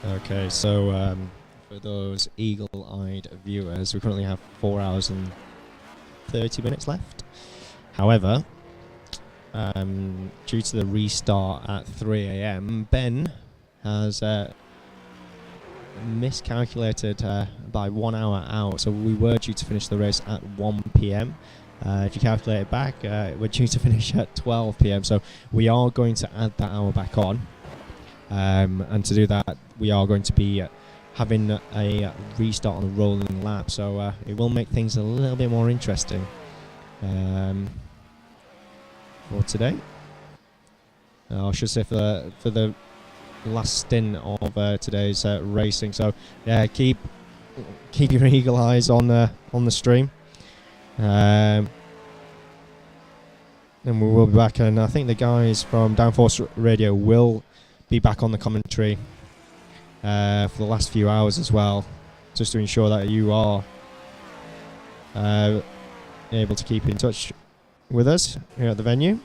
Okay, so for those eagle-eyed viewers, we currently have 4 hours and 30 minutes left. However, due to the restart at 3 a.m., Ben has miscalculated by 1 hour out, so we were due to finish the race at 1 p.m. If you calculate it back, we're due to finish at 12 p.m. So we are going to add that hour back on, and to do that, we are going to be having a restart on a rolling lap. So it will make things a little bit more interesting for today. I should say for the last stint of today's racing. So yeah, keep your eagle eyes on the stream, and we will be back. And I think the guys from Downforce Radio will be back on the commentary for the last few hours as well, just to ensure that you are able to keep in touch with us here at the venue.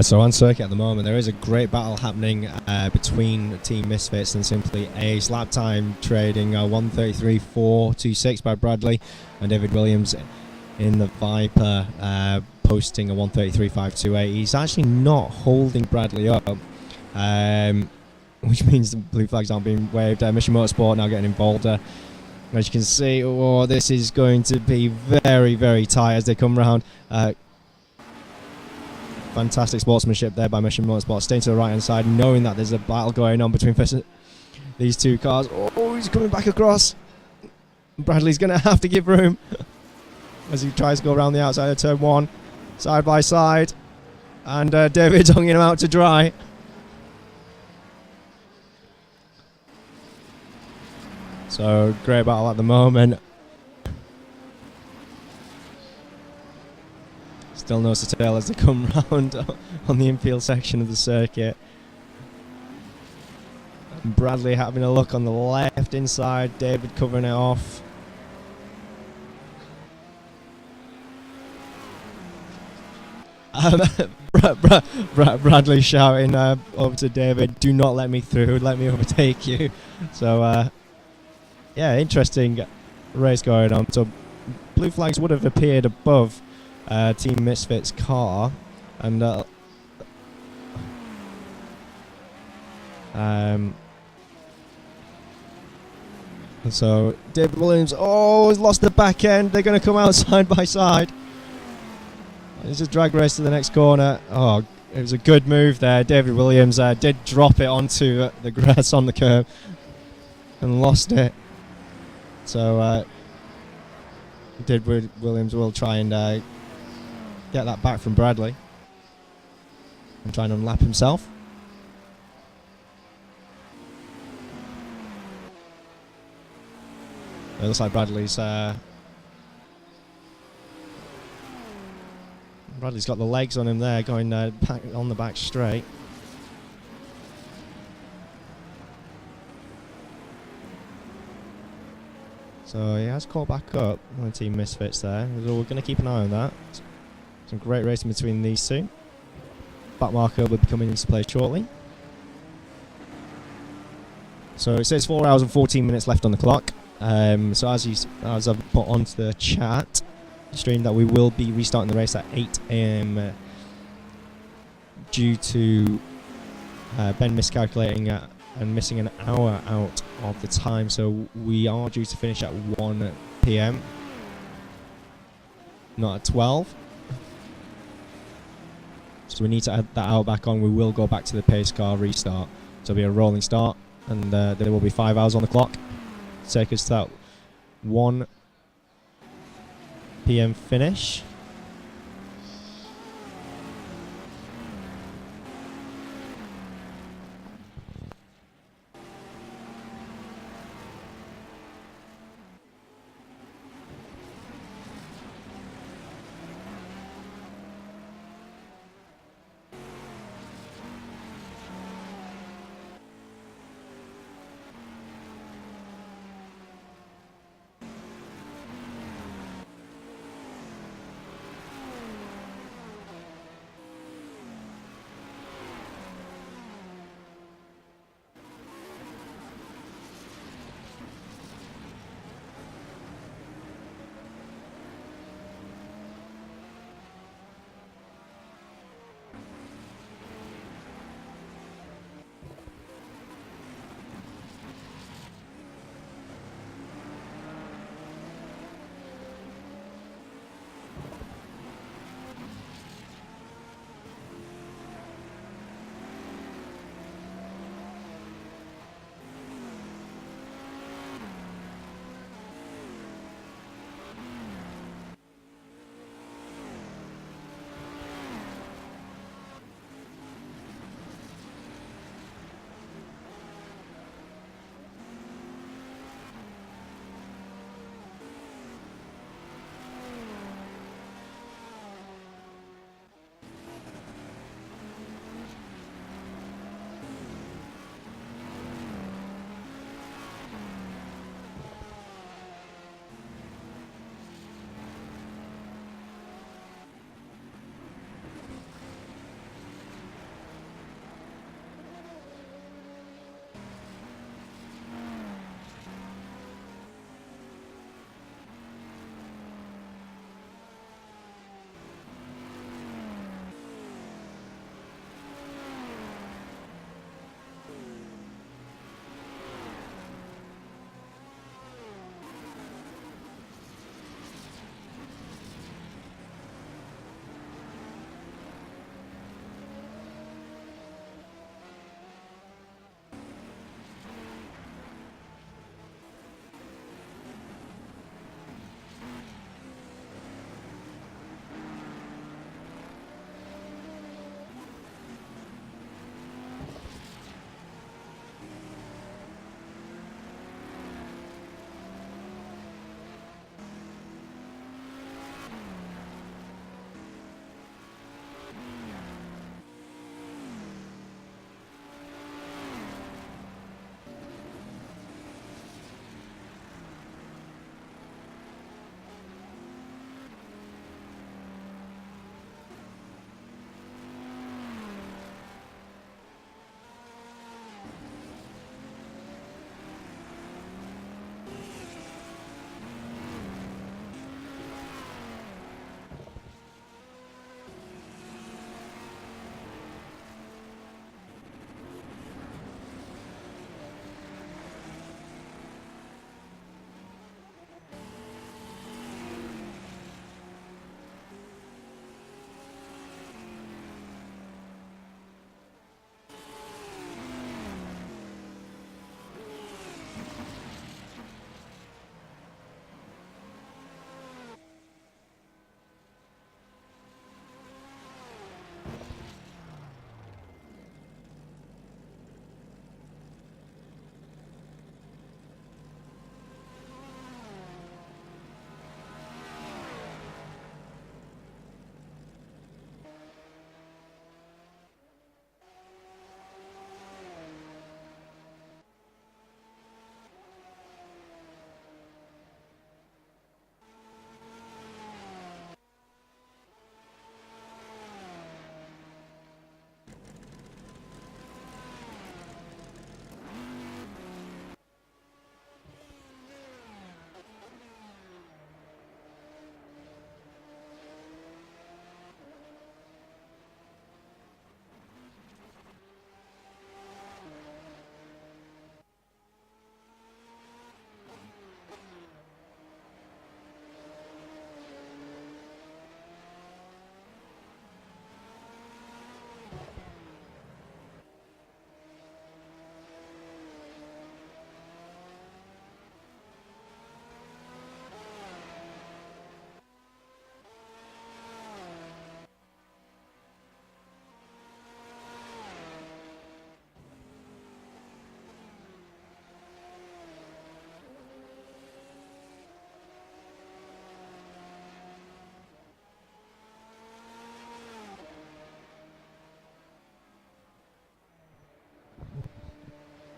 So on circuit at the moment, there is a great battle happening between Team Misfits and Simply Ace. Lap time trading 1:33.426 by Bradley, and David Williams in the Viper posting a 1:33.528. He's actually not holding Bradley up, which means the blue flags aren't being waved. Mission Motorsport now getting involved. As you can see, this is going to be very, very tight as they come round. Fantastic sportsmanship there by Mission Motorsport, staying to the right hand side, knowing that there's a battle going on between these two cars. Oh, he's coming back across. Bradley's going to have to give room as he tries to go around the outside of turn 1, side by side, and David's hung him out to dry. So great battle at the moment. Still no tail as they come round on the infield section of the circuit. And Bradley having a look on the left inside, David covering it off. Bradley shouting over to David, "Do not let me through, let me overtake you." So yeah, interesting race going on. So blue flags would have appeared above Team Misfits car, and so David Williams, he's lost the back end. They're going to come out side by side. It's a drag race to the next corner. Oh, it was a good move there. David Williams did drop it onto the grass on the curb and lost it. So Williams will try and get that back from Bradley and try and unlap himself. It looks like Bradley's got the legs on him there, going back on the back straight. So he has caught back up on Team Misfits there. So we're going to keep an eye on that. Some great racing between these two. Back marker will be coming into play shortly. So it says 4 hours and 14 minutes left on the clock. So as I've put onto the chat stream, that we will be restarting the race at 8 AM due to Ben miscalculating and missing an hour out of the time. So we are due to finish at 1 PM, not at 12. So we need to add that hour back on. We will go back to the pace car restart. So it'll be a rolling start, and there will be 5 hours on the clock. Take us to that 1 PM finish.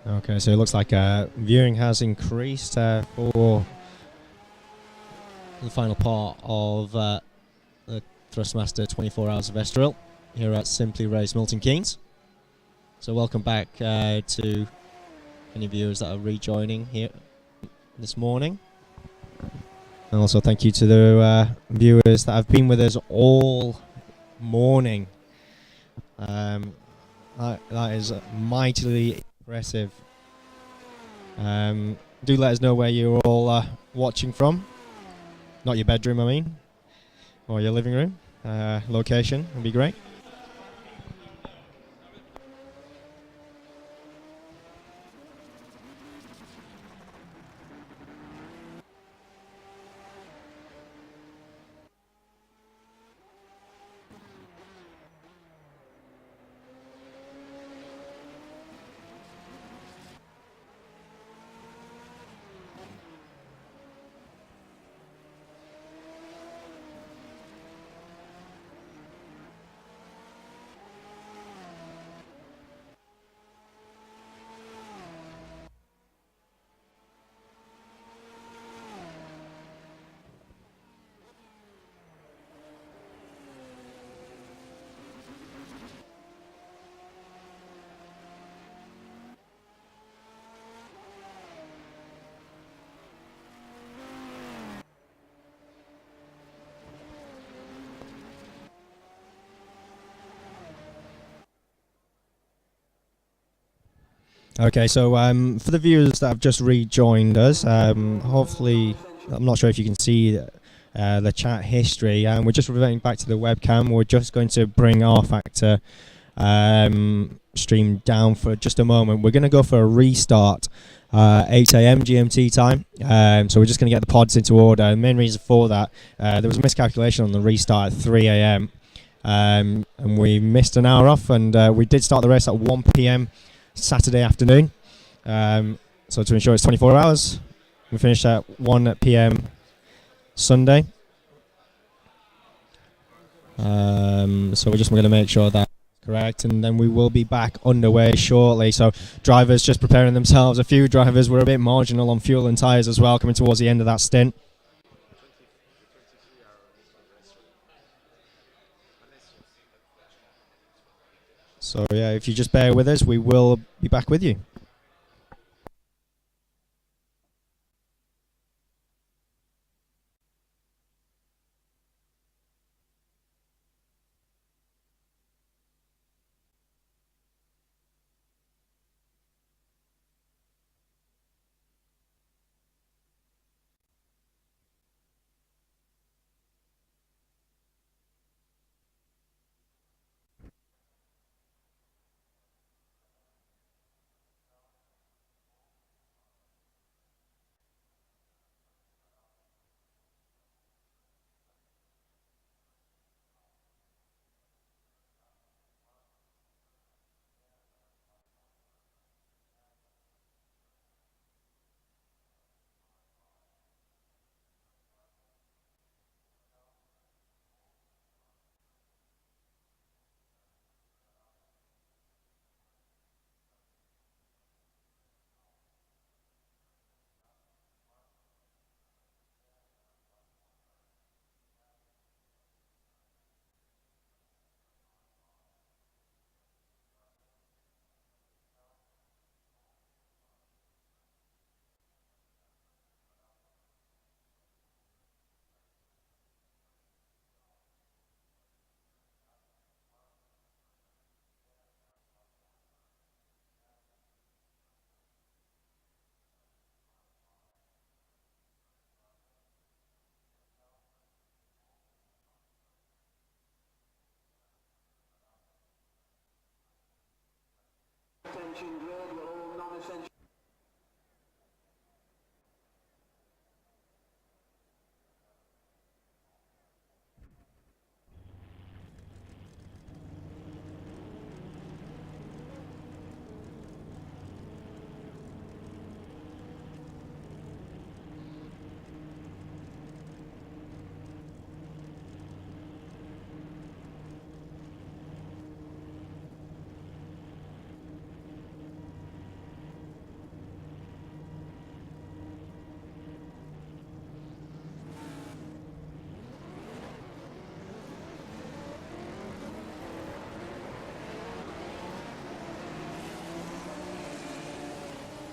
Okay, so it looks like viewing has increased for the final part of the Thrustmaster 24 Hours of Estoril here at Simply Race Milton Keynes. So welcome back to any viewers that are rejoining here this morning. And also thank you to the viewers that have been with us all morning. That is mightily impressive. Do let us know where you're all watching from. Not your bedroom, I mean, or your living room. Location would be great. Okay, so for the viewers that have just rejoined us, hopefully, I'm not sure if you can see the chat history. We're just reverting back to the webcam. We're just going to bring our factor stream down for just a moment. We're going to go for a restart 8 a.m. GMT time. So we're just going to get the pods into order. The main reason for that, there was a miscalculation on the restart at 3 a.m. And we missed an hour off, and we did start the race at 1 p.m. Saturday afternoon. So to ensure it's 24 hours, we finished at 1 p.m. Sunday. So we're just going to make sure that's correct, and then we will be back underway shortly. So drivers just preparing themselves. A few drivers were a bit marginal on fuel and tyres as well, coming towards the end of that stint. So yeah, if you just bear with us, we will be back with you.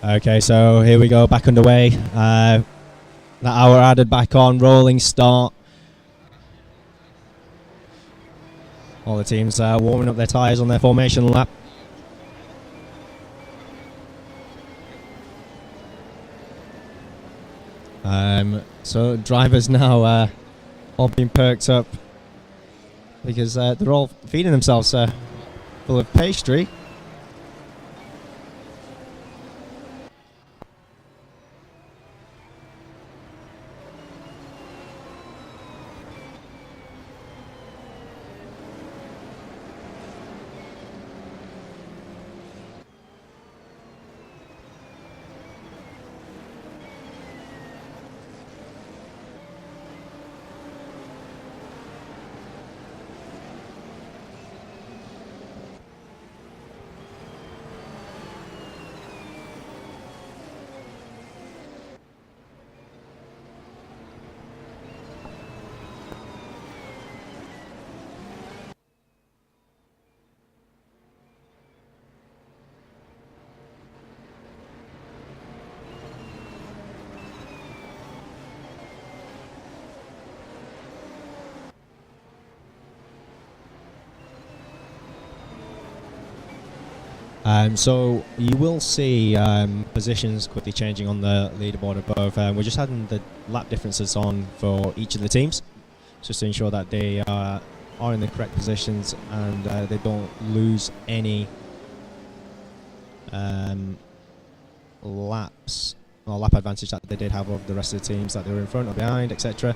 Okay, so here we go, back underway. That hour added back on, rolling start. All the teams warming up their tyres on their formation lap. So drivers now all being perked up because they're all feeding themselves full of pastry. So you will see positions quickly changing on the leaderboard above. We're just adding the lap differences on for each of the teams, just to ensure that they are in the correct positions and they don't lose any laps or lap advantage that they did have over the rest of the teams that they were in front or behind, etc.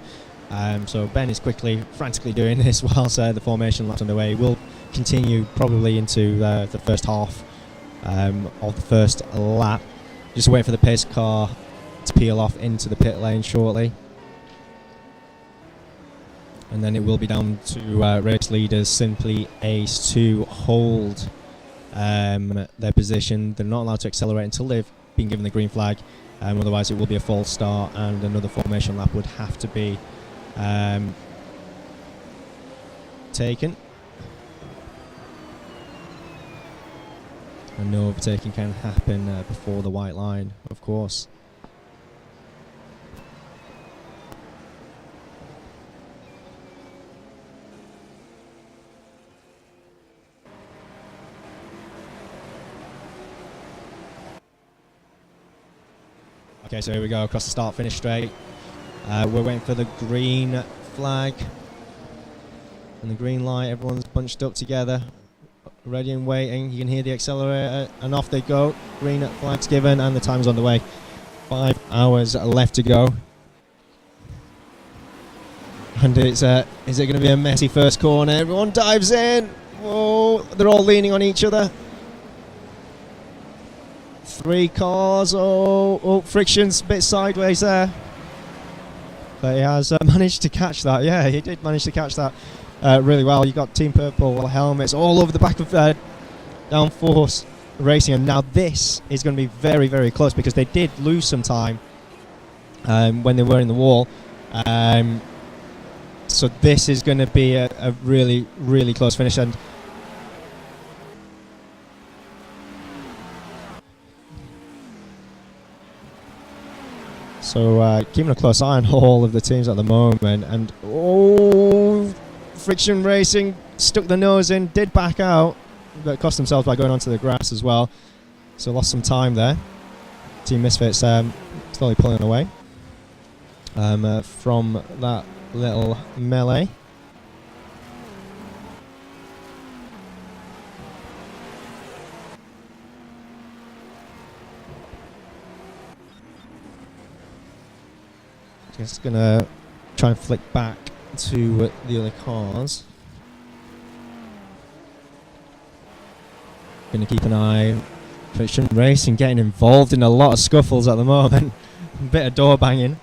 So Ben is frantically doing this whilst the formation lap's underway. We'll continue probably into the first half of the first lap. Just wait for the pace car to peel off into the pit lane shortly. And then it will be down to race leaders simply ace to hold their position. They're not allowed to accelerate until they've been given the green flag. Otherwise it will be a false start and another formation lap would have to be taken. And no overtaking can happen before the white line, of course. Okay, so here we go, across the start finish straight. We're waiting for the green flag and the green light. Everyone's bunched up together, ready and waiting. You can hear the accelerator and off they go. Green flag's given and the time's on the way. 5 hours left to go. And is it going to be a messy first corner? Everyone dives in. Whoa, they're all leaning on each other. 3 cars. Oh, friction's a bit sideways there. But he has managed to catch that. Yeah, he did manage to catch that really well. You got Team Purple helmets all over the back of Downforce Racing, and now this is going to be very, very close because they did lose some time when they were in the wall. So this is going to be a really, really close finish. And so keeping a close eye on all of the teams at the moment. And Friction Racing stuck the nose in, did back out, but cost themselves by going onto the grass as well. So lost some time there. Team Misfits slowly pulling away from that little melee. Just gonna try and flick back to the other cars. Gonna keep an eye. Friction Racing getting involved in a lot of scuffles at the moment. A bit of door banging.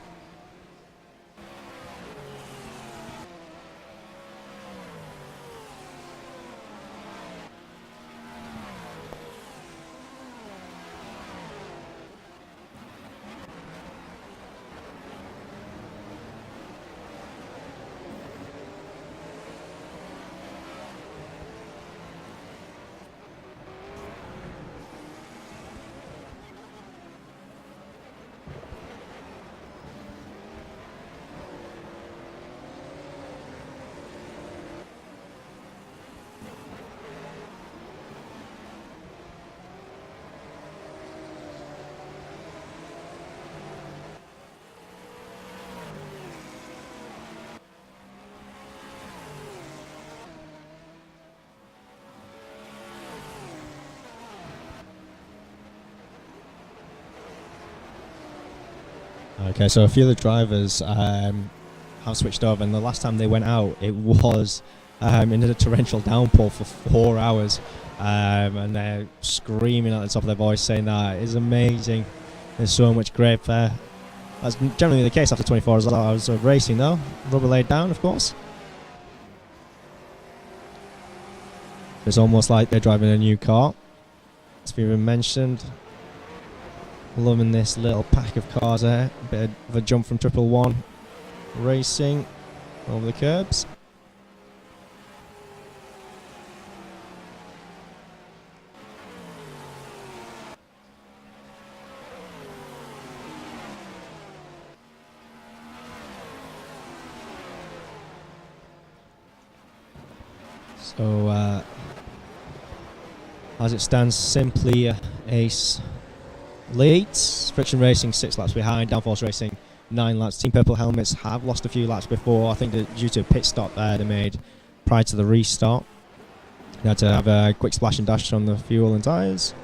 Okay, so a few of the drivers have switched over, and the last time they went out, it was in a torrential downpour for 4 hours, and they're screaming at the top of their voice, saying that it is amazing. There's so much great there. That's generally the case after 24 hours of racing, though. Rubber laid down, of course. It's almost like they're driving a new car. As we even mentioned, loving this little pack of cars there. A bit of a jump from 111 racing over the curbs. So as it stands, simply Ace leads. Friction Racing 6 laps behind. Downforce Racing 9 laps. Team Purple Helmets have lost a few laps before. I think that due to a pit stop they made prior to the restart. They had to have a quick splash and dash on the fuel and tyres.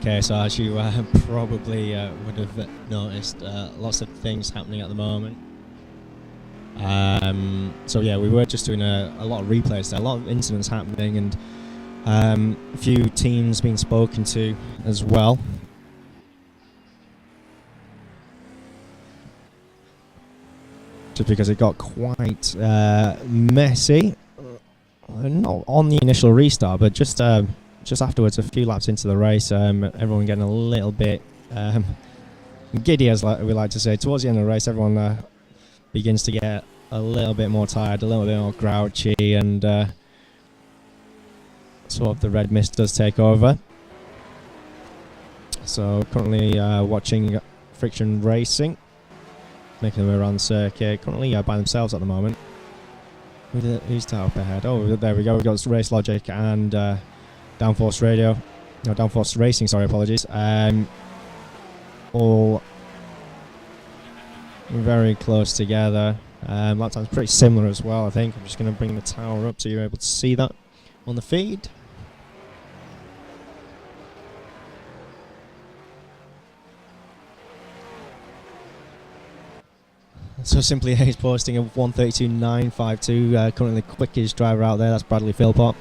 Okay, so as you probably would have noticed, lots of things happening at the moment. So yeah, we were just doing a lot of replays there, a lot of incidents happening, and a few teams being spoken to as well. Just because it got quite messy, not on the initial restart, but just afterwards, a few laps into the race, everyone getting a little bit giddy, as we like to say. Towards the end of the race, everyone begins to get a little bit more tired, a little bit more grouchy, and sort of the red mist does take over. So currently watching Friction Racing, making their way around the circuit, currently by themselves at the moment. Who's that up ahead? Oh, there we go. We've got Race Logic and Downforce Radio. No, Downforce Racing, sorry, apologies. All very close together. Lap time's pretty similar as well, I think. I'm just going to bring the tower up so you're able to see that on the feed. So Simply A's posting a 1:32.952, currently the quickest driver out there. That's Bradley Philpott.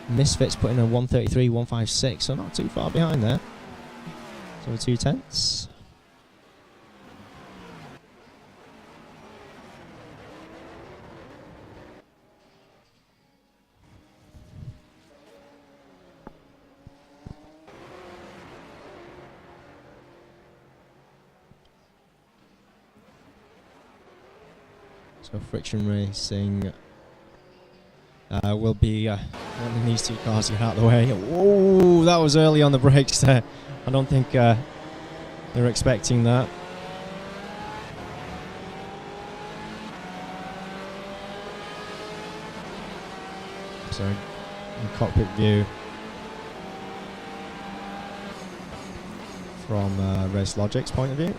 Misfits put in a 1:33.156, so not too far behind there. So 2/10. So Friction Racing will be wanting these two cars to get out of the way. Oh, that was early on the brakes there. I don't think they were expecting that. So, in cockpit view from Race Logic's point of view.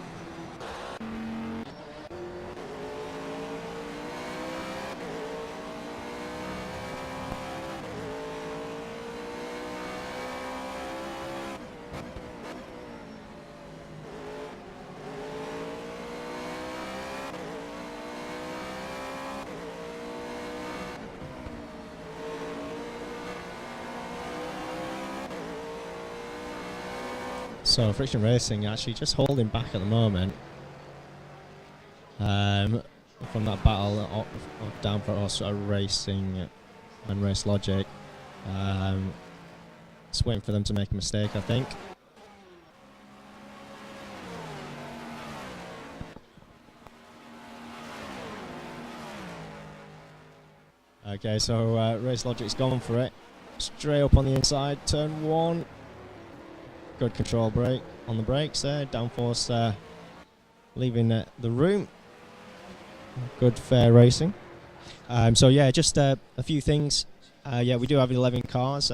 So Friction Racing actually just holding back at the moment from that battle of Downforce Racing and Race Logic. Just waiting for them to make a mistake, I think. Okay, so Race Logic's gone for it. Straight up on the inside, turn one. Good control brake on the brakes there. Downforce leaving the room. Good fair racing. So yeah, just a few things. Yeah, we do have 11 cars.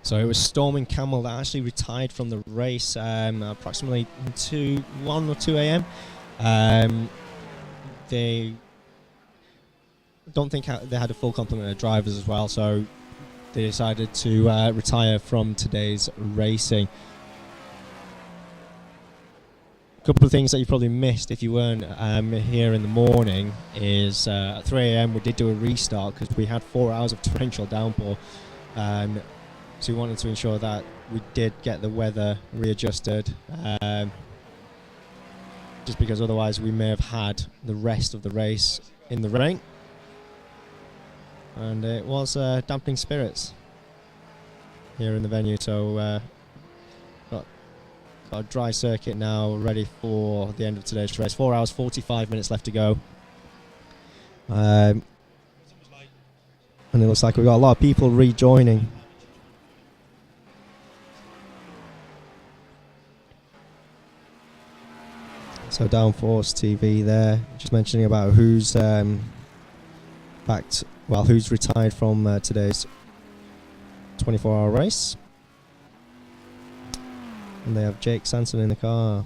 So it was Storm and Camel that actually retired from the race approximately 1 or 2 a.m. They don't think they had a full complement of drivers as well, so they decided to retire from today's racing. A couple of things that you probably missed if you weren't here in the morning is at 3 a.m. we did do a restart because we had 4 hours of torrential downpour. So we wanted to ensure that we did get the weather readjusted, just because otherwise we may have had the rest of the race in the rain. And it was dampening spirits here in the venue, so got a dry circuit now ready for the end of today's race. 4 hours, 45 minutes left to go. And it looks like we've got a lot of people rejoining. So Downforce TV there, just mentioning about who's who's retired from today's 24-hour race. And they have Jake Sanson in the car.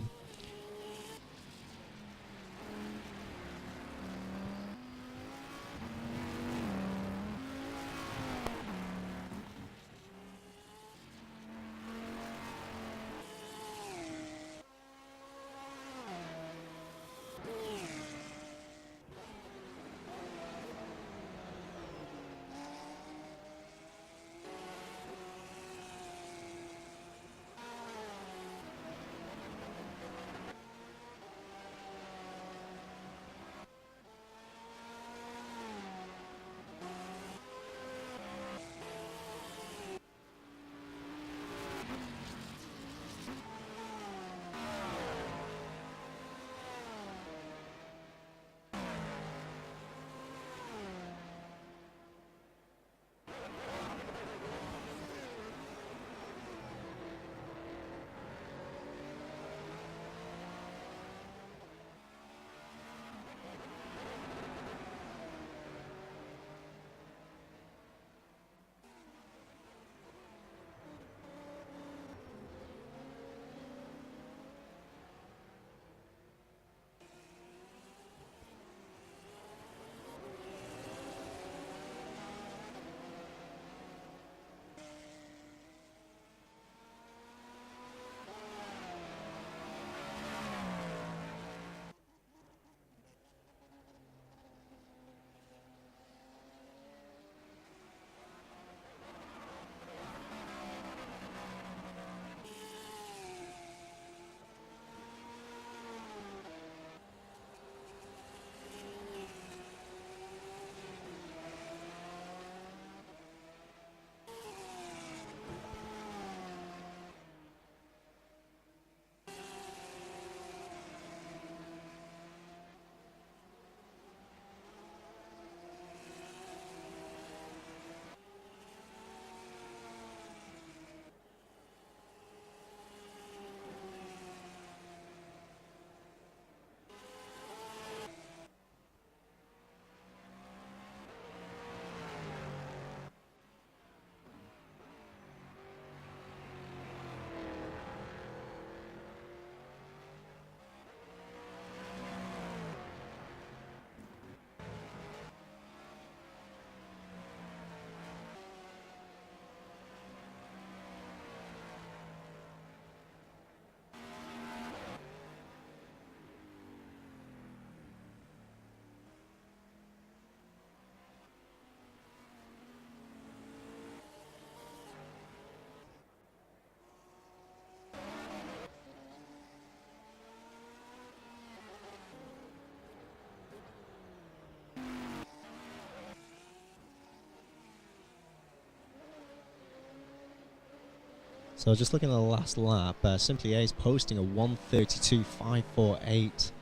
So just looking at the last lap, Simply Ace posting a 1:32.548.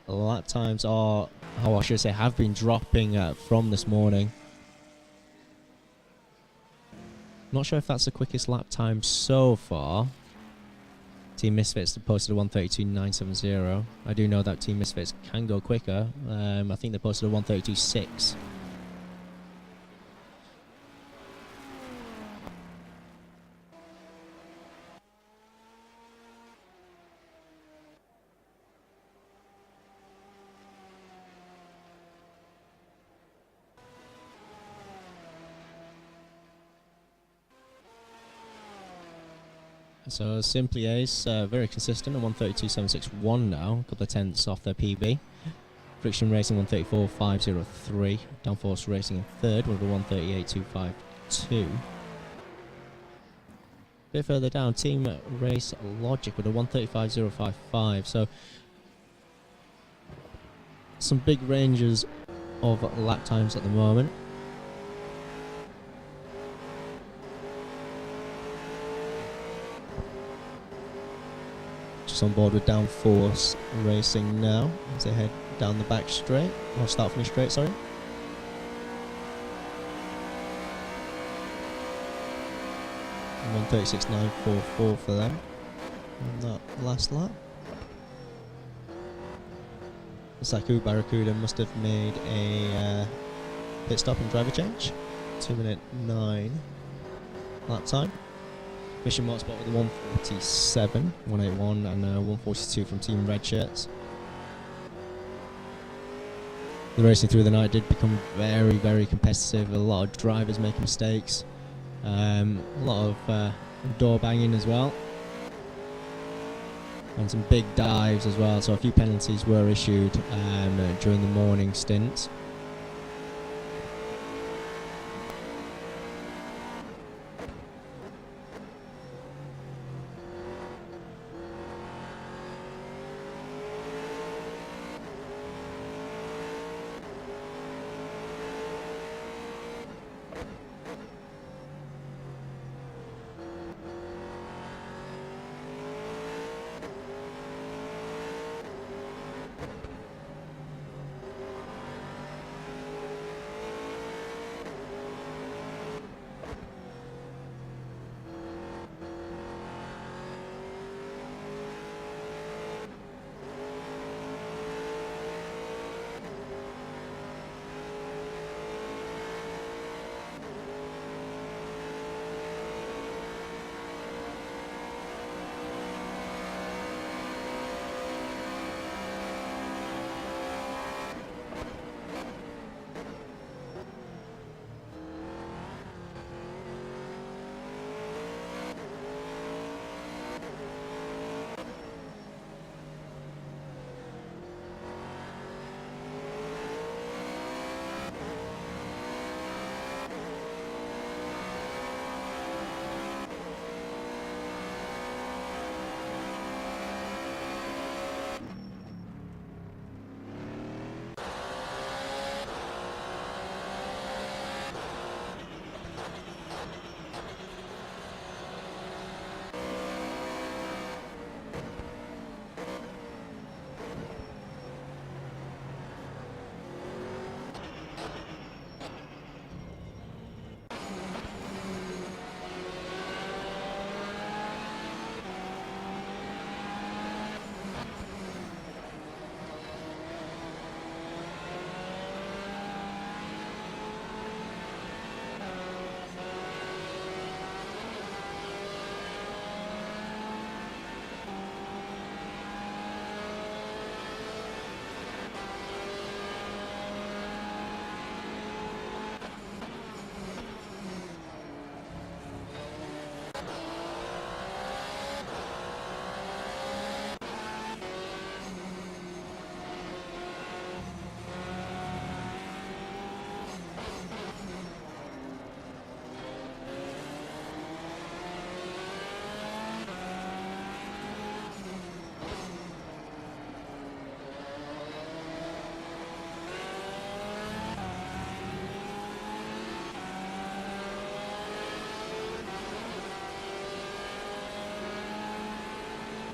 Lap times are, how I should say, have been dropping from this morning. Not sure if that's the quickest lap time so far. Team Misfits posted a 1:32.970. I do know that Team Misfits can go quicker. I think they posted a 1:32.6. So Simply Ace, very consistent, at 1:32.761 now, a couple of tenths off their PB. Friction Racing 1:34.503. Downforce Racing in third with a 1:38.252. A bit further down, Team Race Logic with a 1:35.055. So some big ranges of lap times at the moment. Just on board with Downforce Racing now as they head down the back straight, or start finish straight, sorry. And 1:36.944 for them on that last lap. Saku Barracuda must have made a pit stop and driver change. 2:09 lap time. Mission Motorsport with a 147, 181, and 142 from Team Red Shirts. The racing through the night did become very, very competitive. A lot of drivers making mistakes. A lot of door banging as well. And some big dives as well. So a few penalties were issued during the morning stints.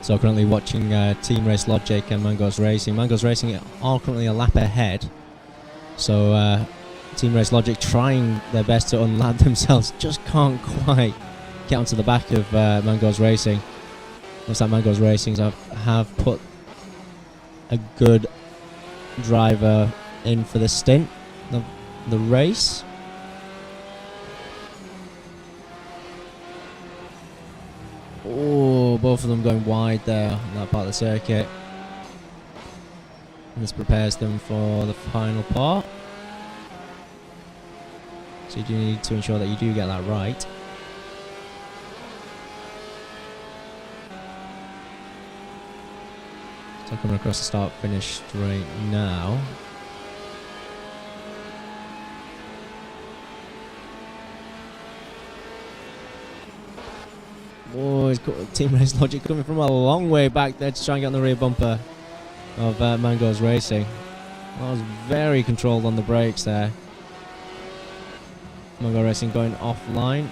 So currently watching Team Race Logic and Mangos Racing. Mangos Racing are currently a lap ahead. So Team Race Logic trying their best to unlap themselves. Just can't quite get onto the back of Mangos Racing. Looks like Mangos Racing have put a good driver in for the stint, the race. Oh, both of them going wide there on that part of the circuit. And this prepares them for the final part. So you do need to ensure that you do get that right. So coming across the start-finish straight now. Oh, he's got Team Race Logic coming from a long way back there to try and get on the rear bumper of Mangos Racing. That was very controlled on the brakes there. Mango Racing going offline.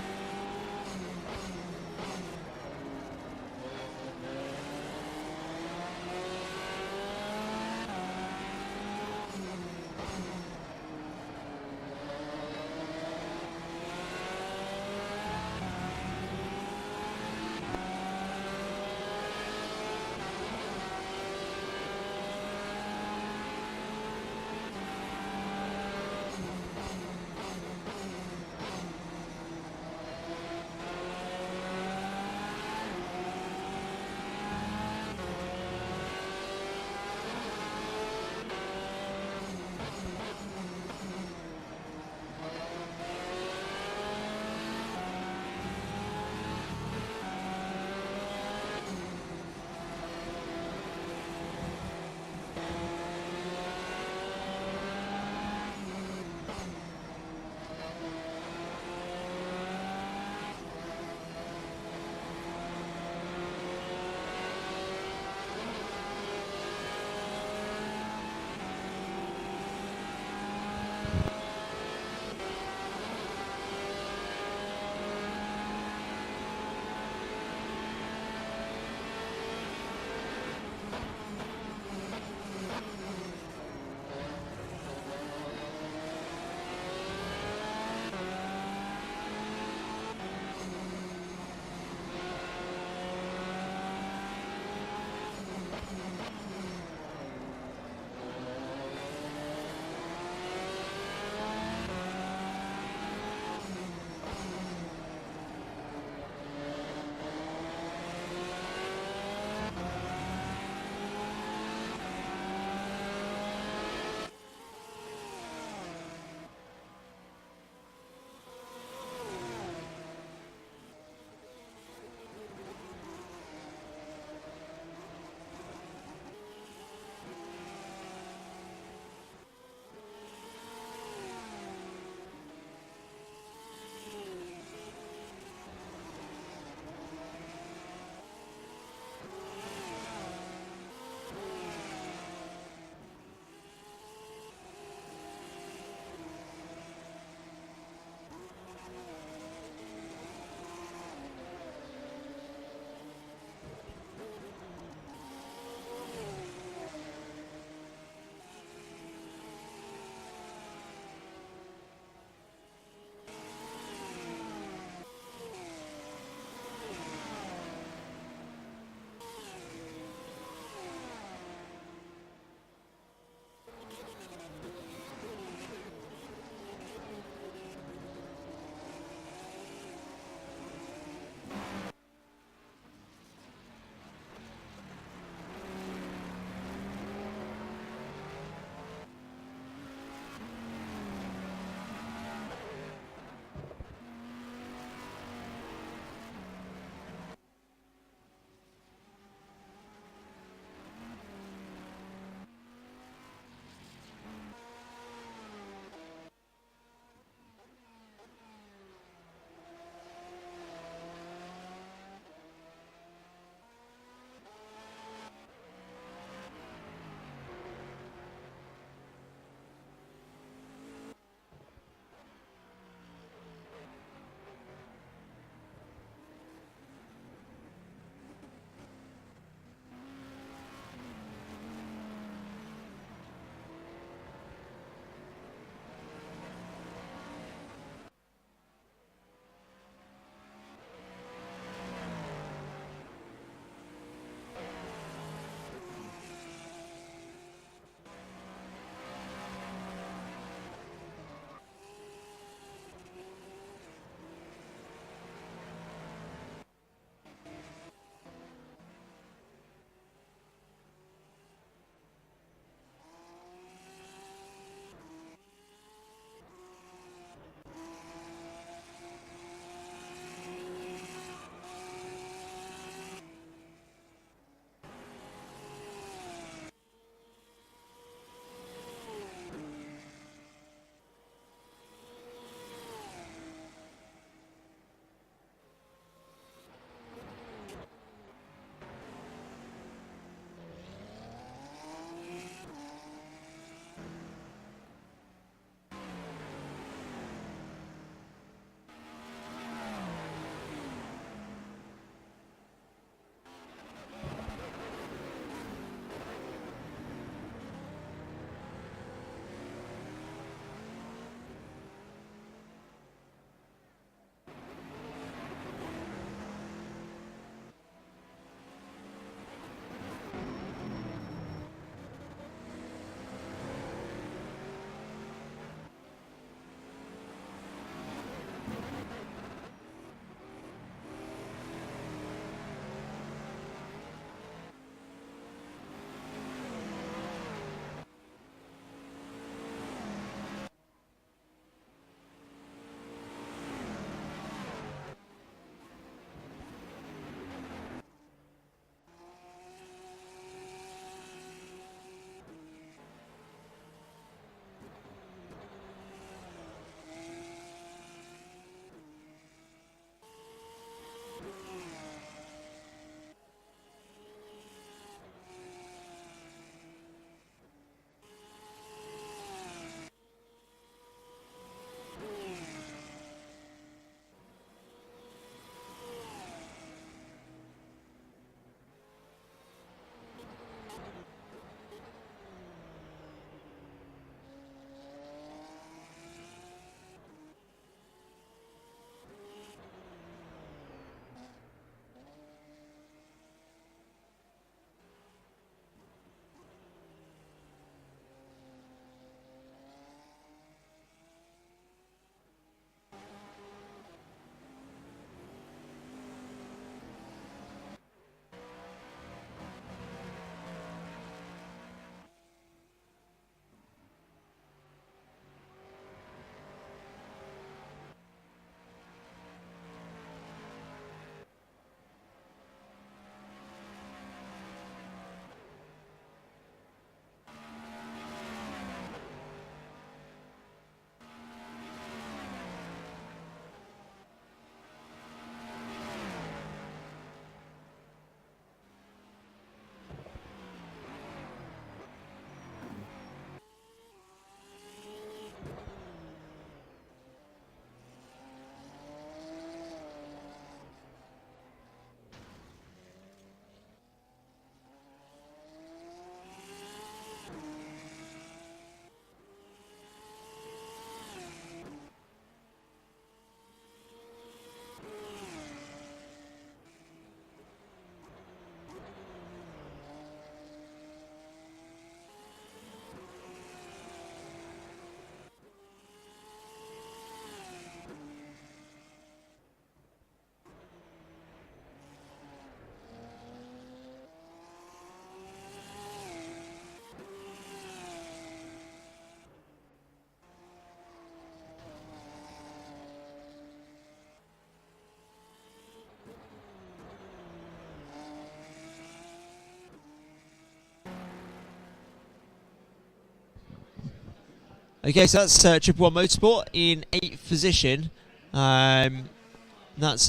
Okay, so that's Triple One Motorsport in 8th position. That's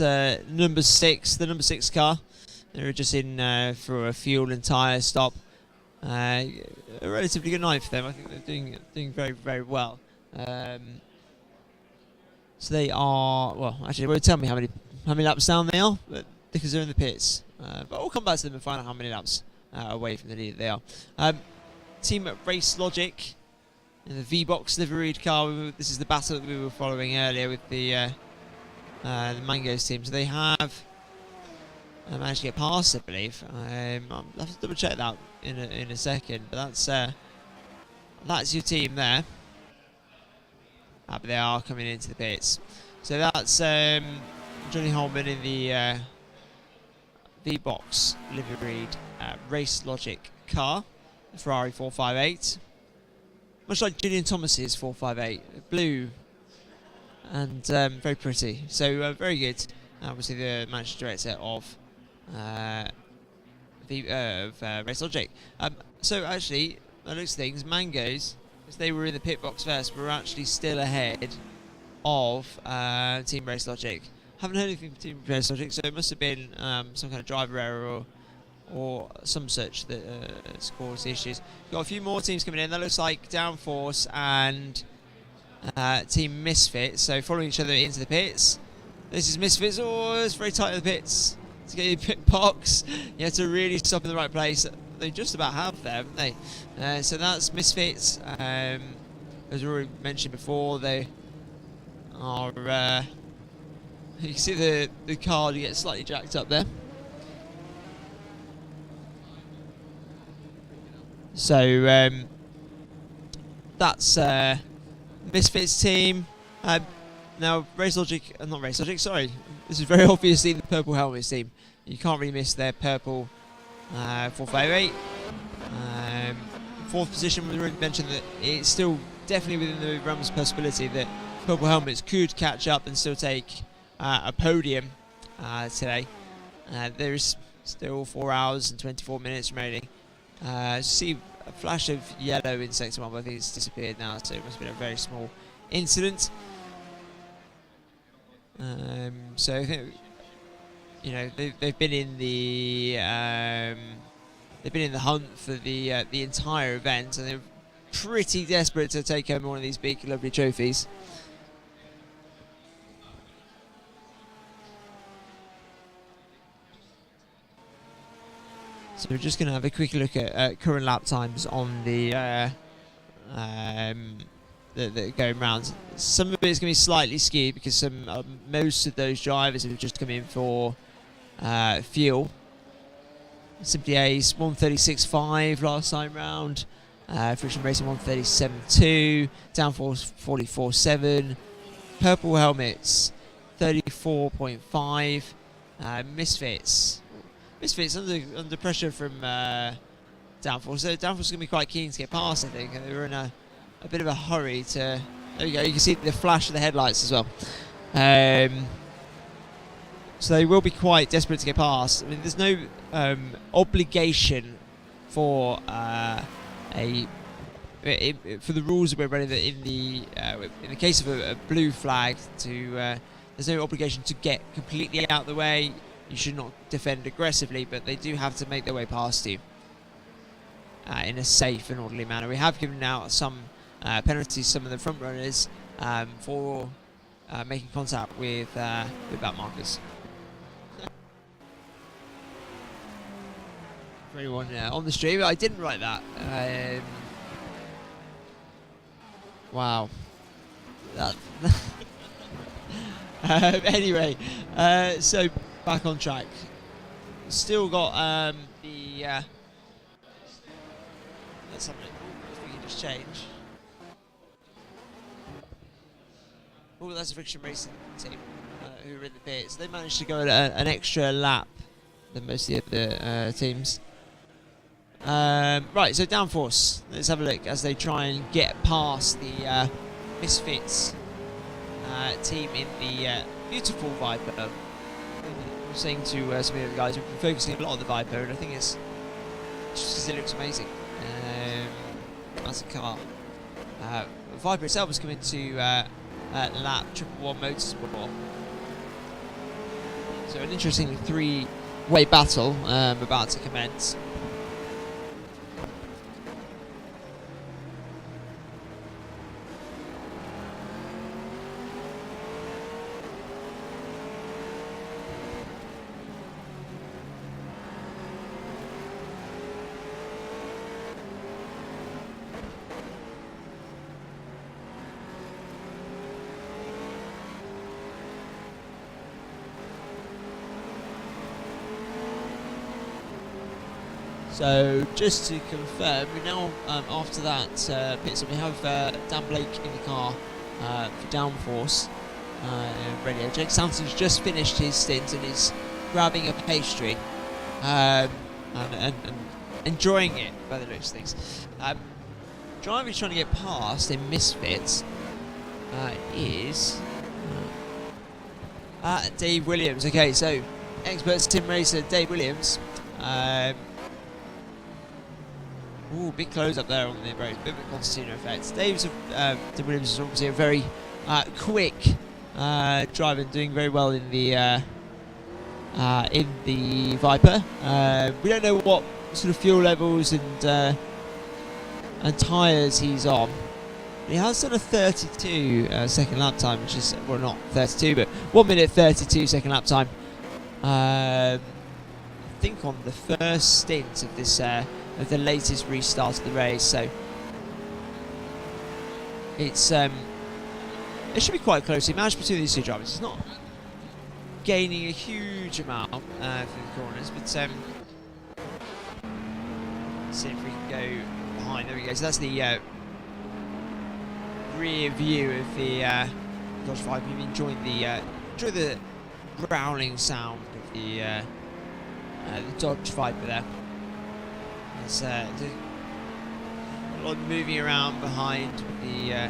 number 6, the number 6 car. They're just in for a fuel and tyre stop. A relatively good night for them. I think they're doing very, very well. So they are, well, actually, they won't tell me how many laps down they are, but because they're in the pits. But we'll come back to them and find out how many laps away from the lead they are. Team Race Logic in the V-Box liveried car. This is the battle that we were following earlier with the Mangoes team. So they have managed to get past, I believe. I'll have to double check that in a second. But that's your team there. But they are coming into the pits. So that's Johnny Holman in the V-Box liveried Race Logic car, the Ferrari 458. Much like Julian Thomas's 458, blue and very pretty. So very good. Obviously the managing director of Race Logic. So actually, by the looks of things, Mangoes, as they were in the pit box first, were actually still ahead of Team Race Logic. Haven't heard anything from Team Race Logic, so it must have been some kind of driver error or some such that has caused issues. Got a few more teams coming in. That looks like Downforce and Team Misfits, so following each other into the pits. This is Misfits. Oh, it's very tight in the pits. To get your pit box, you have to really stop in the right place. They just about have there, haven't they? So that's Misfits. As we already mentioned before, they are. You can see the card you get slightly jacked up there. So that's Misfits team. Now Race Logic, not Race Logic, sorry. This is very obviously the Purple Helmets team. You can't really miss their purple 458. 4th position, we already mentioned that it's still definitely within the realms of possibility that Purple Helmets could catch up and still take a podium today. There's still 4 hours and 24 minutes remaining. See a flash of yellow in sector 1, but I think it's disappeared now, so it must have been a very small incident. So I think, you know, they've been in the hunt for the entire event, and they're pretty desperate to take home one of these big lovely trophies. So we're just going to have a quick look at current lap times on the going round. Some of it is going to be slightly skewed because most of those drivers have just come in for fuel. Simply Ace 136.5 last time round. Friction Racing 137.2. Downforce 44.7. Purple Helmets 34.5. Misfits under pressure from Downforce. So Downforce is going to be quite keen to get past, I think. They were in a bit of a hurry to. There you go. You can see the flash of the headlights as well. So they will be quite desperate to get past. I mean, there's no obligation for for the rules that we're running in the case of a blue flag to. There's no obligation to get completely out of the way. You should not defend aggressively, but they do have to make their way past you in a safe and orderly manner. We have given out some penalties, some of the front runners, for making contact with back markers. For anyone on the stream, I didn't write that. Wow. Anyway, so back on track. Still got the. Let's have a look. If we can just change. Oh, that's a Friction Racing team who are in the pits. They managed to go an extra lap than most of the other teams. Right, so Downforce. Let's have a look as they try and get past the Misfits team in the beautiful Viper. I'm saying to some of the guys, we've been focusing a lot on the Viper, and I think it's just because it looks amazing. As a car. Viper itself has come into lap 111 Motorsport. So an interesting three-way battle about to commence. So just to confirm, we now after that pit stop, we have Dan Blake in the car for downforce radio. Jake Sanson's just finished his stint and is grabbing a pastry and enjoying it by the looks of things. Driver he's trying to get past in Misfits is Dave Williams. Okay, so expert sim racer Dave Williams. Ooh, big close up there on the road, bit of a concertina effect. Dave Williams is obviously a very quick driver, doing very well in the Viper. We don't know what sort of fuel levels and tyres he's on. He has done a 32 second lap time, which is, well, not 32, but 1 minute 32 second lap time. I think on the first stint of this. Of the latest restart of the race, so it's it should be quite closely matched between these two drivers. It's not gaining a huge amount through the corners, but see if we can go behind. There we go. So that's the rear view of the Dodge Viper. We've enjoyed the growling sound of the Dodge Viper there. There's a lot of moving around behind the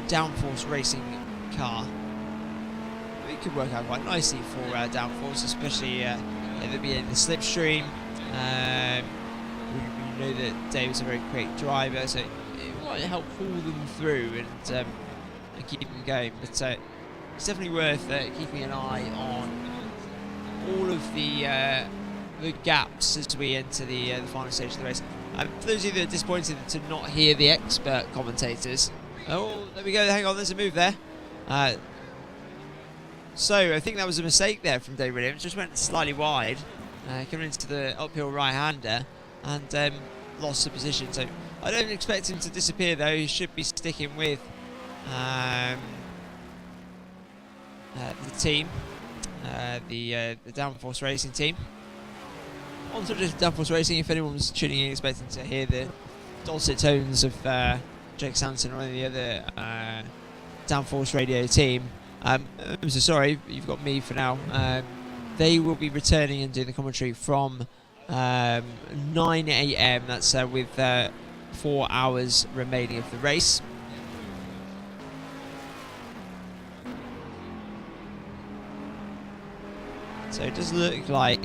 downforce racing car. It could work out quite nicely for downforce, especially at the beginning of the slipstream. We know that Dave's a very quick driver, so it might help pull them through and keep them going. But it's definitely worth keeping an eye on all of the gaps as we enter the final stage of the race. For those of you that are disappointed to not hear the expert commentators, oh, there we go, hang on, there's a move there. So I think that was a mistake there from Dave Williams, just went slightly wide, coming into the uphill right-hander, and lost the position. So I don't expect him to disappear though, he should be sticking with the team, the Downforce Racing team. On to just Downforce Racing, if anyone's tuning in expecting to hear the dulcet tones of Jake Sanson or any of the other Downforce Radio team, I'm so sorry, you've got me for now. They will be returning and doing the commentary from 9 AM, that's with 4 hours remaining of the race. So it does look like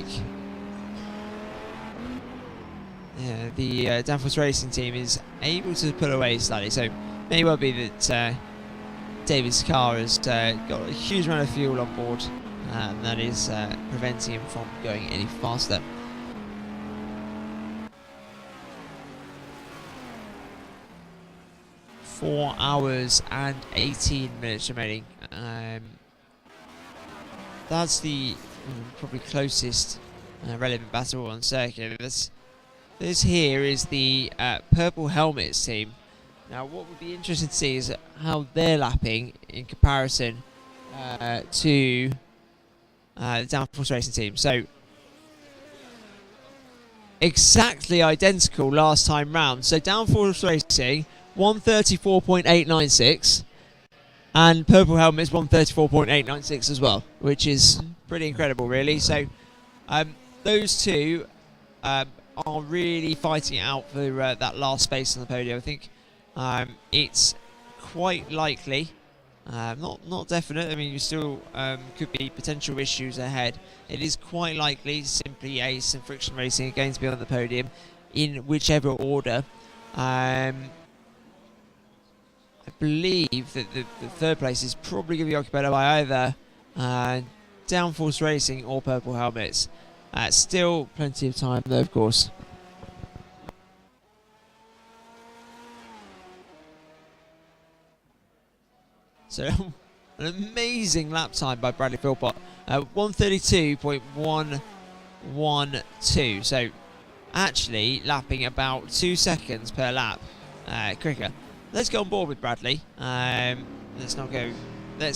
the Downforce Racing team is able to pull away slightly, so may well be that David's car has got a huge amount of fuel on board, and that is preventing him from going any faster. Four hours and 18 minutes remaining. That's the probably closest relevant battle on circuit. This here is the Purple Helmets team. Now what would be interesting to see is how they're lapping in comparison to the Downforce Racing team. So exactly identical last time round. So Downforce Racing 134.896 and Purple Helmets 134.896 as well, which is pretty incredible really. So those two are really fighting it out for that last space on the podium. I think it's quite likely, not definite, I mean you still could be potential issues ahead. It is quite likely simply Ace and Friction Racing are going to be on the podium in whichever order. I believe that the third place is probably going to be occupied by either Downforce Racing or Purple Helmets. Still plenty of time though, of course. So an amazing lap time by Bradley Philpott, 132.112. So actually lapping about 2 seconds per lap quicker. Let's go on board with Bradley. Let's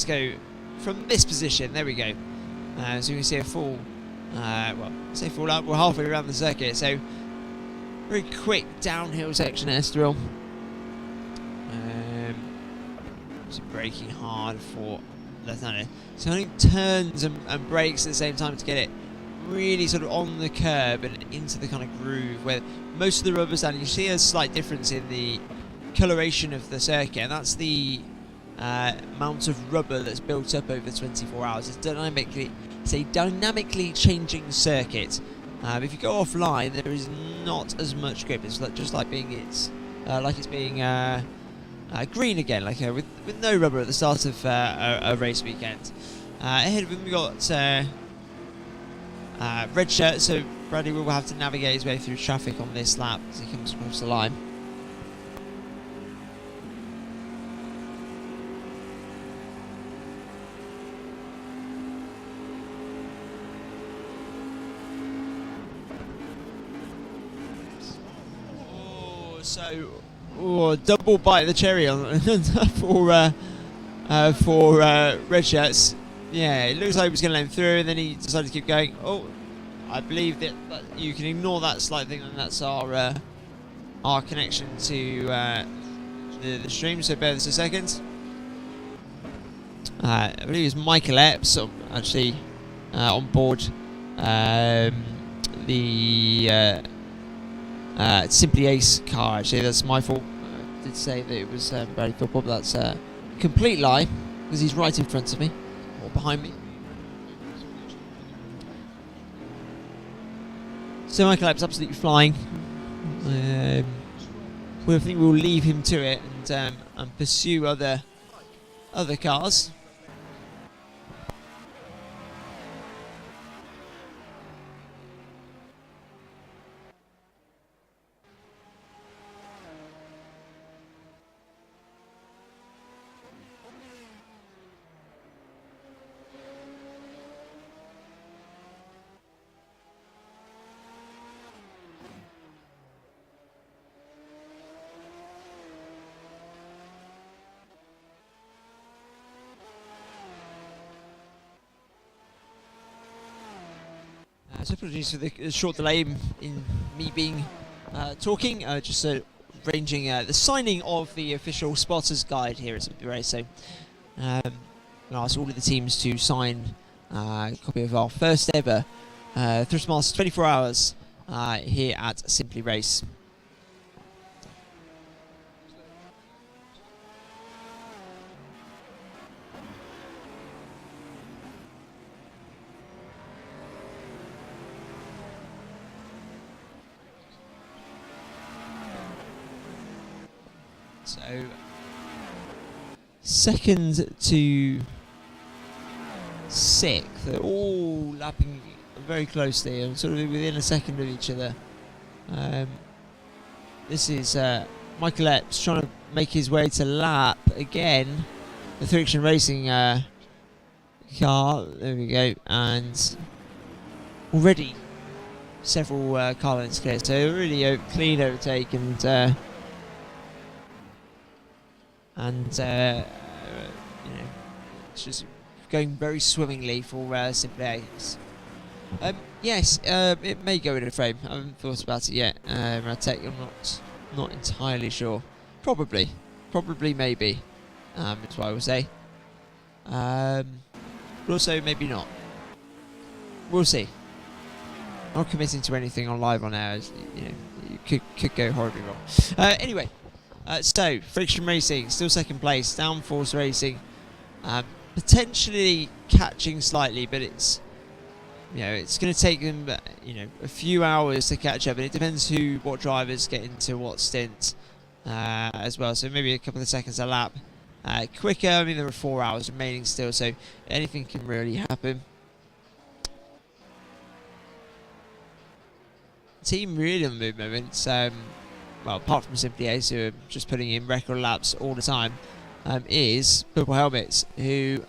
go from this position. There we go. So you can see a full, well, say full lap. We're halfway around the circuit. So very quick downhill section at Estoril. So braking hard for Lethano. So I think turns and brakes at the same time to get it really sort of on the curb and into the kind of groove where most of the rubber's down. You see a slight difference in the coloration of the circuit, and that's the amount of rubber that's built up over 24 hours. It's a dynamically changing circuit. If you go offline, there is not as much grip. It's just like it's being green again, with no rubber at the start of a race weekend. Ahead of him we got red shirt, so Bradley will have to navigate his way through traffic on this lap as he comes across the line. Double bite of the cherry on for red shirts. Yeah, it looks like he was going to let him through, and then he decided to keep going. Oh, I believe that you can ignore that slight thing, and that's our connection to the stream. So bear with us a second. I believe it's Michael Epps actually on board the Simply Ace car. Actually, that's my fault. I did say that it was Bradley Philpott, but that's a complete lie because he's right in front of me or behind me. So Michael Epps absolutely flying. I think we'll leave him to it and pursue other cars. So apologies for the short delay in me being talking, just arranging the signing of the official spotters guide here at Simply Race. So I'll ask all of the teams to sign a copy of our first ever Thrustmaster 24 hours here at Simply Race. So, second to sixth, they're all lapping very closely and sort of within a second of each other. This is Michael Epps trying to make his way to lap again the Friction Racing car. There we go, and already several car lengths clear. So really clean overtake and you know, it's just going very swimmingly for Simply Ace. Yes, it may go in a frame. I haven't thought about it yet. I'm not entirely sure. Probably, maybe. That's what I would say. But also maybe not. We'll see. Not committing to anything on live on air. You know, you could go horribly wrong. Anyway. So, Friction Racing, still second place. Downforce Racing, potentially catching slightly, but it's going to take them, a few hours to catch up, and it depends what drivers get into what stint. as well, so maybe a couple of seconds a lap quicker. I mean, there are 4 hours remaining still, so anything can really happen. Team really on the move moments, well, apart from Simply Ace, who are just putting in record laps all the time, is Purple Helmets, who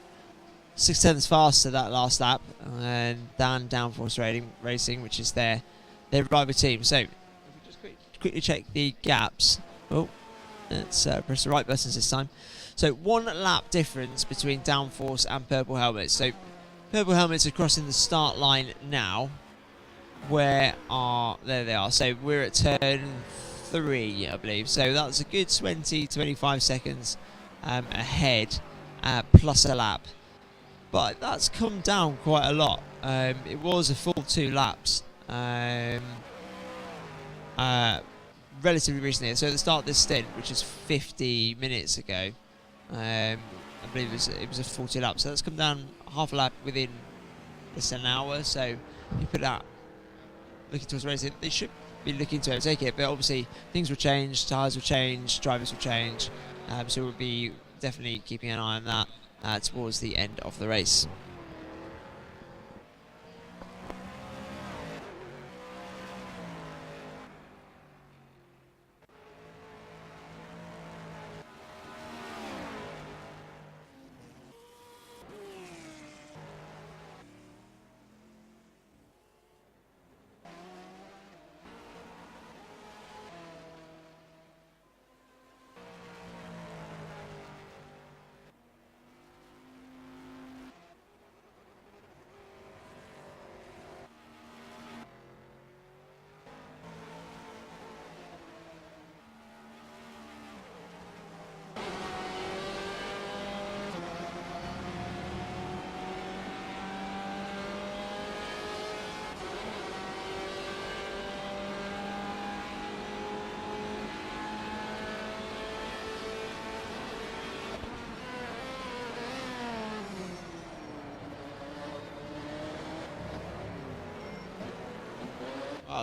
6/10 faster that last lap, and Downforce Racing, which is their rival team. So, if we just quickly check the gaps. Oh, let's press the right buttons this time. So, 1 lap difference between Downforce and Purple Helmets. So, Purple Helmets are crossing the start line now. There they are. So, we're at turn 3, I believe. So, that's a good 20-25 seconds ahead, plus a lap. But that's come down quite a lot. It was a full 2 laps relatively recently. So at the start of this stint, which is 50 minutes ago, I believe it was a full 2 laps. So that's come down half a lap within just an hour. So you put that looking towards racing, they should be looking to overtake it. But obviously things will change, tyres will change, drivers will change. So we'll be definitely keeping an eye on that towards the end of the race.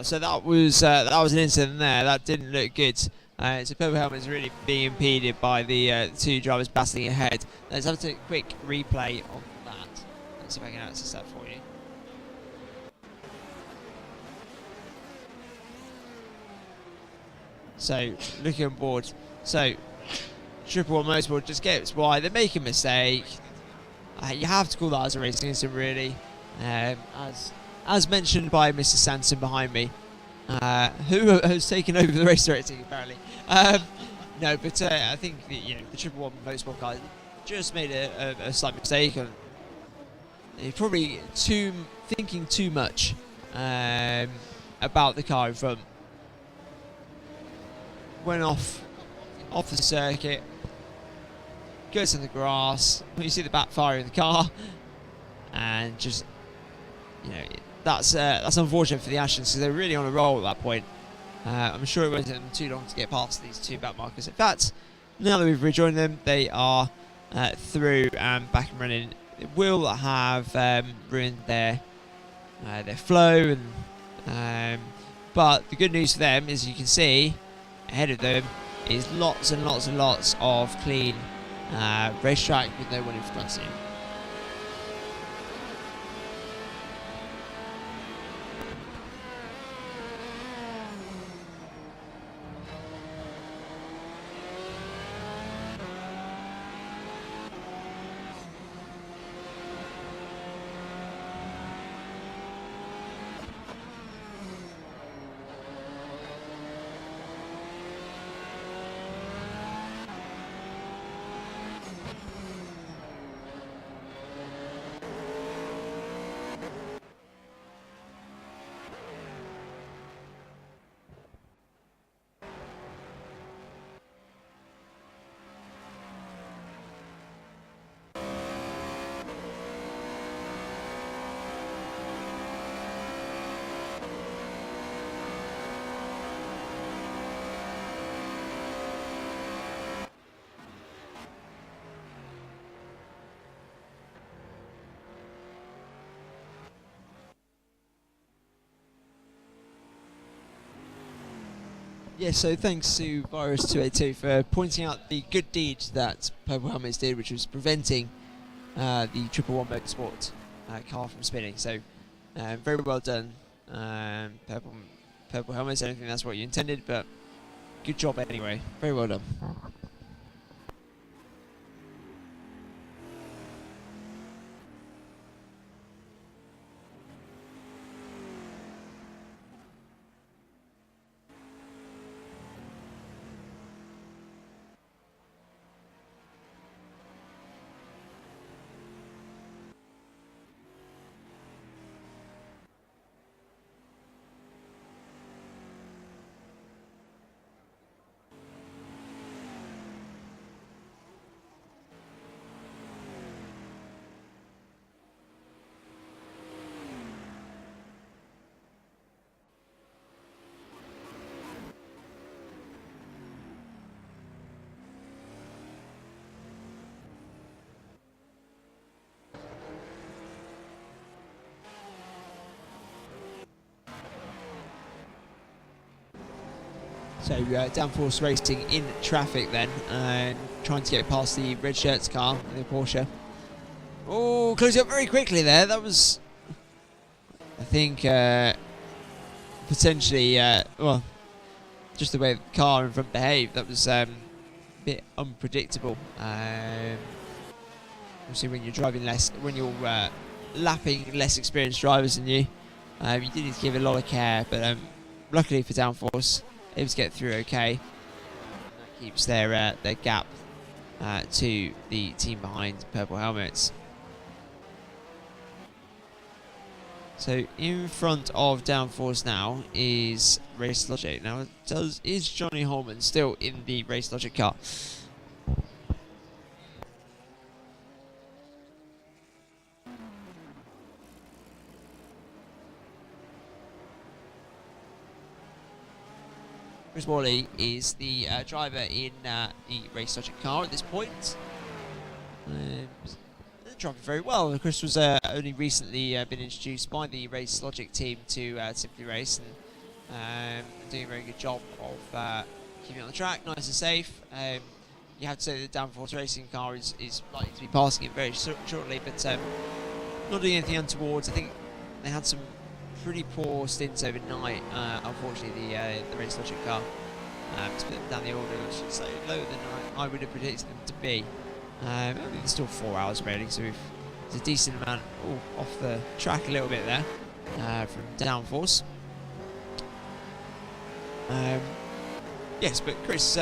So that was an incident there. That didn't look good. So Purple Helmet is really being impeded by the 2 drivers battling ahead. Let's have a quick replay on that. Let's see if I can access that for you. So looking on board. So Triple One Motorsport just gets wide. They make a mistake. You have to call that as a racing incident, really. As mentioned by Mr. Sanson behind me, who has taken over the race directing apparently. No, but I think the Triple One Motorsport guy just made a slight mistake, and he's probably thinking too much about the car in front. Went off the circuit, goes in the grass. You see the backfire in the car, and just that's unfortunate for the Ashtons because they're really on a roll at that point. I'm sure it won't take them too long to get past these 2 back markers. In fact, now that we've rejoined them, they are through and back and running. It will have ruined their flow, but the good news for them is you can see ahead of them is lots and lots and lots of clean racetrack with no one in front of you. Yeah, so thanks to Virus282 for pointing out the good deed that Purple Helmets did, which was preventing the 111 Motorsport car from spinning. So very well done, Purple Helmets. I don't think that's what you intended, but good job anyway. Very well done. So downforce racing in traffic then, trying to get past the red shirts car, the Porsche. Oh, closing up very quickly there. That was, I think, potentially, well, just the way the car in front behaved. That was a bit unpredictable. Obviously, when you're driving less, when you're lapping less experienced drivers than you, you do need to give a lot of care. But luckily for downforce, able to get through okay. That keeps their gap to the team behind Purple Helmets. So in front of downforce now is Race Logic. Now is Johnny Holman still in the Race Logic car? Chris Worley is the driver in the Race Logic car at this point. Driving very well. Chris was only recently been introduced by the Race Logic team to Simply Race, and doing a very good job of keeping it on the track, nice and safe. You have to say that the downforce racing car is likely to be passing it very shortly, but not doing anything untoward. I think they had some pretty poor stints overnight. Unfortunately, the Race Logic car split down the order, which is slightly lower than I would have predicted them to be. I think it's still 4 hours remaining, so there's a decent amount off the track a little bit there from downforce. Yes, but Chris,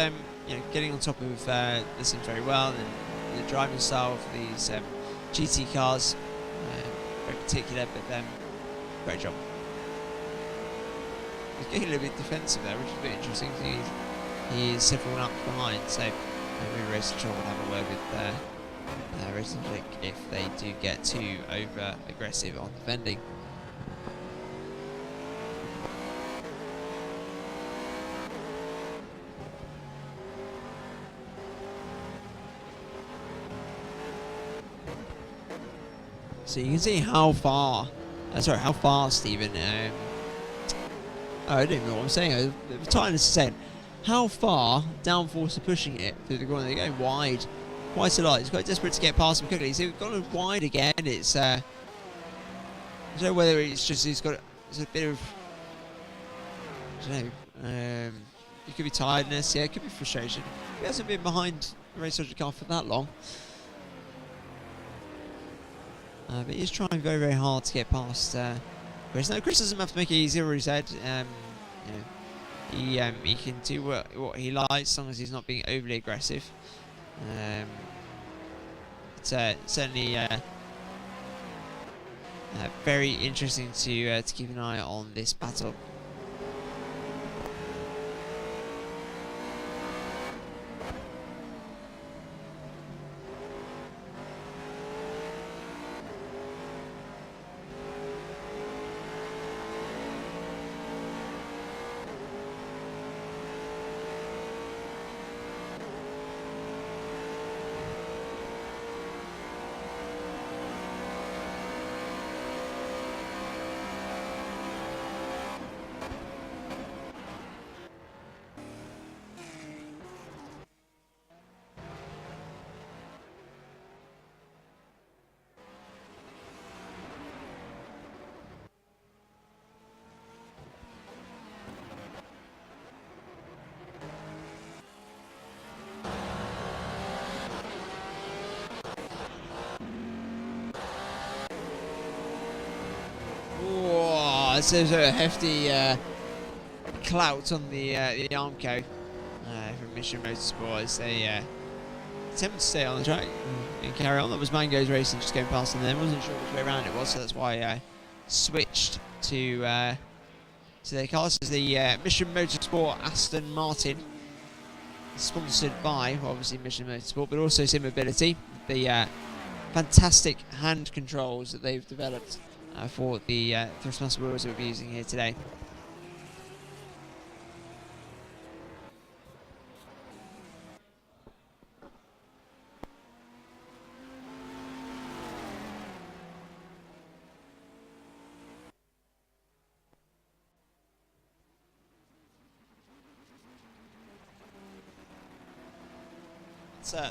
getting on top of this seems very well, and the driving style for these GT cars, very particular, but great job. He's getting a little bit defensive there, which is a bit interesting. He is several laps behind, so maybe Race Control will have a word with Race Logic if they do get too over aggressive on defending. So you can see how fast even. I don't even know what I'm saying. The time is saying how far downforce are pushing it through the corner. They're going wide quite a lot. It's quite desperate to get past them quickly. So we've gone wide again. It's I don't know whether it's just it's a bit of, I don't know. It could be tiredness. Yeah, it could be frustration. He hasn't been behind the Race Logic car for that long. But he's trying very, very hard to get past Chris. Now, Chris doesn't have to make it easy, already said. He can do what he likes as long as he's not being overly aggressive. Certainly very interesting to keep an eye on this battle. that's a hefty clout on the Armco from Mission Motorsport as they attempt to stay on the track and carry on. That was Mango's Racing just going past them then. Wasn't sure which way around it was, so that's why I switched to their cars. This is the Mission Motorsport Aston Martin, sponsored by, well, obviously, Mission Motorsport, but also Sim Mobility. The fantastic hand controls that they've developed for the Thrustmaster wheels that we'll be using here today.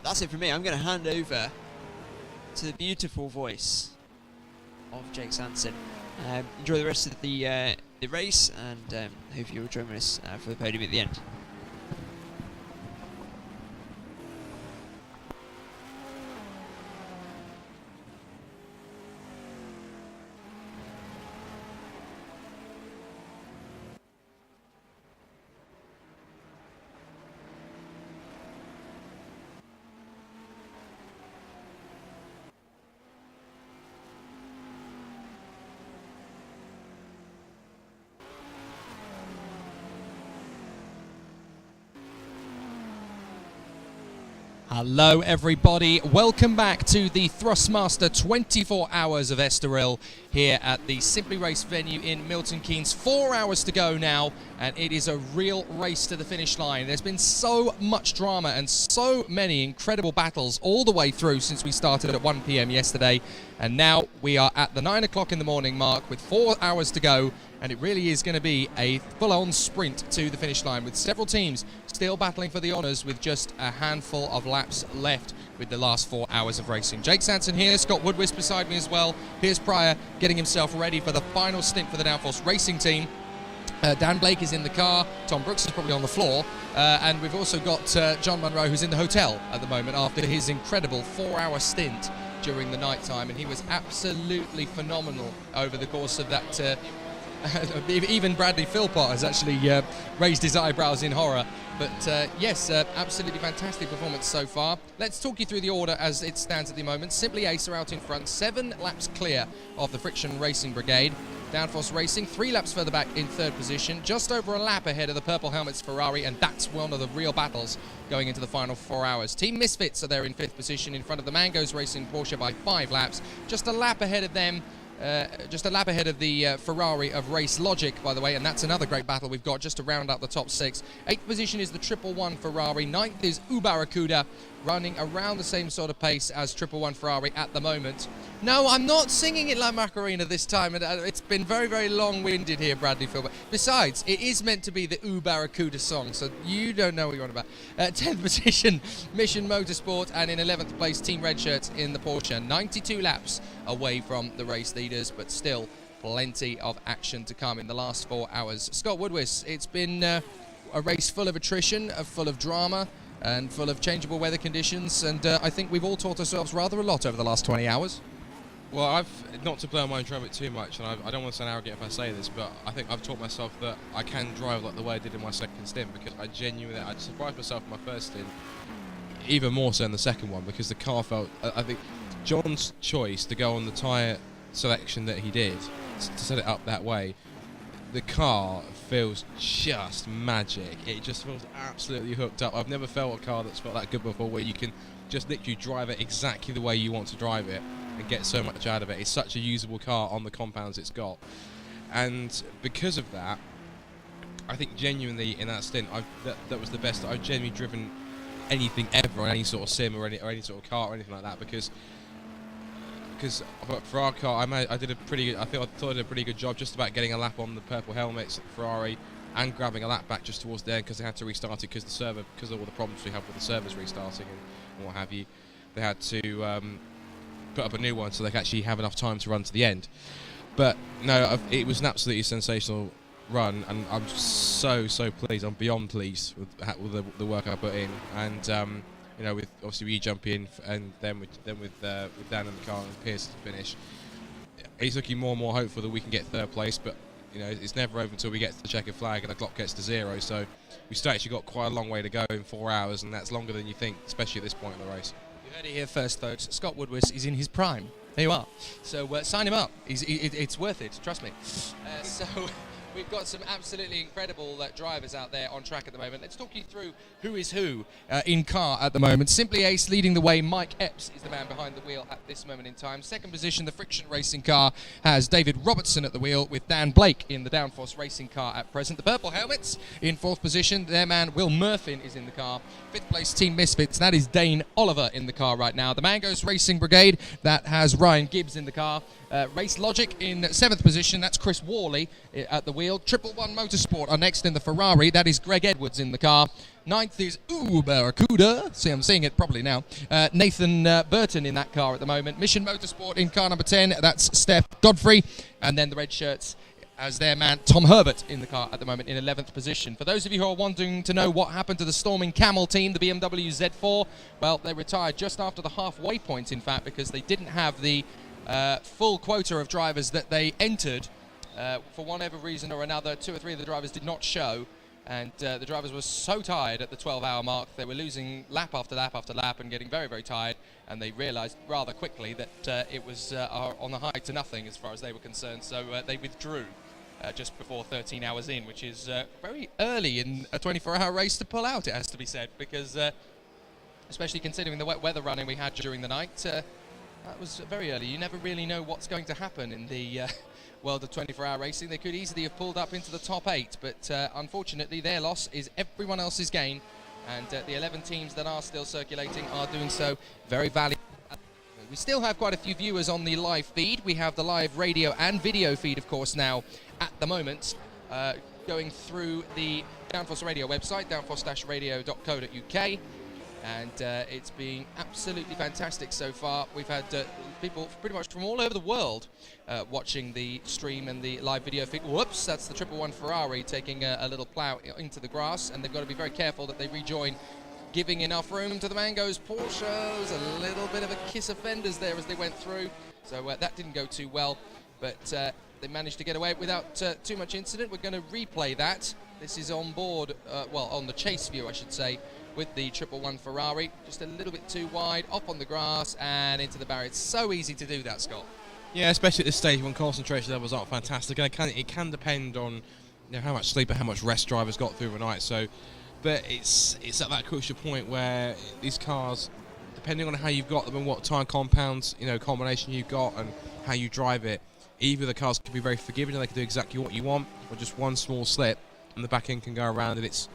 That's it from me. I'm going to hand over to the beautiful voice of Jake Sanson. Enjoy the rest of the race, and hope you'll join us for the podium at the end. Hello everybody, welcome back to the Thrustmaster 24 Hours of Estoril here at the Simply Race venue in Milton Keynes. 4 hours to go now, and it is a real race to the finish line. There's been so much drama and so many incredible battles all the way through since we started at 1 PM yesterday, and now we are at the 9 o'clock in the morning mark with 4 hours to go, and it really is going to be a full-on sprint to the finish line with several teams still battling for the honours with just a handful of laps left with the last 4 hours of racing. Jake Sanson here, Scott Woodwist beside me as well. Piers Pryor getting himself ready for the final stint for the Downforce Racing team. Dan Blake is in the car, Tom Brooks is probably on the floor, and we've also got John Munro, who's in the hotel at the moment after his incredible 4-hour stint during the night time, and he was absolutely phenomenal over the course of that. Even Bradley Philpott has actually raised his eyebrows in horror. But yes, absolutely fantastic performance so far. Let's talk you through the order as it stands at the moment. Simply Ace are out in front, 7 laps clear of the Friction Racing Brigade. Downforce Racing 3 laps further back in 3rd position, just over a lap ahead of the Purple Helmets Ferrari, and that's one of the real battles going into the final 4 hours. Team Misfits are there in 5th position in front of the Mangoes Racing Porsche by 5 laps, just a lap ahead of them. Just a lap ahead of the Ferrari of Race Logic, by the way, and that's another great battle we've got just to round out the top 6. 8th position is the 111 Ferrari. 9th is Barracuda, running around the same sort of pace as 111 Ferrari at the moment. No, I'm not singing it like Macarena this time. It's been very, very long-winded here, Bradley Philbert. Besides, it is meant to be the Barracuda song, so you don't know what you're on about. 10th position, Mission Motorsport, and in 11th place, Team Red Shirts in the Porsche. 92 laps away from the race leaders, but still plenty of action to come in the last 4 hours. Scott Woodwist, it's been a race full of attrition, full of drama, and full of changeable weather conditions, and I think we've all taught ourselves rather a lot over the last 20 hours. Well, not to blow my own trumpet too much, and I don't want to sound arrogant if I say this, but I think I've taught myself that I can drive like the way I did in my second stint, because I surprised myself in my first stint, even more so in the second one, because the car felt, I think John's choice to go on the tyre selection that he did, to set it up that way, the car feels just magic. It just feels absolutely hooked up. I've never felt a car that's felt that good before, where you can just literally drive it exactly the way you want to drive it and get so much out of it. It's such a usable car on the compounds it's got, and because of that, I think genuinely in that stint, that was the best I've genuinely driven anything ever on any sort of sim or any sort of car or anything like that, because for our car, I thought I did a pretty good job just about getting a lap on the Purple Helmets at Ferrari, and grabbing a lap back just towards the end, because they had to restart it because of all the problems we have with the servers restarting and what have you. They had to put up a new one so they could actually have enough time to run to the end. But no, it was an absolutely sensational run, and I'm so pleased. I'm beyond pleased with the work I put in, and you know, with obviously we jump in, and then with Dan in the car and Pierce to finish. He's looking more and more hopeful that we can get 3rd place, but You know, it's never over until we get to the checkered flag and the clock gets to 0. So we still actually got quite a long way to go in 4 hours, and that's longer than you think, especially at this point in the race. You heard it here first, folks. Scott Woodward is in his prime. There you are. So sign him up. It's worth it. Trust me. So we've got some absolutely incredible drivers out there on track at the moment. Let's talk you through who is who in car at the moment. Simply Ace leading the way. Mike Epps is the man behind the wheel at this moment in time. Second position, the Friction Racing car has David Robertson at the wheel with Dan Blake in the Downforce Racing car at present. The Purple Helmets in fourth position. Their man Will Murphin is in the car. Fifth place Team Misfits, that is Dane Oliver in the car right now. The Mangoes Racing Brigade, that has Ryan Gibbs in the car. Race Logic in seventh position, that's Chris Worley at the wheel. Triple One Motorsport are next in the Ferrari, that is Greg Edwards in the car. Ninth is Barracuda, see I'm seeing it properly now. Nathan Burton in that car at the moment. Mission Motorsport in car number 10, that's Steph Godfrey. And then the red shirts as their man Tom Herbert in the car at the moment in 11th position. For those of you who are wanting to know what happened to the Storming Camel team, the BMW Z4, well, they retired just after the halfway point, in fact, because they didn't have the full quota of drivers that they entered. For whatever reason or another, 2 or 3 of the drivers did not show, and the drivers were so tired at the 12-hour mark, they were losing lap after lap after lap and getting very, very tired, and they realised rather quickly that it was on the high to nothing as far as they were concerned, so they withdrew just before 13 hours in, which is very early in a 24-hour race to pull out, it has to be said, because especially considering the wet weather running we had during the night, that was very early. You never really know what's going to happen in the world of 24-hour racing. They could easily have pulled up into the top 8, but unfortunately their loss is everyone else's gain, and the 11 teams that are still circulating are doing so very valiantly. We still have quite a few viewers on the live feed. We have the live radio and video feed, of course, now at the moment, going through the Downforce Radio website, downforce-radio.co.uk. And it's been absolutely fantastic so far. We've had people pretty much from all over the world watching the stream and the live video feed. Whoops, that's the 111 Ferrari taking a little plough into the grass, and they've got to be very careful that they rejoin, giving enough room to the Mangoes. Porsches, a little bit of a kiss of fenders there as they went through, so that didn't go too well, but they managed to get away without too much incident. We're going to replay that. This is on board, well, on the chase view, I should say, with the 111 Ferrari, just a little bit too wide, up on the grass and into the barrier. It's so easy to do that, Scott. Yeah, especially at this stage when concentration levels aren't fantastic, and it can depend on how much sleep and how much rest drivers got through the night. So, but it's at that crucial point where these cars, depending on how you've got them and what time compounds, combination you've got and how you drive it, either the cars can be very forgiving and they can do exactly what you want, or just one small slip and the back end can go around and it's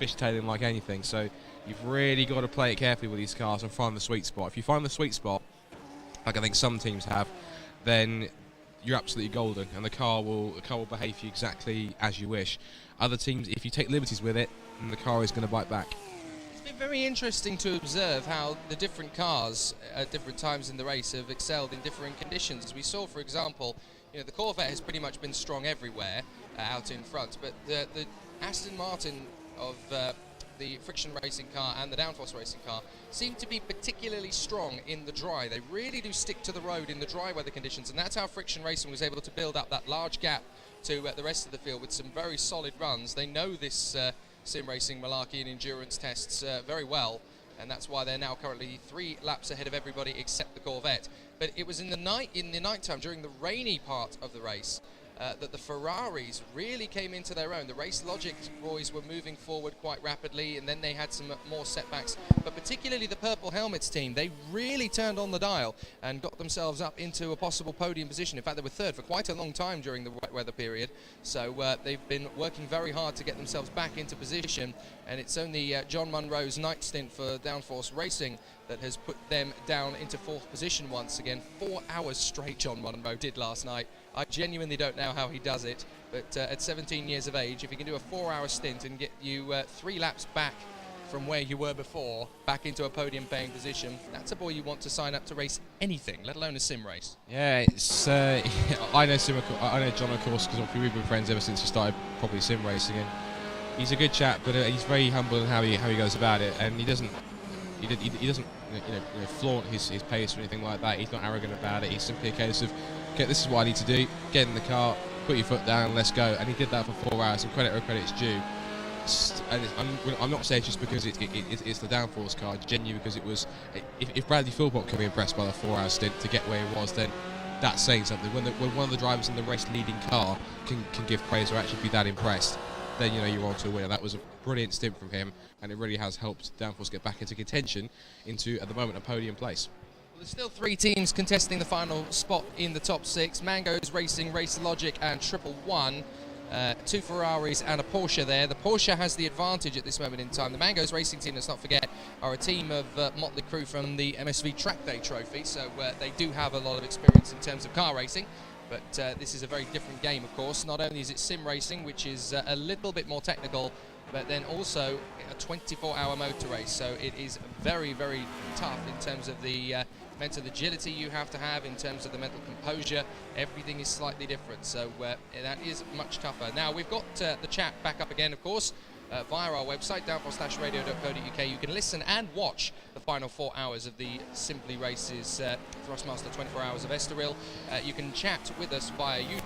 fishtailing like anything. So you've really got to play it carefully with these cars and find the sweet spot. If you find the sweet spot, like I think some teams have, then you're absolutely golden, and the car will behave for you exactly as you wish. Other teams, if you take liberties with it, then the car is going to bite back. It's been very interesting to observe how the different cars at different times in the race have excelled in different conditions. We saw, for example, the Corvette has pretty much been strong everywhere out in front, but the Aston Martin of the Friction Racing car and the Downforce Racing car seem to be particularly strong in the dry. They really do stick to the road in the dry weather conditions, and that's how Friction Racing was able to build up that large gap to the rest of the field with some very solid runs. They know this sim racing malarkey and endurance tests very well, and that's why they're now currently 3 laps ahead of everybody except the Corvette. But it was in the nighttime during the rainy part of the race that the Ferraris really came into their own. The Race Logic boys were moving forward quite rapidly, and then they had some more setbacks. But particularly the Purple Helmets team, they really turned on the dial and got themselves up into a possible podium position. In fact, they were third for quite a long time during the wet weather period. So they've been working very hard to get themselves back into position, and it's only John Munro's night stint for Downforce Racing that has put them down into 4th position once again. 4 hours straight John Munro did last night. I genuinely don't know how he does it, but at 17 years of age, if he can do a 4-hour stint and get you 3 laps back from where you were before, back into a podium-paying position, that's a boy you want to sign up to race anything, let alone a sim race. Yeah, it's I know John, of course, because we've been friends ever since he started probably sim racing, and he's a good chap, but he's very humble in how he goes about it, and he doesn't flaunt his pace or anything like that. He's not arrogant about it. He's simply a case of, okay, this is what I need to do. Get in the car, put your foot down, let's go. And he did that for 4 hours, and credit where credit's due. And I'm not saying just because it's the downforce car, genuinely, because it was. If Bradley Philpott can be impressed by the 4-hour stint to get where he was, then that's saying something. When one of the drivers in the race leading car can give praise or actually be that impressed, then you're on to a winner. That was a brilliant stint from him, and it really has helped Downforce get back into contention, into at the moment a podium place. Well, there's still 3 teams contesting the final spot in the top 6. Mango's Racing, Race Logic and Triple One. 2 Ferraris and a Porsche there. The Porsche has the advantage at this moment in time. The Mango's Racing team, let's not forget, are a team of motley crew from the MSV Track Day Trophy, so they do have a lot of experience in terms of car racing. But this is a very different game, of course. Not only is it sim racing, which is a little bit more technical, but then also a 24-hour motor race. So it is very, very tough in terms of the mental agility you have to have, in terms of the mental composure. Everything is slightly different. So that is much tougher. Now, we've got the chat back up again, of course. Via our website, downforce-radio.co.uk. You can listen and watch the final 4 hours of the Simply Races Thrustmaster 24 Hours of Estoril. You can chat with us via YouTube.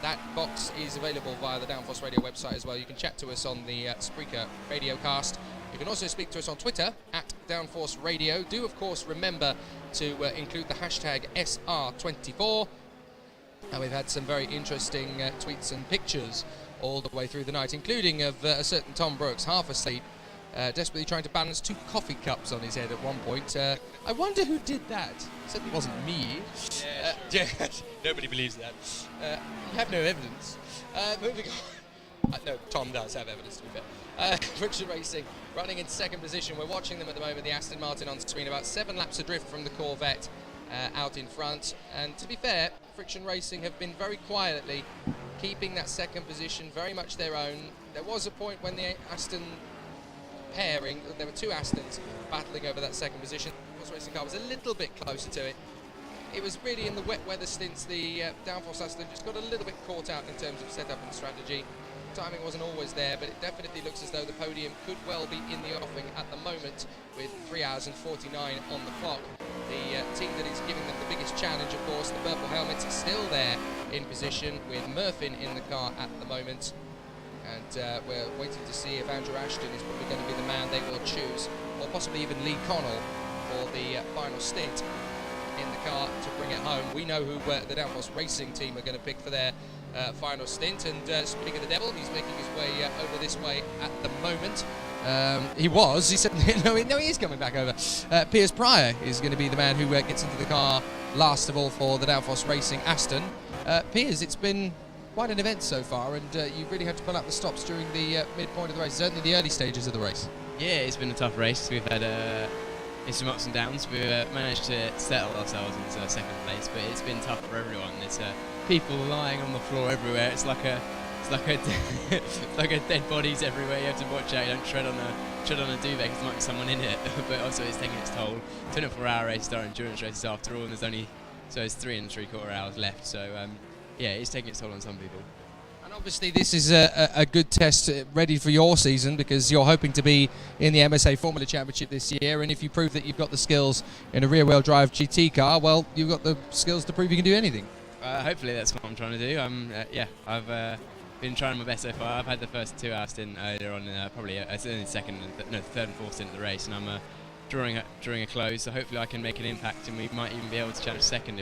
That box is available via the Downforce Radio website as well. You can chat to us on the Spreaker Radiocast. You can also speak to us on Twitter at Downforce Radio. Do, of course, remember to include the hashtag SR24. And we've had some very interesting tweets and pictures all the way through the night, including of a certain Tom Brooks, half asleep, desperately trying to balance 2 coffee cups on his head at one point. I wonder who did that. It certainly wasn't me. Nobody believes that. You have no evidence. Moving on. No, Tom does have evidence, to be fair. Friction Racing running in 2nd position. We're watching them at the moment, the Aston Martin on screen, about 7 laps adrift from the Corvette out in front. And to be fair, Friction Racing have been very quietly keeping that 2nd position very much their own. There was a point when the Aston pairing, there were 2 Astons battling over that 2nd position. The Downforce Racing car was a little bit closer to it. It was really in the wet weather stints the Downforce Aston just got a little bit caught out in terms of setup and strategy. Timing wasn't always there, but it definitely looks as though the podium could well be in the offing at the moment, with 3 hours and 49 on the clock. The team that is giving them the biggest challenge, of course, the purple helmets, is still there in position, with Murphin in the car at the moment. And we're waiting to see if Andrew Ashton is probably going to be the man they will choose, or possibly even Lee Connell for the final stint in the car to bring it home. We know who the Downforce Racing team are going to pick for their final stint. And speaking of the devil, he's making his way over this way at the moment. He said, no, he is coming back over. Piers Pryor is going to be the man who gets into the car last of all for the Downforce Racing Aston. Piers, it's been quite an event so far, and you really had to pull out the stops during the midpoint of the race, certainly the early stages of the race. Yeah, it's been a tough race. We've had some ups and downs. We've managed to settle ourselves into 2nd place, but it's been tough for everyone. There's people lying on the floor everywhere. It's like a dead bodies everywhere. You have to watch out. You don't tread on a duvet because there might be someone in it. But also it's taking its toll. 24-hour race, our endurance races after all, and it's 3 3/4 hours left. So yeah, it's taking its toll on some people. And obviously this is a good test ready for your season, because you're hoping to be in the MSA Formula Championship this year, and if you prove that you've got the skills in a rear-wheel drive GT car, well, you've got the skills to prove you can do anything. Hopefully that's what I'm trying to do. I've been trying my best so far. I've had the first 2 hour stint earlier on, probably a 3rd and 4th stint of the race, and I'm drawing a close, so hopefully I can make an impact, and we might even be able to challenge 2nd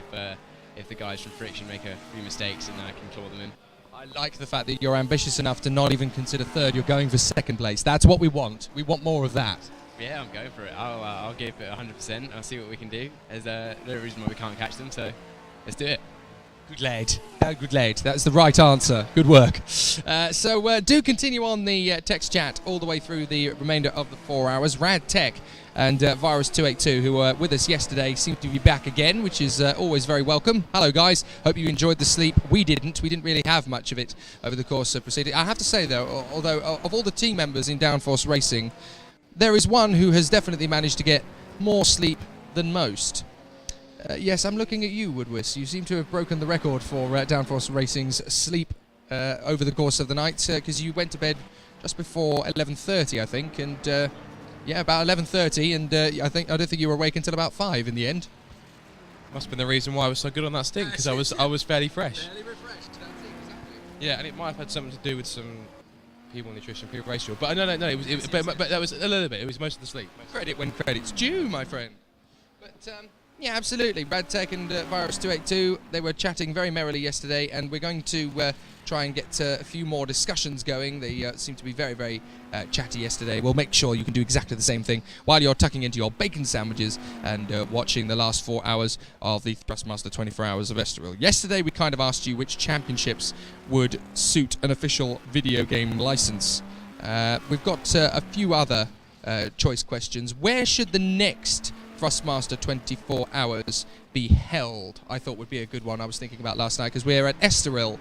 if the guys from Friction make a few mistakes, and I can claw them in. I like the fact that you're ambitious enough to not even consider 3rd. You're going for 2nd place. That's what we want. We want more of that. Yeah, I'm going for it. I'll give it 100%. I'll see what we can do. There's no reason why we can't catch them, so let's do it. Good lad. Good lad. That's the right answer. Good work. So do continue on the text chat all the way through the remainder of the 4 hours. Rad Tech and Virus282, who were with us yesterday, seem to be back again, which is always very welcome. Hello, guys. Hope you enjoyed the sleep. We didn't. We didn't really have much of it over the course of proceeding. I have to say, though, although of all the team members in Downforce Racing, there is one who has definitely managed to get more sleep than most. Yes, I'm looking at you, Woodwiss. You seem to have broken the record for Downforce Racing's sleep over the course of the night, because you went to bed just before 11:30, I think, and yeah, about 11:30, and I don't think you were awake until about 5 in the end. Must have been the reason why I was so good on that stint, because I was fairly fresh. Fairly refreshed. Yeah, and it might have had something to do with some people nutrition, people racial. But no, but that was a little bit. It was most of the sleep. Credit when credit's due, my friend. But yeah, absolutely. Brad Tech and Virus 282, they were chatting very merrily yesterday, and we're going to try and get a few more discussions going. They seemed to be very, very chatty yesterday. We'll make sure you can do exactly the same thing while you're tucking into your bacon sandwiches and watching the last 4 hours of the Thrustmaster 24 Hours of Estoril. Yesterday, we kind of asked you which championships would suit an official video game license. We've got a few other choice questions. Where should the next Thrustmaster 24 Hours be held? I thought would be a good one. I was thinking about last night because we're at Estoril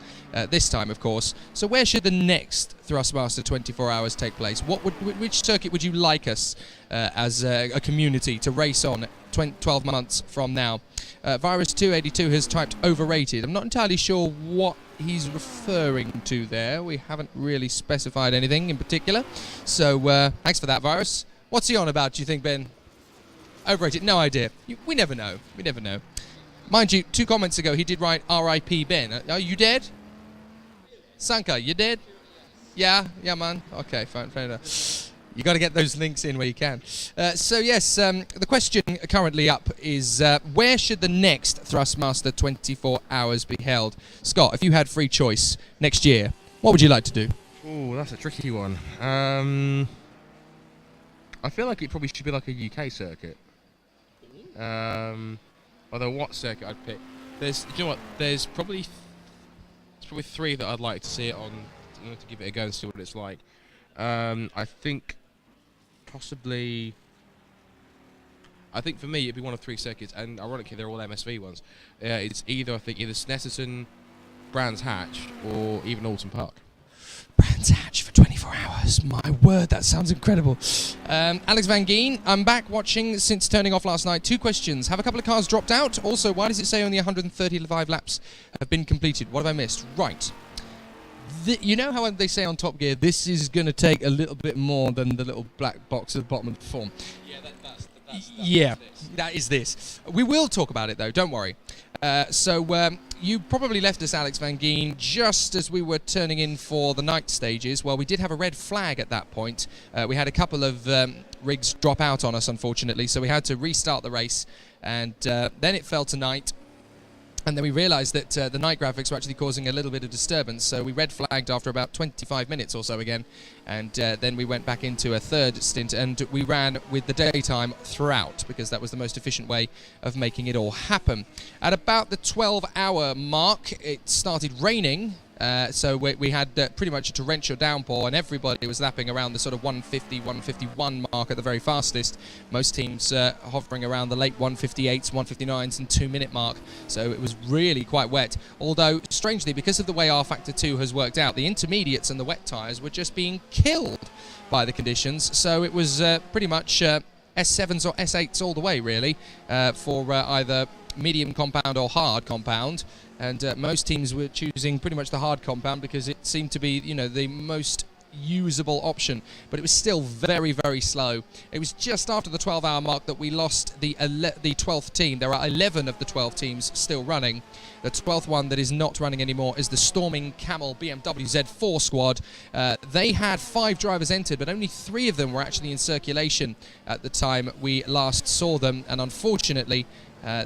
this time, of course. So where should the next Thrustmaster 24 Hours take place? Which circuit would you like us as a community to race on 12 months from now? Virus 282 has typed overrated. I'm not entirely sure what he's referring to there. We haven't really specified anything in particular. So thanks for that, Virus. What's he on about, do you think, Ben? Overrated? No idea. We never know. We never know. Mind you, 2 comments ago, he did write R.I.P. Ben. Are you dead? Sanka, you dead? Yeah, man. Okay, fine, fair enough. You got to get those links in where you can. So yes, the question currently up is where should the next Thrustmaster 24 Hours be held? Scott, if you had free choice next year, what would you like to do? Oh, that's a tricky one. I feel like it probably should be like a UK circuit. Although what circuit I'd pick? Do you know what? There's probably 3 that I'd like to see it on, to give it a go and see what it's like. I think possibly. I think for me it'd be one of 3 circuits, and ironically they're all MSV ones. It's either Snetterton, Brands Hatch, or even Alton Park. Brands Hatch for 24 hours. My word, that sounds incredible. Alex Van Geen, I'm back watching since turning off last night. 2 questions. Have a couple of cars dropped out? Also, why does it say only 135 laps have been completed? What have I missed? Right. You know how they say on Top Gear, this is going to take a little bit more than the little black box at the bottom of the form? Yeah, that is this. We will talk about it, though. Don't worry. You probably left us, Alex Van Geen, just as we were turning in for the night stages. Well, we did have a red flag at that point. We had a couple of rigs drop out on us, unfortunately, so we had to restart the race, and then it fell to night. And then we realised that the night graphics were actually causing a little bit of disturbance, so we red flagged after about 25 minutes or so again, and then we went back into a third stint, and we ran with the daytime throughout, because that was the most efficient way of making it all happen. At about the 12-hour mark, it started raining, so we had pretty much a torrential downpour, and everybody was lapping around the sort of 150, 151 mark at the very fastest. Most teams hovering around the late 158s, 159s and 2-minute mark, so it was really quite wet. Although, strangely, because of the way R Factor 2 has worked out, the intermediates and the wet tyres were just being killed by the conditions, so it was pretty much S7s or S8s all the way, really, for either medium compound or hard compound. And most teams were choosing pretty much the hard compound because it seemed to be, the most usable option. But it was still very, very slow. It was just after the 12-hour mark that we lost the 12th team. There are 11 of the 12 teams still running. The 12th one that is not running anymore is the Storming Camel BMW Z4 squad. They had 5 drivers entered, but only 3 of them were actually in circulation at the time we last saw them. And unfortunately,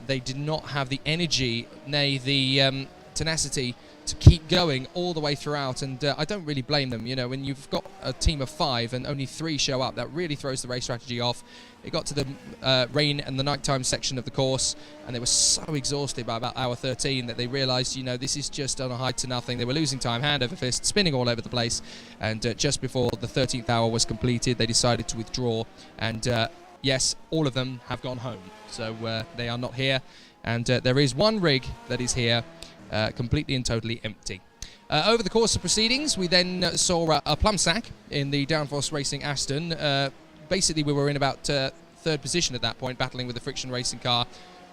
they did not have the energy, nay, the tenacity to keep going all the way throughout, and I don't really blame them. When you've got a team of 5 and only 3 show up, that really throws the race strategy off. It got to the rain and the nighttime section of the course, and they were so exhausted by about hour 13 that they realised, this is just on a high to nothing. They were losing time, hand over fist, spinning all over the place, and just before the 13th hour was completed, they decided to withdraw, and yes, all of them have gone home. So they are not here, and there is one rig that is here, completely and totally empty. Over the course of proceedings, we then saw a plum sack in the Downforce Racing Aston. Basically, we were in about 3rd position at that point, battling with the Friction Racing car.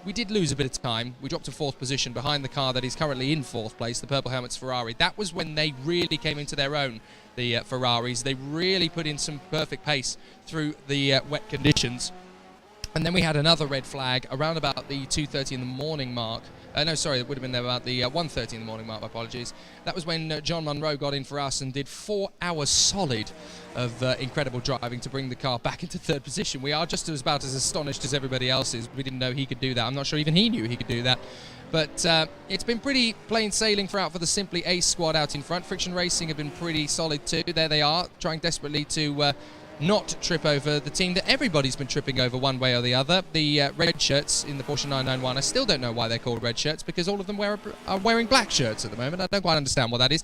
We did lose a bit of time. We dropped to 4th position behind the car that is currently in 4th place, the Purple Helmets Ferrari. That was when they really came into their own, the Ferraris. They really put in some perfect pace through the wet conditions. And then we had another red flag around about the 2:30 in the morning mark. No, sorry, it would have been there about the 1:30 in the morning mark, my apologies. That was when John Munro got in for us and did 4 hours solid of incredible driving to bring the car back into third position. We are just about as astonished as everybody else is. We didn't know he could do that. I'm not sure even he knew he could do that. But it's been pretty plain sailing throughout for the Simply Ace squad out in front. Friction Racing have been pretty solid too. There they are, trying desperately to not trip over the team that everybody's been tripping over one way or the other. The red shirts in the Porsche 991, I still don't know why they're called red shirts, because all of them are wearing black shirts at the moment. I don't quite understand what that is.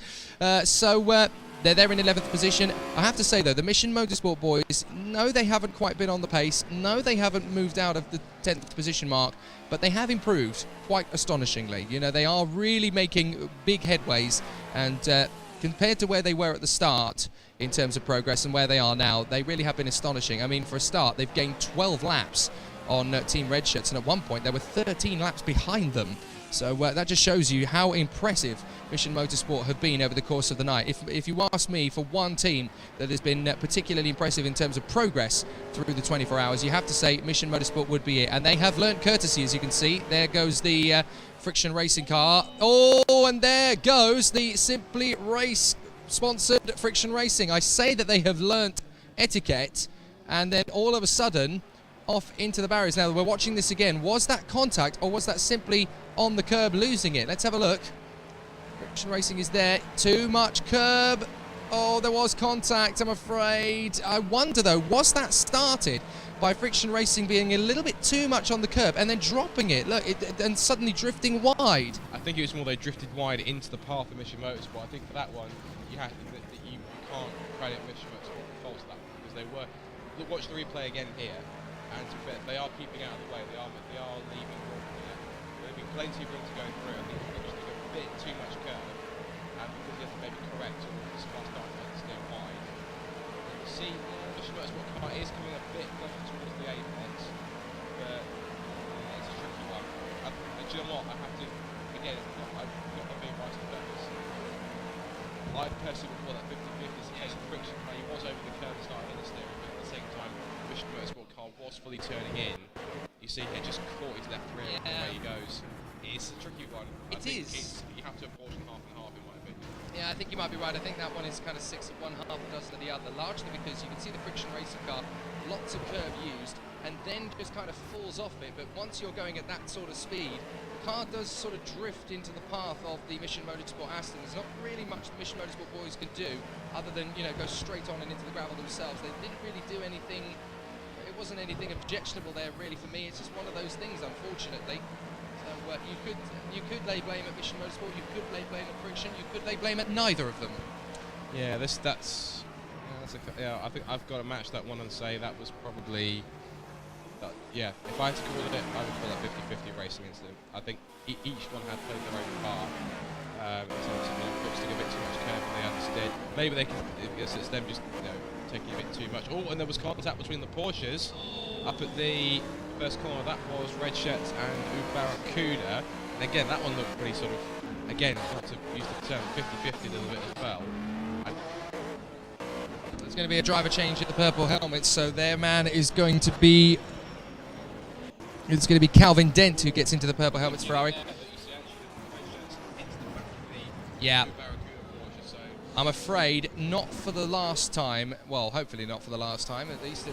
They're there in 11th position. I have to say, though, the Mission Motorsport boys, no, they haven't quite been on the pace. No, they haven't moved out of the 10th position mark, but they have improved quite astonishingly. You know, they are really making big headways, and compared to where they were at the start in terms of progress and where they are now, they really have been astonishing. I mean, for a start, they've gained 12 laps on Team Red Shirts, and at one point, there were 13 laps behind them. So that just shows you how impressive Mission Motorsport have been over the course of the night. If you ask me, for one team that has been particularly impressive in terms of progress through the 24 hours, you have to say Mission Motorsport would be it. And they have learnt courtesy, as you can see. There goes the Friction Racing car. Oh, and there goes the Simply Race sponsored Friction Racing. I say that they have learnt etiquette, and then all of a sudden off into the barriers. Now, we're watching this again. Was that contact, or was that simply on the curb losing it? Let's have a look. Friction Racing is there. Too much curb. Oh, there was contact, I'm afraid. I wonder, though, was that started by Friction Racing being a little bit too much on the curb and then dropping it, look, and suddenly drifting wide? I think it was more they drifted wide into the path of Mission Motorsport. I think for that one, you can't credit Mission Motorsport for fault of that, because they were. Look, watch the replay again here. And to be fair, they are keeping out of the way. They are leaving room. There'll be plenty of room to go through. I think they just took a bit too much curve, and because you have to maybe correct or this car starting to steer wide. You can see Mission Motorsport car is coming a bit closer towards the apex, but it's a tricky one. And do you know what? I have to again. I'm not being right on purpose. I personally would call that 50-50 is the case of Friction. He was over the curve and started in the steering, but at the same time, Mission Motorsport car was fully turning in. You see here, just caught his left rear and away he goes. It's a tricky one. It is. You have to apportion half and half, in my opinion. Yeah, I think you might be right. I think that one is kind of 6 of one, half a dozen of the other, largely because you can see the Friction Racing car, lots of curve used, and then just kind of falls off it. But once you're going at that sort of speed, the car does sort of drift into the path of the Mission Motorsport Aston. There's not really much the Mission Motorsport boys could do other than, you know, go straight on and into the gravel themselves. They didn't really do anything. It wasn't anything objectionable there, really, for me. It's just one of those things, unfortunately. So you could lay blame at Mission Motorsport, you could lay blame at Friction, you could lay blame at neither of them. Yeah, I think I've got to match that one and say that was probably. Yeah, if I had to call it, I would call that 50-50 racing incident. I think each one had played their own part. So Friction took a bit too much curve and the others did. Maybe they can. It's them just taking a bit too much. Oh, and there was contact between the Porsches up at the first corner. That was Red Shirts and Barracuda. And again, that one looked pretty sort of, again, not to use the term 50-50 a little bit as well. There's going to be a driver change at the purple helmets, so their man is going to be. It's going to be Calvin Dent who gets into the purple helmets Ferrari. Yeah. I'm afraid not for the last time. Well, hopefully not for the last time, at least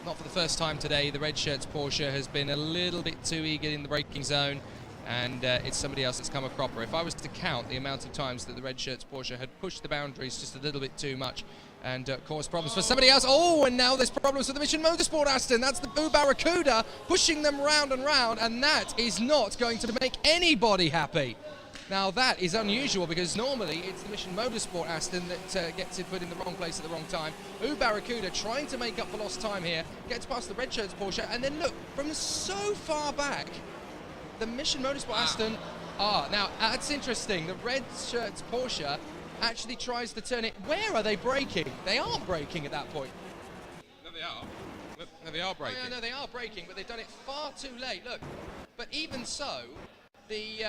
not for the first time today. The Red Shirts Porsche has been a little bit too eager in the braking zone, and it's somebody else that's come a cropper. If I was to count the amount of times that the Red Shirts Porsche had pushed the boundaries just a little bit too much and caused problems for somebody else. Oh, and now there's problems for the Mission Motorsport Aston. That's the Boo Barracuda pushing them round and round, and that is not going to make anybody happy. Now that is unusual, because normally it's the Mission Motorsport Aston that gets it put in the wrong place at the wrong time. Boo Barracuda trying to make up for lost time here, gets past the Red Shirts Porsche, and then look, from so far back, the Mission Motorsport Aston now that's interesting. The Red Shirts Porsche actually tries to turn it. Where are they braking? They aren't braking at that point. No, they are. No, they are braking. Oh, yeah, no, they are braking, but they've done it far too late. Look, but even so, the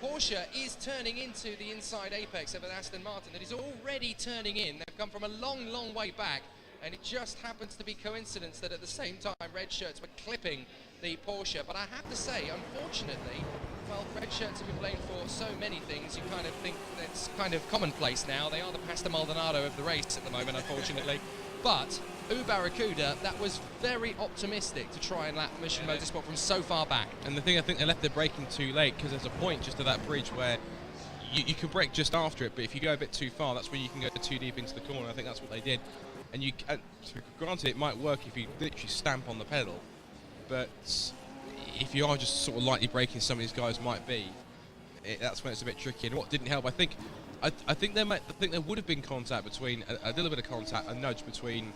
Porsche is turning into the inside apex of an Aston Martin that is already turning in. They've come from a long, long way back, And it just happens to be coincidence that at the same time red shirts were clipping the Porsche. But I have to say, unfortunately, well, red shirts have been blamed for so many things, you kind of think that's kind of commonplace now. They are the Pasta Maldonado of the race at the moment, unfortunately. But Barracuda, that was very optimistic to try and lap Mission Motorsport from so far back. And the thing, I think they left their braking too late, because there's a point just to that bridge where you can brake just after it, but if you go a bit too far, that's when you can go too deep into the corner. I think that's what they did. And granted, it might work if you literally stamp on the pedal, but if you are just sort of lightly braking, some of these guys might be, that's when it's a bit tricky. And what didn't help, I think there would have been contact between a little bit of contact, a nudge between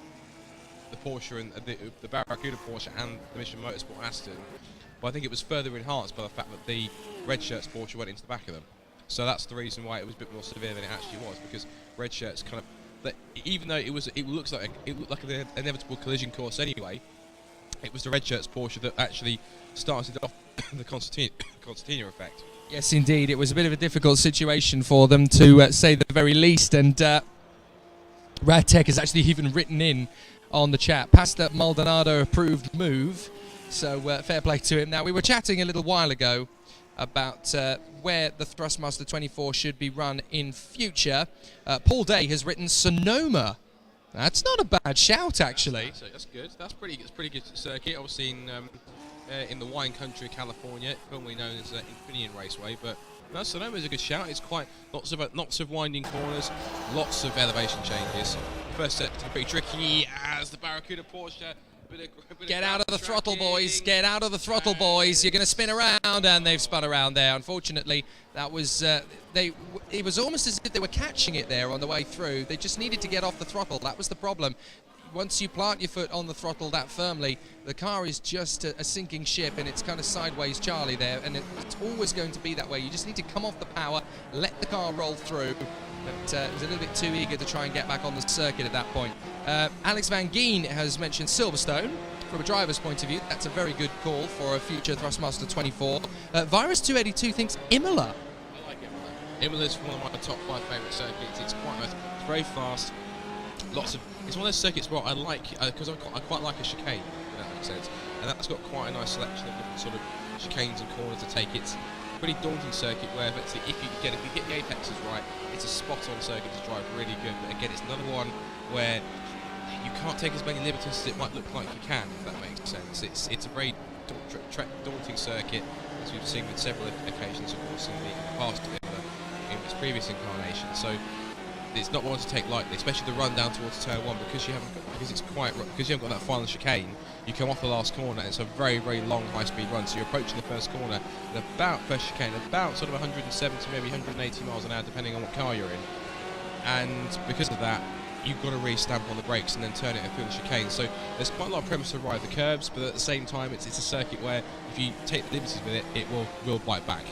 the Porsche and the Barracuda Porsche and the Mission Motorsport Aston, but I think it was further enhanced by the fact that the red shirts Porsche went into the back of them. So that's the reason why it was a bit more severe than it actually was, because red shirts kind of, even though it looked like an inevitable collision course anyway, it was the red shirts Porsche that actually started off the concertina effect. Yes, indeed. It was a bit of a difficult situation for them, to say the very least. And Radtech has actually even written in on the chat, Pasta Maldonado approved move. So fair play to him. Now, we were chatting a little while ago about where the Thrustmaster 24 should be run in future. Paul Day has written Sonoma. That's not a bad shout, actually. That's good. That's pretty good circuit. Obviously in the wine country of California, formerly known as Infineon Raceway, but no, Sonoma is a good shout. It's quite lots of winding corners, lots of elevation changes. First set pretty tricky as the Barracuda Porsche. Get out of the throttle, boys. Get out of the throttle, boys. You're going to spin around, and they've spun around there. Unfortunately, that was it was almost as if they were catching it there on the way through. They just needed to get off the throttle. That was the problem. Once you plant your foot on the throttle that firmly, the car is just a sinking ship, and it's kind of sideways Charlie there, and it's always going to be that way. You just need to come off the power, let the car roll through. But it was a little bit too eager to try and get back on the circuit at that point. Alex Van Geen has mentioned Silverstone. From a driver's point of view, that's a very good call for a future Thrustmaster 24. Virus 282 thinks Imola. I like Imola. Imola's one of my top 5 favourite circuits. It's quite nice. It's very fast. It's one of those circuits where I like, because I quite like a chicane, if that makes sense. And that's got quite a nice selection of different sort of chicanes and corners to take. It's a pretty daunting circuit where if you get the apexes right, it's a spot-on circuit to drive really good. But again, it's another one where you can't take as many liberties as it might look like you can, if that makes sense. It's a very daunting circuit, as we've seen with several occasions, of course, in the past, in its previous incarnation. So it's not one to take lightly, especially the run down towards turn 1, because you haven't got that final chicane. You come off the last corner, and it's a very, very long high-speed run. So you're approaching the first corner at about first chicane, about sort of 170, maybe 180 miles an hour, depending on what car you're in. And because of that, you've got to really stamp on the brakes and then turn it through the chicane. So there's quite a lot of premise to ride the curbs, but at the same time, it's a circuit where if you take the liberties with it, it will bite back.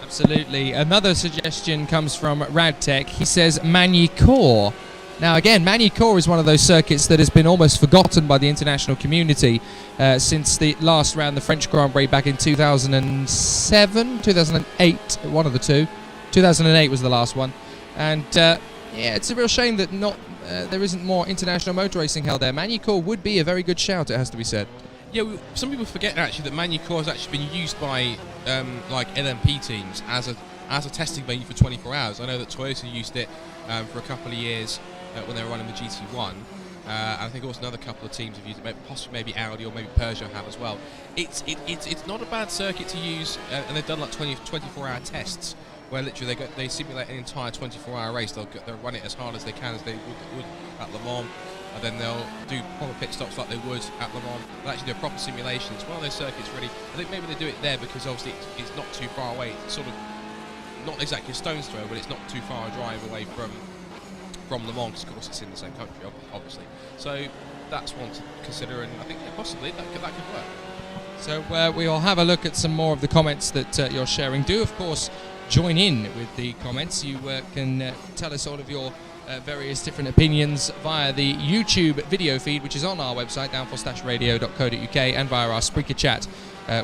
Absolutely. Another suggestion comes from Radtech. He says Magny-Cours. Now again, Magny-Cours is one of those circuits that has been almost forgotten by the international community since the last round, the French Grand Prix back in 2007, 2008, one of the two. 2008 was the last one. And yeah, it's a real shame that there isn't more international motor racing held there. Magny-Cours would be a very good shout, it has to be said. Yeah, some people forget actually that Magny-Cours has actually been used by like LMP teams as a testing venue for 24 hours. I know that Toyota used it for a couple of years when they were running the GT1. And I think also another couple of teams have used it, possibly maybe Audi or maybe Peugeot have as well. It's not a bad circuit to use, and they've done like 24-hour tests where literally they simulate an entire 24-hour race. They'll run it as hard as they can, as they would at Le Mans. And then they'll do proper pit stops like they would at Le Mans. They'll actually do a proper simulation. It's one of those circuits really, I think maybe they do it there because obviously it's not too far away. It's sort of not exactly a stone's throw, but it's not too far a drive away from Le Mans, because of course it's in the same country, obviously. So that's one to consider, and I think possibly that could work. So we will have a look at some more of the comments that you're sharing. Do, of course, join in with the comments. You can tell us all of your various different opinions via the YouTube video feed, which is on our website, downforce-radio.co.uk, and via our Spreaker chat,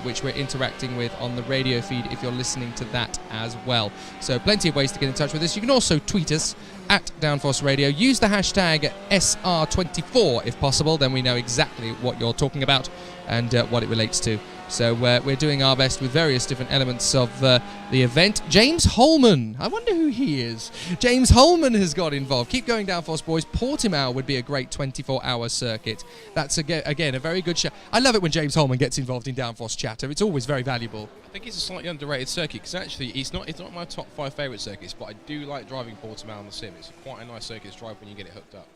which we're interacting with on the radio feed if you're listening to that as well. So plenty of ways to get in touch with us. You can also tweet us at Downforce Radio. Use the hashtag SR24 if possible, then we know exactly what you're talking about and what it relates to. So we're doing our best with various different elements of the event. James Holman, I wonder who he is. James Holman has got involved. Keep going, Downforce boys. Portimao would be a great 24-hour circuit. That's, again, a very good show. I love it when James Holman gets involved in Downforce chatter. It's always very valuable. I think it's a slightly underrated circuit because actually it's not my top 5 favourite circuits, but I do like driving Portimao on the sim. It's quite a nice circuit to drive when you get it hooked up.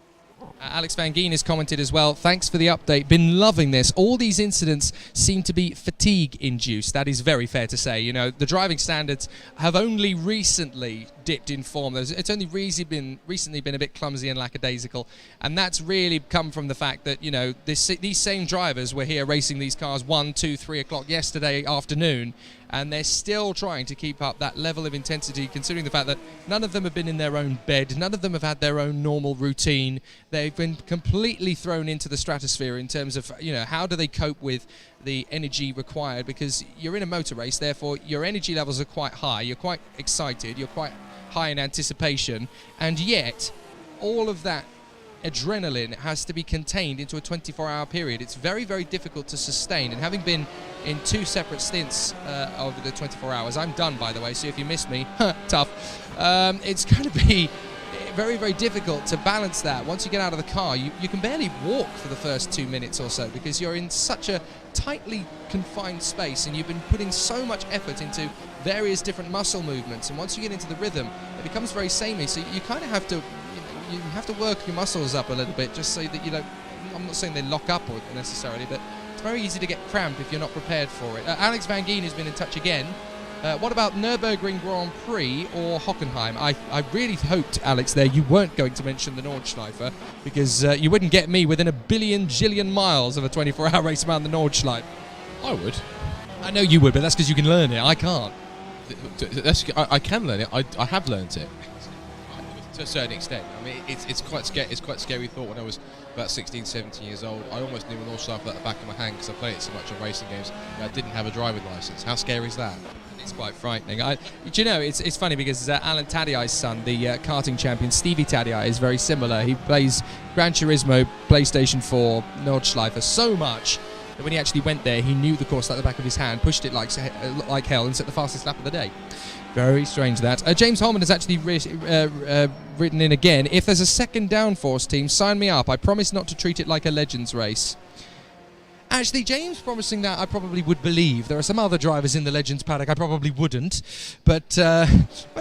Alex Van Gien has commented as well. Thanks for the update. Been loving this. All these incidents seem to be fatigue-induced. That is very fair to say. You know, the driving standards have only recently dipped in form. It's only recently been a bit clumsy and lackadaisical, and that's really come from the fact that, you know, these same drivers were here racing these cars 1, 2, 3 o'clock yesterday afternoon, and they're still trying to keep up that level of intensity, considering the fact that none of them have been in their own bed, none of them have had their own normal routine. They've been completely thrown into the stratosphere in terms of, you know, how do they cope with the energy required, because you're in a motor race, therefore your energy levels are quite high, you're quite excited, you're quite high in anticipation, and yet all of that adrenaline has to be contained into a 24-hour period. It's very, very difficult to sustain, and having been in 2 separate stints over the 24 hours, I'm done, by the way, so if you miss me, tough, it's going to be very, very difficult to balance that. Once you get out of the car, you can barely walk for the first 2 minutes or so because you're in such a tightly confined space and you've been putting so much effort into various different muscle movements, and once you get into the rhythm, it becomes very samey, so you kind of have to you have to work your muscles up a little bit just so that you don't, I'm not saying they lock up or necessarily, but it's very easy to get cramped if you're not prepared for it. Alex Van Gien has been in touch again. What about Nürburgring Grand Prix or Hockenheim? I really hoped, Alex, there you weren't going to mention the Nordschleife, because you wouldn't get me within a billion jillion miles of a 24-hour race around the Nordschleife. I would. I know you would, but that's because you can learn it. I can't. I can learn it. I have learned it to a certain extent. I mean, it's quite scary thought when I was about 16, 17 years old. I almost knew an Nordschleife at the back of my hand because I played it so much on racing games. I didn't have a driving license. How scary is that? It's quite frightening. Do you know, it's funny because Alan Tadiai's son, the karting champion, Stevie Tadiai, is very similar. He plays Gran Turismo, PlayStation 4, Nordschleife so much that when he actually went there, he knew the course like the back of his hand, pushed it like hell, and set the fastest lap of the day. Very strange that. James Holman has actually written in again, if there's a second Downforce team, sign me up. I promise not to treat it like a Legends race. Actually, James promising that I probably would believe. There are some other drivers in the Legends paddock I probably wouldn't. But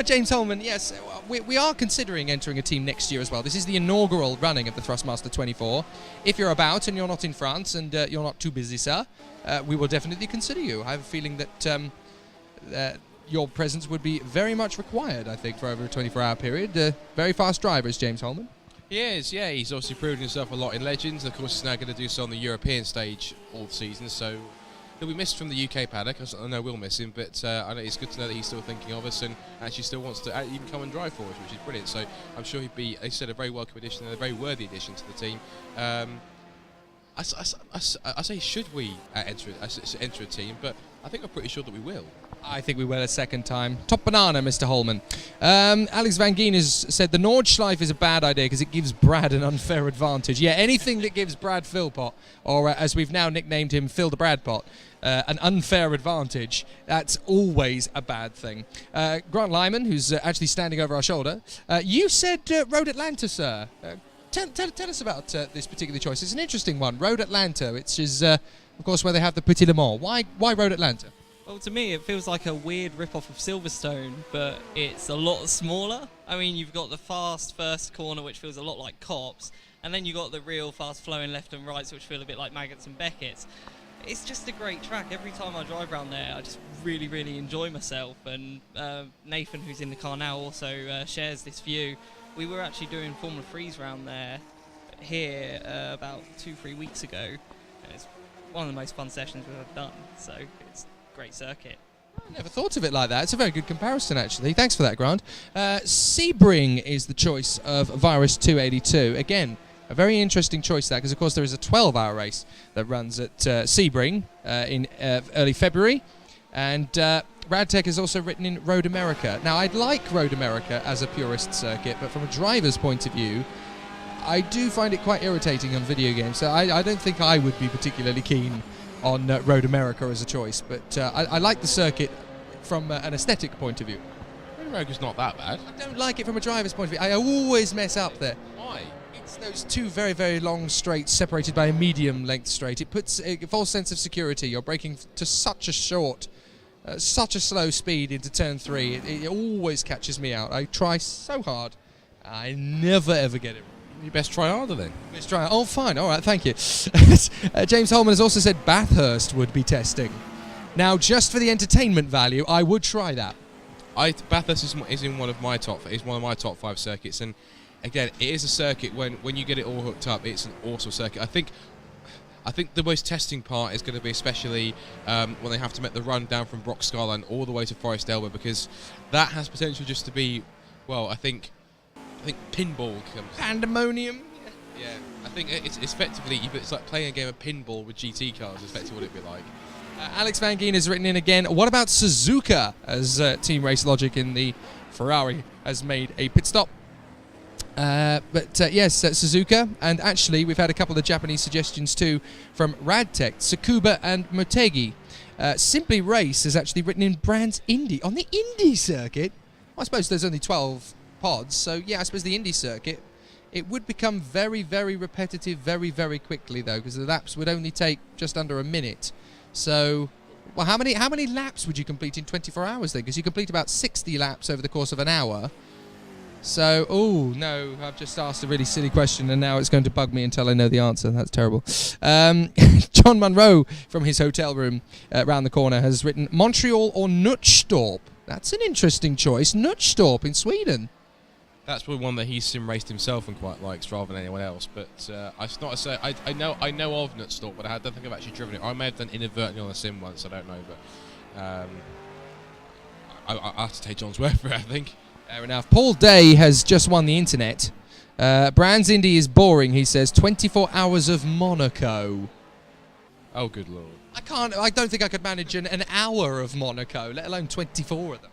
James Holman, yes, we are considering entering a team next year as well. This is the inaugural running of the Thrustmaster 24. If you're about and you're not in France and you're not too busy, sir, we will definitely consider you. I have a feeling that your presence would be very much required, I think, for over a 24-hour period. Very fast drivers, James Holman. He is, yeah. He's obviously proven himself a lot in Legends. Of course, he's now going to do so on the European stage all season, so he'll be missed from the UK paddock. I know we'll miss him, but I know it's good to know that he's still thinking of us and actually still wants to even come and drive for us, which is brilliant. So I'm sure he'd be, as I said, a very welcome addition and a very worthy addition to the team. I say, should we enter a team, but I think I'm pretty sure that we will. I think we will a second time. Top banana, Mr. Holman. Alex Van Gien has said the Nordschleife is a bad idea because it gives Brad an unfair advantage. Yeah, anything that gives Brad Philpott, or as we've now nicknamed him, Phil the Bradpot, an unfair advantage, that's always a bad thing. Grant Lyman, who's actually standing over our shoulder, you said Road Atlanta, sir. Tell us about this particular choice. It's an interesting one. Road Atlanta, which is, of course, where they have the Petit Le Mans. Why Road Atlanta? Well, to me, it feels like a weird rip-off of Silverstone, but it's a lot smaller. I mean, you've got the fast first corner, which feels a lot like Cops, and then you've got the real fast-flowing left and rights, which feel a bit like Maggots and Beckett's. It's just a great track. Every time I drive around there, I just really, really enjoy myself. And Nathan, who's in the car now, also shares this view. We were actually doing Formula 3s around there here about 2-3 weeks ago, and it's one of the most fun sessions we've ever done. So it's a great circuit. I never thought of it like that. It's a very good comparison, actually. Thanks for that, Grant. Sebring is the choice of Virus 282. Again, a very interesting choice there, because of course there is a 12-hour race that runs at Sebring in early February, and Radtech has also written in Road America. Now, I'd like Road America as a purist circuit, but from a driver's point of view, I do find it quite irritating on video games, so I don't think I would be particularly keen on Road America as a choice, but I like the circuit from an aesthetic point of view. Road America's not that bad. I don't like it from a driver's point of view. I always mess up there. Why? It's those two very, very long straights separated by a medium-length straight. It puts a false sense of security. You're braking to such a short, such a slow speed into turn 3. It always catches me out. I try so hard. I never, ever get it right. You best try harder then. Let's try. Oh, fine. All right, thank you. James Holman has also said Bathurst would be testing. Now, just for the entertainment value, I would try that. Bathurst is in one of my top 5 circuits, and again, it is a circuit when you get it all hooked up, it's an awesome circuit. I think the most testing part is going to be especially when they have to make the run down from Brock Skyline all the way to Forest Elba, because that has potential just to be, well, I think pinball comes. Pandemonium. Yeah, I think it's effectively, it's like playing a game of pinball with GT cars, is effectively what it'd be like. Alex Van Gien has written in again. What about Suzuka, as Team Race Logic in the Ferrari has made a pit stop? Yes, Suzuka, and actually we've had a couple of Japanese suggestions too from Radtech, Tsukuba and Motegi. Simply Race has actually written in Brands Indy. On the Indy circuit, I suppose there's only 12 pods, so yeah, I suppose the Indy circuit, it would become very, very repetitive very, very quickly though, because the laps would only take just under a minute. So, well, how many laps would you complete in 24 hours then? Because you complete about 60 laps over the course of an hour. So, oh no, I've just asked a really silly question and now it's going to bug me until I know the answer. That's terrible. John Munro from his hotel room around the corner has written Montreal or Knutstorp. That's an interesting choice. Knutstorp in Sweden. That's probably one that he's sim raced himself and quite likes rather than anyone else. But I know of Knutstorp, but I don't think I've actually driven it. I may have done inadvertently on a sim once. I don't know, but I have to take John's word for it, I think. Fair enough. Paul Day has just won the internet. Brands Indy is boring, he says. 24 hours of Monaco. Oh, good lord. I don't think I could manage an hour of Monaco, let alone 24 of them.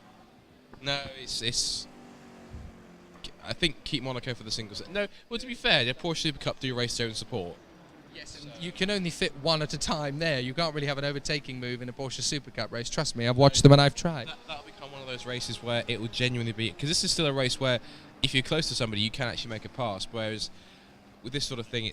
No, it's. I think keep Monaco for the singles. No, well, to be fair, the Porsche Super Cup do race their own support. Yes, so you can only fit one at a time there. You can't really have an overtaking move in a Porsche Super Cup race. Trust me, I've watched them and I've tried. That'll become one of those races where it will genuinely be... Because this is still a race where if you're close to somebody, you can actually make a pass. Whereas with this sort of thing,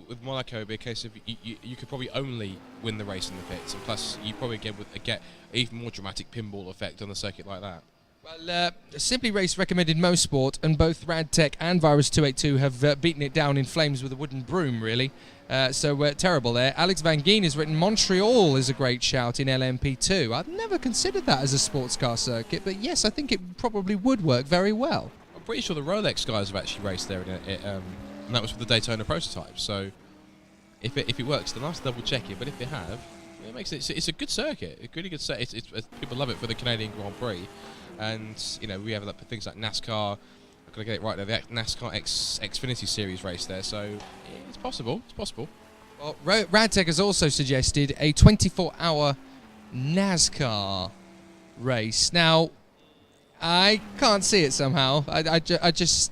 with Monaco, it'd be a case of you could probably only win the race in the pits. And plus, you probably get even more dramatic pinball effect on the circuit like that. Well, Simply Race recommended Mosport, and both Radtech and Virus 282 have beaten it down in flames with a wooden broom, really. So terrible there. Alex Van Gien has written Montreal is a great shout in LMP2. I've never considered that as a sports car circuit, but yes, I think it probably would work very well. I'm pretty sure the Rolex guys have actually raced there, and that was with the Daytona prototype. So if it works, then I'll have to double check it. But if it have, it makes it's a good circuit. A really good circuit. People love it for the Canadian Grand Prix. And, you know, we have things like NASCAR, I've got to get it right there, the NASCAR Xfinity Series race there, so it's possible, Well, Radtech has also suggested a 24-hour NASCAR race. Now, I can't see it somehow. I just...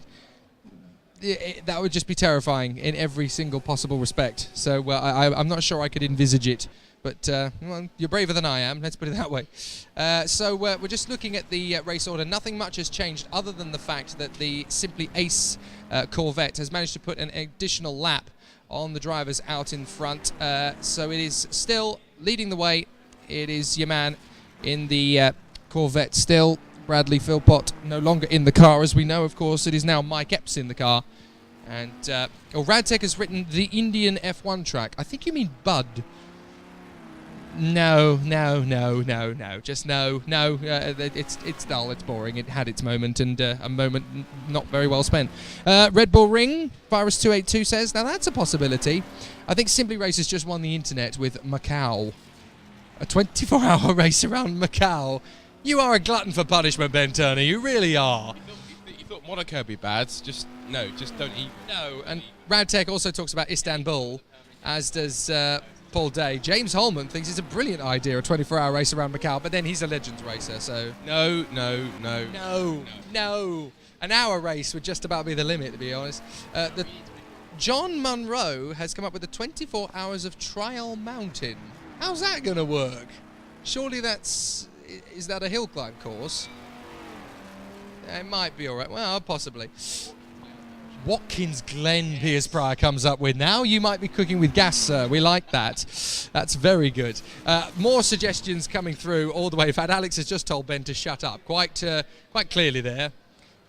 that would just be terrifying in every single possible respect. So I'm not sure I could envisage it. But well, you're braver than I am, let's put it that way. So we're just looking at the race order. Nothing much has changed other than the fact that the Simply Ace Corvette has managed to put an additional lap on the drivers out in front. So it is still leading the way. It is your man in the Corvette still. Bradley Philpott no longer in the car, as we know, of course. It is now Mike Epps in the car. And Radtech has written the Indian F1 track. I think you mean Bud. No. Just no. It's dull. It's boring. It had its moment, and a moment not very well spent. Red Bull Ring, Virus 282 says, now that's a possibility. I think Simply Race has just won the internet with Macau. A 24-hour race around Macau. You are a glutton for punishment, Ben Turner. You really are. You thought Monaco would be bad. Just don't eat. No, and Radtech also talks about Istanbul, as does Paul Day. James Holman thinks it's a brilliant idea, a 24-hour race around Macau, but then he's a Legends racer, so... No. An hour race would just about be the limit, to be honest. John Munro has come up with the 24 hours of Trial Mountain. How's that going to work? Surely that's... Is that a hill climb course? It might be all right. Well, possibly. Watkins Glen, Piers Pryor comes up with. Now you might be cooking with gas, sir. We like that. That's very good. More suggestions coming through all the way. In fact, Alex has just told Ben to shut up. Quite clearly there.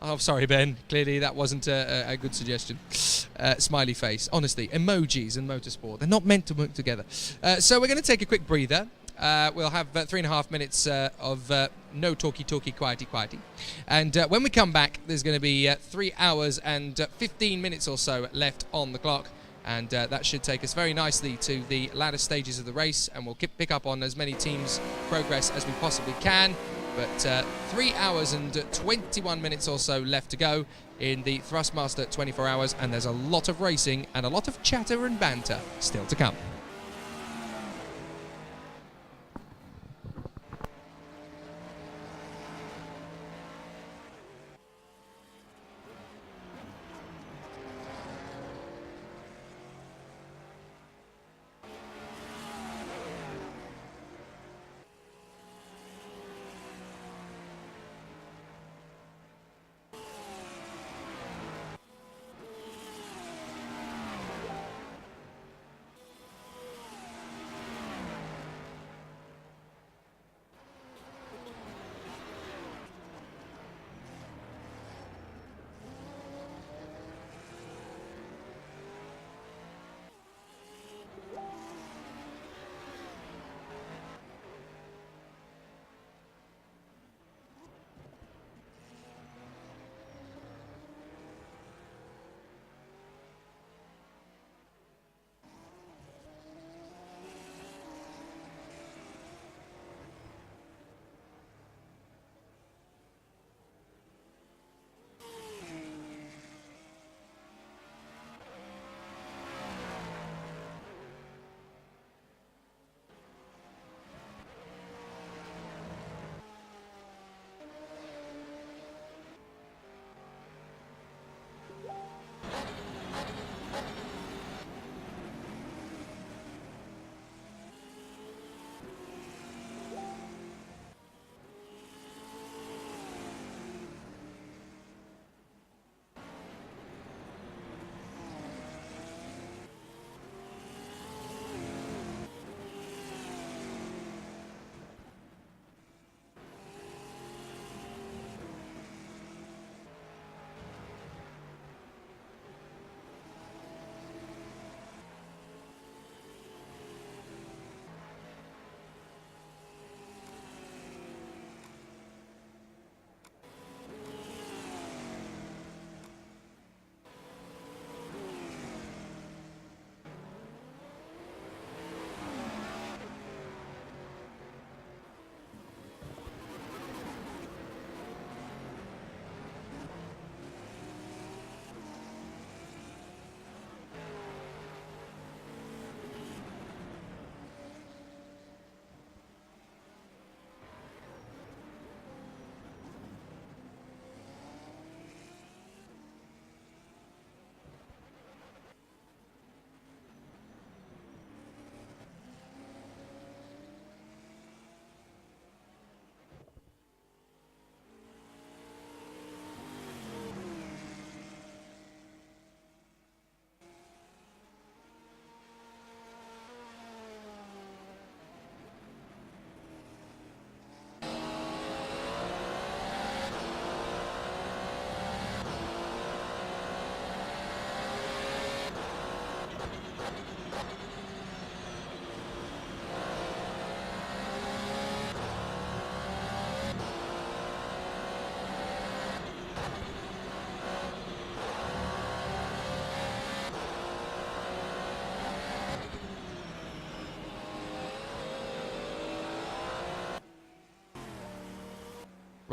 Oh, sorry, Ben. Clearly that wasn't a good suggestion. Smiley face. Honestly, emojis and motorsport, they're not meant to work together. So we're going to take a quick breather. We'll have 3.5 minutes of no talky, quiety. And when we come back, there's going to be 3 hours and 15 minutes or so left on the clock. And that should take us very nicely to the latter stages of the race. And we'll pick up on as many teams' progress as we possibly can. But 3 hours and 21 minutes or so left to go in the Thrustmaster 24 hours. And there's a lot of racing and a lot of chatter and banter still to come.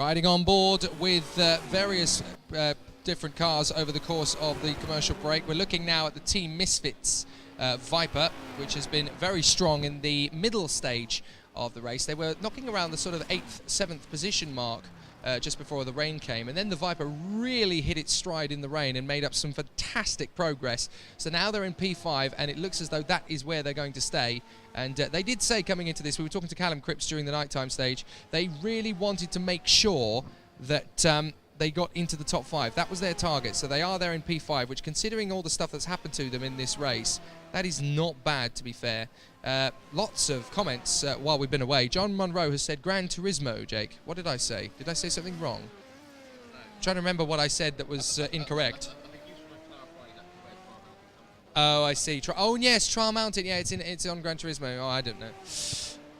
Riding on board with various different cars over the course of the commercial break. We're looking now at the Team Misfits Viper, which has been very strong in the middle stage of the race. They were knocking around the sort of 8th, 7th position mark just before the rain came, and then the Viper really hit its stride in the rain and made up some fantastic progress. So now they're in P5, and it looks as though that is where they're going to stay. And they did say coming into this, we were talking to Callum Cripps during the nighttime stage, they really wanted to make sure that they got into the top 5. That was their target, so they are there in P5, which, considering all the stuff that's happened to them in this race, that is not bad, to be fair. Lots of comments while we've been away. John Monroe has said Gran Turismo, Jake. What did I say? Did I say something wrong? I'm trying to remember what I said that was incorrect. Oh, I see. Oh, yes, Trial Mountain. Yeah, it's on Gran Turismo. Oh, I don't know.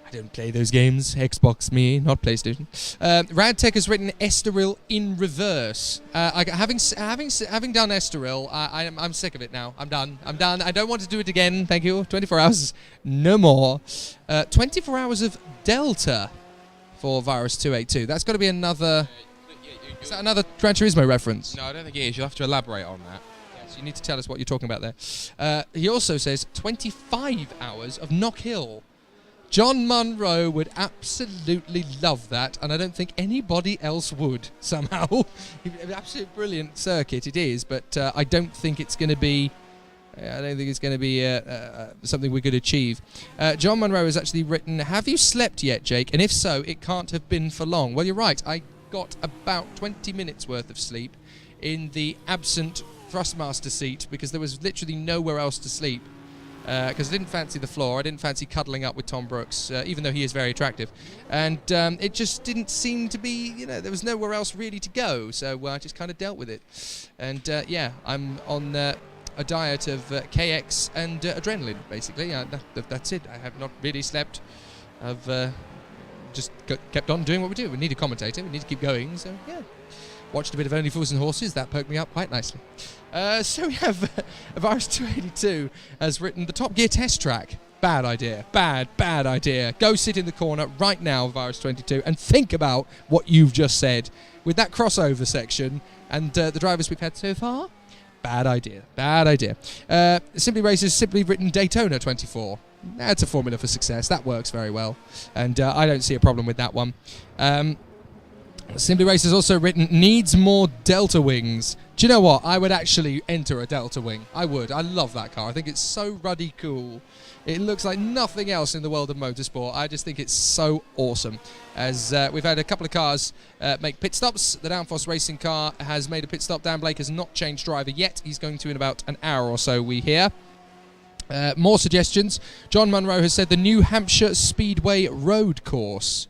I don't play those games. Xbox me, not PlayStation. Radtech has written Estoril in reverse. Having done Estoril, I'm sick of it now. I'm done. I don't want to do it again. Thank you. 24 hours, no more. 24 hours of Delta for Virus 282. That's got to be another. Is that another Gran Turismo reference? No, I don't think it is. You'll have to elaborate on that. Yes, you need to tell us what you're talking about there. He also says 25 hours of Knock Hill. John Munro would absolutely love that, and I don't think anybody else would, somehow. Absolutely brilliant circuit it is, but I don't think it's going to be something we could achieve. John Munro has actually written, have you slept yet, Jake? And if so, it can't have been for long. Well, you're right. I got about 20 minutes worth of sleep in the absent Thrustmaster seat because there was literally nowhere else to sleep. Because I didn't fancy the floor, I didn't fancy cuddling up with Tom Brooks, even though he is very attractive. And it just didn't seem to be, there was nowhere else really to go, so I just kind of dealt with it. And yeah, I'm on a diet of KX and adrenaline, basically. That's it. I have not really slept. I've just kept on doing what we do. We need a commentator, we need to keep going, so yeah. Watched a bit of Only Fools and Horses, that perked me up quite nicely. So we have Virus 282 has written the Top Gear test track. Bad idea. Bad idea. Go sit in the corner right now, Virus 22, and think about what you've just said. With that crossover section and the drivers we've had so far, bad idea. Simply Racers simply written Daytona 24. That's a formula for success. That works very well. And I don't see a problem with that one. Simply Race has also written, needs more Delta Wings. Do you know what? I would actually enter a Delta Wing. I would. I love that car. I think it's so ruddy cool. It looks like nothing else in the world of motorsport. I just think it's so awesome. As we've had a couple of cars make pit stops. The Downforce Racing car has made a pit stop. Dan Blake has not changed driver yet. He's going to in about an hour or so, we hear. More suggestions. John Munro has said the New Hampshire Speedway road course.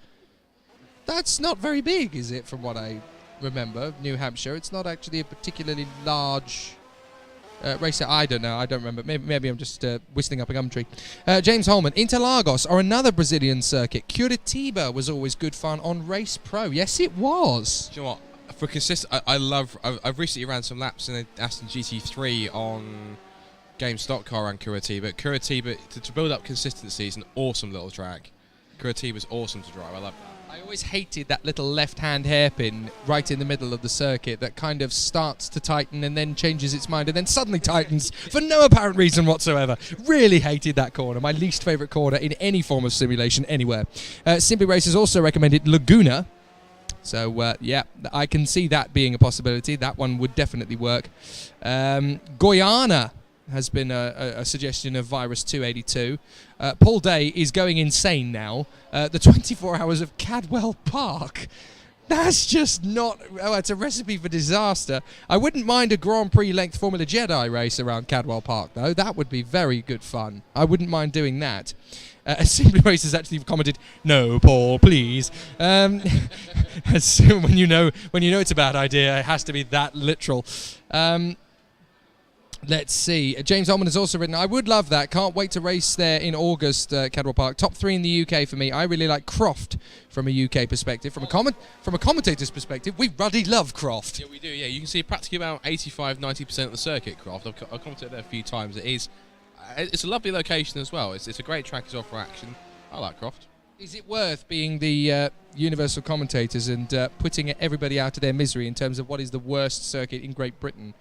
That's not very big, is it, from what I remember, New Hampshire? It's not actually a particularly large racer. I don't know. I don't remember. Maybe I'm just whistling up a gum tree. James Holman, Interlagos or another Brazilian circuit. Curitiba was always good fun on Race Pro. Yes, it was. Do you know what? For I've recently ran some laps in an Aston GT3 on Game Stock Car and Curitiba. Curitiba, to build up consistency, is an awesome little track. Curitiba's awesome to drive. I love that. I always hated that little left-hand hairpin right in the middle of the circuit that kind of starts to tighten and then changes its mind and then suddenly tightens for no apparent reason whatsoever. Really hated that corner. My least favourite corner in any form of simulation anywhere. Simply Racers also recommended Laguna. So, yeah, I can see that being a possibility. That one would definitely work. Guyana has been a suggestion of Virus 282. Paul Day is going insane now. The 24 hours of Cadwell Park. That's just not... Oh, it's a recipe for disaster. I wouldn't mind a Grand Prix length Formula Jedi race around Cadwell Park, though. That would be very good fun. I wouldn't mind doing that. Simply Race has actually commented, no, Paul, please. When you know it's a bad idea, it has to be that literal. Let's see. James Ullman has also written, I would love that. Can't wait to race there in August, Cadwell Park. Top 3 in the UK for me. I really like Croft from a UK perspective. From a commentator's perspective, we bloody love Croft. Yeah, we do, yeah. You can see practically about 85-90% of the circuit, Croft. I've commented there a few times. It's a lovely location as well. It's a great track as well for action. I like Croft. Is it worth being the universal commentators and putting everybody out of their misery in terms of what is the worst circuit in Great Britain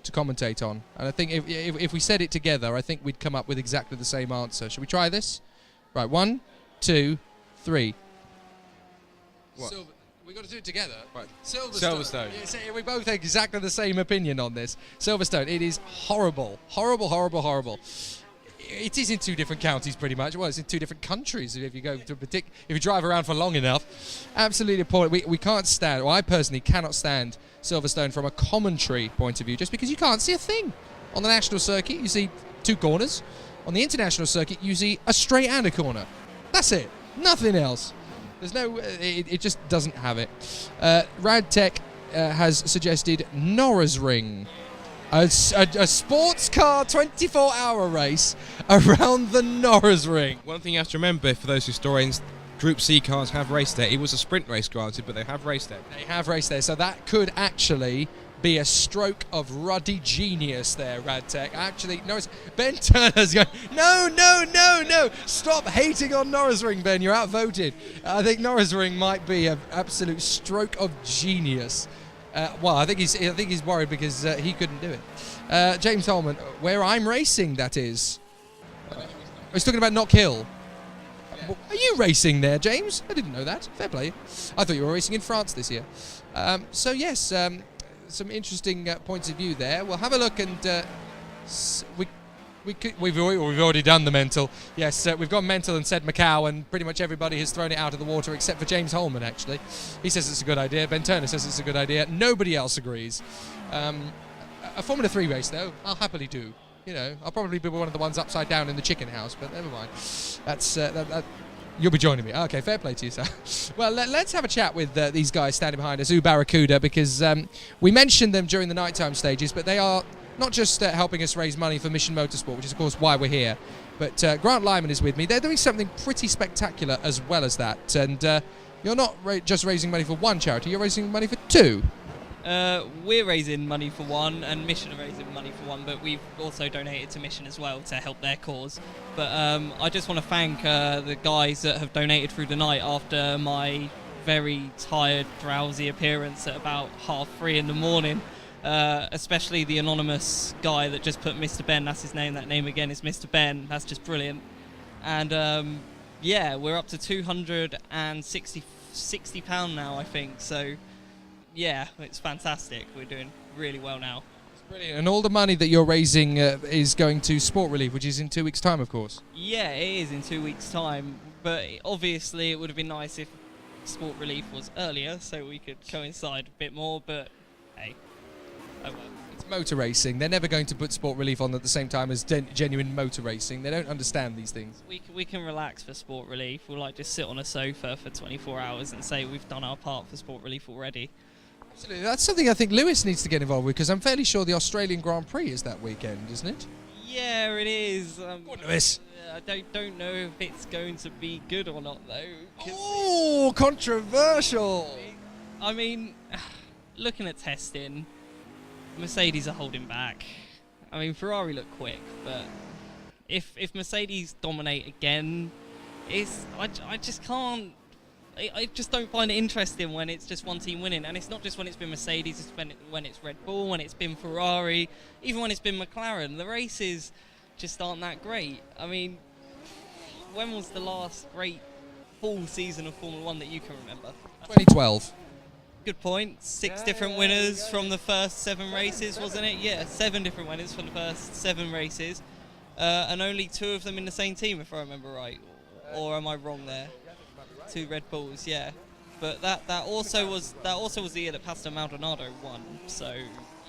to commentate on? And I think if we said it together, I think we'd come up with exactly the same answer. Should we try this? Right, 1, 2, 3. What? We've got to do it together. Right. Silverstone. Yeah, so we both have exactly the same opinion on this. Silverstone, it is horrible. Horrible, horrible, horrible. It is in 2 different counties, pretty much. Well, it's in 2 different countries if you go to if you drive around for long enough. Absolutely appalling. We can't stand, or I personally cannot stand Silverstone from a commentary point of view, just because you can't see a thing. On the national circuit, you see 2 corners. On the international circuit, you see a straight and a corner. That's it. Nothing else. There's no. It just doesn't have it. Radtech has suggested Norrisring. A sports car 24-hour race around the Norrisring. One thing you have to remember for those historians, Group C cars have raced there. It was a sprint race, granted, but they have raced there. They have raced there, so that could actually be a stroke of ruddy genius there, Radtech. Actually, Norris, Ben Turner's going, no, stop hating on Norrisring, Ben, you're outvoted. I think Norrisring might be an absolute stroke of genius. Well, I think he's worried because he couldn't do it. James Holman, where I'm racing, that is. He's talking about Knock Hill. Yeah. Are you racing there, James? I didn't know that. Fair play. I thought you were racing in France this year. So yes, some interesting points of view there. We'll have a look, and we've already done the mental. Yes, we've gone mental and said Macau, and pretty much everybody has thrown it out of the water except for James Holman, actually. He says it's a good idea. Ben Turner says it's a good idea. Nobody else agrees. A Formula 3 race, though, I'll happily do. You know, I'll probably be one of the ones upside down in the chicken house, but never mind. That's you'll be joining me. Okay, fair play to you, sir. Well, let's have a chat with these guys standing behind us, Barracuda, because we mentioned them during the nighttime stages, but they are not just helping us raise money for Mission Motorsport, which is, of course, why we're here, but Grant Lyman is with me. They're doing something pretty spectacular as well as that, and you're not just raising money for one charity, you're raising money for 2. We're raising money for 1, and Mission are raising money for 1, but we've also donated to Mission as well to help their cause. But I just want to thank the guys that have donated through the night after my very tired, drowsy appearance at about 3:30 in the morning. Especially the anonymous guy that just put Mr. Ben, that's his name, that name again is Mr. Ben, that's just brilliant. And yeah, we're up to £260 now, I think, so yeah, it's fantastic. We're doing really well now. It's brilliant. And all the money that you're raising is going to Sport Relief, which is in 2 weeks' time, of course. Yeah, it is in 2 weeks' time, but obviously it would have been nice if Sport Relief was earlier so we could coincide a bit more, but hey. Oh well. It's motor racing. They're never going to put Sport Relief on at the same time as genuine motor racing. They don't understand these things. We can relax for Sport Relief. We'll like just sit on a sofa for 24 hours and say we've done our part for Sport Relief already. Absolutely. That's something I think Lewis needs to get involved with, because I'm fairly sure the Australian Grand Prix is that weekend, isn't it? Yeah, it is. Go on, Lewis. I don't know if it's going to be good or not, though. Oh, controversial. I mean, looking at testing, Mercedes are holding back. I mean, Ferrari look quick, but if Mercedes dominate again, I just can't. I just don't find it interesting when it's just one team winning, and it's not just when it's been Mercedes, it's when it's Red Bull, when it's been Ferrari, even when it's been McLaren. The races just aren't that great. I mean, when was the last great full season of Formula 1 that you can remember? 2012. Good point. 6 different winners from the first 7 races, wasn't it? Yeah, 7 different winners from the first 7 races, and only 2 of them in the same team, if I remember right. Or am I wrong there? 2 Red Bulls, yeah. But that also was the year that Pastor Maldonado won. So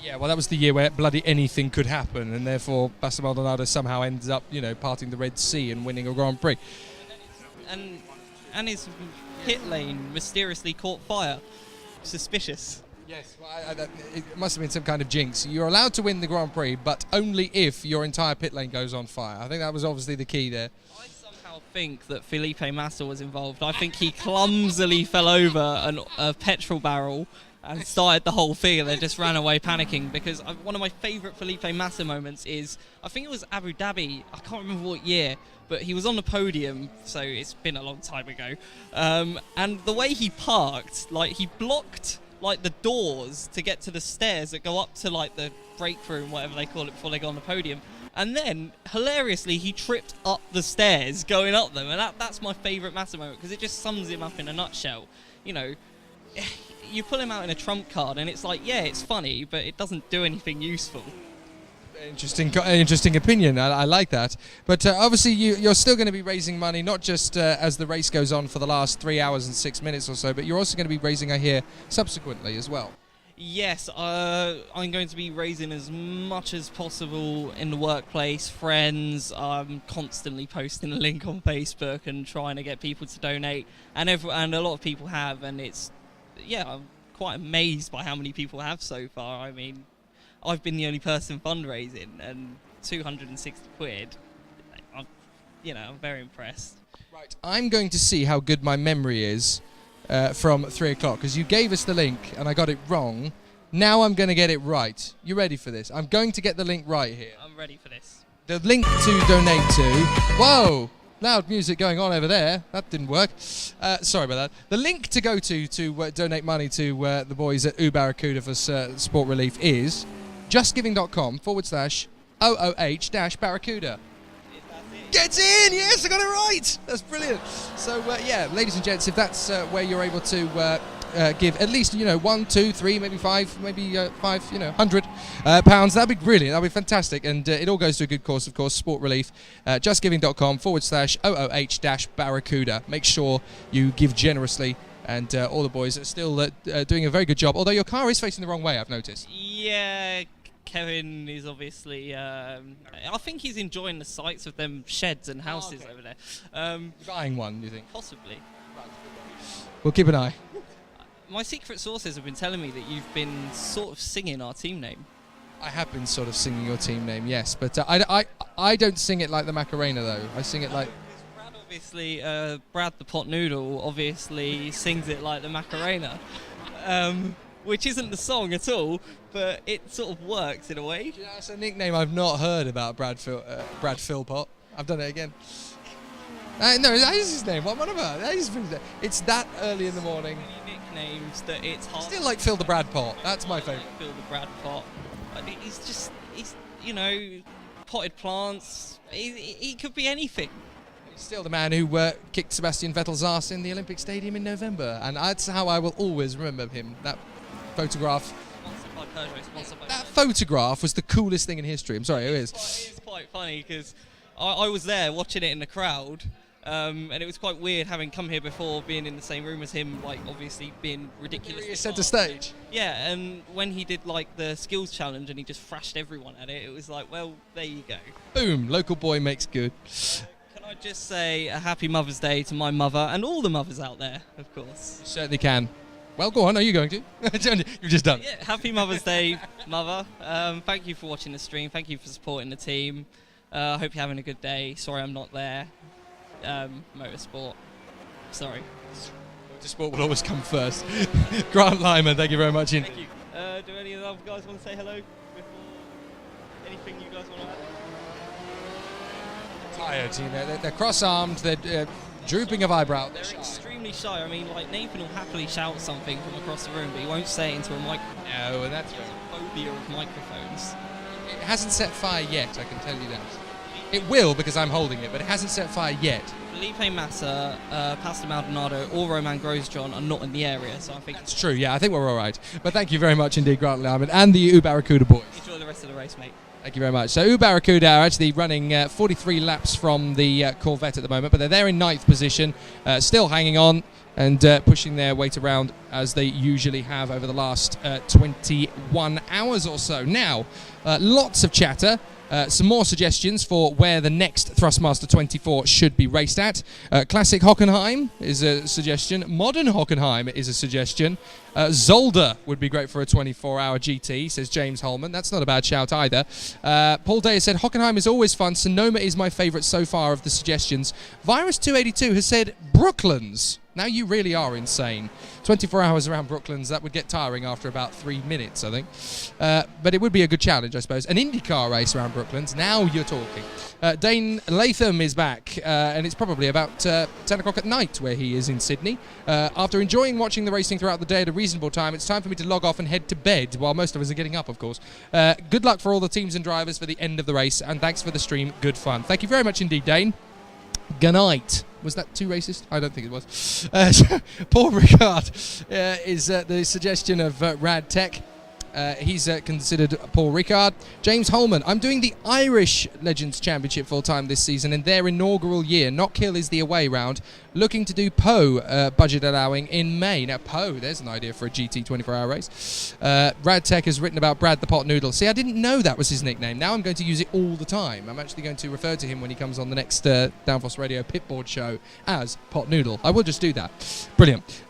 yeah, well, that was the year where bloody anything could happen, and therefore Pastor Maldonado somehow ends up, parting the Red Sea and winning a Grand Prix. And his pit lane mysteriously caught fire. Suspicious. Yes, well, it must have been some kind of jinx. You're allowed to win the Grand Prix, but only if your entire pit lane goes on fire. I think that was obviously the key there. I somehow think that Felipe Massa was involved. I think he clumsily fell over a petrol barrel and started the whole thing, and then just ran away panicking, because one of my favourite Felipe Massa moments is, I think it was Abu Dhabi, I can't remember what year, but he was on the podium, so it's been a long time ago, and the way he parked, like, he blocked like the doors to get to the stairs that go up to like the break room, whatever they call it, before they go on the podium. And then, hilariously, he tripped up the stairs going up them, and that's my favourite Massa moment, because it just sums him up in a nutshell. You know, you pull him out in a trump card, and it's like, yeah, it's funny, but it doesn't do anything useful. Interesting opinion. I like that. But obviously, you're still going to be raising money, not just as the race goes on for the last 3 hours and 6 minutes or so, but you're also going to be raising, I hear, subsequently as well. Yes, I'm going to be raising as much as possible in the workplace, friends. I'm constantly posting a link on Facebook and trying to get people to donate, and a lot of people have, and I'm quite amazed by how many people have so far. I mean, I've been the only person fundraising, and 260 quid, I'm very impressed. Right, I'm going to see how good my memory is from 3 o'clock, because you gave us the link and I got it wrong. Now I'm going to get it right. You ready for this? I'm going to get the link right here. I'm ready for this. The link to donate to... Whoa! Loud music going on over there. That didn't work. Sorry about that. The link to go to donate money to the boys at Barracuda for sport relief is justgiving.com/OOH-Barracuda. Gets in! Yes, I got it right! That's brilliant. So, yeah, ladies and gents, if that's where you're able to give at least, 1, 2, 3, maybe 5, maybe 5, 100 pounds, that'd be brilliant. That'd be fantastic. And it all goes to a good cause, of course, sport relief. Justgiving.com/OOH-Barracuda. Make sure you give generously. And all the boys are still doing a very good job. Although your car is facing the wrong way, I've noticed. Yeah, Kevin is obviously... I think he's enjoying the sights of them sheds and houses over there. Buying one, do you think? Possibly. We'll keep an eye. My secret sources have been telling me that you've been sort of singing our team name. I have been sort of singing your team name, yes. But I don't sing it like the Macarena, though. I sing it like... Brad, obviously, Brad the Pot Noodle, obviously sings it like the Macarena. Which isn't the song at all, but it sort of works in a way. Yeah, it's a nickname I've not heard about, Brad Philpott. I've done it again. No, that is his name. What about? It's that early in the morning. Nicknames that it's hard. Still like Phil the Brad Pot. That's my favourite. Phil the Brad Pot. He's potted plants. He could be anything. He's still the man who kicked Sebastian Vettel's ass in the Olympic Stadium in November, and that's how I will always remember him. That photograph. Sponsored by Peugeot. That photograph was the coolest thing in history. I'm sorry, it is. It's quite funny because I was there watching it in the crowd. And it was quite weird having come here before, being in the same room as him, like obviously being ridiculous. Centre stage. Yeah, and when he did like the skills challenge and he just thrashed everyone at it, it was like, well, there you go. Boom, local boy makes good. Can I just say a happy Mother's Day to my mother and all the mothers out there, of course. You certainly can. Well, go on, are you going to? You've just done. Yeah, happy Mother's Day, Mother. Thank you for watching the stream. Thank you for supporting the team. I hope you're having a good day. Sorry I'm not there. Motorsport. Sorry. Motorsport will always come first. Grant Lyman, thank you very much. Thank you. Do any of the other guys want to say hello before anything you guys want to add? Tired, they're cross-armed, they're drooping of eyebrow. They're extremely shy. I mean, like, Nathan will happily shout something from across the room, but he won't say it into a microphone. No, and that's He has a phobia of microphones. It hasn't set fire yet, I can tell you that. It will, because I'm holding it, but it hasn't set fire yet. Felipe Massa, Pastor Maldonado, or Roman Grosjean are not in the area, so I think... That's true, yeah, I think we're all right. But thank you very much indeed, Grant Lyman, and the Barracuda boys. Enjoy the rest of the race, mate. Thank you very much. So Barracuda are actually running 43 laps from the Corvette at the moment, but they're there in 9th position, still hanging on and pushing their weight around as they usually have over the last 21 hours or so. Now, lots of chatter. Some more suggestions for where the next Thrustmaster 24 should be raced at. Classic Hockenheim is a suggestion. Modern Hockenheim is a suggestion. Zolder would be great for a 24-hour GT, says James Holman. That's not a bad shout either. Paul Day said, Hockenheim is always fun. Sonoma is my favourite so far of the suggestions. Virus282 has said Brooklands. Now you really are insane. 24 hours around Brooklands, that would get tiring after about 3 minutes, I think. But it would be a good challenge, I suppose. An IndyCar race around Brooklands, now you're talking. Dane Latham is back, and it's probably about 10 o'clock at night where he is in Sydney. After enjoying watching the racing throughout the day at a reasonable time, it's time for me to log off and head to bed, while most of us are getting up, of course. Good luck for all the teams and drivers for the end of the race, and thanks for the stream. Good fun. Thank you very much indeed, Dane. Good night. Was that too racist? I don't think it was. Paul Ricard is the suggestion of Rad Tech. He's considered Paul Ricard. James Holman, I'm doing the Irish Legends Championship full-time this season in their inaugural year. Knockhill is the away round. Looking to do Poe, budget allowing, in May. Now, Poe, there's an idea for a GT 24-hour race. Rad Tech has written about Brad the Pot Noodle. See, I didn't know that was his nickname. Now I'm going to use it all the time. I'm actually going to refer to him when he comes on the next Downforce Radio Pitboard show as Pot Noodle. I will just do that. Brilliant.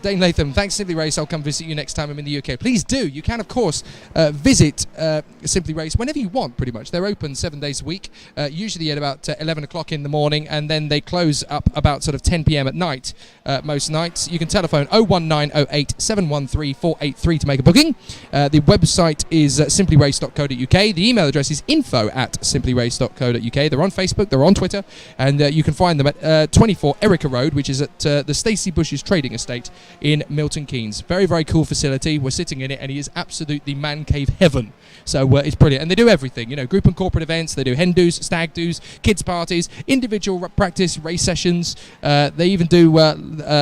Dane Latham, thanks Simply Race. I'll come visit you next time I'm in the UK. Please do. You can, of course, visit Simply Race whenever you want, pretty much. They're open 7 days a week, usually at about 11 o'clock in the morning, and then they close up about sort of 10 p.m. at night most nights. You can telephone 01908 713 483 to make a booking. The website is simplyrace.co.uk. The email address is info@simplyrace.co.uk. They're on Facebook, they're on Twitter, and you can find them at 24 Erica Road, which is at the Stacey Bush's trading estate in Milton Keynes. Very, very cool facility. We're sitting in it, and it is absolutely man cave heaven. So it's brilliant. And they do everything, you know, group and corporate events. They do hen do's, stag do's, kids parties, individual practice, race sessions. They even do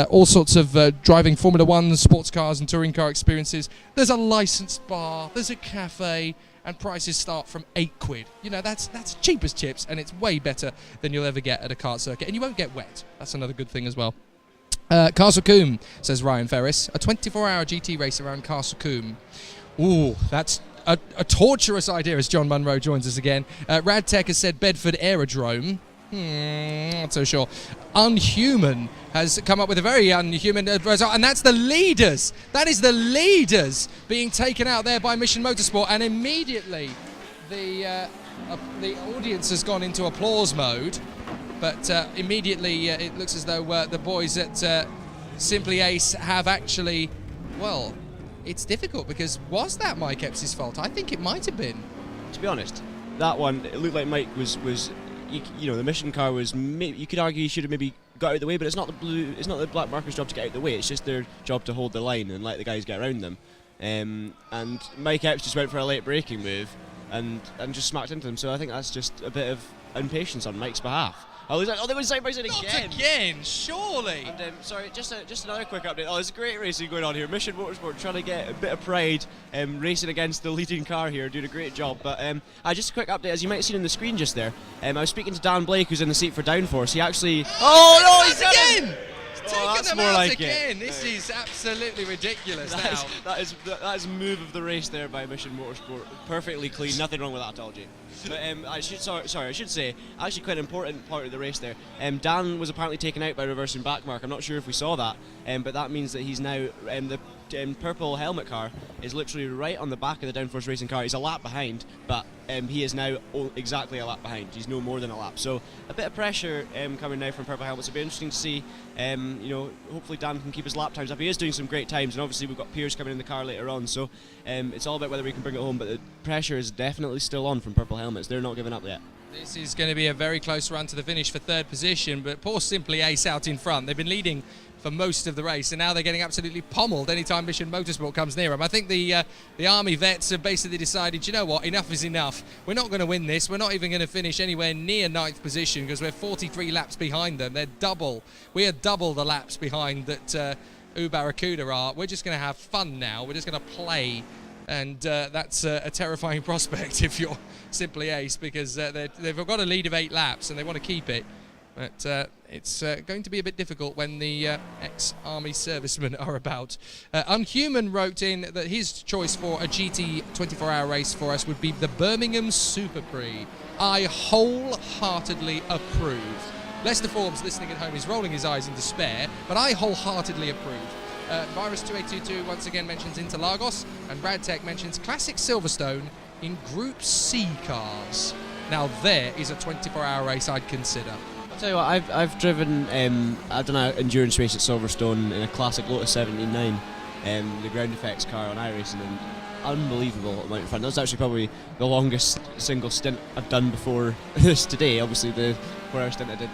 all sorts of driving Formula 1, sports cars and touring car experiences. There's a licensed bar, there's a cafe, and prices start from £8. You know, that's cheap as chips, and it's way better than you'll ever get at a kart circuit. And you won't get wet. That's another good thing as well. Castle Combe, says Ryan Ferris. A 24-hour GT race around Castle Combe. Ooh, that's a torturous idea, as John Munro joins us again. Rad Tech has said Bedford Aerodrome. Not so sure. Unhuman has come up with a very unhuman result, and that's the leaders. That is the leaders being taken out there by Mission Motorsport, and immediately the audience has gone into applause mode. But immediately it looks as though the boys at Simply Ace have actually, well, it's difficult because was that Mike Epps' fault? I think it might have been. To be honest, that one, it looked like Mike was you know, the mission car was, you could argue he should have maybe got out of the way, but it's not the black marker's job to get out of the way, it's just their job to hold the line and let the guys get around them. And Mike Epps just went for a late braking move and just smacked into them, so I think that's just a bit of impatience on Mike's behalf. Oh, they went side by side again. Not again, surely. And sorry, just another quick update. Oh, there's great racing going on here. Mission Motorsport trying to get a bit of pride, racing against the leading car here, doing a great job. But just a quick update, as you might have seen on the screen just there. I was speaking to Dan Blake, who's in the seat for Downforce. He actually. Oh no, he's again! Oh, Taking them out again. This is absolutely ridiculous now. That is move of the race there by Mission Motorsport. Perfectly clean, nothing wrong with that at all, Jay. But I should say, actually quite an important part of the race there. Dan was apparently taken out by reversing backmark. I'm not sure if we saw that, but that means that he's now the purple helmet car is literally right on the back of the Downforce racing car. He's a lap behind, but he is now exactly a lap behind. He's no more than a lap. So a bit of pressure coming now from purple helmets. It'll be interesting to see. You know, hopefully Dan can keep his lap times up. He is doing some great times, and obviously we've got Piers coming in the car later on. So it's all about whether we can bring it home. But the pressure is definitely still on from purple helmets. They're not giving up yet. This is going to be a very close run to the finish for third position, but poor Simply Ace out in front. They've been leading for most of the race, and now they're getting absolutely pommeled anytime Mission Motorsport comes near them. I think the Army vets have basically decided, you know what, enough is enough. We're not going to win this. We're not even going to finish anywhere near 9th position because we're 43 laps behind them. We are double the laps behind that Barracuda are. We're just going to have fun now. We're just going to play. And that's a terrifying prospect if you're Simply Ace, because they've got a lead of 8 laps and they want to keep it. But it's going to be a bit difficult when the ex-army servicemen are about. Unhuman wrote in that his choice for a GT 24-hour race for us would be the Birmingham Super Prix. I wholeheartedly approve. Lester Forbes, listening at home, is rolling his eyes in despair, but I wholeheartedly approve. Virus2822 once again mentions Interlagos, and Radtech mentions Classic Silverstone in Group C cars. Now there is a 24-hour race I'd consider. Tell you what, I've driven I've done an endurance race at Silverstone in a classic Lotus 79, the ground effects car on iRacing, and unbelievable amount of fun. That was actually probably the longest single stint I've done before this today. Obviously the 4-hour stint I did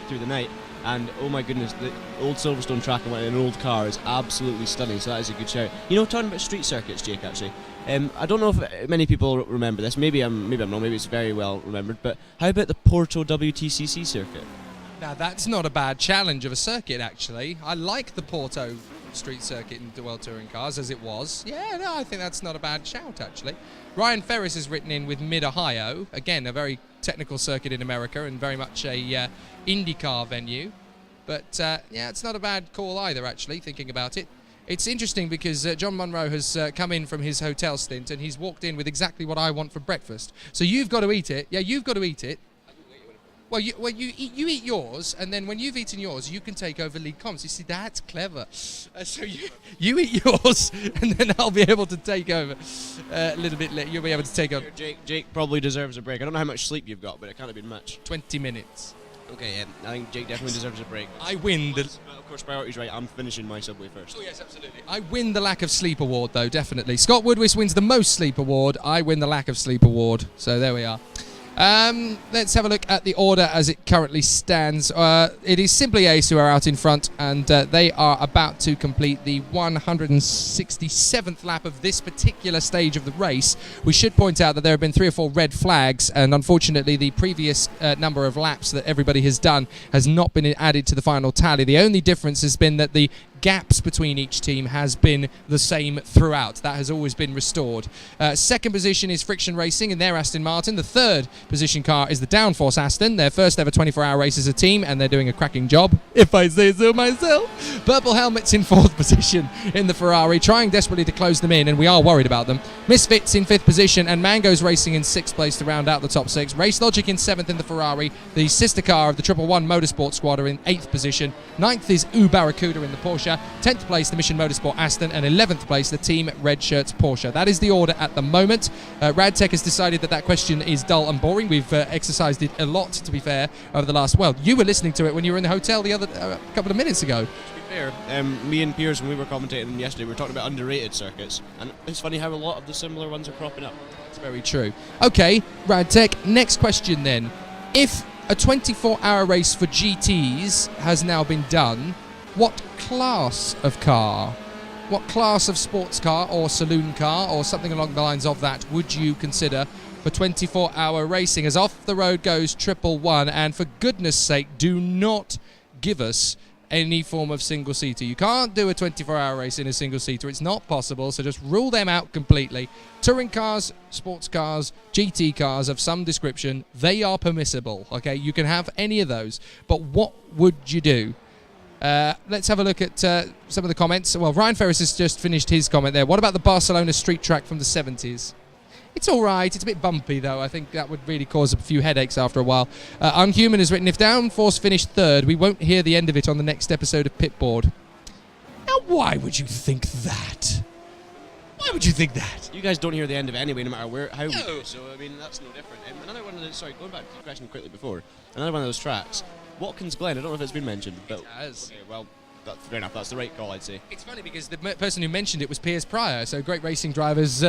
through the night, and oh my goodness, the old Silverstone track I went in an old car is absolutely stunning. So that is a good shout. You know, talking about street circuits, Jake, actually. I don't know if many people remember this. Maybe I'm wrong. Maybe it's very well remembered. But how about the Porto WTCC circuit? Now that's not a bad challenge of a circuit, actually. I like the Porto street circuit in the World Touring Cars as it was. Yeah, no, I think that's not a bad shout, actually. Ryan Ferris has written in with Mid-Ohio. Again, a very technical circuit in America and very much a IndyCar venue. But yeah, it's not a bad call either, actually, thinking about it. It's interesting because John Munro has come in from his hotel stint and he's walked in with exactly what I want for breakfast. So you've got to eat it. Yeah, you've got to eat it. Well, you eat yours, and then when you've eaten yours, you can take over lead comms. You see, that's clever. So you eat yours, and then I'll be able to take over a little bit later. You'll be able to take over. Jake probably deserves a break. I don't know how much sleep you've got, but it can't have been much. 20 minutes. Okay, yeah, I think Jake definitely deserves a break. I win the... Of course, priority's right. I'm finishing my Subway first. Oh, yes, absolutely. I win the lack of sleep award, though, definitely. Scott Woodwis wins the most sleep award. I win the lack of sleep award. So there we are. Let's have a look at the order as it currently stands. It is Simply Ace who are out in front, and they are about to complete the 167th lap of this particular stage of the race. We should point out that there have been 3 or 4 red flags, and unfortunately the previous number of laps that everybody has done has not been added to the final tally. The only difference has been that the gaps between each team has been the same throughout. That has always been restored. Second position is Friction Racing in their Aston Martin. The third position car is the Downforce Aston, their first ever 24-hour race as a team, and they're doing a cracking job, if I say so myself. Purple Helmets in fourth position in the Ferrari, trying desperately to close them in, and we are worried about them. Misfits in fifth position, and Mango's Racing in sixth place to round out the top 6. Race Logic in seventh in the Ferrari. The sister car of the 111 Motorsport squad are in eighth position. Ninth is Barracuda in the Porsche. 10th place, the Mission Motorsport Aston, and 11th place, the Team Red Shirts Porsche. That is the order at the moment. Radtech has decided that question is dull and boring. We've exercised it a lot, to be fair, over the last... Well, you were listening to it when you were in the hotel the other couple of minutes ago. To be fair, me and Piers, when we were commentating them yesterday, we were talking about underrated circuits, and it's funny how a lot of the similar ones are cropping up. That's very true. Okay, Radtech, next question then. If a 24-hour race for GTs has now been done, what class of car, what class of sports car or saloon car or something along the lines of that would you consider for 24-hour racing? As off the road goes 111, and for goodness sake, do not give us any form of single-seater. You can't do a 24-hour race in a single-seater. It's not possible, so just rule them out completely. Touring cars, sports cars, GT cars of some description, they are permissible, okay? You can have any of those, but what would you do? Let's have a look at some of the comments. Well, Ryan Ferris has just finished his comment there. What about the Barcelona street track from the 70s? It's all right. It's a bit bumpy, though. I think that would really cause a few headaches after a while. Unhuman has written, if Downforce finished third, we won't hear the end of it on the next episode of Pitboard. Now, why would you think that? Why would you think that? You guys don't hear the end of it anyway, no matter how we do. So, I mean, that's no different. Another one of those... Sorry, going back to the question quickly before. Another one of those tracks... Watkins Glen, I don't know if it's been mentioned, but... It has. Okay, well, that's fair enough. That's the right call, I'd say. It's funny because the person who mentioned it was Piers Pryor, so great racing drivers,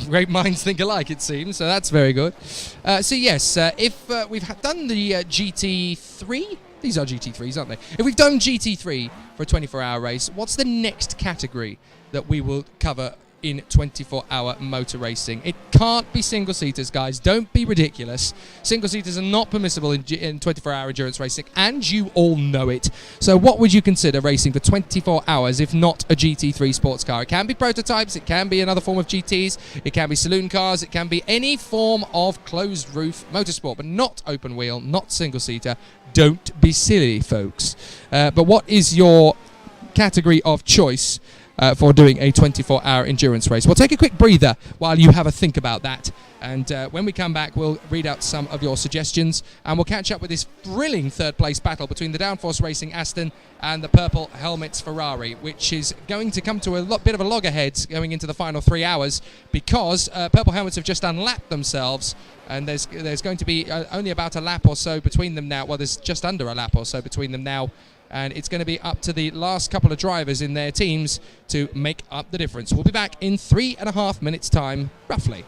great minds think alike, it seems, so that's very good. So yes, if we've done the GT3, these are GT3s, aren't they? If we've done GT3 for a 24-hour race, what's the next category that we will cover in 24-hour motor racing? It can't be single-seaters, guys. Don't be ridiculous. Single-seaters are not permissible in 24-hour endurance racing, and you all know it. So what would you consider racing for 24 hours if not a GT3 sports car? It can be prototypes, it can be another form of GTs, it can be saloon cars, it can be any form of closed-roof motorsport, but not open-wheel, not single-seater. Don't be silly, folks. But what is your category of choice for doing a 24-hour endurance race. We'll take a quick breather while you have a think about that. And when we come back, we'll read out some of your suggestions, and we'll catch up with this thrilling third-place battle between the Downforce Racing Aston and the Purple Helmets Ferrari, which is going to come to a bit of a loggerheads going into the final 3 hours, because Purple Helmets have just unlapped themselves, and there's going to be only about a lap or so between them now. Well, there's just under a lap or so between them now, and it's going to be up to the last couple of drivers in their teams to make up the difference. We'll be back in 3.5 minutes' time, roughly.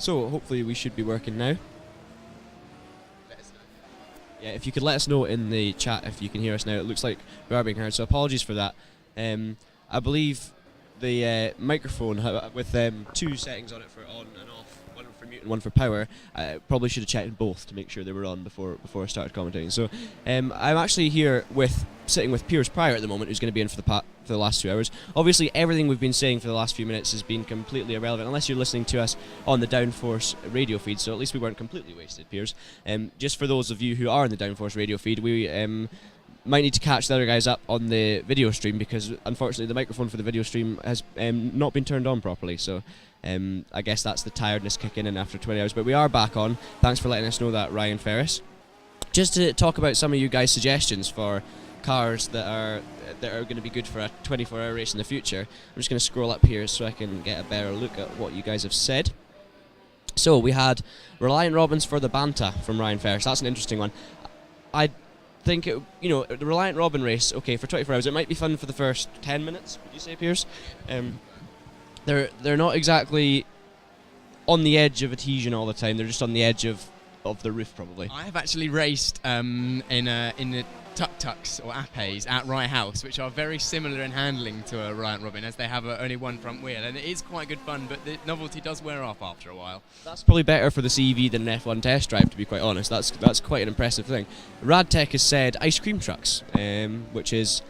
So hopefully we should be working now. Yeah, if you could let us know in the chat if you can hear us now. It looks like we are being heard, so apologies for that. I believe the microphone with 2 settings on it for on and off, one for mute and one for power. I probably should have checked both to make sure they were on before I started commentating. So I'm actually here sitting with Piers Pryor at the moment, who's going to be in for the last 2 hours. Obviously, everything we've been saying for the last few minutes has been completely irrelevant, unless you're listening to us on the Downforce radio feed, so at least we weren't completely wasted, Piers. Just for those of you who are in the Downforce radio feed, we might need to catch the other guys up on the video stream, because unfortunately the microphone for the video stream has not been turned on properly, so I guess that's the tiredness kicking in after 20 hours. But we are back on. Thanks for letting us know that, Ryan Ferris. Just to talk about some of you guys' suggestions for cars that are going to be good for a 24-hour race in the future. I'm just going to scroll up here so I can get a better look at what you guys have said. So we had Reliant Robins for the Banta from Ryan Ferris. That's an interesting one. I think the Reliant Robin race, okay, for 24 hours, it might be fun for the first 10 minutes. Would you say, Piers? They're not exactly on the edge of adhesion all the time. They're just on the edge of the roof, probably. I have actually raced in the tuk-tuks or apes at Rye House, which are very similar in handling to a Reliant Robin, as they have only one front wheel, and it is quite good fun, but the novelty does wear off after a while. That's probably better for the CV than an F1 test drive, to be quite honest. That's quite an impressive thing. Radtech has said ice cream trucks, which is,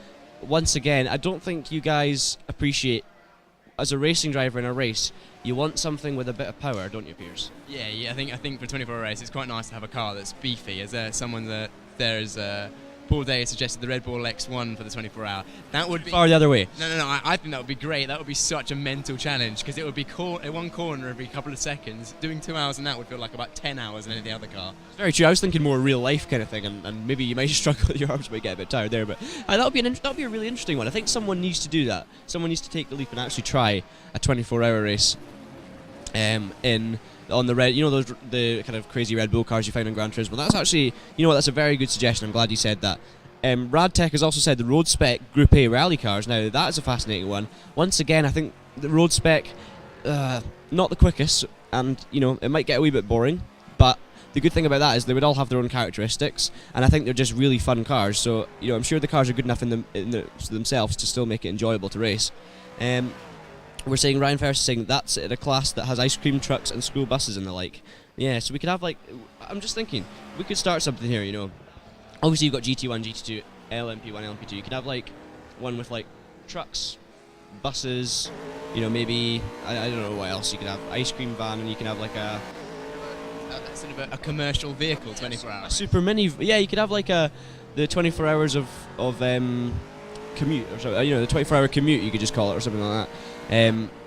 once again, I don't think you guys appreciate, as a racing driver in a race, you want something with a bit of power, don't you, Piers? Yeah, I think for a 24-hour race, it's quite nice to have a car that's beefy. As someone that there's Paul Day suggested the Red Bull X1 for the 24-hour. That would be far the other way. No. I think that would be great. That would be such a mental challenge, because it would be one corner every couple of seconds. Doing 2 hours in that would feel like about 10 hours in any other car. Very true. I was thinking more real life kind of thing, and maybe you might struggle with your arms, might get a bit tired there. But that would be a really interesting one. I think someone needs to do that. Someone needs to take the leap and actually try a 24-hour race. On the red, the kind of crazy Red Bull cars you find on Gran Turismo. That's actually, that's a very good suggestion. I'm glad you said that. Radtech has also said the road spec Group A rally cars. Now that is a fascinating one. Once again, I think the road spec, not the quickest, and it might get a wee bit boring. But the good thing about that is they would all have their own characteristics, and I think they're just really fun cars. So I'm sure the cars are good enough in themselves to still make it enjoyable to race. We're saying, Ryan Ferris is saying that's in a class that has ice cream trucks and school buses and the like. Yeah, so we could have I'm just thinking, we could start something here, Obviously you've got GT1, GT2, LMP1, LMP2. You could have one with trucks, buses, maybe, I don't know what else. You could have ice cream van, and you can have that's sort of a commercial vehicle, 24 hours. A super mini, yeah, you could have the 24 hours of commute, or so, the 24-hour commute, you could just call it, or something like that.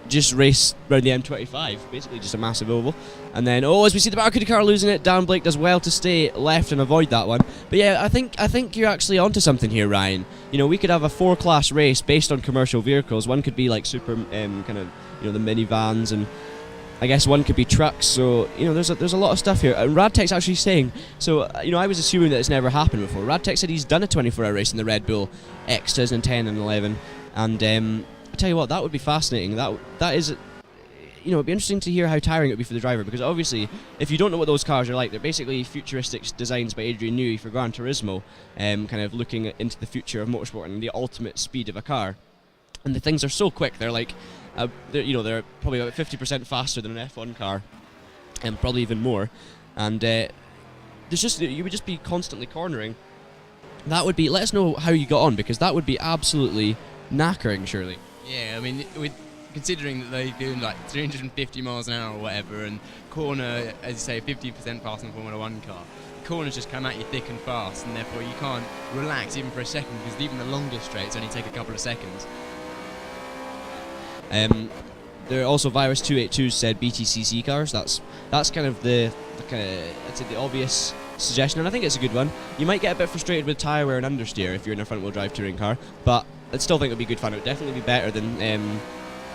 Just race around the M25, basically just a massive oval. And then, as we see the Barracuda car losing it, Dan Blake does well to stay left and avoid that one. But yeah, I think you're actually onto something here, Ryan. We could have a 4-class race based on commercial vehicles. One could be super, kind of, the minivans, and I guess one could be trucks. So, there's a lot of stuff here. And Radtech's actually saying, so, I was assuming that it's never happened before. Radtech said he's done a 24-hour race in the Red Bull X 2010 and 11, and I tell you what, that would be fascinating. That is, it'd be interesting to hear how tiring it would be for the driver, because obviously, if you don't know what those cars are like, they're basically futuristic designs by Adrian Newey for Gran Turismo, kind of looking into the future of motorsport and the ultimate speed of a car. And the things are so quick. They're they're probably about 50% faster than an F1 car, and probably even more. And you would just be constantly cornering. That would be. Let us know how you got on, because that would be absolutely knackering, surely. Yeah, I mean, considering that they do 350 miles an hour or whatever, and corner, as you say, 50% faster than a Formula 1 car, the corners just come at you thick and fast, and therefore you can't relax even for a second, because even the longest straights only take a couple of seconds. There are also Virus 282 said BTCC cars. That's kind of the obvious suggestion, and I think it's a good one. You might get a bit frustrated with tyre wear and understeer if you're in a front-wheel drive touring car, but I still think it would be good fun. It would definitely be better than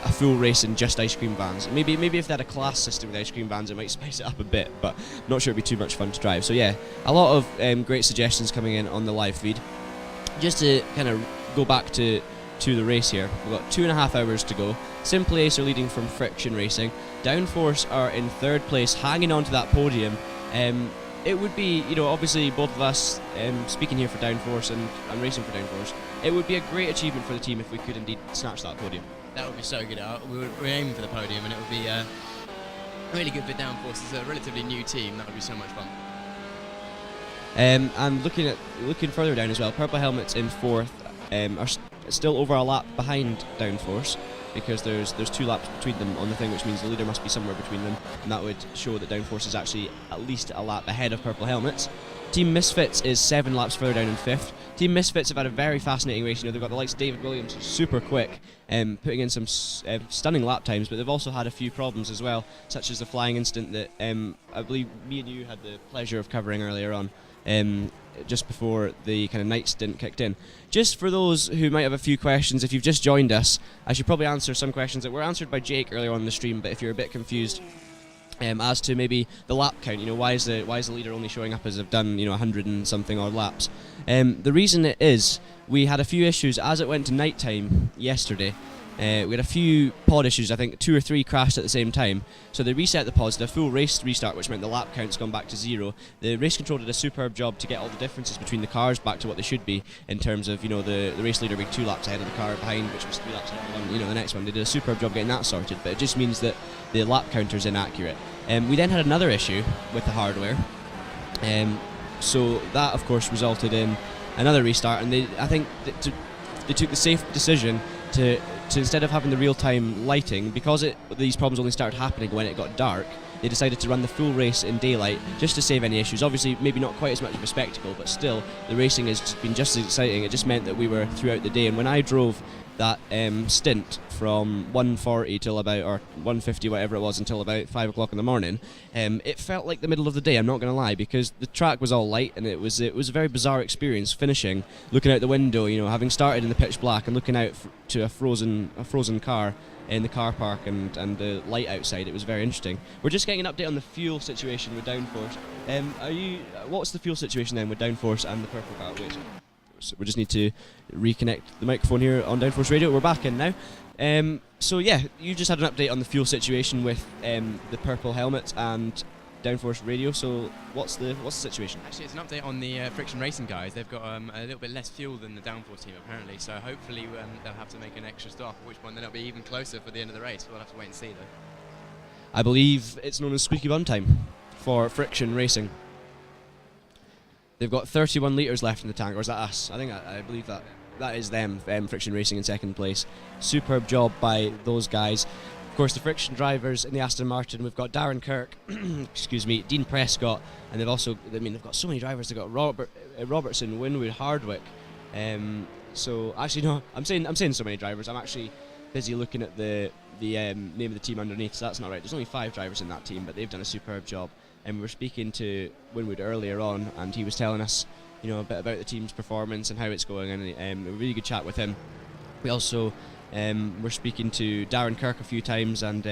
a full race in just ice cream vans. Maybe if they had a class system with ice cream vans, it might spice it up a bit, but I'm not sure it would be too much fun to drive. So yeah, a lot of great suggestions coming in on the live feed. Just to kind of go back to to the race here. We've got 2.5 hours to go. Simply Ace are leading from Friction Racing. Downforce are in 3rd place, hanging on to that podium. It would be, obviously both of us speaking here for Downforce and racing for Downforce, it would be a great achievement for the team if we could indeed snatch that podium. That would be so good. We're aiming for the podium, and it would be really good for Downforce. It's a relatively new team. That would be so much fun. And looking further down as well, Purple Helmets in 4th are still over a lap behind Downforce, because there's 2 laps between them on the thing, which means the leader must be somewhere between them, and that would show that Downforce is actually at least a lap ahead of Purple Helmets. Team Misfits is 7 laps further down in 5th. Team Misfits have had a very fascinating race. They've got the likes of David Williams, who's super quick, putting in some stunning lap times, but they've also had a few problems as well, such as the flying incident that I believe me and you had the pleasure of covering earlier on, just before the kind of night stint kicked in. Just for those who might have a few questions, if you've just joined us, I should probably answer some questions that were answered by Jake earlier on in the stream, but if you're a bit confused as to maybe the lap count, why is the leader only showing up as they've done 100 and something odd laps? The reason it is, we had a few issues as it went to night time yesterday. We had a few pod issues. I think 2 or 3 crashed at the same time, so they reset the pods, did a full race restart, which meant the lap count's gone back to 0. The race control did a superb job to get all the differences between the cars back to what they should be, in terms of the race leader being 2 laps ahead of the car behind, which was 3 laps ahead of the next one. They did a superb job getting that sorted, but it just means that the lap counter's inaccurate. We then had another issue with the hardware, so that of course resulted in another restart, and I think they took the safe decision to instead of having the real-time lighting, because these problems only started happening when it got dark, they decided to run the full race in daylight just to save any issues. Obviously, maybe not quite as much of a spectacle, but still, the racing has been just as exciting. It just meant that we were throughout the day, and when I drove that stint from 1:40 till about, or 1:50, whatever it was, until about 5 o'clock in the morning, it felt like the middle of the day, I'm not going to lie, because the track was all light, and it was a very bizarre experience finishing, looking out the window, having started in the pitch black and looking out to a frozen car in the car park and the light outside. It was very interesting. We're just getting an update on the fuel situation with Downforce. What's the fuel situation then with Downforce and the purple car? Wait, so we just need to reconnect the microphone here on Downforce Radio. We're back in now. So yeah, you just had an update on the fuel situation with the purple helmet and Downforce Radio. So what's the situation? Actually, it's an update on the Friction Racing guys. They've got a little bit less fuel than the Downforce team apparently. So hopefully they'll have to make an extra stop, at which point then it'll be even closer for the end of the race. We'll have to wait and see though. I believe it's known as squeaky bum time for Friction Racing. They've got 31 litres left in the tank, or is that us? I believe that is them, Friction Racing in 2nd place. Superb job by those guys. Of course, the Friction drivers in the Aston Martin, we've got Darren Kirk, excuse me, Dean Prescott, and they've got so many drivers. They've got Robertson, Winwood, Hardwick. So actually, no, I'm saying so many drivers. I'm actually busy looking at the name of the team underneath, so that's not right. There's only 5 drivers in that team, but they've done a superb job. And we were speaking to Winwood earlier on, and he was telling us, a bit about the team's performance and how it's going, and a really good chat with him. We also were speaking to Darren Kirk a few times, and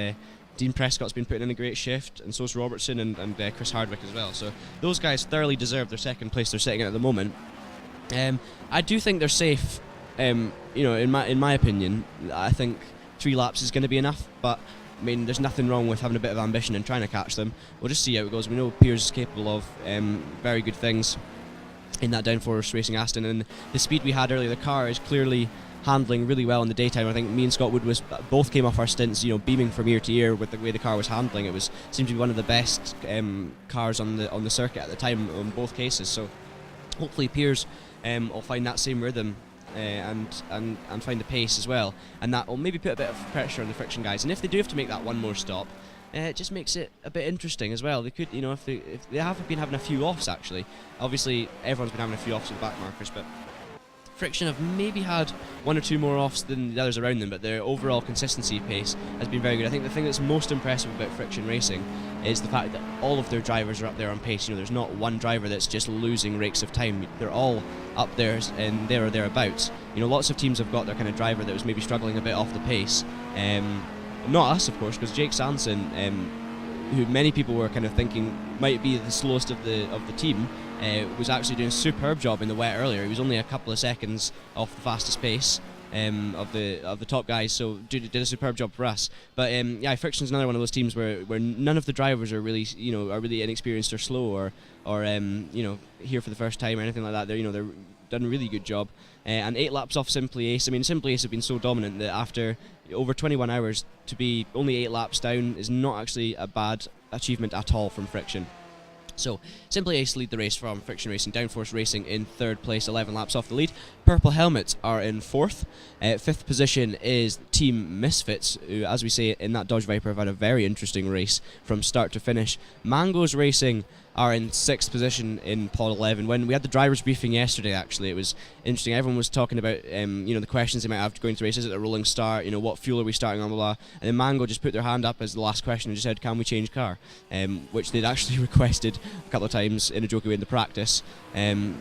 Dean Prescott's been putting in a great shift, and so's Robertson and Chris Hardwick as well. So those guys thoroughly deserve their 2nd place they're sitting in at the moment. I do think they're safe. In my opinion, I think 3 laps is going to be enough, but there's nothing wrong with having a bit of ambition and trying to catch them. We'll just see how it goes. We know Piers is capable of very good things in that Downforce Racing Aston, and the speed we had earlier, the car is clearly handling really well in the daytime. I think me and Scott Wood both came off our stints, beaming from ear to ear with the way the car was handling. It seemed to be one of the best cars on the circuit at the time in both cases. So hopefully Piers will find that same rhythm and find the pace as well, and that will maybe put a bit of pressure on the Friction guys. And if they do have to make that one more stop, it just makes it a bit interesting as well. They could, if they have been having a few offs actually. Obviously, everyone's been having a few offs with back markers, but Friction have maybe had 1 or 2 more offs than the others around them, but their overall consistency pace has been very good. I think the thing that's most impressive about Friction Racing is the fact that all of their drivers are up there on pace. There's not one driver that's just losing rakes of time. They're all up there and there or thereabouts. Lots of teams have got their kind of driver that was maybe struggling a bit off the pace. Not us, of course, because Jake Sanson, who many people were kind of thinking might be the slowest of the team, was actually doing a superb job in the wet earlier. He was only a couple of seconds off the fastest pace, of the top guys, so did a superb job for us. But yeah, Friction's another one of those teams where none of the drivers are really really inexperienced or slow or here for the first time or anything like that. They're done a really good job. And 8 laps off Simply Ace. I mean, Simply Ace have been so dominant that after over 21 hours to be only 8 laps down is not actually a bad achievement at all from Friction. So, Simply Ace lead the race from Friction Racing, Downforce Racing in 3rd place, 11 laps off the lead. Purple Helmets are in 4th. 5th position is Team Misfits, who, as we say, in that Dodge Viper have had a very interesting race from start to finish. Mangoes Racing are in 6th position in Pod 11. When we had the drivers briefing yesterday, actually, it was interesting. Everyone was talking about the questions they might have going to race. Is it a rolling start? What fuel are we starting on? Blah, blah. And then Mango just put their hand up as the last question and just said, can we change car? Which they'd actually requested a couple of times in a jokey way in the practice.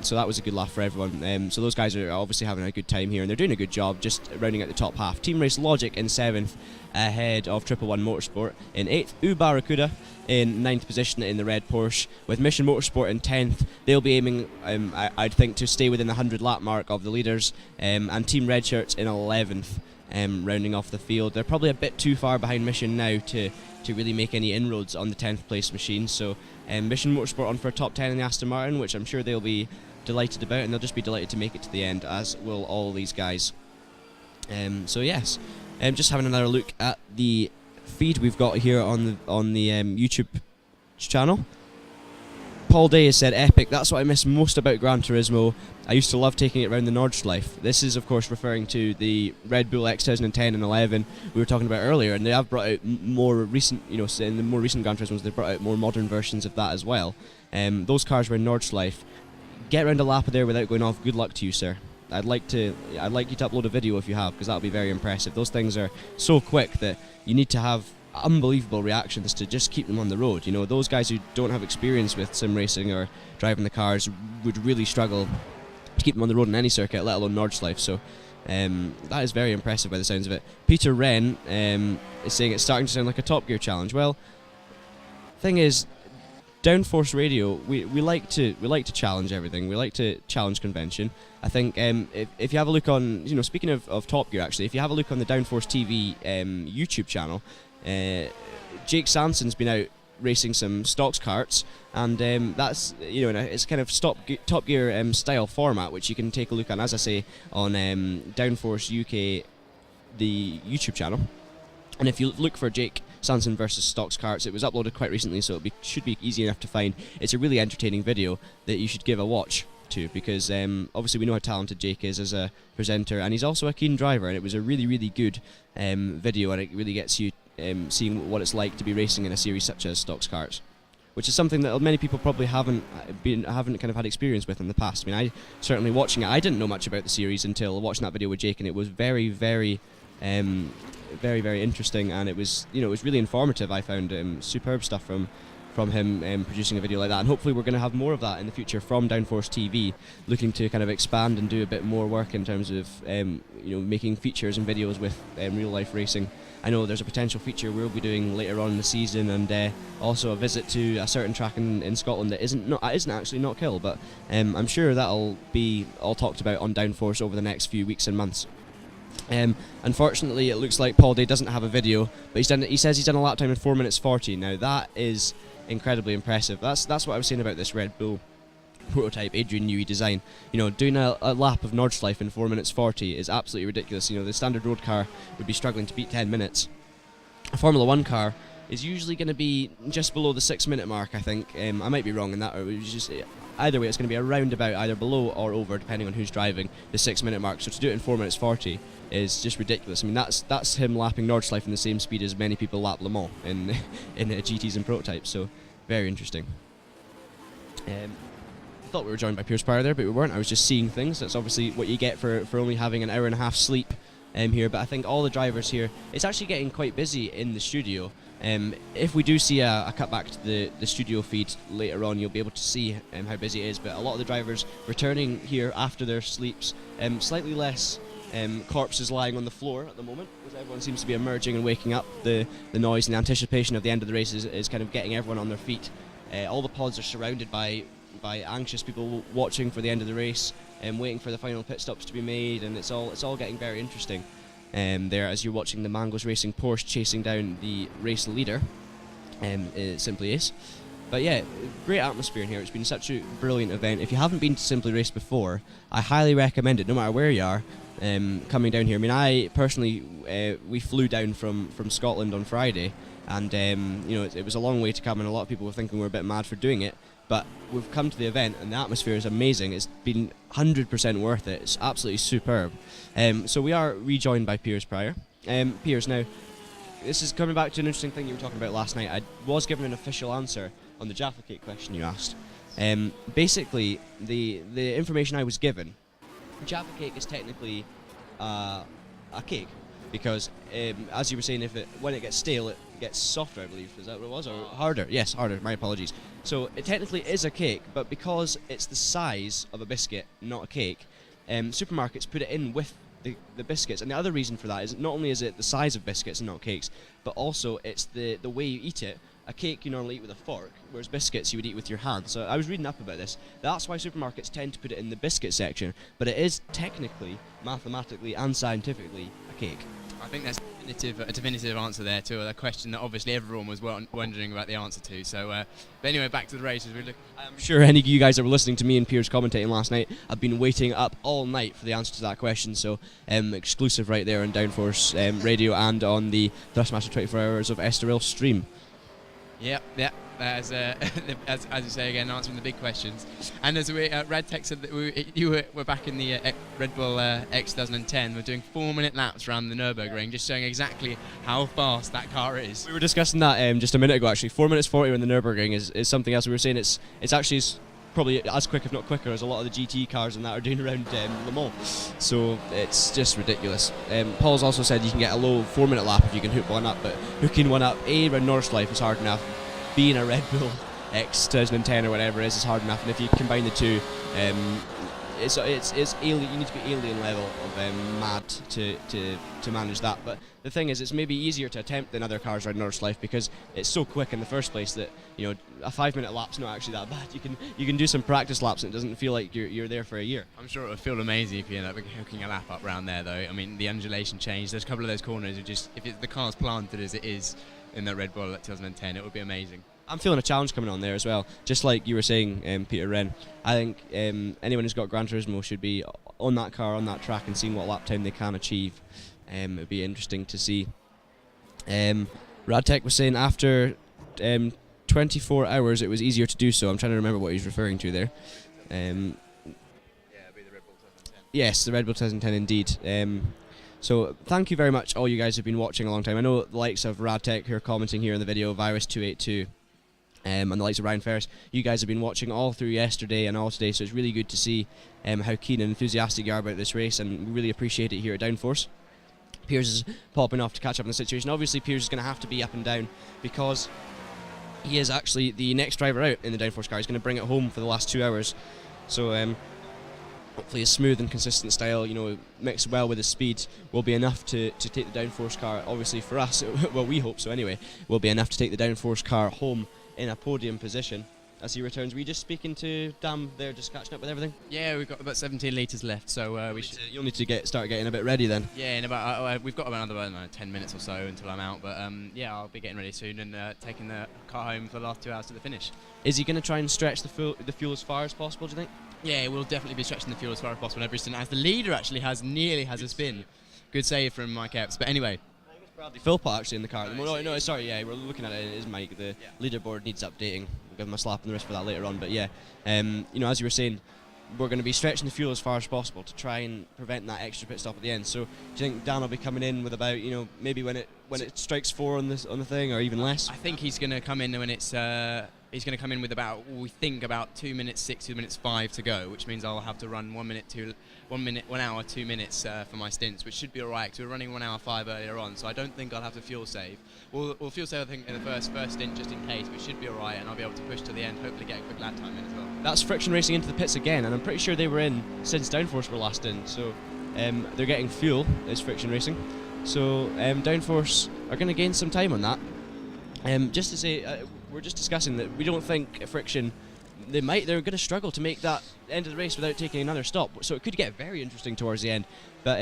So that was a good laugh for everyone. So those guys are obviously having a good time here, and they're doing a good job just rounding out the top half. Team Race Logic in 7th, ahead of 111 Motorsport. In 8th, Barracuda in 9th position in the red Porsche, with Mission Motorsport in 10th. They'll be aiming, I'd think, to stay within the 100 lap mark of the leaders, and Team Red Shirts in 11th, rounding off the field. They're probably a bit too far behind Mission now to really make any inroads on the 10th place machine, so Mission Motorsport on for a top 10 in the Aston Martin, which I'm sure they'll be delighted about, and they'll just be delighted to make it to the end, as will all these guys. So yes, just having another look at the feed we've got here on the YouTube channel. Paul Day has said, epic, that's what I miss most about Gran Turismo. I used to love taking it around the Nordschleife. This is of course referring to the Red Bull X 2010 and 11 we were talking about earlier, and they have brought out more recent, in the more recent Gran Turismos they've brought out more modern versions of that as well. Those cars were in Nordschleife. Get around a lap of there without going off, good luck to you, sir. I'd like you to upload a video if you have, because that would be very impressive. Those things are so quick that you need to have unbelievable reactions to just keep them on the road. Those guys who don't have experience with sim racing or driving the cars would really struggle to keep them on the road in any circuit, let alone Nordschleife. So that is very impressive by the sounds of it. Peter Wren is saying it's starting to sound like a Top Gear challenge. Well, thing is, Downforce Radio, we like to challenge everything. We like to challenge convention. I think if you have a look on, speaking of Top Gear, actually, if you have a look on the Downforce TV YouTube channel, Jake Sanson's been out racing some stocks karts, and that's it's kind of Top Gear style format, which you can take a look on, as I say, on Downforce UK, the YouTube channel. And if you look for Jake Sanson versus Stocks Karts, it was uploaded quite recently, so it should be easy enough to find. It's a really entertaining video that you should give a watch to, because obviously we know how talented Jake is as a presenter, and he's also a keen driver, and it was a really, really good video, and it really gets you seeing what it's like to be racing in a series such as Stocks Karts, which is something that many people probably haven't kind of had experience with in the past. I mean, I certainly watching it, I didn't know much about the series until watching that video with Jake, and it was very, very very, very interesting, and it was really informative. I found superb stuff from him producing a video like that, and hopefully we're going to have more of that in the future from Downforce TV, looking to kind of expand and do a bit more work in terms of making features and videos with real life racing. I know there's a potential feature we'll be doing later on in the season, and also a visit to a certain track in Scotland that isn't actually Knockhill, but I'm sure that'll be all talked about on Downforce over the next few weeks and months. Unfortunately, it looks like Paul Day doesn't have a video, but he says he's done a lap time in 4 minutes 40. Now that is incredibly impressive. That's what I was saying about this Red Bull prototype Adrian Newey design. Doing a lap of Nordschleife in 4 minutes 40 is absolutely ridiculous. The standard road car would be struggling to beat 10 minutes. A Formula 1 car is usually going to be just below the 6 minute mark, I think. I might be wrong in that, or it was just either way it's going to be around about either below or over, depending on who's driving, the 6 minute mark. So to do it in 4 minutes 40 is just ridiculous. I mean, that's him lapping Nordschleife in the same speed as many people lap Le Mans in GTs and prototypes. So very interesting. I thought we were joined by Piers Pryor there, but we weren't. I was just seeing things. That's obviously what you get for only having an hour and a half sleep here. But I think all the drivers here, it's actually getting quite busy in the studio. If we do see a cut back to the studio feed later on, you'll be able to see how busy it is. But a lot of the drivers returning here after their sleeps, slightly less corpses lying on the floor at the moment, because everyone seems to be emerging and waking up. The noise and the anticipation of the end of the race is kind of getting everyone on their feet. All the pods are surrounded by anxious people watching for the end of the race. waiting for the final pit stops to be made, and it's all getting very interesting. There, as you're watching the Mangoes Racing Porsche chasing down the race leader, it simply is. But yeah, great atmosphere in here. It's been such a brilliant event. If you haven't been to Simply Race before, I highly recommend it, no matter where you are. Coming down here, I mean, I personally, we flew down from Scotland on Friday, and you know, it was a long way to come, and a lot of people were thinking we were a bit mad for doing it. But we've come to the event, and the atmosphere is amazing. It's been 100% worth it. It's absolutely superb. So we are rejoined by Piers Pryor. Piers, now, this is coming back to an interesting thing you were talking about last night. I was given an official answer on the Jaffa Cake question you asked. Basically, the information I was given, Jaffa Cake is technically a cake, because as you were saying, when it gets stale, it gets softer, I believe. Is that what it was? Or harder? Yes, harder. My apologies. So it technically is a cake, but because it's the size of a biscuit, not a cake, supermarkets put it in with the biscuits. And the other reason for that is not only is it the size of biscuits and not cakes, but also it's the way you eat it. A cake you normally eat with a fork, whereas biscuits you would eat with your hand. So I was reading up about this. That's why supermarkets tend to put it in the biscuit section, but it is technically, mathematically and scientifically a cake. I think that's a definitive answer there to a question that obviously everyone was wondering about the answer to. So, but anyway, back to the races. I'm sure any of you guys that were listening to me and Piers commentating last night have been waiting up all night for the answer to that question. So, exclusive right there on Downforce Radio and on the Thrustmaster 24 Hours of Estoril stream. Yeah. As you say again, answering the big questions. And as Radtech said that you were back in the Red Bull X 2010, we're doing 4-minute laps around the Nürburgring, just showing exactly how fast that car is. We were discussing that just a minute ago, actually. 4 minutes 40 in the Nürburgring is something else. We were saying it's actually probably as quick, if not quicker, as a lot of the GT cars and that are doing around Le Mans. So it's just ridiculous. Paul's also said you can get a low 4-minute lap if you can hook one up, but hooking one up around Nordschleife is hard enough. Being a Red Bull X 2010 or whatever is hard enough, and if you combine the two, it's alien. You need to be alien level of mad to manage that. But the thing is, it's maybe easier to attempt than other cars around Nordschleife because it's so quick in the first place that, you know, a 5-minute lap's not actually that bad. You can do some practice laps and it doesn't feel like you're there for a year. I'm sure it would feel amazing if you end up hooking a lap up round there, though. I mean, the undulation change. There's a couple of those corners. If the car's planted as it is in the Red Bull at 2010, it would be amazing. I'm feeling a challenge coming on there as well. Just like you were saying, Peter Wren, I think anyone who's got Gran Turismo should be on that car, on that track, and seeing what lap time they can achieve. It would be interesting to see. Radtech was saying after 24 hours it was easier to do so. I'm trying to remember what he's referring to there. Yeah, it'd be the Red Bull 2010. Yes, the Red Bull 2010 indeed. So thank you very much, all you guys who've been watching a long time. I know the likes of Radtech who are commenting here in the video, Virus282, and the likes of Ryan Ferris. You guys have been watching all through yesterday and all today, so it's really good to see how keen and enthusiastic you are about this race, and we really appreciate it here at Downforce. Piers is popping off to catch up on the situation. Obviously, Piers is going to have to be up and down because he is actually the next driver out in the Downforce car. He's going to bring it home for the last 2 hours. So hopefully his smooth and consistent style, you know, mixed well with his speed, will be enough to take the Downforce car. Obviously for us, well, we hope so anyway, will be enough to take the Downforce car home in a podium position as he returns. Were you just speaking to Dan there, just catching up with everything? Yeah, we've got about 17 litres left, so you'll need to start getting a bit ready then. Yeah, in about we've got about another 10 minutes or so until I'm out, but yeah, I'll be getting ready soon and taking the car home for the last 2 hours to the finish. Is he going to try and stretch the fuel as far as possible, do you think? Yeah, we'll definitely be stretching the fuel as far as possible in every stint, as the leader actually nearly has a spin. Good save from Mike Epps, but anyway. Bradley Philpott actually in the car. No, sorry, yeah, we're looking at it. It is Mike. The leaderboard needs updating. We'll give him a slap on the wrist for that later on. But yeah, you know, as you were saying, we're going to be stretching the fuel as far as possible to try and prevent that extra pit stop at the end. So do you think Dan will be coming in with about, you know, maybe when it strikes 4 on the thing, or even less? I think he's going to come in when it's. He's going to come in with about 2 minutes 6, 2 minutes 5 to go, which means I'll have to run 1 hour 2 minutes for my stints, which should be alright because we were running 1 hour 5 earlier on, so I don't think I'll have to fuel save. We'll fuel save, I think, in the first stint just in case, but it should be alright, and I'll be able to push to the end, hopefully get a quick lap time in as well. That's Friction Racing into the pits again, and I'm pretty sure they were in since Downforce were last in, so they're getting fuel, is Friction Racing. So Downforce are going to gain some time on that. Just to say, we're just discussing that we don't think Friction they're going to struggle to make that end of the race without taking another stop. So it could get very interesting towards the end. But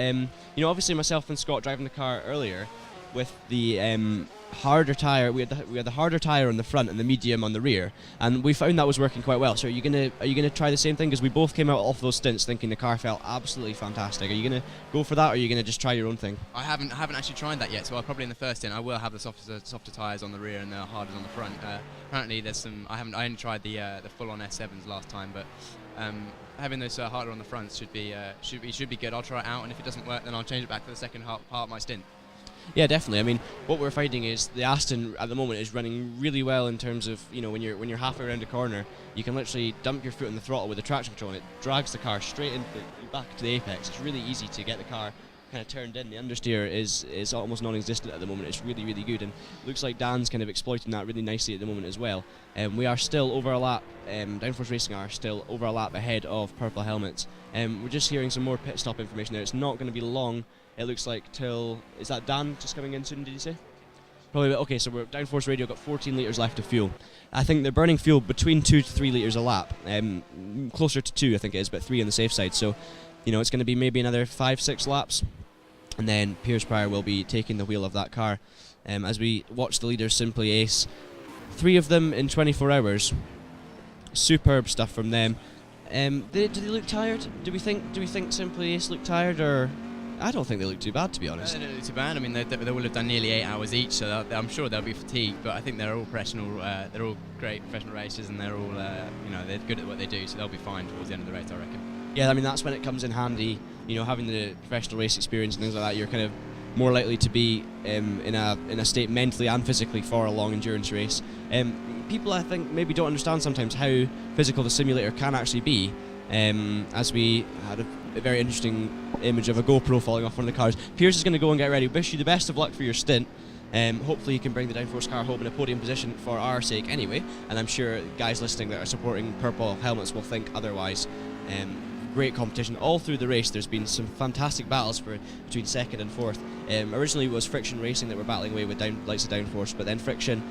obviously myself and Scott driving the car earlier with the harder tyre. We had the harder tyre on the front and the medium on the rear, and we found that was working quite well. So are you gonna try the same thing? Because we both came out off those stints thinking the car felt absolutely fantastic. Are you gonna go for that, or are you gonna just try your own thing? I haven't actually tried that yet, so I'll probably in the first stint I will have the softer tyres on the rear and the harders on the front. Apparently there's some. I only tried the full-on S7s last time, but having those harder on the fronts should be good. I'll try it out, and if it doesn't work, then I'll change it back to the second part of my stint. Yeah, definitely. I mean, what we're finding is the Aston at the moment is running really well in terms of, when you're halfway around a corner, you can literally dump your foot on the throttle with the traction control, and it drags the car straight back to the apex. It's really easy to get the car kind of turned in. The understeer is almost non-existent at the moment. It's really, really good, and looks like Dan's kind of exploiting that really nicely at the moment as well. We are still over a lap. Downforce Racing are still over a lap ahead of Purple Helmets. We're just hearing some more pit stop information there. It's not going to be long. It looks like till... Is that Dan just coming in soon, did you say? Probably. Okay, so we're Downforce Radio, got 14 litres left of fuel. I think they're burning fuel between 2 to 3 litres a lap. Closer to 2, I think it is, but 3 on the safe side. So, it's going to be maybe another 5-6 laps. And then Piers Pryor will be taking the wheel of that car. As we watch the leaders simply ace 3 of them in 24 hours. Superb stuff from them. Do they look tired? Do we think Simply Ace look tired, or... I don't think they look too bad, to be honest. They don't look too bad. I mean, they will have done nearly 8 hours each, so I'm sure they'll be fatigued. But I think they're all professional. They're all great professional racers, and they're all, they're good at what they do, so they'll be fine towards the end of the race, I reckon. Yeah, I mean, that's when it comes in handy. Having the professional race experience and things like that, you're kind of more likely to be in a state mentally and physically for a long endurance race. People, I think, maybe don't understand sometimes how physical the simulator can actually be. As we had a very interesting image of a GoPro falling off one of the cars. Piers is going to go and get ready. Wish you the best of luck for your stint. Hopefully you can bring the Downforce car home in a podium position for our sake anyway, and I'm sure guys listening that are supporting Purple Helmets will think otherwise. Great competition all through the race. There's been some fantastic battles between second and fourth. Originally it was Friction Racing that were battling away with likes of Downforce, but then Friction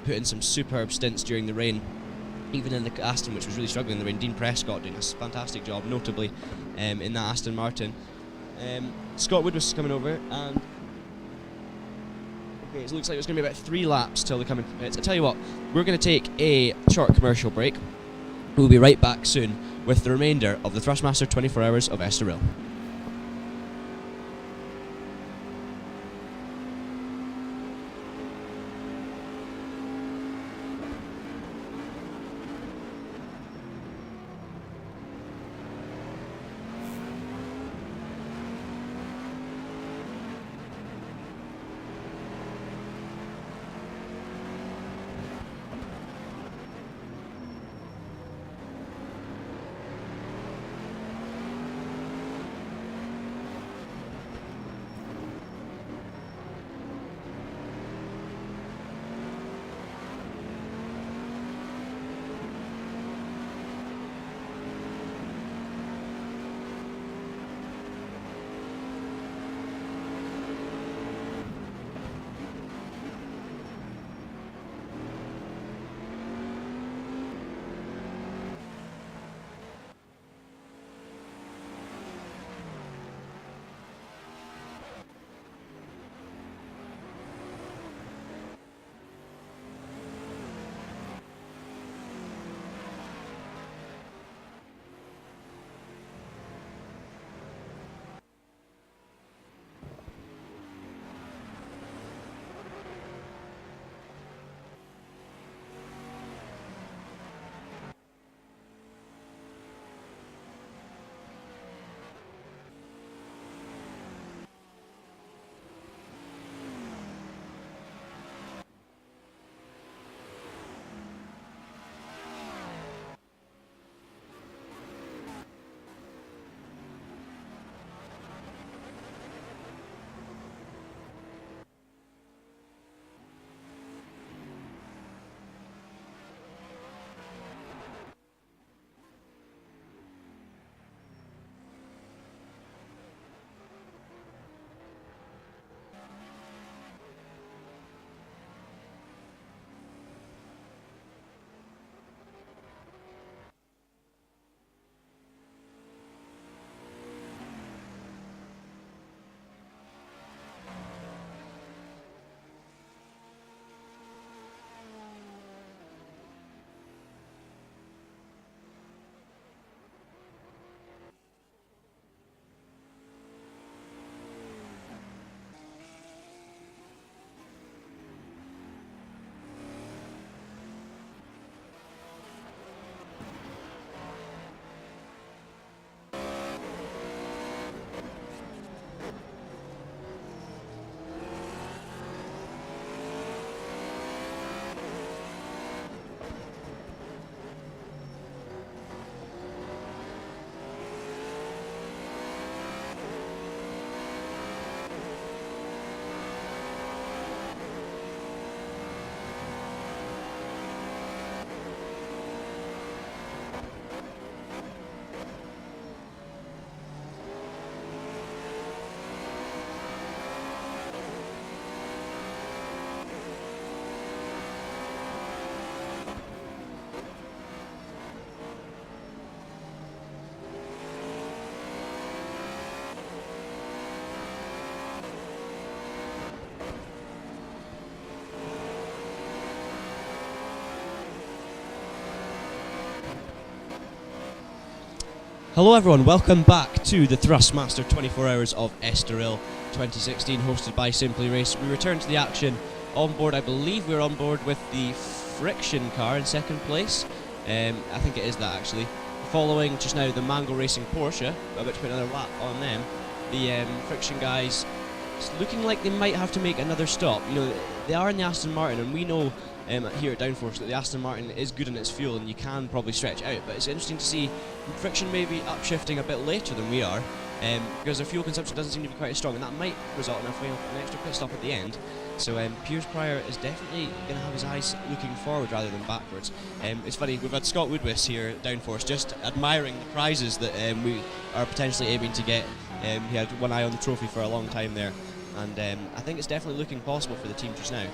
put in some superb stints during the rain. Even in the Aston, which was really struggling in the rain. Dean Prescott doing a fantastic job, notably in that Aston Martin. Scott Wood was coming over, and okay, it looks like it's going to be about 3 laps till they come in for pits. I tell you what, we're going to take a short commercial break. We'll be right back soon with the remainder of the Thrustmaster 24 Hours of Estoril. Hello everyone, welcome back to the Thrustmaster 24 Hours of Estoril 2016, hosted by Simply Race. We return to the action on board. I believe we're on board with the Friction car in second place. I think it is that actually. Following just now the Mango Racing Porsche, about to put another lap on them. The Friction guys, it's looking like they might have to make another stop. You know, they are in the Aston Martin, and we know here at Downforce that the Aston Martin is good in its fuel and you can probably stretch out, but it's interesting to see Friction maybe upshifting a bit later than we are, because their fuel consumption doesn't seem to be quite as strong, and that might result in an extra pit stop at the end. So Piers Pryor is definitely going to have his eyes looking forward rather than backwards. It's funny, we've had Scott Woodwis here at Downforce just admiring the prizes that we are potentially aiming to get. He had one eye on the trophy for a long time there, and I think it's definitely looking possible for the team just now.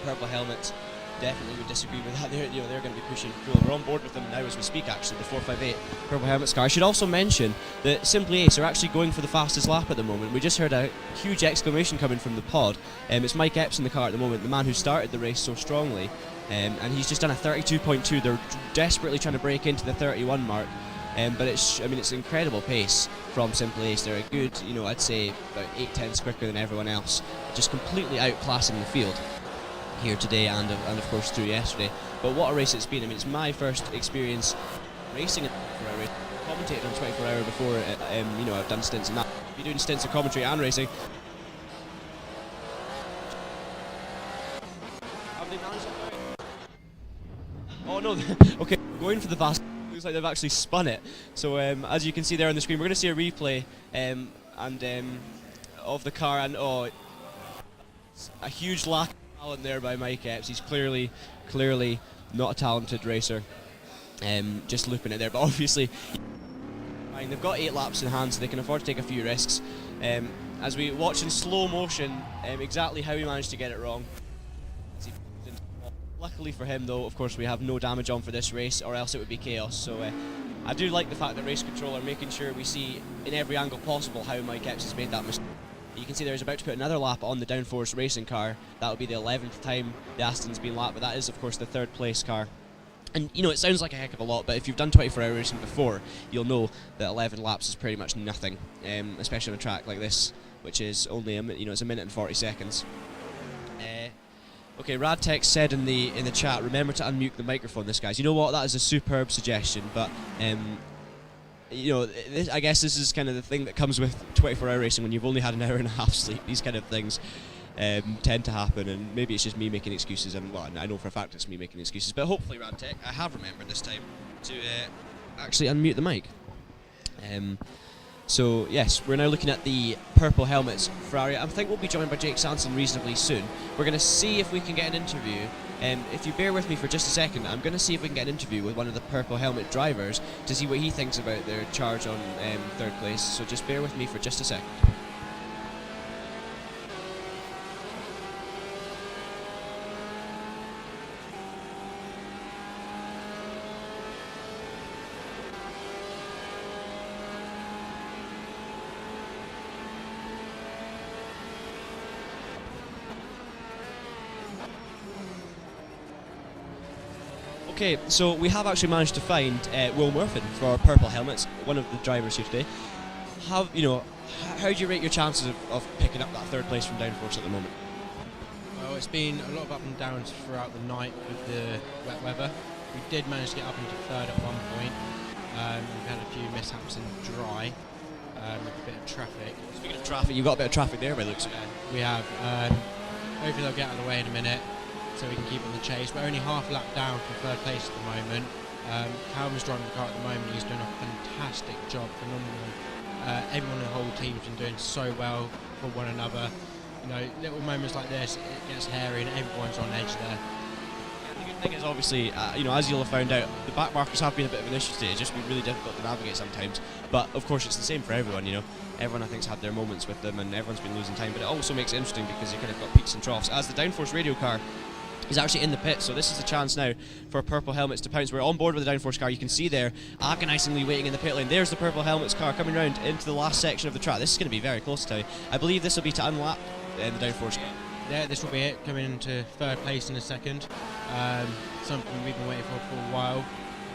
Purple helmets definitely would disagree with that. They're going to be pushing fuel. We're on board with them now as we speak, actually, the 458 Purple Helmets car. I should also mention that Simply Ace are actually going for the fastest lap at the moment. We just heard a huge exclamation coming from the pod. It's Mike Epps in the car at the moment, the man who started the race so strongly, and he's just done a 32.2. They're desperately trying to break into the 31 mark. But it's incredible pace from Simply Ace. They're a good, I'd say about 8/10 quicker than everyone else, just completely outclassing the field here today and of course through yesterday. But what a race it's been. It's my first experience racing a 24 hour race. I've commentated on 24 hour before. I've done stints in that. I've been doing stints of commentary and racing. Have they managed it? Oh no! Okay, going for the fast. Looks like they've actually spun it. So as you can see there on the screen, we're going to see a replay of the car, and a huge lack of talent there by Mike Epps. He's clearly not a talented racer. Just looping it there, but obviously they've got 8 laps in hand, so they can afford to take a few risks. As we watch in slow motion exactly how he managed to get it wrong. Luckily for him, though, of course, we have no damage on for this race, or else it would be chaos. So I do like the fact that Race Control are making sure we see in every angle possible how Mike Epps has made that mistake. You can see there he's about to put another lap on the Downforce racing car. That will be the 11th time the Aston's been lapped, but that is, of course, the 3rd place car. And, it sounds like a heck of a lot, but if you've done 24 hour racing before, you'll know that 11 laps is pretty much nothing, especially on a track like this, which is only it's a minute and 40 seconds. Okay, Radtech said in the chat, remember to unmute the microphone, this guys. You know what, that is a superb suggestion, but I guess this is kind of the thing that comes with 24 hour racing when you've only had an hour and a half sleep. These kind of things tend to happen, and maybe it's just me making excuses, and well, I know for a fact it's me making excuses, but hopefully, Radtech, I have remembered this time to actually unmute the mic. So yes, we're now looking at the purple helmets Ferrari. I think we'll be joined by Jake Sanson reasonably soon. We're going to see if we can get an interview. If you bear with me for just a second, I'm going to see if we can get an interview with one of the purple helmet drivers to see what he thinks about their charge on 3rd place. So just bear with me for just a second. Okay, so we have actually managed to find Will Murphin for our purple helmets, one of the drivers here today. How do you rate your chances of picking up that 3rd place from Downforce at the moment? Well, it's been a lot of up and downs throughout the night with the wet weather. We did manage to get up into 3rd at one point. We've had a few mishaps in dry, with a bit of traffic. Speaking of traffic, you've got a bit of traffic there by the looks of it. We have. Hopefully they'll get out of the way in a minute, so we can keep on the chase. We're only half a lap down from 3rd place at the moment. Calvin's driving the car at the moment. He's doing a fantastic job, phenomenal. Everyone in the whole team's been doing so well for one another. Little moments like this, it gets hairy and everyone's on edge there. The good thing is obviously, as you'll have found out, the back markers have been a bit of an issue today. It's just been really difficult to navigate sometimes. But of course it's the same for everyone, Everyone I think's had their moments with them, and everyone's been losing time. But it also makes it interesting because you kind of got peaks and troughs. As the Downforce radio car is actually in the pit, so this is a chance now for purple helmets to pounce. We're on board with the Downforce car. You can see there, agonisingly waiting in the pit lane. There's the purple helmets car coming round into the last section of the track. This is going to be very close to you. I believe this will be to unlap the Downforce car. Yeah, this will be it, coming into 3rd place in a second. Something we've been waiting for a while.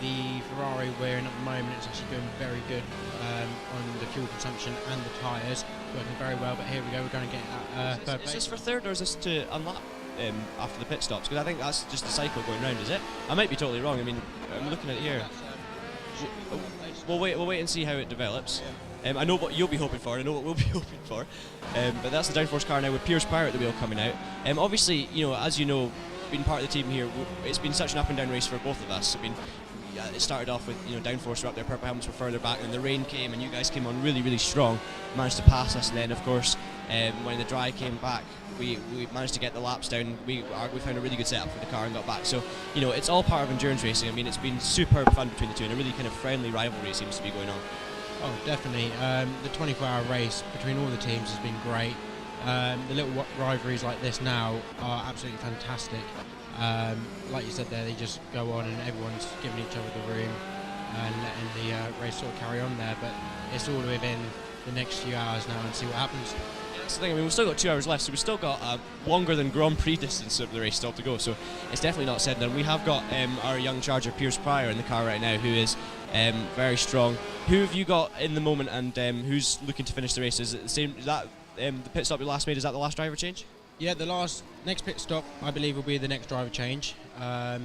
the Ferrari we're in at the moment is actually doing very good on the fuel consumption and the tyres, working very well. But here we go, we're going to get third place. Is this for third, or is this to unlap after the pit stops? Because I think that's just the cycle going round, is it? I might be totally wrong. I mean, I'm looking at it here. We'll wait and see how it develops. I know what you'll be hoping for, and I know what we'll be hoping for. But that's the downforce car now with Piers Pryor at the wheel coming out. Obviously, as you know, being part of the team here, it's been such an up and down race for both of us. I mean, it started off with downforce were up there, purple helmets were further back, and the rain came, and you guys came on really, really strong. Managed to pass us, and then of course, when the dry came back, we managed to get the laps down. We found a really good setup for the car and got back. So it's all part of endurance racing. I mean, it's been superb fun between the two, and a really kind of friendly rivalry seems to be going on. Oh, definitely. The 24-hour race between all the teams has been great. The little rivalries like this now are absolutely fantastic. Like you said there, they just go on and everyone's giving each other the room and letting the race sort of carry on there. But it's all within the next few hours now and see what happens. That's the thing. I mean, we've still got 2 hours left, so we've still got longer than Grand Prix distance of the race still to go. So it's definitely not said and done. We have got our young charger Piers Pryor in the car right now, who is very strong. Who have you got in the moment, and who's looking to finish the race? Is it the same? Is that the pit stop we last made? Is that the last driver change? Yeah, the next pit stop I believe will be the next driver change. Yeah,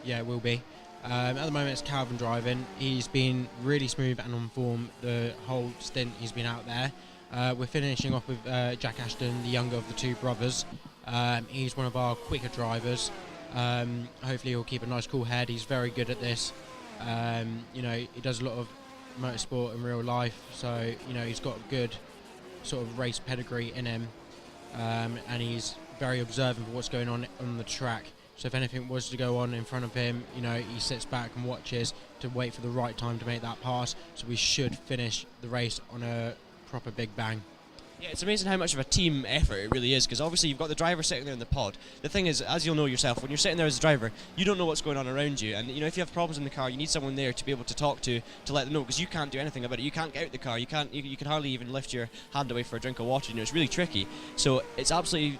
it will be. At the moment it's Calvin driving. He's been really smooth and on form the whole stint he's been out there. We're finishing off with Jack Ashton, the younger of the two brothers. He's one of our quicker drivers. Hopefully he'll keep a nice cool head. He's very good at this. He does a lot of motorsport in real life, so he's got a good sort of race pedigree in him, and he's very observant of what's going on the track. So if anything was to go on in front of him, he sits back and watches to wait for the right time to make that pass. So we should finish the race on a proper big bang. Yeah, it's amazing how much of a team effort it really is, because obviously you've got the driver sitting there in the pod. The thing is, as you'll know yourself, when you're sitting there as a driver, you don't know what's going on around you, and if you have problems in the car, you need someone there to be able to talk to let them know, because you can't do anything about it. You can't get out the car, you can hardly even lift your hand away for a drink of water. It's really tricky. So it's absolutely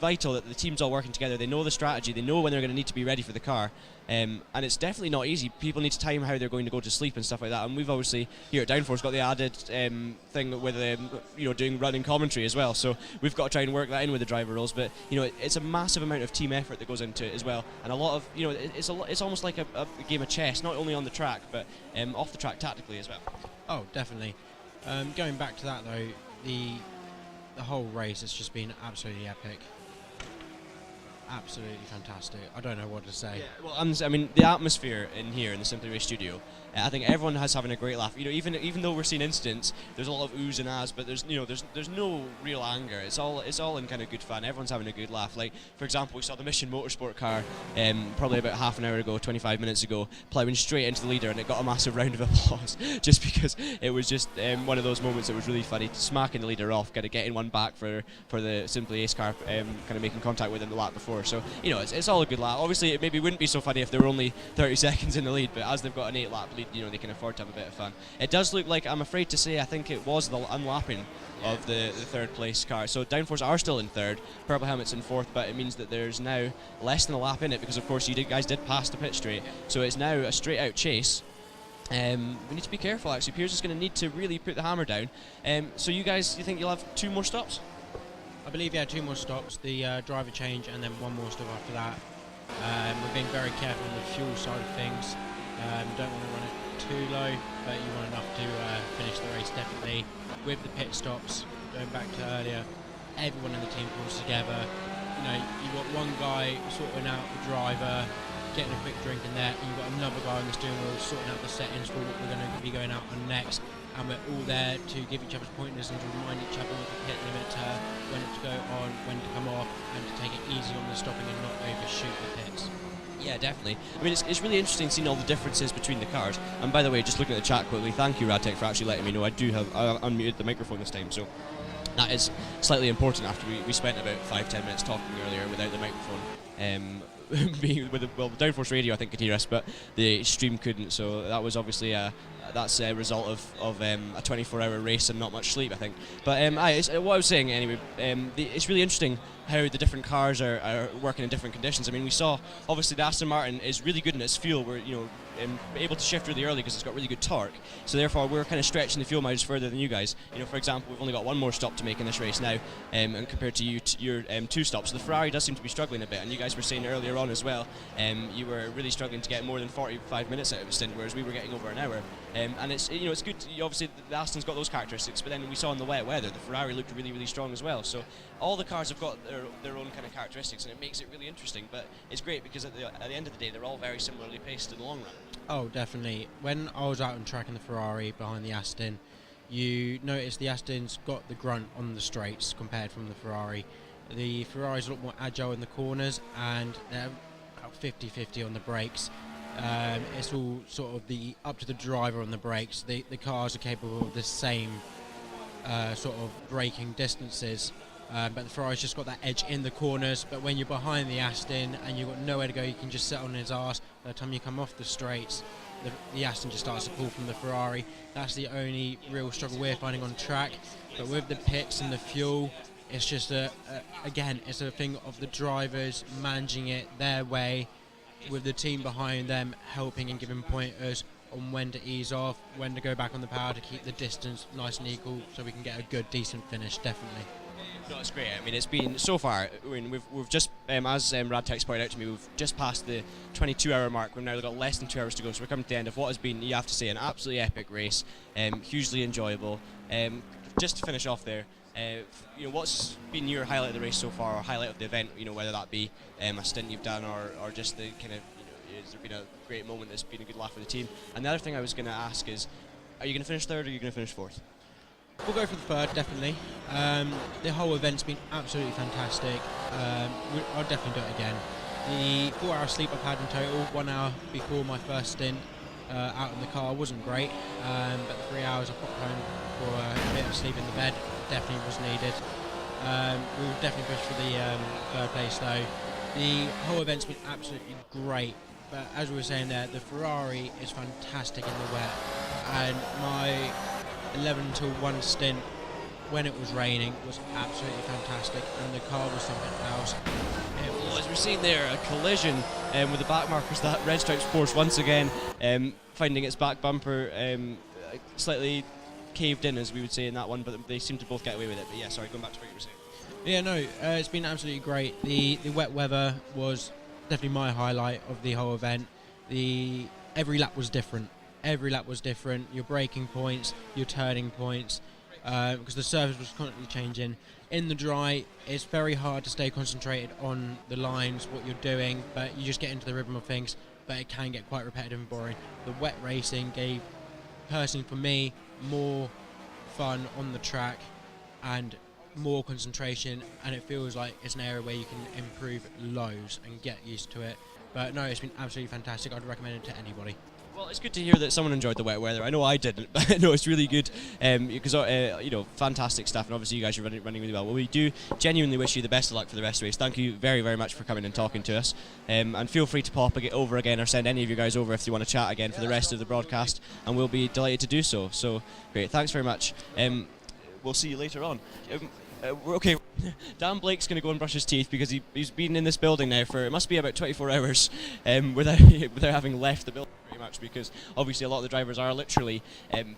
vital that the team's all working together. They know the strategy, they know when they're going to need to be ready for the car, and it's definitely not easy. People need to time how they're going to go to sleep and stuff like that, and we've obviously here at Downforce got the added thing with doing running commentary as well, so we've got to try and work that in with the driver roles. But it's a massive amount of team effort that goes into it as well, and a lot of it's almost like a game of chess, not only on the track but off the track tactically as well. Oh, definitely. Going back to that though, the whole race has just been absolutely epic. Absolutely fantastic. I don't know what to say. Yeah, well, I mean, the atmosphere in here in the Simply Race studio, I think everyone has having a great laugh. Even though we're seeing incidents, there's a lot of oohs and ahs, but there's no real anger. It's all in kind of good fun. Everyone's having a good laugh. Like, for example, we saw the Mission Motorsport car probably about half an hour ago, 25 minutes ago, ploughing straight into the leader, and it got a massive round of applause just because it was just one of those moments that was really funny, smacking the leader off, kind of getting one back for the Simply Ace car, kind of making contact with him the lap before. So it's all a good lap. Obviously, it maybe wouldn't be so funny if they were only 30 seconds in the lead, but as they've got an 8-lap lead, they can afford to have a bit of fun. It does look like, I'm afraid to say, I think it was the unlapping of the third place car. So Downforce are still in third, Purple Helmet's in fourth, but it means that there's now less than a lap in it, because of course guys did pass the pit straight. So it's now a straight out chase. We need to be careful actually. Piers is going to need to really put the hammer down. So you think you'll have 2 more stops? I believe 2 more stops, the driver change and then 1 more stop after that. We're being very careful on the fuel side of things. Don't want to run it too low, but you want enough to finish the race definitely. With the pit stops, going back to earlier, everyone in the team pulls together. You've got one guy sorting out the driver, getting a quick drink in there, and you've got another guy on the steering wheel sorting out the settings for what we're going to be going out on next. And we're all there to give each other pointers and to remind each other of the pit limiter, when to go on, when to come off, and to take it easy on the stopping and not overshoot the pits. Yeah, definitely. I mean, it's really interesting seeing all the differences between the cars. And by the way, just looking at the chat quickly, thank you Radtech for actually letting me know I unmuted the microphone this time, so that is slightly important after we spent about 5-10 minutes talking earlier without the microphone. The Downforce radio I think could hear us, but the stream couldn't, so that was obviously a that's a result of a 24-hour race and not much sleep, I think. But what I was saying anyway, it's really interesting how the different cars are working in different conditions. I mean, we saw obviously the Aston Martin is really good in its fuel. We're able to shift really early because it's got really good torque. So therefore, we're kind of stretching the fuel mileage further than you guys. For example, we've only got one more stop to make in this race now, and compared to your 2 stops. So the Ferrari does seem to be struggling a bit, and you guys were saying earlier on as well, you were really struggling to get more than 45 minutes out of a stint, whereas we were getting over an hour. And it's it's good. Obviously, the Aston's got those characteristics, but then we saw in the wet weather, the Ferrari looked really, really strong as well. So all the cars have got their own kind of characteristics, and it makes it really interesting. But it's great because at the end of the day, they're all very similarly paced in the long run. Oh, definitely. When I was out on track in the Ferrari behind the Aston, you notice the Aston's got the grunt on the straights compared from the Ferrari. The Ferrari's a lot more agile in the corners, and they're about 50-50 on the brakes. It's all sort of up to the driver on the brakes. The cars are capable of the same sort of braking distances, but the Ferrari's just got that edge in the corners. But when you're behind the Aston and you've got nowhere to go, you can just sit on his arse. By the time you come off the straights, the Aston just starts to pull from the Ferrari. That's the only real struggle we're finding on track. But with the pits and the fuel, it's just again, it's a thing of the drivers managing it their way, with the team behind them helping and giving pointers on when to ease off, when to go back on the power to keep the distance nice and equal, so we can get a good, decent finish, definitely. No, it's great. I mean, it's been so far. I mean, we've just, as Radtex pointed out to me, we've just passed the 22-hour mark. We've now got less than 2 hours to go, so we're coming to the end of what has been, you have to say, an absolutely epic race. Hugely enjoyable. Just to finish off there, what's been your highlight of the race so far, or highlight of the event? Whether that be a stint you've done, or just the kind of, has there been a great moment that's been a good laugh for the team? And the other thing I was going to ask is, are you going to finish third, or are you going to finish fourth? We'll go for the third, definitely. The whole event's been absolutely fantastic. I'll definitely do it again. The 4 hour sleep I've had in total, 1 hour before my first stint out in the car, wasn't great, but the 3 hours I popped home for a bit of sleep in the bed definitely was needed. We will definitely push for the third place though. The whole event's been absolutely great, but as we were saying there, the Ferrari is fantastic in the wet, and my 11 till 1 stint when it was raining was absolutely fantastic, and the car was something else. Well, as we're seeing there, a collision with the back markers. That Red Stripes Porsche once again finding its back bumper slightly caved in, as we would say in that one, but they seem to both get away with it. But yeah, sorry, going back to what you were saying. Yeah, no, it's been absolutely great. The wet weather was definitely my highlight of the whole event. Every lap was different. Every lap was different. Your braking points, your turning points, because the surface was constantly changing. In the dry, it's very hard to stay concentrated on the lines, what you're doing, but you just get into the rhythm of things, but it can get quite repetitive and boring. The wet racing gave, personally for me, more fun on the track and more concentration, and it feels like it's an area where you can improve loads and get used to it. But no, it's been absolutely fantastic. I'd recommend it to anybody. Well, it's good to hear that someone enjoyed the wet weather. I know I didn't, but I know it's really good because fantastic stuff, and obviously you guys are running really well. Well, we do genuinely wish you the best of luck for the rest of the race. Thank you very, very much for coming and talking to us, and feel free to pop over again, or send any of you guys over if you want to chat again for the rest of the broadcast, and we'll be delighted to do so. So great, thanks very much. We'll see you later on. Okay, Dan Blake's going to go and brush his teeth because he's been in this building now for, it must be about 24 hours without having left the building pretty much, because obviously a lot of the drivers are literally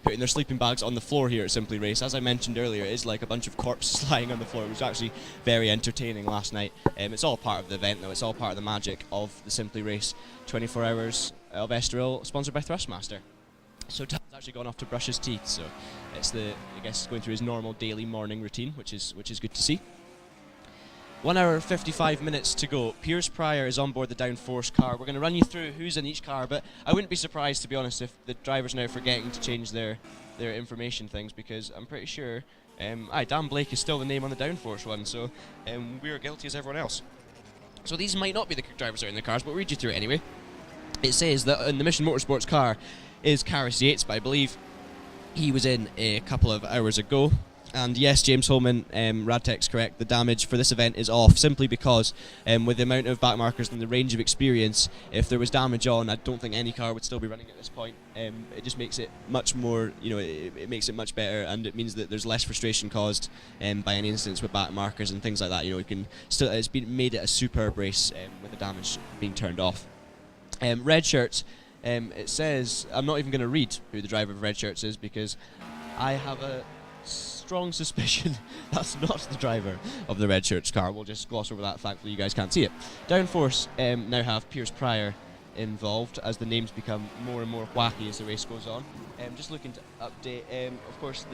putting their sleeping bags on the floor here at Simply Race. As I mentioned earlier, it is like a bunch of corpses lying on the floor. It was actually very entertaining last night. It's all part of the event though, it's all part of the magic of the Simply Race 24 hours of Estoril, sponsored by Thrustmaster. So Dan's actually gone off to brush his teeth, so it's going through his normal daily morning routine, which is good to see. 1 hour 55 minutes to go. Piers Pryor is on board the downforce car. We're going to run you through who's in each car, but I wouldn't be surprised, to be honest, if the drivers now forgetting to change their information things, because I'm pretty sure Dan Blake is still the name on the downforce one, so we are guilty as everyone else. So these might not be the drivers that are in the cars, but we'll read you through it anyway. It says that in the Mission Motorsports car is Karis Yates, but I believe he was in a couple of hours ago. And yes, James Holman, Radtech's correct, the damage for this event is off, simply because with the amount of backmarkers and the range of experience, if there was damage on, I don't think any car would still be running at this point. It just makes it much more, it makes it much better, and it means that there's less frustration caused by any instance with backmarkers and things like that. You can still, it's been made it a superb race with the damage being turned off. Red shirts, it says, I'm not even going to read who the driver of red shirts is, because I have a strong suspicion that's not the driver of the red shirts car. We'll just gloss over that, thankfully you guys can't see it. Downforce now have Piers Pryor involved as the names become more and more wacky as the race goes on. Just looking to update, of course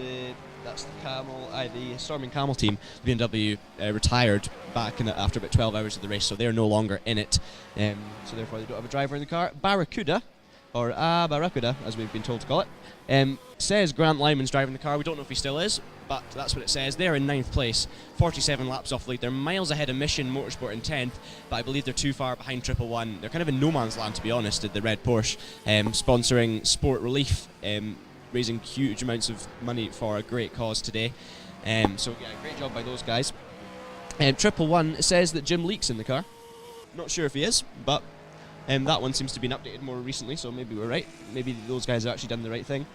that's the Storming Camel team, BMW, retired back after about 12 hours of the race, so they're no longer in it, so therefore they don't have a driver in the car. Barracuda, or Barracuda as we've been told to call it, says Grant Lyman's driving the car. We don't know if he still is, but that's what it says. They're in 9th place, 47 laps off lead. They're miles ahead of Mission Motorsport in 10th, but I believe they're too far behind 111. They're kind of in no man's land, to be honest, at the red Porsche, sponsoring Sport Relief, raising huge amounts of money for a great cause today. So yeah, great job by those guys. 111 says that Jim Leake's in the car. Not sure if he is, but that one seems to be updated more recently, so maybe we're right. Maybe those guys have actually done the right thing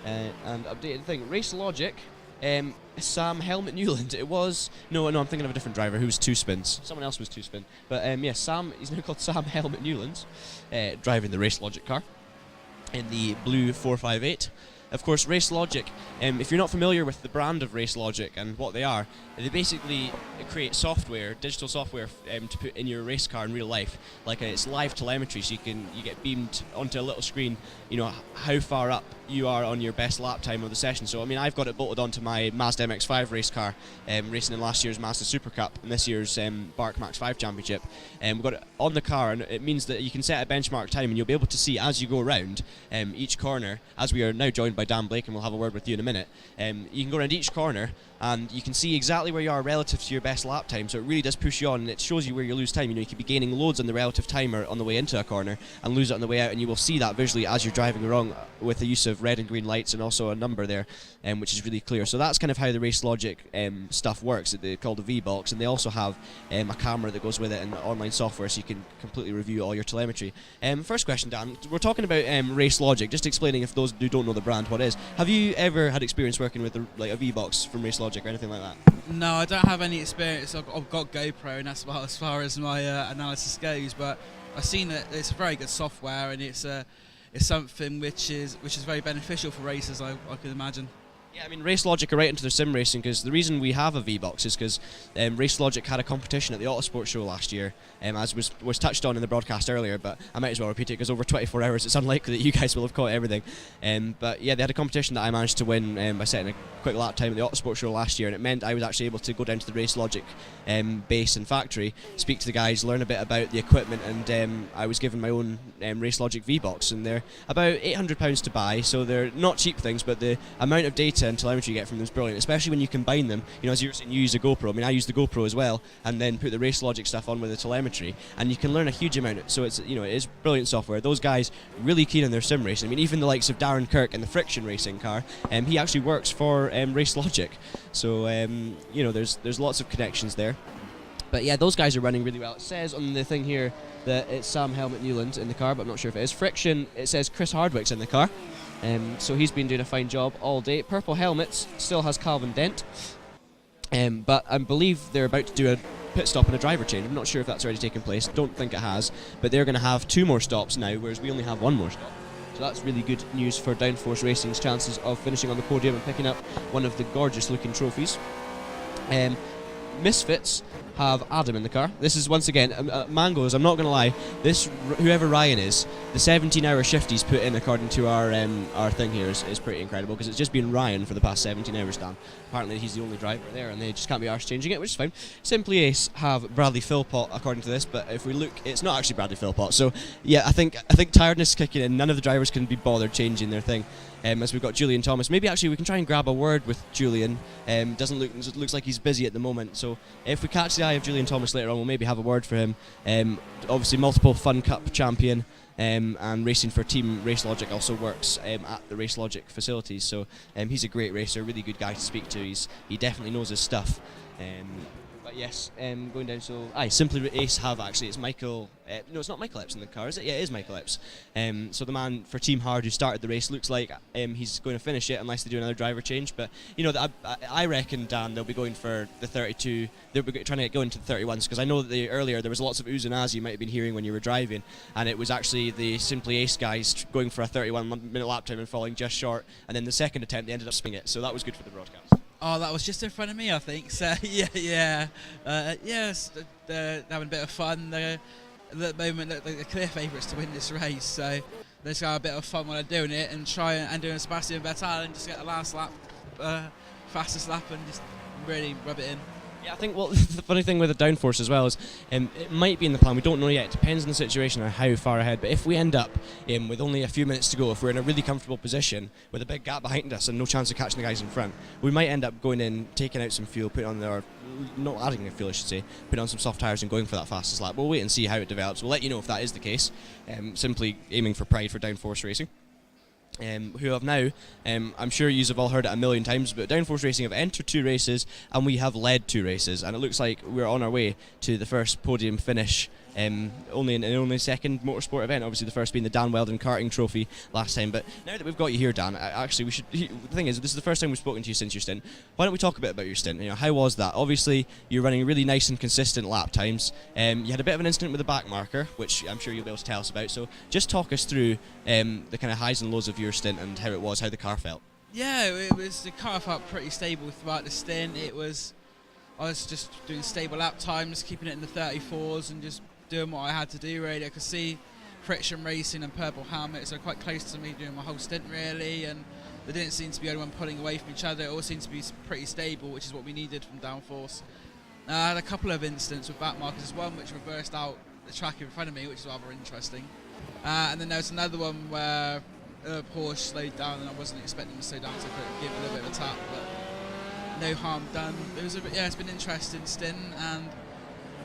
and updated the thing. Race Logic, Sam Helmut Newland. It was no, I'm thinking of a different driver who was two spins. Someone else was two spin, but Sam. He's now called Sam Helmut Newland, driving the Race Logic car in the blue 458. Of course, Race Logic, if you're not familiar with the brand of Race Logic and what they are, they basically create software, digital software to put in your race car in real life. Like it's live telemetry, so you get beamed onto a little screen, how far up you are on your best lap time of the session. So I mean, I've got it bolted onto my Mazda MX-5 race car, racing in last year's Mazda Super Cup and this year's Bark Max 5 Championship. We've got it on the car, and it means that you can set a benchmark time, and you'll be able to see as you go around each corner, as we are now joined by Dan Blake, and we'll have a word with you in a minute. You can go around each corner and you can see exactly where you are relative to your best lap time, so it really does push you on, and it shows you where you lose time. You could be gaining loads on the relative timer on the way into a corner and lose it on the way out, and you will see that visually as you're driving along with the use of red and green lights and also a number there, which is really clear. So that's kind of how the Race Logic stuff works. They call the V-Box, and they also have a camera that goes with it and online software, so you can completely review all your telemetry. First question, Dan, we're talking about Race Logic, just explaining if those who don't know the brand what it is. Have you ever had experience working with a V-Box from Race Logic or anything like that? No, I don't have any experience. I've got GoPro, and that's about as far as my analysis goes. But I've seen that it's very good software, and it's something which is very beneficial for racers, I can imagine. Yeah, I mean, Race Logic are right into their sim racing, because the reason we have a V-Box is because Race Logic had a competition at the Autosport show last year, as was touched on in the broadcast earlier, but I might as well repeat it because over 24 hours it's unlikely that you guys will have caught everything. But yeah, they had a competition that I managed to win by setting a quick lap time at the Autosport show last year, and it meant I was actually able to go down to the Race Logic base and factory, speak to the guys, learn a bit about the equipment, and I was given my own Race Logic V-Box, and they're about £800 to buy, so they're not cheap things, but the amount of data and telemetry you get from them is brilliant, especially when you combine them. As you were saying, you use a GoPro. I mean, I use the GoPro as well, and then put the Race Logic stuff on with the telemetry, and you can learn a huge amount. So it's it is brilliant software. Those guys really keen on their sim racing. I mean, even the likes of Darren Kirk in the Friction Racing car, he actually works for Race Logic. So there's lots of connections there. But yeah, those guys are running really well. It says on the thing here that it's Sam Helmut Newland in the car, but I'm not sure if it is. Friction, it says Chris Hardwick's in the car. So he's been doing a fine job all day. Purple Helmets still has Calvin Dent. But I believe they're about to do a pit stop and a driver change. I'm not sure if that's already taken place. Don't think it has. But they're going to have 2 more stops now, whereas we only have 1 more stop. So that's really good news for Downforce Racing's chances of finishing on the podium and picking up one of the gorgeous looking trophies. Misfits have Adam in the car. This is once again Mangoes. I'm not going to lie. This whoever Ryan is, the 17-hour shift he's put in according to our thing here is pretty incredible, because it's just been Ryan for the past 17 hours. Dan. Apparently he's the only driver there, and they just can't be arsed changing it, which is fine. Simply Ace have Bradley Philpott according to this, but if we look, it's not actually Bradley Philpott. So yeah, I think tiredness is kicking in. None of the drivers can be bothered changing their thing. As we've got Julian Thomas. Maybe actually we can try and grab a word with Julian. Looks like he's busy at the moment, so So if we catch the eye of Julian Thomas later on, we'll maybe have a word for him. Obviously, multiple Fun Cup champion. And racing for Team Race Logic also works at the Race Logic facilities, so he's a great racer, really good guy to speak to. He definitely knows his stuff. But yes, going down. So Simply Ace have actually. It's Michael. No, it's not Michael Epps in the car, is it? Yeah, it is Michael Epps. So the man for Team Hard who started the race looks like he's going to finish it unless they do another driver change. But I reckon, Dan, they'll be going for the 32. They'll be trying to go into the 31s, because I know that earlier there was lots of oohs and ahs you might have been hearing when you were driving, and it was actually the Simply Ace guys going for a 31-minute lap time and falling just short. And then the second attempt they ended up spinning it, so that was good for the broadcast. Oh, that was just in front of me, I think. So yes, they're having a bit of fun. At the moment, they're clear favourites to win this race. So they're just have a bit of fun while they're doing it and try and doing Sebastian Vettel and just get the last lap, fastest lap, and just really rub it in. Yeah, I think the funny thing with the downforce as well is it might be in the plan. We don't know yet. It depends on the situation and how far ahead. But if we end up with only a few minutes to go, if we're in a really comfortable position with a big gap behind us and no chance of catching the guys in front, we might end up going in, taking out some fuel, putting on not adding the fuel, I should say, putting on some soft tyres and going for that fastest lap. We'll wait and see how it develops. We'll let you know if that is the case. Simply aiming for pride for downforce racing. Who have now, I'm sure you have all heard it a million times, but Downforce Racing have entered 2 races and we have led 2 races, and it looks like we're on our way to the first podium finish only in the second motorsport event, obviously the first being the Dan Weldon karting trophy last time. But now that we've got you here, Dan, actually the thing is, this is the first time we've spoken to you since your stint. Why don't we talk a bit about your stint? How was that? Obviously you're running really nice and consistent lap times. You had a bit of an incident with the back marker, which I'm sure you'll be able to tell us about, so just talk us through the kind of highs and lows of your stint and how the car felt. Yeah, the car felt pretty stable throughout the stint. I was just doing stable lap times, keeping it in the 34s and just doing what I had to do, really. I could see Friction Racing and Purple Helmets are quite close to me during my whole stint, really, and there didn't seem to be anyone pulling away from each other. It all seemed to be pretty stable, which is what we needed from downforce. I had a couple of incidents with back markers, one which reversed out the track in front of me, which is rather interesting. And then there was another one where Porsche slowed down, and I wasn't expecting them to slow down, so I could give a little bit of a tap, but no harm done. It's been an interesting stint, and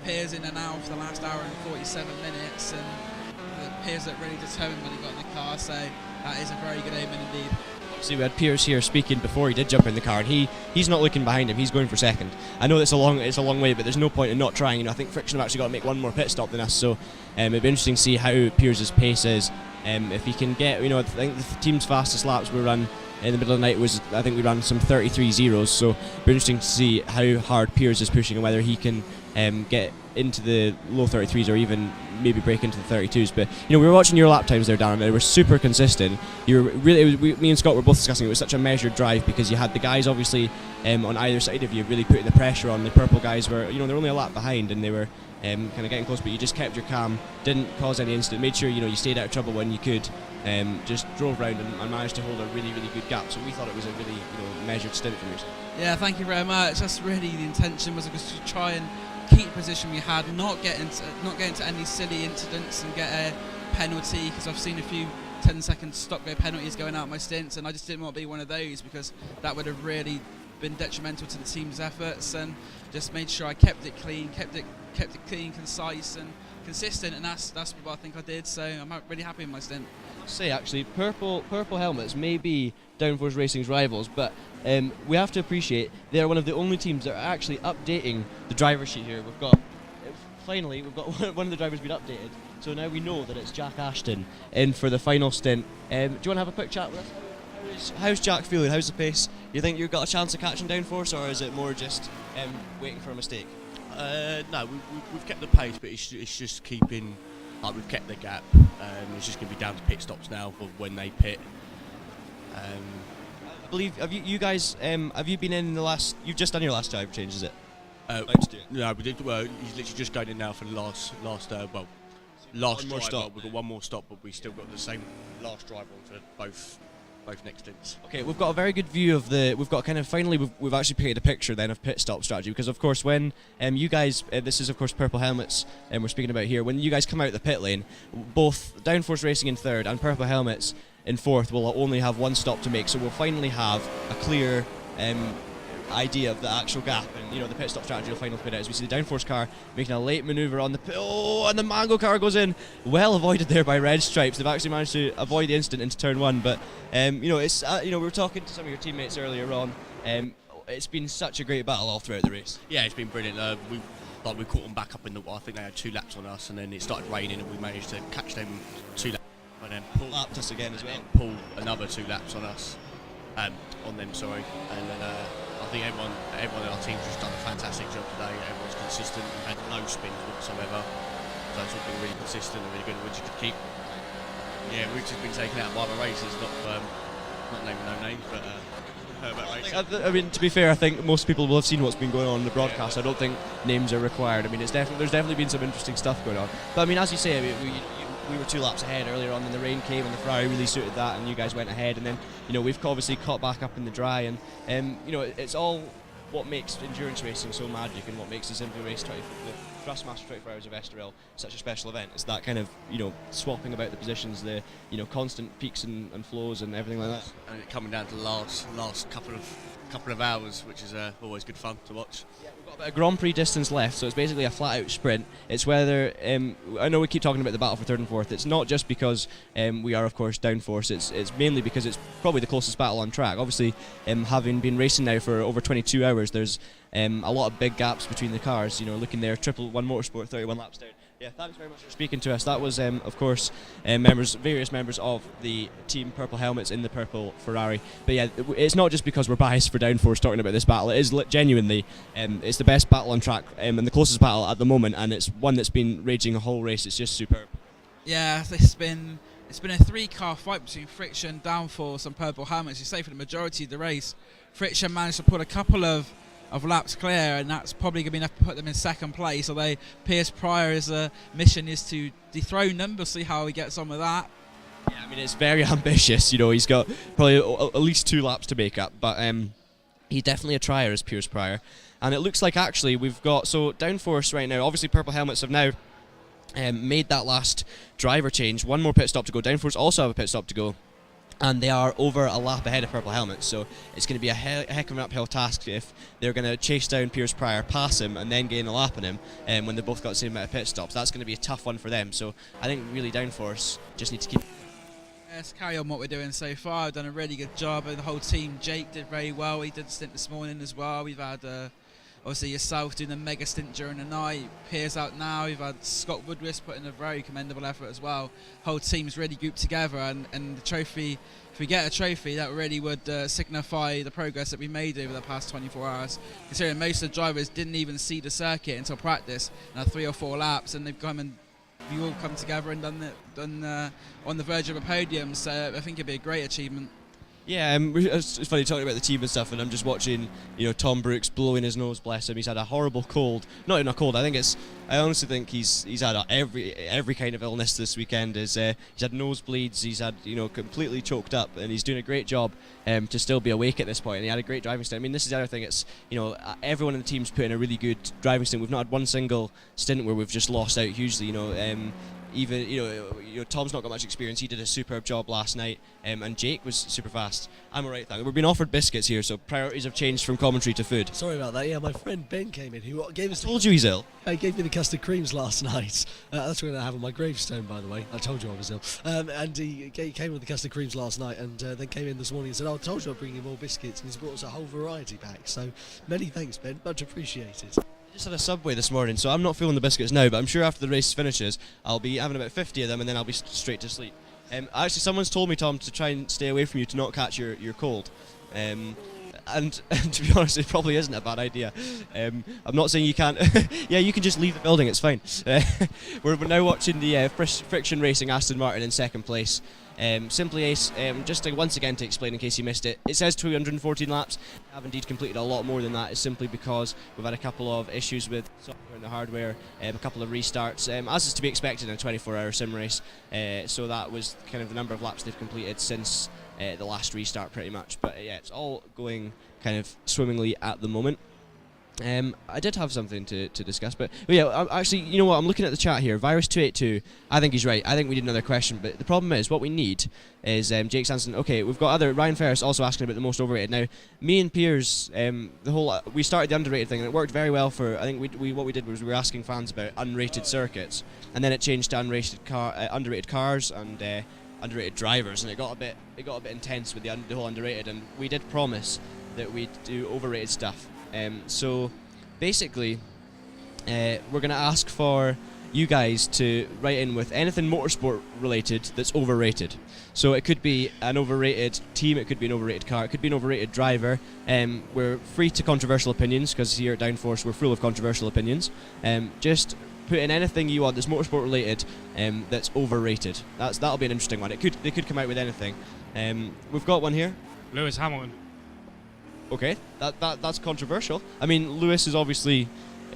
Piers in and out for the last hour and 47 minutes, and the Piers that really determined when he got in the car, so that is a very good omen indeed. See, we had Piers here speaking before he did jump in the car, and he's not looking behind him, he's going for second. I know it's a long way, but there's no point in not trying. I think Friction have actually got to make one more pit stop than us, so it'd be interesting to see how Piers' pace is. If he can get, I think the team's fastest laps we run in the middle of the night was, I think we ran some 33 zeros, so it'd be interesting to see how hard Piers is pushing and whether he can get into the low 33s or even maybe break into the 32s. But we were watching your lap times there, Dan, and they were super consistent. You were really, me and Scott were both discussing it was such a measured drive, because you had the guys obviously on either side of you really putting the pressure on. The purple guys were, they're only a lap behind and they were kind of getting close, but you just kept your calm, didn't cause any incident, made sure you stayed out of trouble when you could, just drove around and managed to hold a really, really good gap. So we thought it was a really measured stint from yourself. Yeah, thank you very much. That's really the intention, was to try and keep the position we had, not get into any silly incidents and get a penalty, because I've seen a few 10-second stop-go penalties going out my stints, and I just didn't want to be one of those, because that would have really been detrimental to the team's efforts, and just made sure I kept it clean, concise and consistent, and that's what I think I did, so I'm really happy with my stint. Say actually, purple helmets may be Downforce Racing's rivals, but we have to appreciate they're one of the only teams that are actually updating the driver sheet here. We've got one of the drivers been updated, so now we know that it's Jack Ashton in for the final stint. Do you want to have a quick chat with us? How's Jack feeling? How's the pace? You think you've got a chance of catching Downforce, or is it more just waiting for a mistake? No, we've kept the pace, but it's just keeping. Like, we've kept the gap. It's just going to be down to pit stops now for when they pit. I believe, have you guys been in the last? You've just done your last driver change, is it? No, we did. Well, he's literally just going in now for the last one more stop. We've got one more stop, but we still got the same last driver on for both next stints. Okay, we've got a very good view of we've got kind of finally we've actually painted a picture then of pit stop strategy, because of course when you guys, this is of course Purple Helmets we're speaking about here, when you guys come out the pit lane, both Downforce Racing in third and Purple Helmets in fourth will only have one stop to make, so we'll finally have a clear idea of the actual gap, and the pit stop strategy will finally put out. As we see the downforce car making a late manoeuvre on the pit. Oh, and the Mango car goes in. Well avoided there by Red Stripes. They've actually managed to avoid the incident into turn 1. But it's we were talking to some of your teammates earlier on. It's been such a great battle all throughout the race. Yeah, it's been brilliant. We caught them back up in the. I think they had 2 laps on us, and then it started raining, and we managed to catch them 2 laps, and then Lapped us again as well. Pull another 2 laps on us, on them. Sorry, and then I think everyone in our team's just done a fantastic job today. Everyone's consistent. We've had no spins whatsoever, so it's all been really consistent and really good. Which you could keep. Yeah, we've just been taken out by the races, not naming no names, but. I mean, to be fair, I think most people will have seen what's been going on in the broadcast. I don't think names are required. I mean, there's definitely been some interesting stuff going on. But I mean, as you say, we were 2 laps ahead earlier on, and the rain came, and the Ferrari really suited that, and you guys went ahead, and then we've obviously caught back up in the dry, and it's all what makes endurance racing so magic, and what makes the Simply Race the Thrustmaster 24 Hours of Estoril such a special event. It's that kind of swapping about the positions, the constant peaks and flows and everything like that. And it coming down to the last couple of hours, which is always good fun to watch. Yeah, we've got about a Grand Prix distance left, so it's basically a flat-out sprint. It's whether I know we keep talking about the battle for 3rd and 4th. It's not just because we are, of course, downforce. It's mainly because it's probably the closest battle on track. Obviously, having been racing now for over 22 hours, there's a lot of big gaps between the cars. Looking there, Triple One Motorsport, 31 laps down. Yeah, thanks very much for speaking to us. That was, of course, various members of the team Purple Helmets in the Purple Ferrari. But yeah, it's not just because we're biased for downforce talking about this battle. It is genuinely, it's the best battle on track and the closest battle at the moment, and it's one that's been raging a whole race. It's just superb. Yeah, it's been a 3-car fight between Friction, Downforce, and Purple Helmets. You say for the majority of the race, Friction managed to put a couple of laps clear, and that's probably going to be enough to put them in 2nd place. Although Pierce Pryor's mission is to dethrone them. We'll see how he gets on with that. Yeah, I mean, it's very ambitious. He's got probably at least 2 laps to make up, but he's definitely a trier as Pierce Pryor. And it looks like actually we've got downforce right now. Obviously, Purple Helmets have now made that last driver change. 1 more pit stop to go. Downforce also have a pit stop to go. And they are over a lap ahead of Purple Helmets, so it's going to be a heck of an uphill task if they're going to chase down Pierce Pryor, pass him, and then gain a lap on him when they've both got the same amount of pit stops. That's going to be a tough one for them, so I think really Downforce just need to keep... Let's carry on what we're doing so far. I've done a really good job, and the whole team. Jake did very well. He did a stint this morning as well. We've had obviously yourself doing a mega stint during the night. Piers out now. We've had Scott Woodwist put in a very commendable effort as well. Whole team's really grouped together, and the trophy, if we get a trophy, that really would signify the progress that we made over the past 24 hours. Considering most of the drivers didn't even see the circuit until practice, and had 3 or 4 laps, and we all come together and done on the verge of a podium. So I think it'd be a great achievement. Yeah, it's funny talking about the team and stuff, and I'm just watching, Tom Brooks blowing his nose. Bless him. He's had a horrible cold. Not even a cold. I honestly think he's had every kind of illness this weekend. He's had nosebleeds. He's had completely choked up, and he's doing a great job to still be awake at this point. And he had a great driving stint. I mean, this is the other thing. It's everyone in the team's put in a really good driving stint. We've not had one single stint where we've just lost out hugely. Even Tom's not got much experience. He did a superb job last night, and Jake was super fast. I'm alright, thank you. We're being offered biscuits here, so priorities have changed from commentary to food. Sorry about that. Yeah, my friend Ben came in, who gave us. Told you he's ill. He gave me the custard creams last night. That's what I'm going to have on my gravestone, by the way. I told you I was ill. And he came with the custard creams last night, and then came in this morning and said, "I told you I'd bring you more biscuits," and he's brought us a whole variety pack. So many thanks, Ben. Much appreciated. I just had a Subway this morning, so I'm not feeling the biscuits now, but I'm sure after the race finishes, I'll be having about 50 of them, and then I'll be straight to sleep. Actually, someone's told me, Tom, to try and stay away from you to not catch your cold. And to be honest, it probably isn't a bad idea. I'm not saying you can't. Yeah, you can just leave the building, it's fine. We're now watching the Friction Racing Aston Martin in 2nd place. Simply Ace, just once again to explain in case you missed it, it says 214 laps. We have indeed completed a lot more than that. It's simply because we've had a couple of issues with software and the hardware, a couple of restarts, as is to be expected in a 24-hour sim race. So that was kind of the number of laps they've completed since the last restart, pretty much. But yeah, it's all going kind of swimmingly at the moment. I did have something to discuss, but yeah, actually, you know what? I'm looking at the chat here. Virus282, I think he's right. I think we need another question, but the problem is, what we need is Jake Sanson. Okay, we've got Ryan Ferris also asking about the most overrated. Now, me and Piers, we started the underrated thing, and it worked very well for. I think what we did was we were asking fans about unrated circuits, and then it changed to underrated cars and underrated drivers, and it got a bit intense with the whole underrated, and we did promise that we'd do overrated stuff. So basically, we're going to ask for you guys to write in with anything motorsport related that's overrated. So it could be an overrated team, it could be an overrated car, it could be an overrated driver. We're free to controversial opinions, because here at Downforce we're full of controversial opinions. Just put in anything you want that's motorsport related that's overrated. That'll be an interesting one. They could come out with anything. We've got one here. Lewis Hamilton. Okay, that's controversial. I mean, Lewis is obviously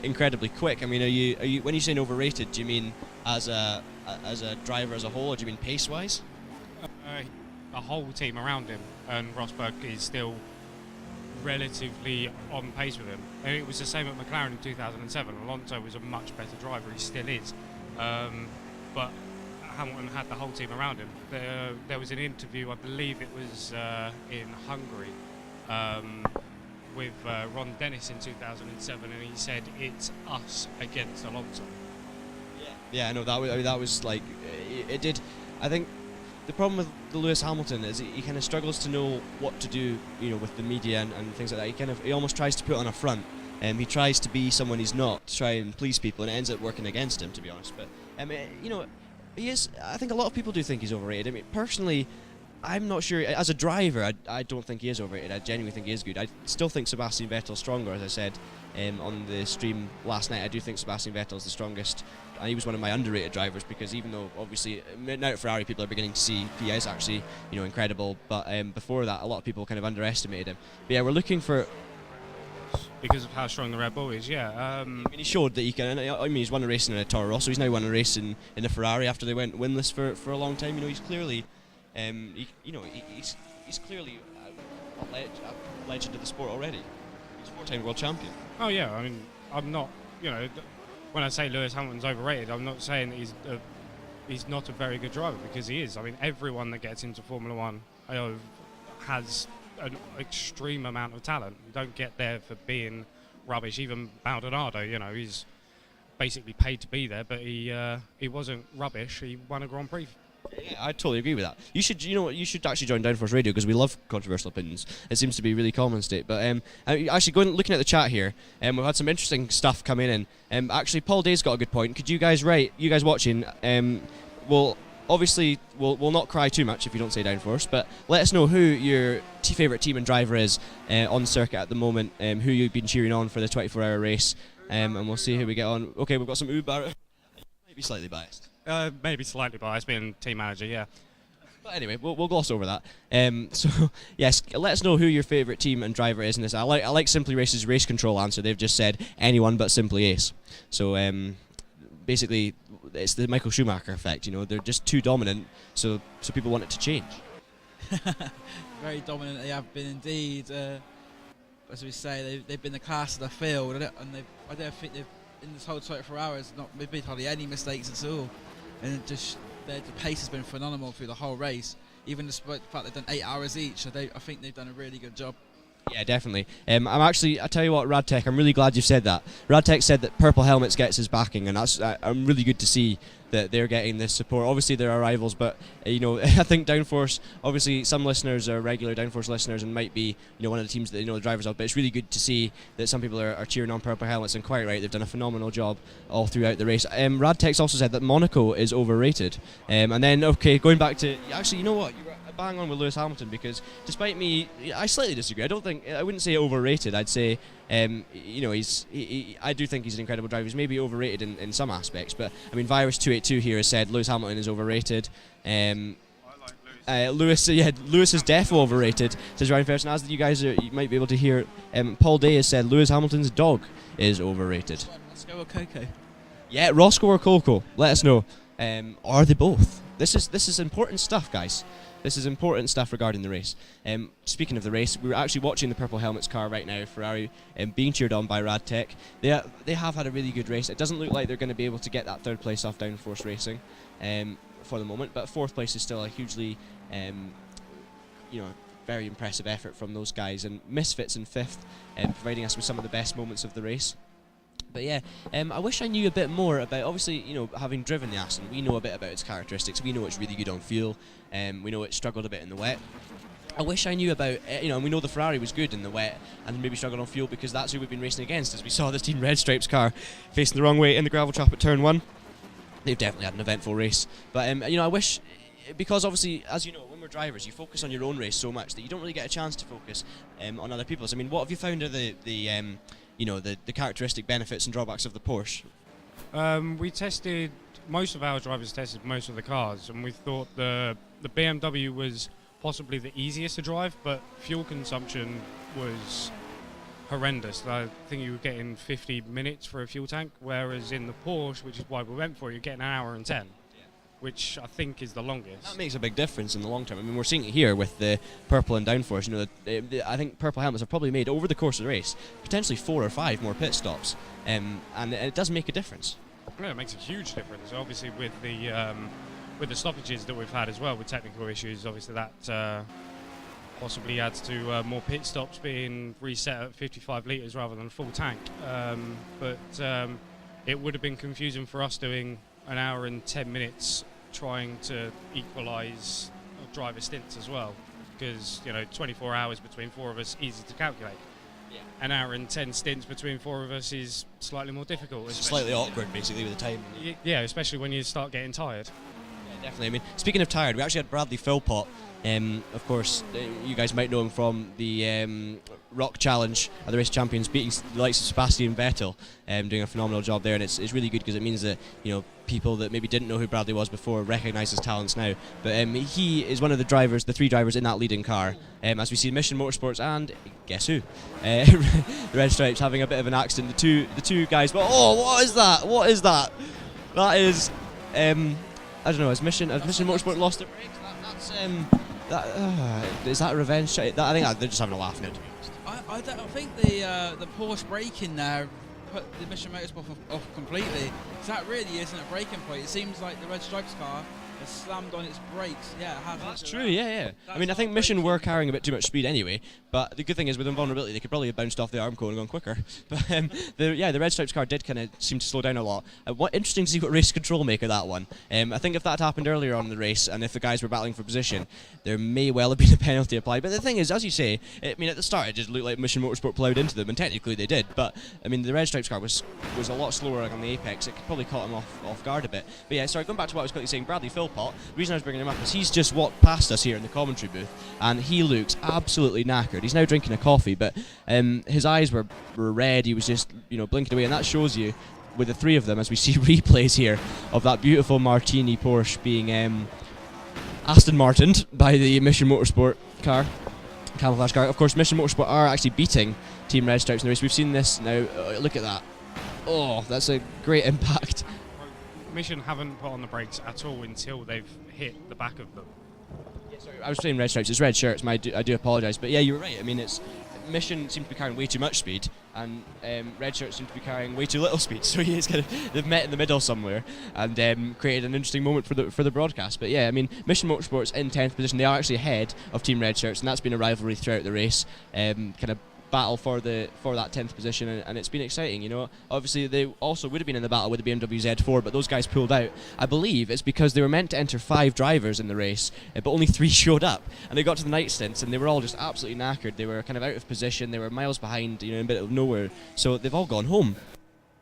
incredibly quick. I mean, are you when you say overrated, do you mean as a driver as a whole, or do you mean pace wise? The whole team around him, and Rosberg is still relatively on pace with him. And it was the same at McLaren in 2007. Alonso was a much better driver. He still is, but Hamilton had the whole team around him. There was an interview, I believe it was in Hungary, with Ron Dennis in 2007, and he said it's us against Alonso. Yeah, no, that was like it did. I think the problem with the Lewis Hamilton is he kind of struggles to know what to do, with the media and things like that. He almost tries to put on a front, and he tries to be someone he's not, to try and please people, and it ends up working against him, to be honest. But he is. I think a lot of people do think he's overrated. I mean, personally, I'm not sure. As a driver, I don't think he is overrated. I genuinely think he is good. I still think Sebastian Vettel's stronger, as I said on the stream last night. I do think Sebastian Vettel's the strongest. And he was one of my underrated drivers, because even though obviously now at Ferrari people are beginning to see he is actually incredible, but before that a lot of people kind of underestimated him. But yeah, we're looking for, because of how strong the Red Bull is. Yeah. I mean, he showed that he can. I mean, he's won a race in a Toro Rosso. He's now won a race in a Ferrari after they went winless for a long time. He's clearly. He's clearly a legend of the sport already. He's a four-time world champion. Oh yeah, I mean, I'm not. When I say Lewis Hamilton's overrated, I'm not saying that he's not a very good driver, because he is. I mean, everyone that gets into Formula One has an extreme amount of talent. You don't get there for being rubbish. Even Maldonado, he's basically paid to be there, but he wasn't rubbish. He won a Grand Prix. Yeah, I totally agree with that. You should actually join Downforce Radio, because we love controversial opinions. It seems to be really common state. But actually, looking at the chat here, we've had some interesting stuff coming in. Actually, Paul Day's got a good point. Could you guys watching, obviously we'll not cry too much if you don't say Downforce, but let us know who your favourite team and driver is on the circuit at the moment, who you've been cheering on for the 24-hour race, and we'll see who we get on. Okay, we've got some Uber. Maybe slightly biased. Maybe slightly biased, being team manager, yeah. But anyway, we'll gloss over that. So yes, let us know who your favourite team and driver is in this. I like Simply Race's race control answer. They've just said anyone but Simply Ace. So basically, it's the Michael Schumacher effect. They're just too dominant, so people want it to change. Very dominant they have been indeed. As we say, they've been the class of the field, and I don't think they've in this whole 24 hours they've made hardly any mistakes at all. And the pace has been phenomenal through the whole race, even despite the fact they've done 8 hours each. I think they've done a really good job. Yeah, definitely. I tell you what, Radtech, I'm really glad you said that. Radtech said that Purple Helmets gets his backing, and that's I'm really good to see that they're getting this support. Obviously, there are rivals, but I think Downforce. Obviously, some listeners are regular Downforce listeners and might be one of the teams that the drivers of. But it's really good to see that some people are cheering on Purple Helmets, and quite right, they've done a phenomenal job all throughout the race. Radtech also said that Monaco is overrated, and then going back to actually, you know what? Bang on with Lewis Hamilton, because despite me, I slightly disagree. I wouldn't say overrated. I'd say I do think he's an incredible driver. He's maybe overrated in some aspects, but I mean, Virus282 here has said Lewis Hamilton is overrated. Lewis is definitely overrated, says Ryan Ferguson. As you guys you might be able to hear, Paul Day has said Lewis Hamilton's dog is overrated. Let's go with Coco. Yeah, Roscoe or Coco. Let us know. Are they both? this is important stuff, guys. This is important stuff regarding the race. Speaking of the race, we're actually watching the Purple Helmets car right now, Ferrari, being cheered on by Radtech. They have had a really good race. It doesn't look like they're going to be able to get that third place off Downforce Racing for the moment, but fourth place is still a hugely, very impressive effort from those guys. And Misfits in fifth, providing us with some of the best moments of the race. But yeah, I wish I knew a bit more about, obviously, having driven the Aston, we know a bit about its characteristics. We know it's really good on fuel, we know it struggled a bit in the wet. I wish I knew about, and we know the Ferrari was good in the wet and maybe struggled on fuel, because that's who we've been racing against, as we saw this Team Red Stripes car facing the wrong way in the gravel trap at turn 1. They've definitely had an eventful race. But, I wish, because obviously, as you know, when we're drivers, you focus on your own race so much that you don't really get a chance to focus on other people's. I mean, what have you found of the characteristic benefits and drawbacks of the Porsche? Most of our drivers tested most of the cars, and we thought the BMW was possibly the easiest to drive, but fuel consumption was horrendous. I think you were getting 50 minutes for a fuel tank, whereas in the Porsche, which is why we went for it, you're getting an hour and 10. Which I think is the longest. That makes a big difference in the long term. I mean, we're seeing it here with the Purple and Downforce. I think Purple Helmets have probably made, over the course of the race, potentially 4 or 5 more pit stops, and it does make a difference. Yeah, it makes a huge difference. Obviously, with the stoppages that we've had as well, with technical issues, obviously that possibly adds to more pit stops being reset at 55 litres rather than a full tank. But it would have been confusing for us doing an hour and 10 minutes trying to equalise driver stints as well, because 24 hours between 4 of us, easy to calculate. Yeah. An hour and 10 stints between 4 of us is slightly more difficult. It's slightly awkward, basically, with the time. Yeah, especially when you start getting tired. Yeah, definitely. I mean, speaking of tired, we actually had Bradley Philpott. Of course, you guys might know him from the Rock Challenge at the Race Champions, beating the likes of Sebastian Vettel, doing a phenomenal job there, and it's really good because it means that people that maybe didn't know who Bradley was before recognise his talents now. But he is one of the 3 drivers in that leading car, as we see Mission Motorsports and guess who, the Red Stripes having a bit of an accident. The two guys. But what is that? What is that? That is I don't know. Has Mission Motorsport lost their brakes? Is that a revenge shot? I think they're just having a laugh now, to be honest. I think the Porsche braking there put the Mission Motorsport off completely. So that really isn't a braking point. It seems like the Red Stripes car has slammed on its brakes. Yeah, it has. That's true, yeah. I mean, I think Mission were carrying a bit too much speed anyway, but the good thing is with invulnerability, they could probably have bounced off the Armco and gone quicker. But the Red Stripes car did kind of seem to slow down a lot. Interesting to see what race control make of that one. I think if that happened earlier on in the race, and if the guys were battling for position, there may well have been a penalty applied. But the thing is, as you say, I mean, at the start it just looked like Mission Motorsport ploughed into them, and technically they did. But I mean, the Red Stripes car was a lot slower on the apex. It could probably caught him off guard a bit. But yeah, sorry, going back to what I was quickly saying, Bradley Philpott, the reason I was bringing him up is he's just walked past us here in the commentary booth, and he looks absolutely knackered. He's now drinking a coffee, but his eyes were red. He was just blinking away, and that shows you with the 3 of them, as we see replays here of that beautiful Martini Porsche being Aston Martined by the Mission Motorsport car, camouflage car. Of course, Mission Motorsport are actually beating Team Red Stripes in the race. We've seen this now. Look at that. Oh, that's a great impact. Mission haven't put on the brakes at all until they've hit the back of them. Yeah, sorry, I was saying Red Stripes. It's Red Shirts. I do apologise, but yeah, you were right. I mean, Mission seems to be carrying way too much speed, and Red Shirts seem to be carrying way too little speed. So they've met in the middle somewhere and created an interesting moment for the broadcast. But yeah, I mean, Mission Motorsport's in 10th position. They are actually ahead of Team Red Shirts, and that's been a rivalry throughout the race. Kind of battle for that 10th position, and it's been exciting. Obviously they also would have been in the battle with the BMW Z4, but those guys pulled out. I believe it's because they were meant to enter 5 drivers in the race, but only 3 showed up, and they got to the night stints and they were all just absolutely knackered. They were kind of out of position, they were miles behind, in a bit of nowhere, so they've all gone home.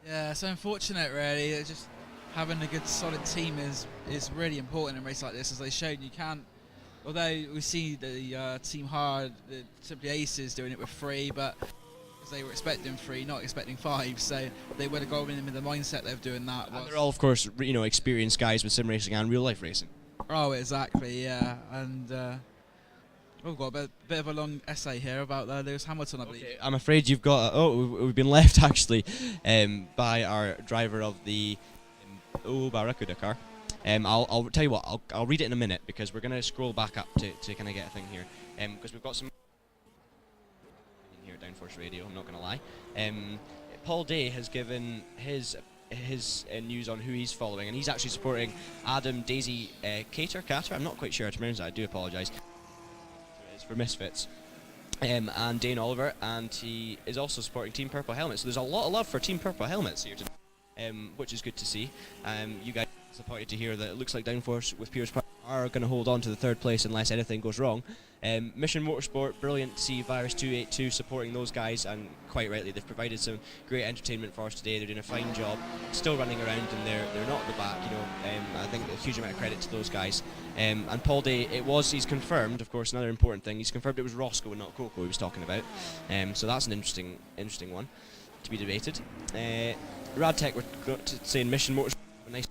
Yeah, so unfortunate really. It's just having a good solid team is really important in a race like this, as they showed. You can't, although we see the Team Hard, the Simply Aces doing it with 3, but because they were expecting 3, not expecting 5, so they would have gone in with the mindset of doing that. And they're all, of course, experienced guys with sim racing and real life racing. Oh, exactly, yeah. And we've got a bit of a long essay here about Lewis Hamilton, I believe. Okay, I'm afraid you've got. We've been left actually by our driver of the Barracuda car. I'll tell you what, I'll read it in a minute because we're going to scroll back up to kind of get a thing here. Because we've got some in here, Downforce Radio, I'm not going to lie. Paul Day has given his news on who he's following, and he's actually supporting Adam Daisy Cater, I'm not quite sure how to pronounce that, I do apologise. It's for Misfits. And Dane Oliver, and he is also supporting Team Purple Helmets. So there's a lot of love for Team Purple Helmets here today, which is good to see. You guys are disappointed to hear that it looks like Downforce with Piers are going to hold on to the third place unless anything goes wrong. Mission Motorsport, brilliant to see Virus 282 supporting those guys, and quite rightly, they've provided some great entertainment for us today. They're doing a fine job, still running around, and they're not at the back. I think a huge amount of credit to those guys. And Paul Day, he's confirmed, of course, another important thing. He's confirmed it was Roscoe and not Coco he was talking about. So that's an interesting one to be debated. Radtech were saying Mission Motorsport. Nice.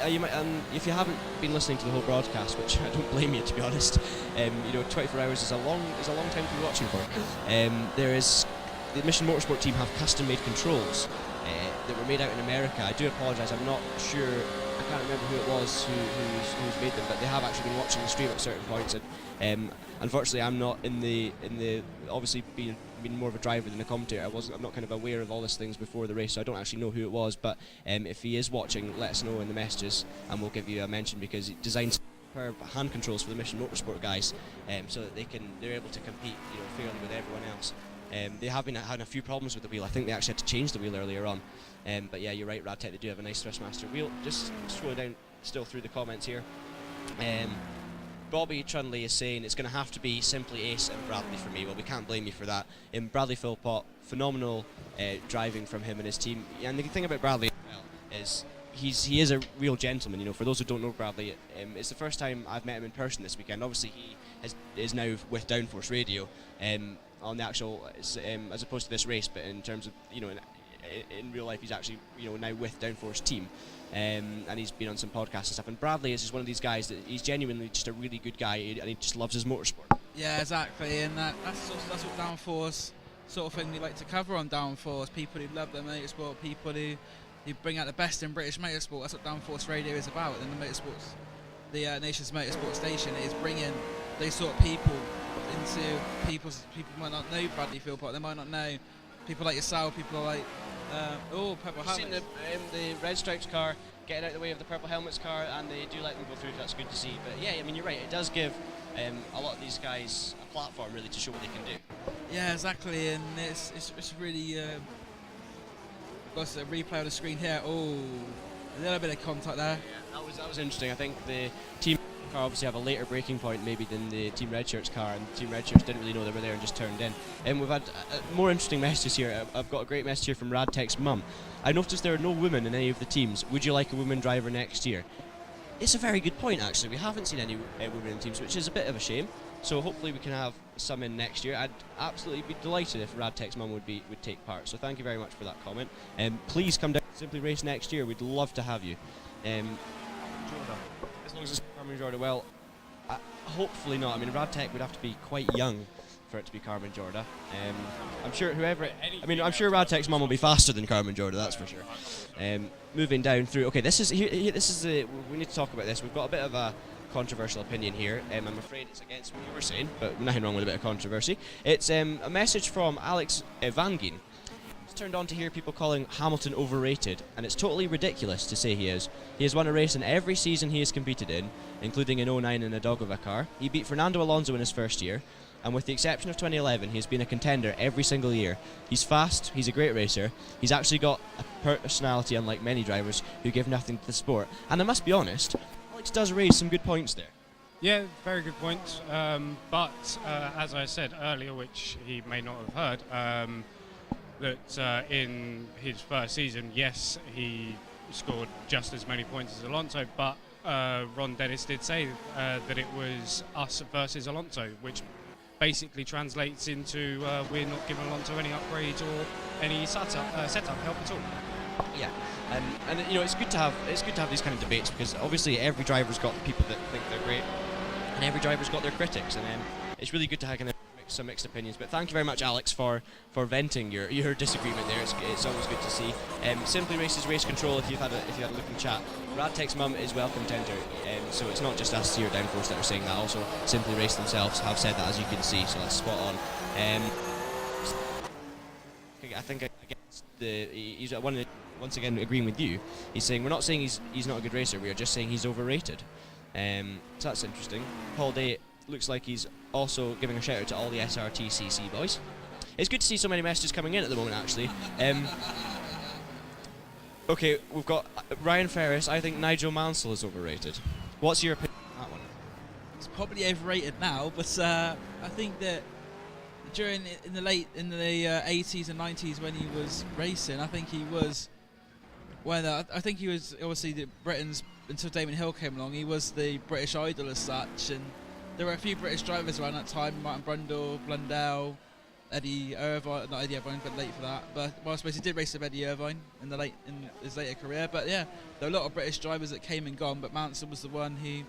If you haven't been listening to the whole broadcast, which I don't blame you, to be honest, 24 hours is a long time to be watching for. The Mission Motorsport team have custom-made controls that were made out in America. I do apologise, I'm not sure, I can't remember who it was who's made them, but they have actually been watching the stream at certain points. And unfortunately, I'm not in the obviously being more of a driver than a commentator. I'm not kind of aware of all these things before the race, so I don't actually know who it was. But if he is watching, let us know in the messages, and we'll give you a mention, because he designed superb hand controls for the Mission Motorsport guys, so that they're able to compete, fairly with everyone else. They have been having a few problems with the wheel. I think they actually had to change the wheel earlier on. But yeah, you're right, Radtech, they do have a nice Thrustmaster wheel. Just scrolling down still through the comments here. Bobby Trunley is saying it's going to have to be simply Ace and Bradley for me. Well, we can't blame you for that. Bradley Philpott, phenomenal driving from him and his team. And the thing about Bradley as well is he is a real gentleman. For those who don't know Bradley, it's the first time I've met him in person this weekend. Obviously, he is now with Downforce Radio on the actual, as opposed to this race, but in terms of in real life, he's actually now with Downforce team. And he's been on some podcasts and stuff. And Bradley is just one of these guys that he's genuinely just a really good guy, and he just loves his motorsport. Yeah, exactly, and that's what Downforce sort of thing we like to cover on Downforce. People who love their motorsport, people who bring out the best in British motorsport. That's what Downforce Radio is about. And the nation's motorsport station is bringing those sort of people into people might not know Bradley Philpott. They might not know people like yourself. People like Purple Helmets. Seen the Red Stripes car getting out of the way of the Purple Helmets car, and they do let them go through. That's good to see. But yeah, you're right. It does give a lot of these guys a platform really to show what they can do. Yeah, exactly, and it's really. Got a replay on the screen here. Oh, a little bit of contact there. Yeah, that was interesting. I think the team car obviously have a later braking point maybe than the Team Red Shirts car, and Team Red Shirts didn't really know they were there and just turned in. And we've had more interesting messages here. I've got a great message here from Radtech's mum. I noticed there are no women in any of the teams. Would you like a woman driver next year? It's a very good point, actually. We haven't seen any women in teams, which is a bit of a shame. So hopefully we can have some in next year. I'd absolutely be delighted if Radtech's mum would take part. So thank you very much for that comment. Please come down to Simply Race next year. We'd love to have you. As long as it's Carmen Jordan, well, hopefully not. I mean, Radtech would have to be quite young for it to be Carmen Jordan. I'm sure I'm sure Radtech's mum will be faster than Carmen Jordan. That's for sure. Moving down through. Okay, this is we need to talk about this. We've got a bit of a controversial opinion here. I'm afraid it's against what you were saying, but nothing wrong with a bit of controversy. It's a message from Alex Vangin. It's turned on to hear people calling Hamilton overrated, and it's totally ridiculous to say he is. He has won a race in every season he has competed in, including in 09 in a dog of a car. He beat Fernando Alonso in his first year, and with the exception of 2011, he has been a contender every single year. He's fast, he's a great racer, he's actually got a personality unlike many drivers who give nothing to the sport. And I must be honest, Alex does raise some good points there. Yeah, very good points. But as I said earlier, which he may not have heard, that in his first season, yes, he scored just as many points as Alonso, but Ron Dennis did say that it was us versus Alonso, which basically translates into we're not giving Alonso any upgrades or any setup help at all. Yeah, and it's good to have these kind of debates, because obviously every driver's got people that think they're great, and every driver's got their critics, and it's really good to have kind of some mixed opinions. But thank you very much, Alex, for venting your disagreement there. It's always good to see. Simply Races Race Control. If you had a look in chat, Radtech's mum is welcome to enter. So it's not just us here at Downforce that are saying that. Also, Simply Race themselves have said that, as you can see. So that's spot on. I think he's once again agreeing with you. He's saying we're not saying he's not a good racer. We are just saying he's overrated. So that's interesting. Paul Day looks like he's also giving a shout out to all the SRTCC boys. It's good to see so many messages coming in at the moment, actually. Okay, we've got Ryan Ferris. I think Nigel Mansell is overrated. What's your opinion on that one? It's probably overrated now, but I think that in the 80s and 90s when he was racing, I think he was obviously Britain's, until Damon Hill came along, he was the British idol as such, and there were a few British drivers around that time, Martin Brundle, Blundell, Eddie Irvine, not Eddie Irvine, but late for that, but I suppose he did race with Eddie Irvine in his later career. But yeah, there were a lot of British drivers that came and gone, but Mansell was the one who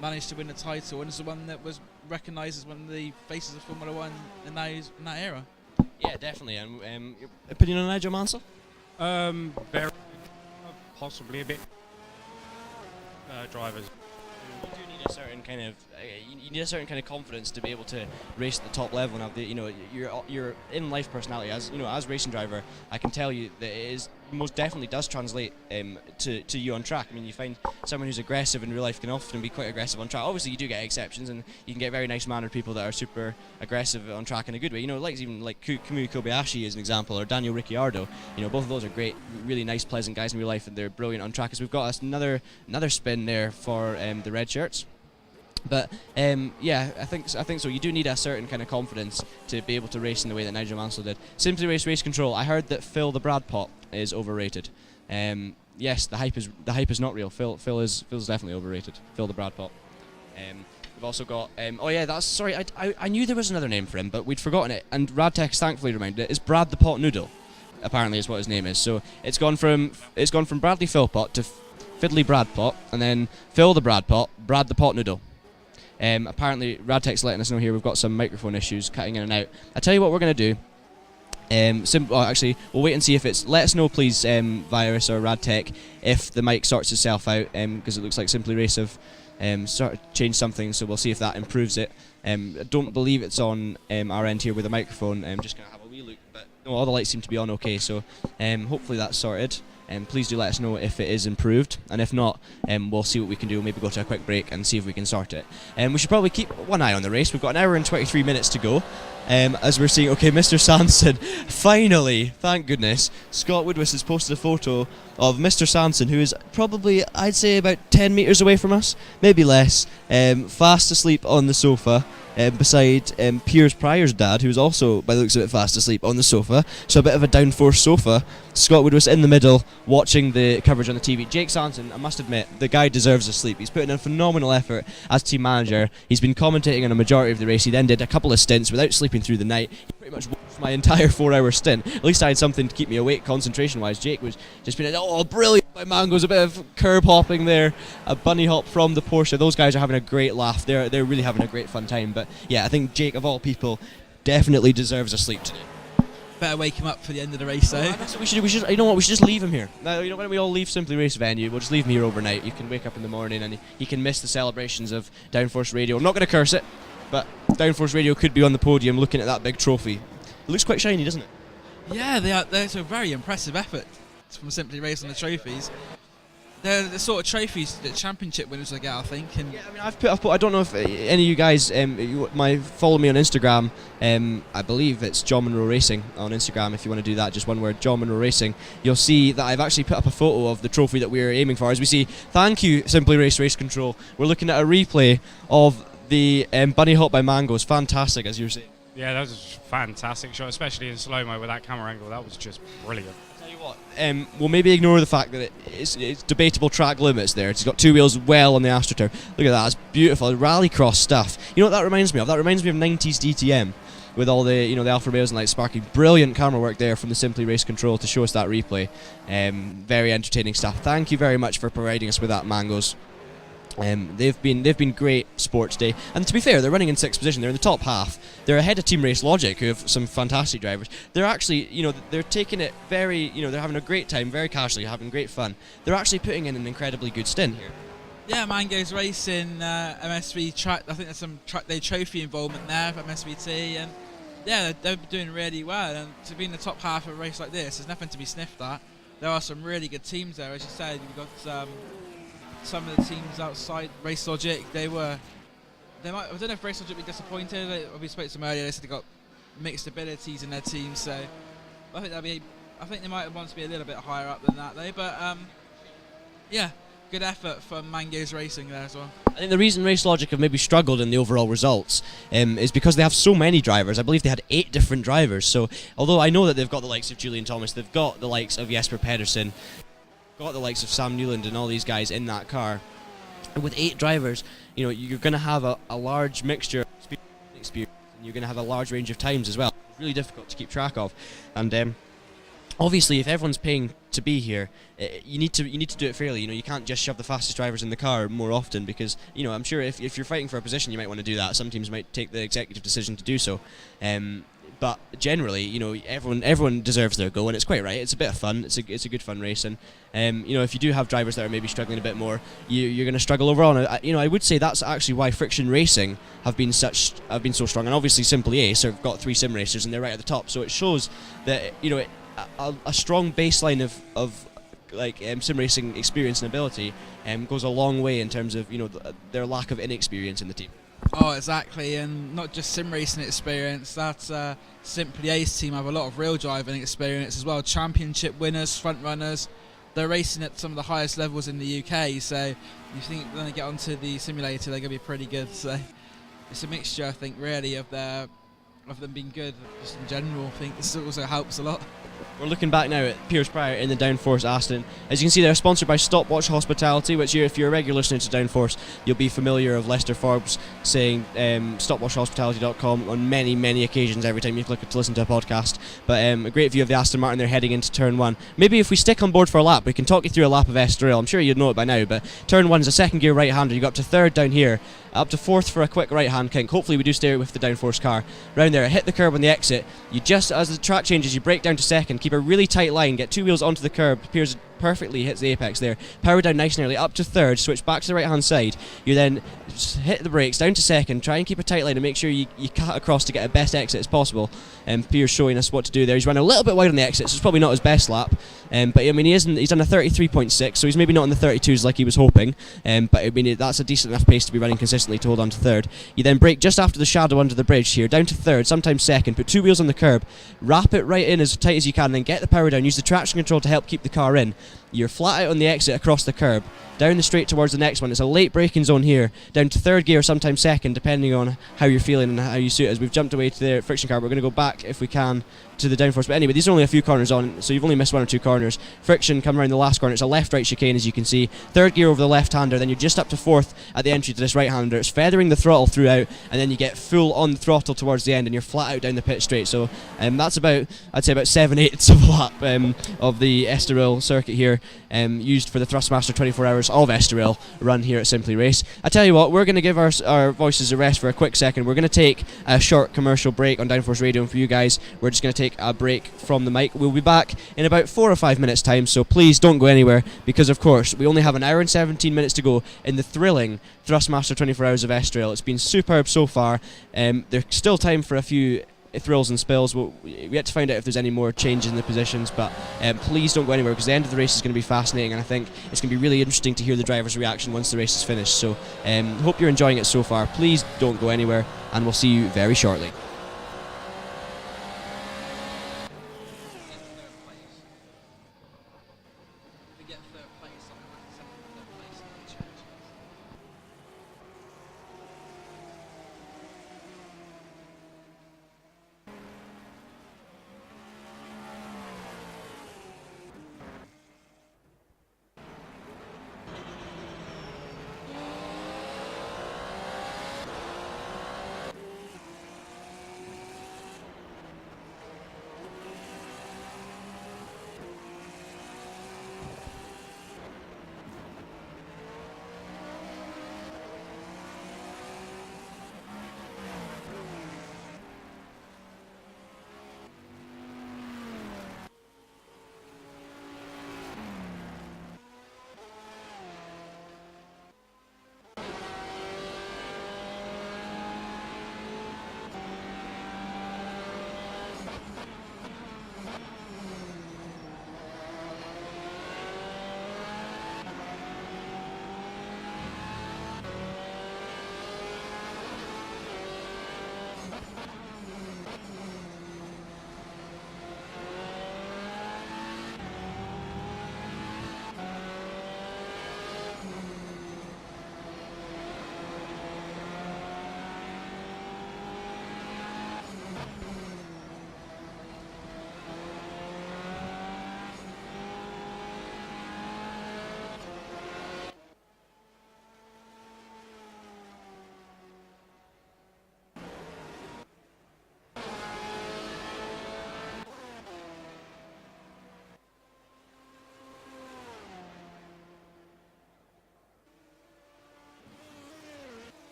managed to win the title, and is the one that was recognised as one of the faces of Formula One in that era. Yeah, definitely. And your opinion on Nigel Mansell? Very, possibly a bit. Drivers. You do need a certain kind of you need a certain kind of confidence to be able to race at the top level and have the your in life personality. As as racing driver, I can tell you that it is most definitely does translate to you on track. I mean, you find someone who's aggressive in real life can often be quite aggressive on track. Obviously, you do get exceptions, and you can get very nice-mannered people that are super aggressive on track in a good way. Even like Kamui Kobayashi is an example, or Daniel Ricciardo. Both of those are great, really nice, pleasant guys in real life, and they're brilliant on track. As we've got another spin there for the red shirts. But yeah, I think so. You do need a certain kind of confidence to be able to race in the way that Nigel Mansell did. Simply Race Control. I heard that Phil the Bradpot is overrated. Yes, the hype is not real. Phil's definitely overrated. Phil the Bradpot. We've also got I knew there was another name for him, but we'd forgotten it. And Radtech thankfully reminded it. It's Brad the Pot Noodle. Apparently, is what his name is. So it's gone from Bradley Philpot to Fiddly Bradpot, and then Phil the Bradpot, Brad the Pot Noodle. Apparently, Radtech's letting us know here we've got some microphone issues cutting in and out. I tell you what we're going to do. Actually, we'll wait and see if it's... Let us know, please, Virus or Radtech, if the mic sorts itself out, because it looks like Simply Race have changed something, so we'll see if that improves it. I don't believe it's on our end here with the microphone. I'm just going to have a wee look, but no, all the lights seem to be on okay, so hopefully that's sorted. Please do let us know if it is improved, and if not, we'll see what we can do. We'll maybe go to a quick break and see if we can sort it. We should probably keep one eye on the race. We've got an hour and 23 minutes to go. As we're seeing, okay, Mr. Sanson, finally, thank goodness, Scott Woodwis has posted a photo of Mr. Sanson, who is probably, I'd say, about 10 metres away from us, maybe less, fast asleep on the sofa. Beside Piers Pryor's dad, who's also, by the looks of it, fast asleep on the sofa. So a bit of a downforce sofa. Scott Wood was in the middle, watching the coverage on the TV. Jake Sanson, I must admit, the guy deserves a sleep. He's put in a phenomenal effort as team manager. He's been commentating on a majority of the race. He then did a couple of stints without sleeping through the night. He pretty much watched my entire 4-hour stint. At least I had something to keep me awake concentration-wise. Jake was just been, oh, brilliant by Mango's, a bit of curb hopping there, a bunny hop from the Porsche. Those guys are having a great laugh. They're really having a great fun time. But yeah, I think Jake, of all people, definitely deserves a sleep today. Better wake him up for the end of the race, though. We should. You know what? We should just leave him here. Now, why don't we all leave Simply Race venue? We'll just leave him here overnight. You can wake up in the morning and he can miss the celebrations of Downforce Radio. I'm not going to curse it, but Downforce Radio could be on the podium looking at that big trophy. It looks quite shiny, doesn't it? Yeah, they're a very impressive effort from Simply Race on the trophies. They're the sort of trophies that championship winners will get, I think. And yeah, I mean, I've put. I don't know if any of you guys follow me on Instagram. I believe it's John Monroe Racing on Instagram. If you want to do that, just one word, John Monroe Racing. You'll see that I've actually put up a photo of the trophy that we're aiming for. As we see, thank you, Simply Race Control. We're looking at a replay of the bunny hop by Mango's. Fantastic, as you were saying. Yeah, that was a fantastic shot, especially in slow-mo with that camera angle. That was just brilliant. We'll maybe ignore the fact that it's debatable track limits there. It's got two wheels well on the AstroTurf. Look at that, it's beautiful. Rallycross stuff. You know what that reminds me of? That reminds me of 90s DTM with all the the Alfa Romeos and lights sparking. Brilliant camera work there from the Simply Race Control to show us that replay. Very entertaining stuff. Thank you very much for providing us with that, Mangoes. They've been great sport today, and to be fair, they're running in 6th position. They're in the top half. They're ahead of Team Race Logic, who have some fantastic drivers. They're actually, they're taking it very, they're having a great time, very casually, having great fun. They're actually putting in an incredibly good stint here. Yeah, Mango's racing MSV track. I think there's some track day trophy involvement there for MSVT, and yeah, they're doing really well. And to be in the top half of a race like this, there's nothing to be sniffed at. There are some really good teams there, as you said. You've got some of the teams outside Race Logic. I don't know if Race Logic will be disappointed. We spoke to them earlier. They said they've got mixed abilities in their team, so I think they might want to be a little bit higher up than that, though. But yeah. Good effort from Mango's Racing there as well. I think the reason Race Logic have maybe struggled in the overall results is because they have so many drivers. I believe they had 8 different drivers. So although I know that they've got the likes of Julian Thomas, they've got the likes of Jesper Pedersen, got the likes of Sam Newland and all these guys in that car. And with 8 drivers, you're going to have a large mixture of experience, and you're going to have a large range of times as well. It's really difficult to keep track of. And obviously, if everyone's paying to be here, you need to do it fairly. You can't just shove the fastest drivers in the car more often, because I'm sure if you're fighting for a position, you might want to do that. Some teams might take the executive decision to do so. But generally, everyone deserves their go, and it's quite right. It's a bit of fun. It's a good fun race, and if you do have drivers that are maybe struggling a bit more, you're going to struggle overall. And I would say that's actually why Friction Racing have been so strong, and obviously Simply Ace have got 3 sim racers, and they're right at the top. So it shows that a strong baseline of sim racing experience and ability goes a long way in terms of their lack of inexperience in the team. Oh, exactly, and not just sim racing experience. That's Simply Ace team have a lot of real driving experience as well. Championship winners, front runners. They're racing at some of the highest levels in the UK. So you think when they get onto the simulator, they're going to be pretty good. So it's a mixture, I think, really of them being good just in general. I think this also helps a lot. We're looking back now at Piers Prior in the Downforce Aston. As you can see, they're sponsored by Stopwatch Hospitality, which if you're a regular listener to Downforce, you'll be familiar of Lester Forbes saying stopwatchhospitality.com on many, many occasions every time you click to listen to a podcast. But a great view of the Aston Martin. They're heading into Turn 1. Maybe if we stick on board for a lap, we can talk you through a lap of Estoril. I'm sure you'd know it by now, but Turn 1 is a second gear right-hander. You go up to 3rd down here, up to 4th for a quick right-hand kink. Hopefully we do stay with the Downforce car. Round there, hit the curb on the exit. You just, as the track changes, you brake down to 2nd, keep a really tight line, get 2 wheels onto the curb. Piers perfectly hits the apex there. Power down nice and early, up to 3rd, switch back to the right-hand side. You then hit the brakes, down to 2nd, try and keep a tight line and make sure you cut across to get a best exit as possible. Piers showing us what to do there. He's run a little bit wide on the exit, so it's probably not his best lap. But I mean, he's done a 33.6, so he's maybe not in the 32s like he was hoping. But I mean, that's a decent enough pace to be running consistently to hold on to 3rd. You then brake just after the shadow under the bridge here, down to 3rd, sometimes 2nd, put 2 wheels on the curb, wrap it right in as tight as you can, and then get the power down, use the traction control to help keep the car in. You're flat out on the exit across the curb, down the straight towards the next one. It's a late braking zone here, down to 3rd gear, sometimes 2nd, depending on how you're feeling and how you suit. As we've jumped away to the friction car, we're going to go back if we can to the Downforce. But anyway, these are only a few corners on, so you've only missed 1 or 2 corners. Friction come around the last corner. It's a left-right chicane, as you can see. 3rd gear over the left-hander, then you're just up to 4th at the entry to this right-hander. It's feathering the throttle throughout, and then you get full on the throttle towards the end, and you're flat out down the pit straight. So that's about, I'd say, about 7/8 of a lap of the Estoril circuit here, used for the Thrustmaster 24 Hours of Estoril run here at Simply Race. I tell you what, we're going to give our voices a rest for a quick second. We're going to take a short commercial break on Downforce Radio, and for you guys, we're just going to take a break from the mic. We'll be back in about 4 or 5 minutes time, so please don't go anywhere, because of course we only have an hour and 17 minutes to go in the thrilling Thrustmaster 24 Hours of Estoril. It's been superb so far. There's still time for a few thrills and spills. We yet to find out if there's any more changes in the positions, but please don't go anywhere, because the end of the race is going to be fascinating, and I think it's going to be really interesting to hear the driver's reaction once the race is finished. So hope you're enjoying it so far. Please don't go anywhere, and we'll see you very shortly.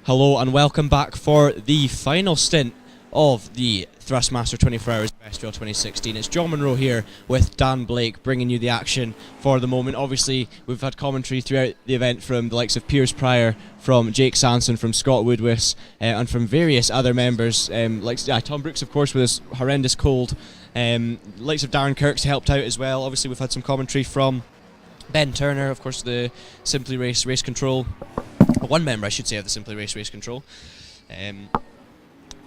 Hello and welcome back for the final stint of the Thrustmaster 24 Hours of Estoril 2016. It's John Monroe here with Dan Blake bringing you the action for the moment. Obviously, we've had commentary throughout the event from the likes of Piers Pryor, from Jake Sanson, from Scott Woodwis, and from various other members, like Tom Brooks, of course, with his horrendous cold. Likes of Darren Kirk's helped out as well. Obviously, we've had some commentary from Ben Turner, of course, the Simply Race Control. One member, I should say, of the Simply Race Control.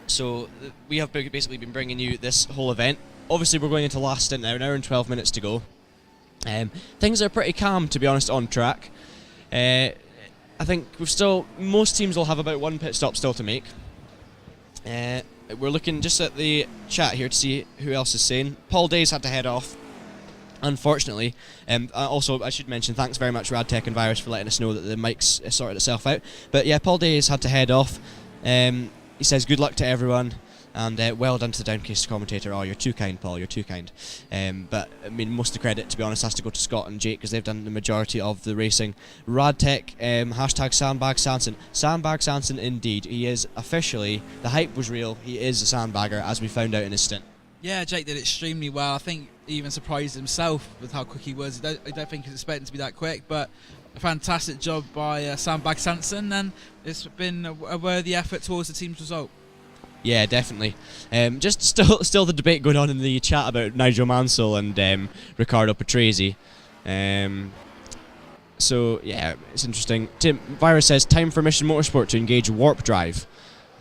So we have basically been bringing you this whole event. Obviously, we're going into last stint now, an hour and 12 minutes to go. Things are pretty calm, to be honest, on track. I think most teams will have about one pit stop still to make. We're looking just at the chat here to see who else is saying. Paul Day's had to head off, unfortunately. Also, I should mention, thanks very much Radtech and Virus for letting us know that the mic's sorted itself out. But yeah, Paul Day's had to head off. He says good luck to everyone, and well done to the Downcast commentator. Oh, you're too kind, Paul, you're too kind. But I mean, most of the credit, to be honest, has to go to Scott and Jake, because they've done the majority of the racing. Radtech, hashtag Sandbag Sanson. Sandbag Sanson indeed. He is officially, the hype was real, he is a sandbagger, as we found out in his stint. Yeah, Jake did extremely well. I think he even surprised himself with how quick he was. I don't think he was expecting to be that quick, but a fantastic job by Sandbag Sanson, and it's been a worthy effort towards the team's result. Yeah, definitely. Just still the debate going on in the chat about Nigel Mansell and Riccardo Patrese. So yeah, it's interesting. Tim Virus says time for Mission Motorsport to engage warp drive.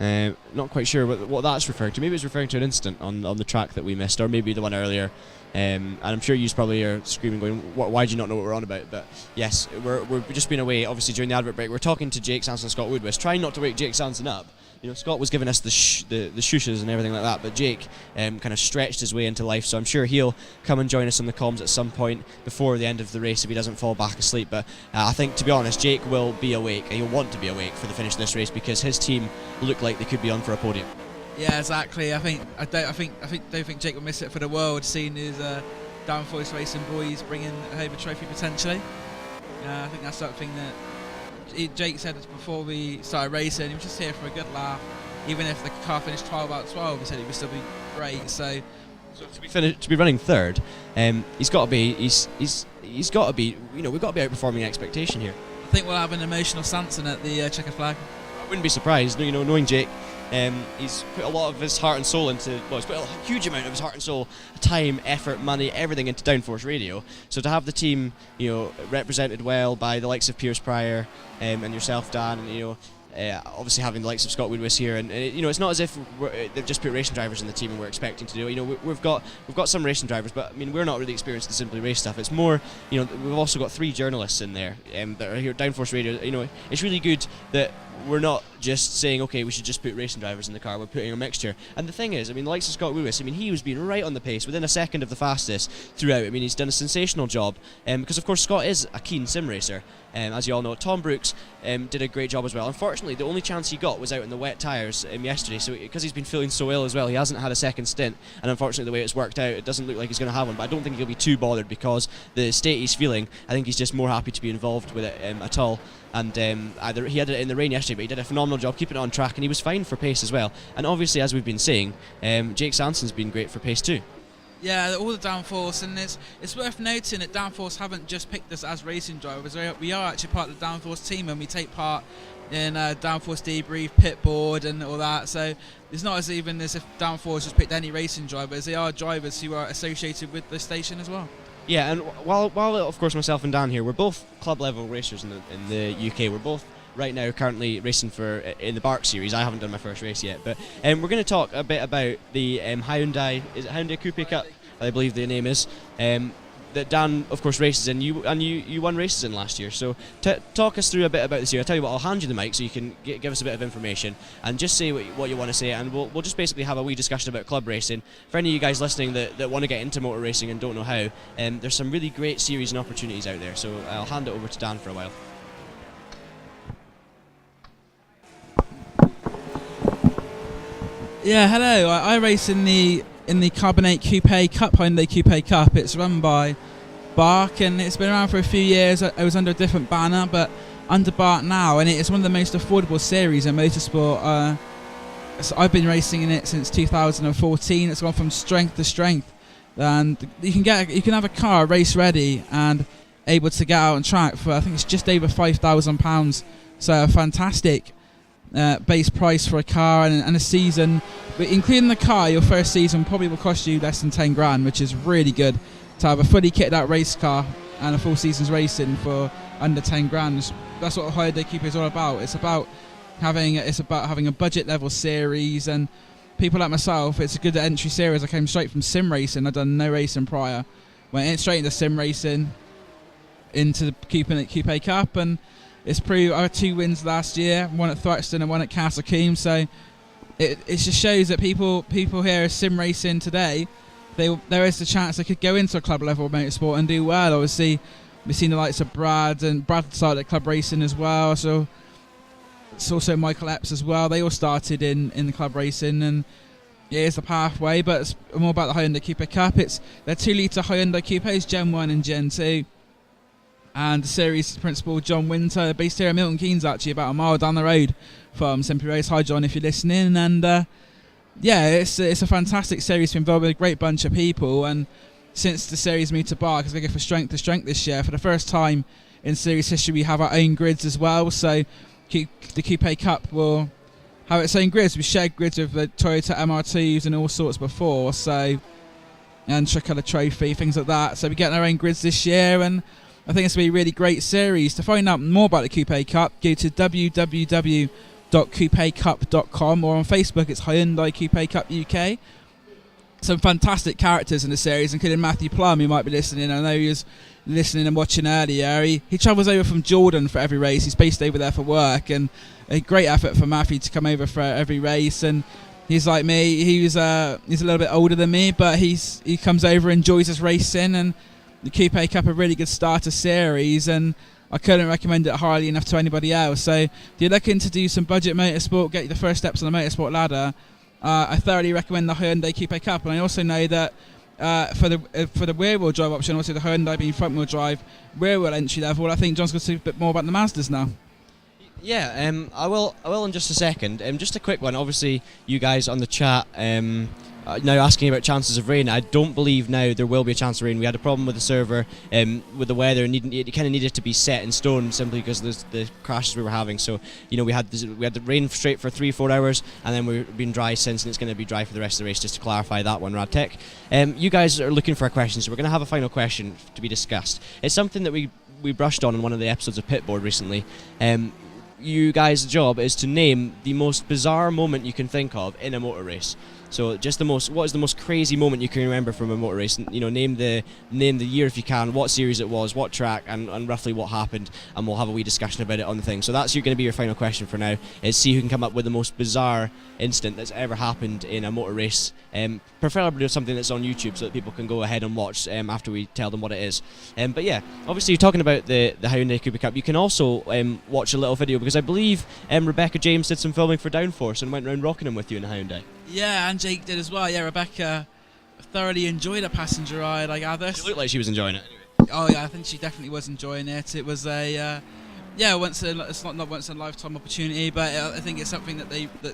Not quite sure what that's referring to. Maybe it's referring to an incident on the track that we missed, or maybe the one earlier. And I'm sure you probably are screaming, going, "Why do you not know what we're on about?" But yes, we've just been away. Obviously, during the advert break, we're talking to Jake Sanson and Scott Woodwis, trying not to wake Jake Sanson up. You know, Scott was giving us the shooshes and everything like that, but Jake kind of stretched his way into life, so I'm sure he'll come and join us on the comms at some point before the end of the race if he doesn't fall back asleep. But I think, to be honest, Jake will be awake, and he'll want to be awake for the finish of this race, because his team look like they could be on for a podium. Yeah, exactly. I don't think Jake will miss it for the world, seeing his Downforce Racing boys bringing home a trophy potentially. I think that's something that Jake said before we started racing. He was just here for a good laugh. Even if the car finished 12 out of 12, he said it would still be great. So to be running third, he's got to be. He's got to be. You know, we've got to be outperforming expectation here. I think we'll have an emotional Sanson at the checker flag. I wouldn't be surprised. You know, knowing Jake. He's put a lot of his heart and soul into, he's put a huge amount of his heart and soul, time, effort, money, everything into Downforce Radio. So to have the team, you know, represented well by the likes of Piers Pryor and yourself, Dan, and, you know, obviously having the likes of Scott Woodwis here, and you know, it's not as if they've just put racing drivers in the team and we're expecting to do it. You know, we've got some racing drivers, but I mean, we're not really experienced in Simply Race stuff. It's more, you know, we've also got 3 journalists in there that are here at Downforce Radio. You know, it's really good that we're not just saying, okay, we should just put racing drivers in the car, we're putting a mixture. And the thing is, I mean, the likes of Scott Woodwis, I mean, he was being right on the pace, within a second of the fastest throughout. I mean, he's done a sensational job, because of course Scott is a keen sim racer, as you all know. Tom Brooks did a great job as well. Unfortunately, the only chance he got was out in the wet tyres yesterday, so because he's been feeling so ill as well, he hasn't had a second stint, and unfortunately the way it's worked out, it doesn't look like he's going to have one. But I don't think he'll be too bothered, because the state he's feeling, I think he's just more happy to be involved with it at all. And either he had it in the rain yesterday, but he did a phenomenal job keeping it on track, and he was fine for pace as well. And obviously, as we've been saying, Jake Sanson's been great for pace too. Yeah, all the Downforce, and it's worth noting that Downforce haven't just picked us as racing drivers. We are actually part of the Downforce team, and we take part in Downforce debrief, pit board, and all that. So it's not as even as if Downforce just picked any racing drivers. They are drivers who are associated with the station as well. Yeah, and while of course myself and Dan here, we're both club level racers in the UK. We're both right now currently racing in the Bark series. I haven't done my first race yet, but we're going to talk a bit about the Hyundai. Is it Hyundai Coupe Cup? I believe the name is. That Dan, of course, races in. You won races in last year. So talk us through a bit about this year. I'll tell you what, I'll hand you the mic so you can give us a bit of information and just say what you want to say, and we'll just basically have a wee discussion about club racing. For any of you guys listening that want to get into motor racing and don't know how, there's some really great series and opportunities out there. So I'll hand it over to Dan for a while. Yeah, hello. I race in the Carbonate Coupe Cup, Hyundai Coupe Cup. It's run by Bark, and it's been around for a few years. I was under a different banner, but under Bart now, and it's one of the most affordable series in motorsport. So I've been racing in it since 2014. It's gone from strength to strength, and you can have a car race ready and able to get out on track for, I think it's just over £5,000. So a fantastic base price for a car and a season. But including the car, your first season probably will cost you less than 10 grand, which is really good to have a fully kitted out race car and a full season's racing for under 10 grand. That's what Hyundai Coupe is all about. It's about having a budget level series, and people like myself, it's a good entry series. I came straight from sim racing. I'd done no racing prior. Went in straight into sim racing, into the Coupe Cup, and it's proved I had 2 wins last year, one at Thruxton and one at Castle Combe. So it just shows that people here are sim racing today. There is a chance they could go into a club level motorsport and do well. Obviously, we've seen the likes of Brad started at club racing as well. So it's also Michael Epps as well. They all started in the club racing, and it is the pathway. But it's more about the Hyundai Coupe Cup. They're 2-litre Hyundai Coupes, Gen 1 and Gen 2. And the series principal John Winter, based here in Milton Keynes, actually about a mile down the road from Simply Race. Hi John, if you're listening. And it's a fantastic series to involve with a great bunch of people. And since the series moved to Bar, because we go for strength to strength this year, for the first time in series history, we have our own grids as well. So the Coupe Cup will have its own grids. We shared grids with the Toyota MR2s and all sorts before, so, and Tricolour Trophy, things like that. So we're getting our own grids this year, and I think it's going to be a really great series. To find out more about the Coupe Cup, go to www.coupecup.com, or on Facebook it's Hyundai Coupe Cup UK. Some fantastic characters in the series, including Matthew Plum, who might be listening. I know he was listening and watching earlier. He travels over from Jordan for every race. He's based over there for work, and a great effort for Matthew to come over for every race. And he's like me. He's a little bit older than me, but he comes over, enjoys his racing, and the Coupe Cup a really good starter series, and I couldn't recommend it highly enough to anybody else. So if you're looking to do some budget motorsport, get the first steps on the motorsport ladder, I thoroughly recommend the Hyundai Coupe Cup. And I also know that for the rear-wheel drive option, also the Hyundai being front-wheel drive, rear-wheel entry level, I think John's going to say a bit more about the Mazdas now. Yeah, I will in just a second. Just a quick one. Obviously, you guys on the chat now asking about chances of rain. I don't believe now there will be a chance of rain. We had a problem with the server with the weather, and it kind of needed to be set in stone simply because of the crashes we were having. So we had the rain straight for 3-4 hours, and then we've been dry since, and it's going to be dry for the rest of the race. Just to clarify that one, Radtech. You guys are looking for a question, so we're going to have a final question to be discussed. It's something that we brushed on in one of the episodes of Pitboard recently. You guys' job is to name the most bizarre moment you can think of in a motor race. So just what is the most crazy moment you can remember from a motor race? Name the year if you can, what series it was, what track, and roughly what happened, and we'll have a wee discussion about it on the thing. So that's going to be your final question for now, is see who can come up with the most bizarre incident that's ever happened in a motor race, preferably something that's on YouTube so that people can go ahead and watch after we tell them what it is. But yeah, obviously you're talking about the Hyundai Coupe Cup. You can also watch a little video, because I believe Rebecca James did some filming for Downforce and went around Rockingham with you in a Hyundai. Yeah, and Jake did as well. Yeah, Rebecca thoroughly enjoyed a passenger ride, I gather. She looked like she was enjoying it. Oh yeah, I think she definitely was enjoying it. It was a it's not once in a lifetime opportunity, but I think it's something that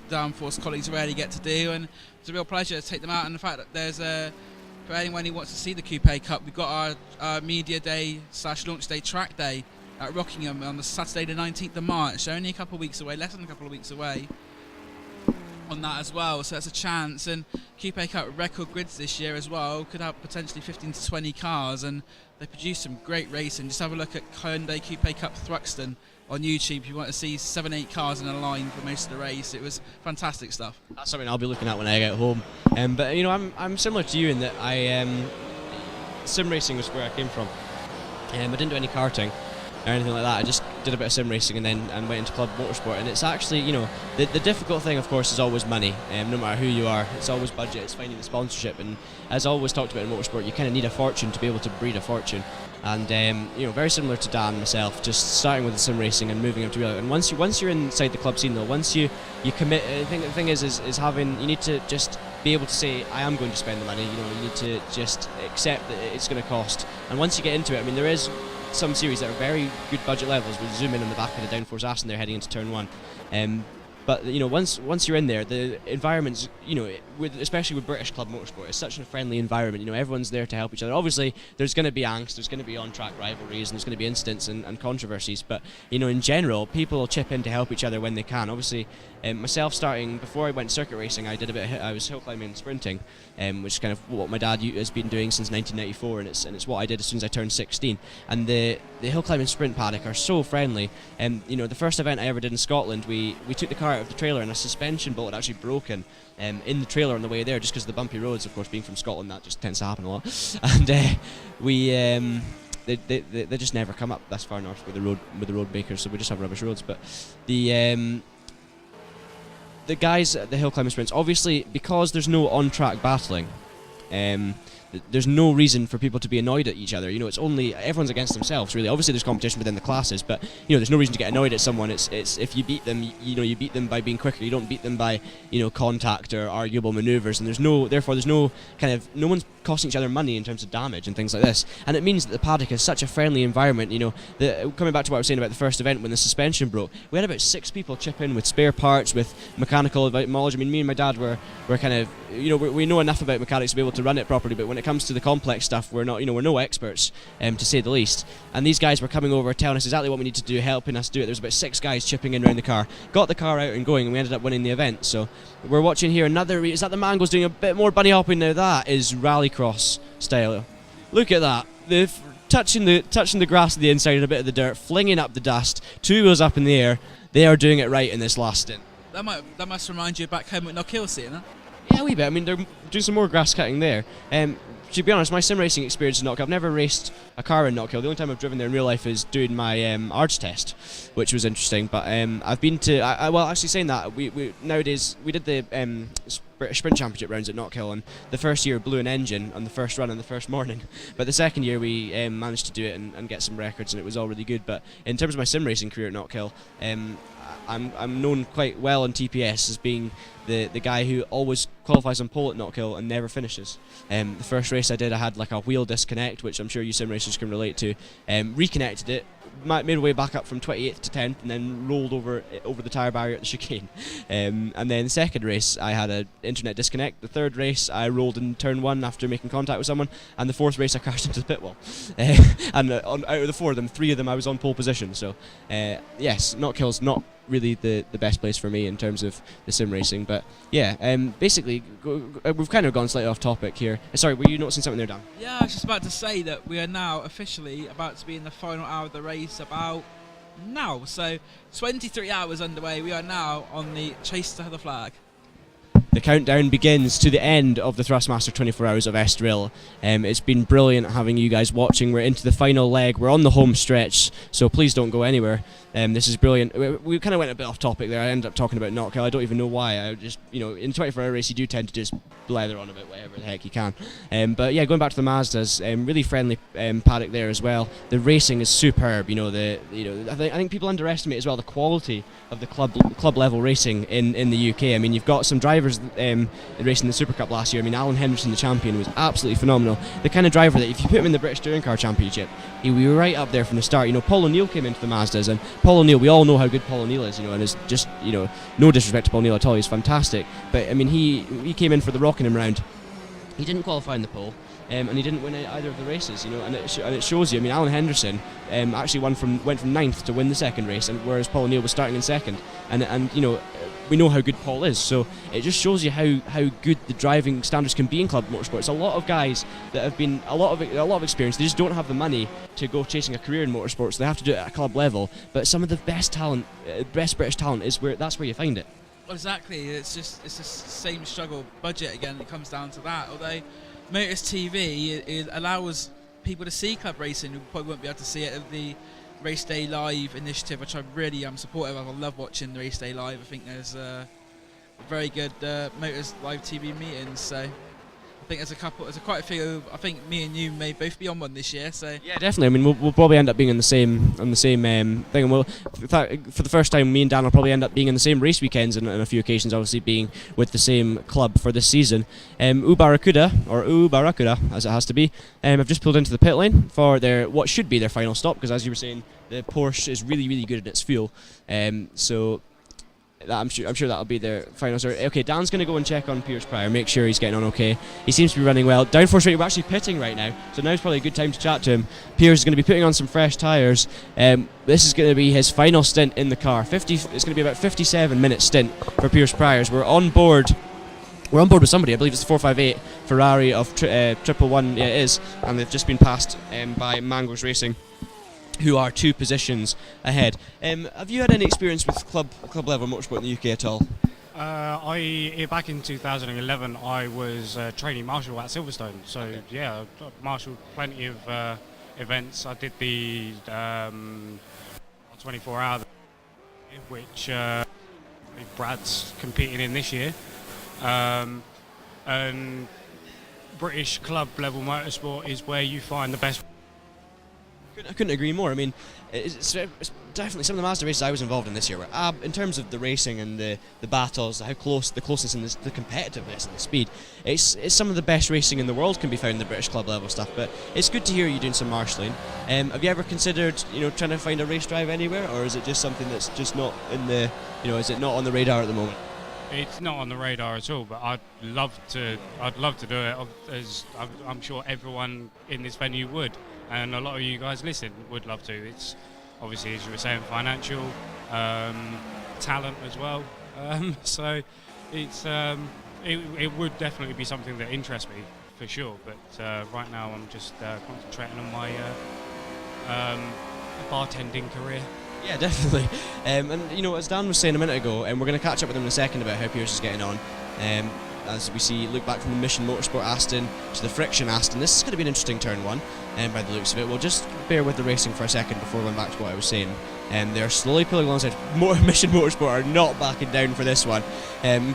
Downforce colleagues rarely get to do, and it's a real pleasure to take them out. And the fact that there's for anyone who wants to see the Coupe Cup, we've got our media day / launch day track day at Rockingham on the Saturday the 19th of March. So only a couple of weeks away, less than a couple of weeks away on that as well, so that's a chance. And Coupe Cup record grids this year as well, could have potentially 15 to 20 cars, and they produce some great racing. Just have a look at Hyundai Coupe Cup Thruxton on YouTube if you want to see 7-8 cars in a line for most of the race. It was fantastic stuff. That's something I'll be looking at when I get home. But I'm similar to you in that sim racing was where I came from. I didn't do any karting or anything like that. I just did a bit of sim racing and then went into club motorsport. And it's actually, the difficult thing, of course, is always money. No matter who you are, it's always budget. It's finding the sponsorship. And as always talked about in motorsport, you kind of need a fortune to be able to breed a fortune. And very similar to Dan and myself, just starting with the sim racing and moving up to real. And once you're inside the club scene, though, once you commit, I think the thing is having, you need to just be able to say, I am going to spend the money. You need to just accept that it's going to cost. And once you get into it, there is some series that are very good budget levels will zoom in on the back of the downforce Aston there heading into turn 1. But once you're in there, the environment's especially with British Club Motorsport, it's such a friendly environment. Everyone's there to help each other. Obviously, there's going to be angst, there's going to be on-track rivalries, and there's going to be incidents and controversies. But in general, people will chip in to help each other when they can. Obviously, myself starting before I went circuit racing, I was hill climbing and sprinting, which is kind of what my dad has been doing since 1994, and it's what I did as soon as I turned 16. And the hill climbing sprint paddock are so friendly. The first event I ever did in Scotland, we took the car out of the trailer and a suspension bolt had actually broken in the trailer on the way there, just because of the bumpy roads. Of course, being from Scotland, that just tends to happen a lot. And they just never come up this far north with the road breakers, so we just have rubbish roads. But the guys at the hill climbing sprints, obviously, because there's no on-track battling, there's no reason for people to be annoyed at each other. It's only everyone's against themselves, really. Obviously, there's competition within the classes, but there's no reason to get annoyed at someone. It's if you beat them, you beat them by being quicker. You don't beat them by contact or arguable manoeuvres. And there's no one's costing each other money in terms of damage and things like this. And it means that the paddock is such a friendly environment. Coming back to what I was saying about the first event when the suspension broke, we had about 6 people chip in with spare parts, with mechanical knowledge. I mean, me and my dad were kind of we know enough about mechanics to be able to run it properly, but when it comes to the complex stuff, we're no experts, to say the least. And these guys were coming over, telling us exactly what we need to do, helping us do it. There was about 6 guys chipping in around the car, got the car out and going, and we ended up winning the event. So we're watching here another. Is that the Mango's doing a bit more bunny hopping now? That is rallycross style. Look at that. Touching the grass of the inside and a bit of the dirt, flinging up the dust, 2 wheels up in the air. They are doing it right in this last stint. That must remind you back home at Knockhill, seeing that. Yeah, a wee bit. I mean, they're doing some more grass cutting there. To be honest, my sim racing experience in Knockhill, I've never raced a car in Knockhill. The only time I've driven there in real life is doing my ARDS test, which was interesting. But I've been to, actually saying that, we nowadays, we did the British Sprint Championship rounds at Knockhill, and the first year blew an engine on the first run on the first morning. But the second year we managed to do it and get some records, and it was all really good. But in terms of my sim racing career at Knockhill, I'm known quite well on TPS as being the guy who always qualifies on pole at Knockhill and never finishes. The first race I did, I had like a wheel disconnect, which I'm sure you sim racers can relate to. Reconnected it, made my way back up from 28th to 10th, and then rolled over the tyre barrier at the chicane. And then the second race, I had an internet disconnect. The third race, I rolled in turn 1 after making contact with someone. And the fourth race, I crashed into the pit wall. And out of the 4 of them, 3 of them I was on pole position. So yes, Knockhill's not really the best place for me in terms of the sim racing. But yeah, basically, we've kind of gone slightly off topic here. Sorry, were you noticing something there, Dan? Yeah, I was just about to say that we are now officially about to be in the final hour of the race about now. So 23 hours underway. We are now on the chase to the flag. The countdown begins to the end of the Thrustmaster 24 Hours of Estoril. It's been brilliant having you guys watching. We're into the final leg. We're on the home stretch, so please don't go anywhere. This is brilliant. We kind of went a bit off topic there. I ended up talking about Knockhill. I don't even know why. I just, in 24-hour race, you do tend to just blather on a bit, whatever the heck you can. But yeah, going back to the Mazdas, really friendly paddock there as well. The racing is superb. I think people underestimate as well the quality of the club level racing in the UK. I mean, you've got some drivers racing the Super Cup last year. I mean, Alan Henderson, the champion, was absolutely phenomenal. The kind of driver that if you put him in the British Touring Car Championship, he would be right up there from the start. Paul O'Neill came into the Mazdas, and Paul O'Neill, we all know how good Paul O'Neill is, and it's just, no disrespect to Paul O'Neill at all, he's fantastic. But I mean, he came in for the Rockingham round. He didn't qualify in the pole. And he didn't win either of the races, and it shows you. I mean, Alan Henderson actually went from 9th to win the second race, and whereas Paul O'Neill was starting in second. And we know how good Paul is, so it just shows you how good the driving standards can be in club motorsport. It's a lot of guys that have been a lot of experience. They just don't have the money to go chasing a career in motorsports. So they have to do it at a club level. But some of the best talent, best British talent, that's where you find it. Exactly. It's the same struggle. Budget again. It comes down to that. Although Motors TV it allows people to see club racing who probably won't be able to see it at the Race Day Live initiative, which I really am supportive of. I love watching the Race Day Live. I think there's very good Motors Live TV meetings. So think there's quite a few. I think me and you may both be on one this year. So Yeah, definitely. I mean, we'll probably end up being on the same thing. And we'll, in fact, for the first time, me and Dan will probably end up being in the same race weekends and on a few occasions, obviously being with the same club for this season. Ubarakuda, as it has to be, have just pulled into the pit lane for what should be their final stop, because as you were saying, the Porsche is really, really good at its fuel. So I'm sure that'll be their final start. Okay, Dan's going to go and check on Piers Pryor, make sure he's getting on okay. He seems to be running well. Downforce rating, we're actually pitting right now, so now's probably a good time to chat to him. Piers is going to be putting on some fresh tyres. This is going to be his final stint in the car. It's going to be about 57-minute stint for Piers Pryor's. We're on board with somebody. I believe it's the 458 Ferrari of 111. Yeah, it is, and they've just been passed by Mangos Racing, who are 2 positions ahead. Have you had any experience with club level motorsport in the UK at all? Back in 2011, I was training marshal at Silverstone. So Okay. yeah, I marshaled plenty of events. I did the 24 hour, which Brad's competing in this year, and British club level motorsport is where you find the best. I couldn't agree more. I mean, it's definitely some of the Mazda races I was involved in this year were, in terms of the racing and the battles, the closeness and the competitiveness and the speed, it's some of the best racing in the world can be found in the British club level stuff. But it's good to hear you doing some marshalling. Have you ever considered, trying to find a race drive anywhere, or is it just something that's just not in the, is it not on the radar at the moment? It's not on the radar at all, but I'd love to do it, as I'm sure everyone in this venue would. And a lot of you guys listen would love to. It's obviously, as you were saying, financial, talent as well. So it's it would definitely be something that interests me for sure. But right now, I'm just concentrating on my bartending career. Yeah, definitely. And as Dan was saying a minute ago, and we're going to catch up with him in a second about how Piers is getting on. As we look back from the Mission Motorsport Aston to the Friction Aston, this is going to be an interesting turn one, by the looks of it. We'll just bear with the racing for a second before going back to what I was saying. They're slowly pulling alongside. Mission Motorsport are not backing down for this one.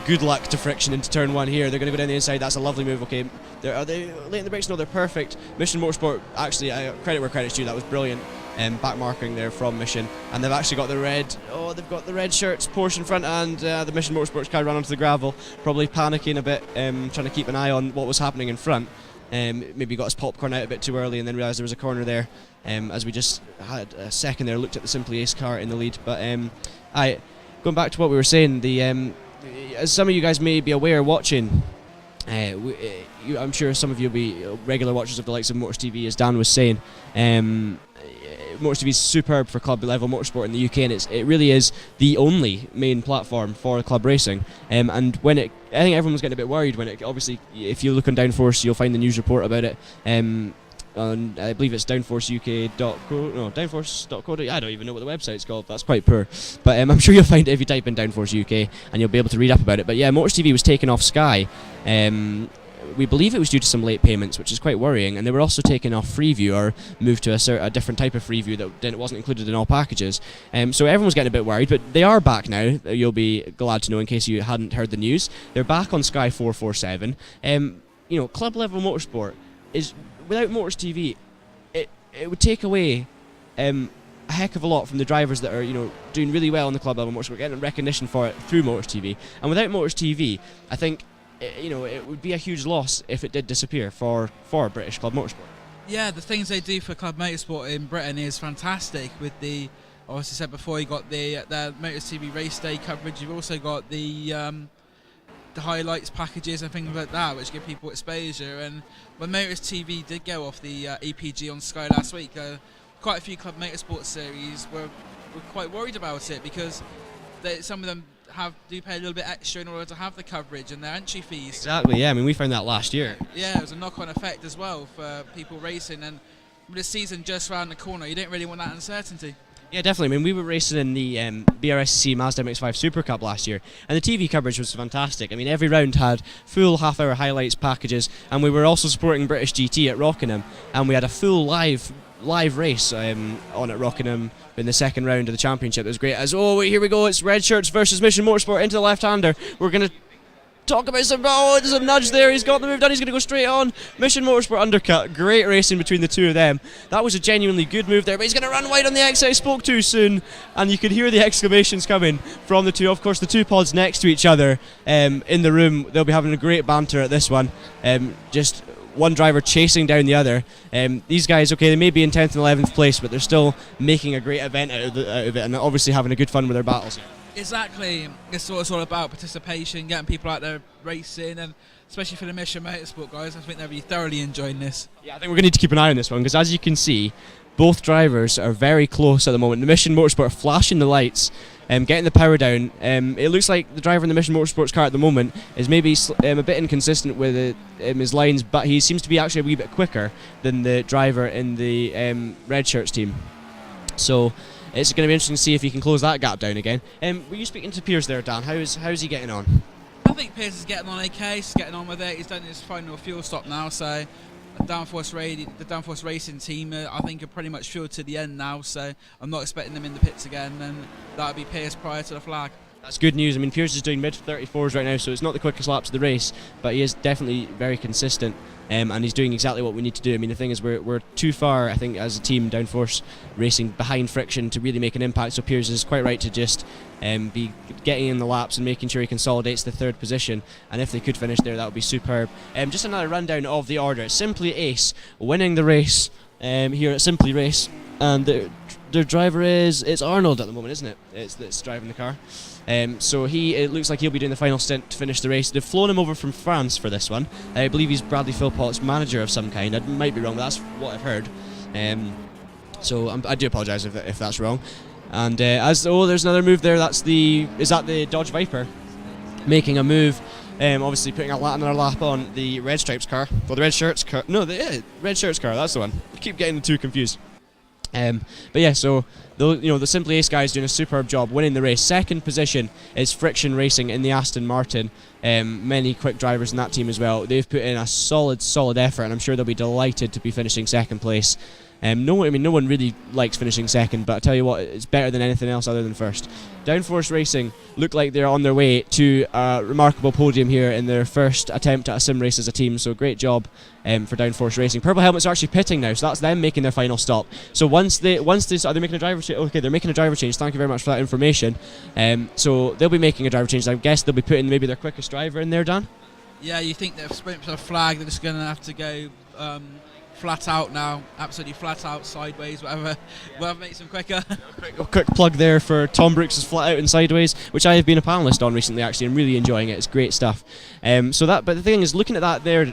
Good luck to Friction into turn one here. They're going to go down the inside. That's a lovely move. Okay, are they late in the brakes? No, they're perfect. Mission Motorsport, actually, credit where credit's due. That was brilliant. Back marking there from Mission, and they've actually got the red. Oh, they've got the red shirts, Porsche in front, and the Mission Motorsports car ran onto the gravel, probably panicking a bit, trying to keep an eye on what was happening in front. Maybe got his popcorn out a bit too early, and then realised there was a corner there. As we just had a second there, looked at the Simply Ace car in the lead. But going back to what we were saying, as some of you guys may be aware, watching. I'm sure some of you will be regular watchers of the likes of Motors TV, as Dan was saying. Motors TV is superb for club level motorsport in the UK, and it really is the only main platform for club racing. And I think everyone's getting a bit worried when obviously, if you look on Downforce, you'll find the news report about it. I believe it's downforceuk.co. I don't even know what the website's called. That's quite poor. But I'm sure you'll find it if you type in Downforce UK, and you'll be able to read up about it. But yeah, Motors TV was taken off Sky. We believe it was due to some late payments, which is quite worrying, and they were also taken off Freeview, or moved to a different type of Freeview that wasn't included in all packages. So everyone's getting a bit worried, but they are back now. You'll be glad to know, in case you hadn't heard the news. They're back on Sky 447. Club level motorsport is, without Motors TV, it would take away a heck of a lot from the drivers that are doing really well in the club level motorsport, getting recognition for it through Motors TV. And without Motors TV, I think it would be a huge loss if it did disappear for British club motorsport. yeah, the things they do for club motorsport in Britain is fantastic. With the, as I said before, you got the Motors TV race day coverage. You've also got the highlights packages and things like that, which give people exposure. And when Motors TV did go off the EPG on Sky last week, quite a few club motorsport series were quite worried about it, because some of them do pay a little bit extra in order to have the coverage and their entry fees. Exactly, yeah. I mean, we found that last year. Yeah, it was a knock-on effect as well for people racing, and with the season just around the corner, you don't really want that uncertainty. Yeah, definitely. I mean, we were racing in the BRSC Mazda MX-5 Super Cup last year, and the TV coverage was fantastic. I mean, every round had full half-hour highlights packages, and we were also supporting British GT at Rockingham, and we had a full live race on at Rockingham in the second round of the championship. It was great. Here we go, it's red shirts versus Mission Motorsport into the left-hander. We're going to talk about some. Oh, there's a nudge there. He's got the move done. He's going to go straight on. Mission Motorsport undercut. Great racing between the two of them. That was a genuinely good move there, but he's going to run wide on the exit. I spoke too soon, and you could hear the exclamations coming from the two. Of course, the two pods next to each other in the room. They'll be having a great banter at this one. Just one driver chasing down the other. These guys, okay, they may be in 10th and 11th place, but they're still making a great event out of it, and obviously having a good fun with their battles. Exactly. It's what it's all about, participation, getting people out there racing, and especially for the Mission Motorsport guys, I think they'll be thoroughly enjoying this. Yeah, I think we're going to need to keep an eye on this one, because as you can see, both drivers are very close at the moment. The Mission Motorsport are flashing the lights, getting the power down. It looks like the driver in the Mission Motorsport's car at the moment is maybe a bit inconsistent with his lines, but he seems to be actually a wee bit quicker than the driver in the red shirts team. So it's going to be interesting to see if he can close that gap down again. Were you speaking to Piers there, Dan? How's he getting on? I think Piers is getting on okay. He's getting on with it. He's done his final fuel stop now, so the Downforce Racing team, I think, are pretty much fueled to the end now. So I'm not expecting them in the pits again, and that would be Piers prior to the flag. That's good news. I mean, Piers is doing mid-34s right now, so it's not the quickest laps of the race, but he is definitely very consistent, and he's doing exactly what we need to do. I mean, the thing is, we're too far, I think, as a team, Downforce Racing, behind Friction to really make an impact, so Piers is quite right to just be getting in the laps and making sure he consolidates the third position, and if they could finish there, that would be superb. Just another rundown of the order. Simply Ace winning the race here at Simply Race, and their driver it's Arnold at the moment, isn't it? It's driving the car. So it looks like he'll be doing the final stint to finish the race. They've flown him over from France for this one. I believe he's Bradley Philpott's manager of some kind. I might be wrong, but that's what I've heard. So I do apologise if that's wrong. And there's another move there. Is that the Dodge Viper making a move? Obviously putting another lap on the Red Stripes car. Well, the Red Shirts car. No, the Red Shirts car. That's the one. I keep getting the two confused. But yeah, so the Simply Ace guys doing a superb job winning the race. Second position is Friction Racing in the Aston Martin. Many quick drivers in that team as well. They've put in a solid effort, and I'm sure they'll be delighted to be finishing second place. No one really likes finishing second, but I tell you what, it's better than anything else other than first. Downforce Racing look like they're on their way to a remarkable podium here in their first attempt at a sim race as a team, so great job for Downforce Racing. Purple Helmets are actually pitting now, so that's them making their final stop. So once they are they making a driver change? Okay, they're making a driver change. Thank you very much for that information. So they'll be making a driver change. I guess they'll be putting maybe their quickest driver in there, Dan? Yeah, you think they've sprint for the flag, they're just going to have to go flat out now, absolutely flat out, sideways, whatever makes them quicker. Quick plug there for Tom Brooks' flat out and sideways, which I have been a panelist on recently actually, and really enjoying it. It's great stuff. But the thing is, looking at that there,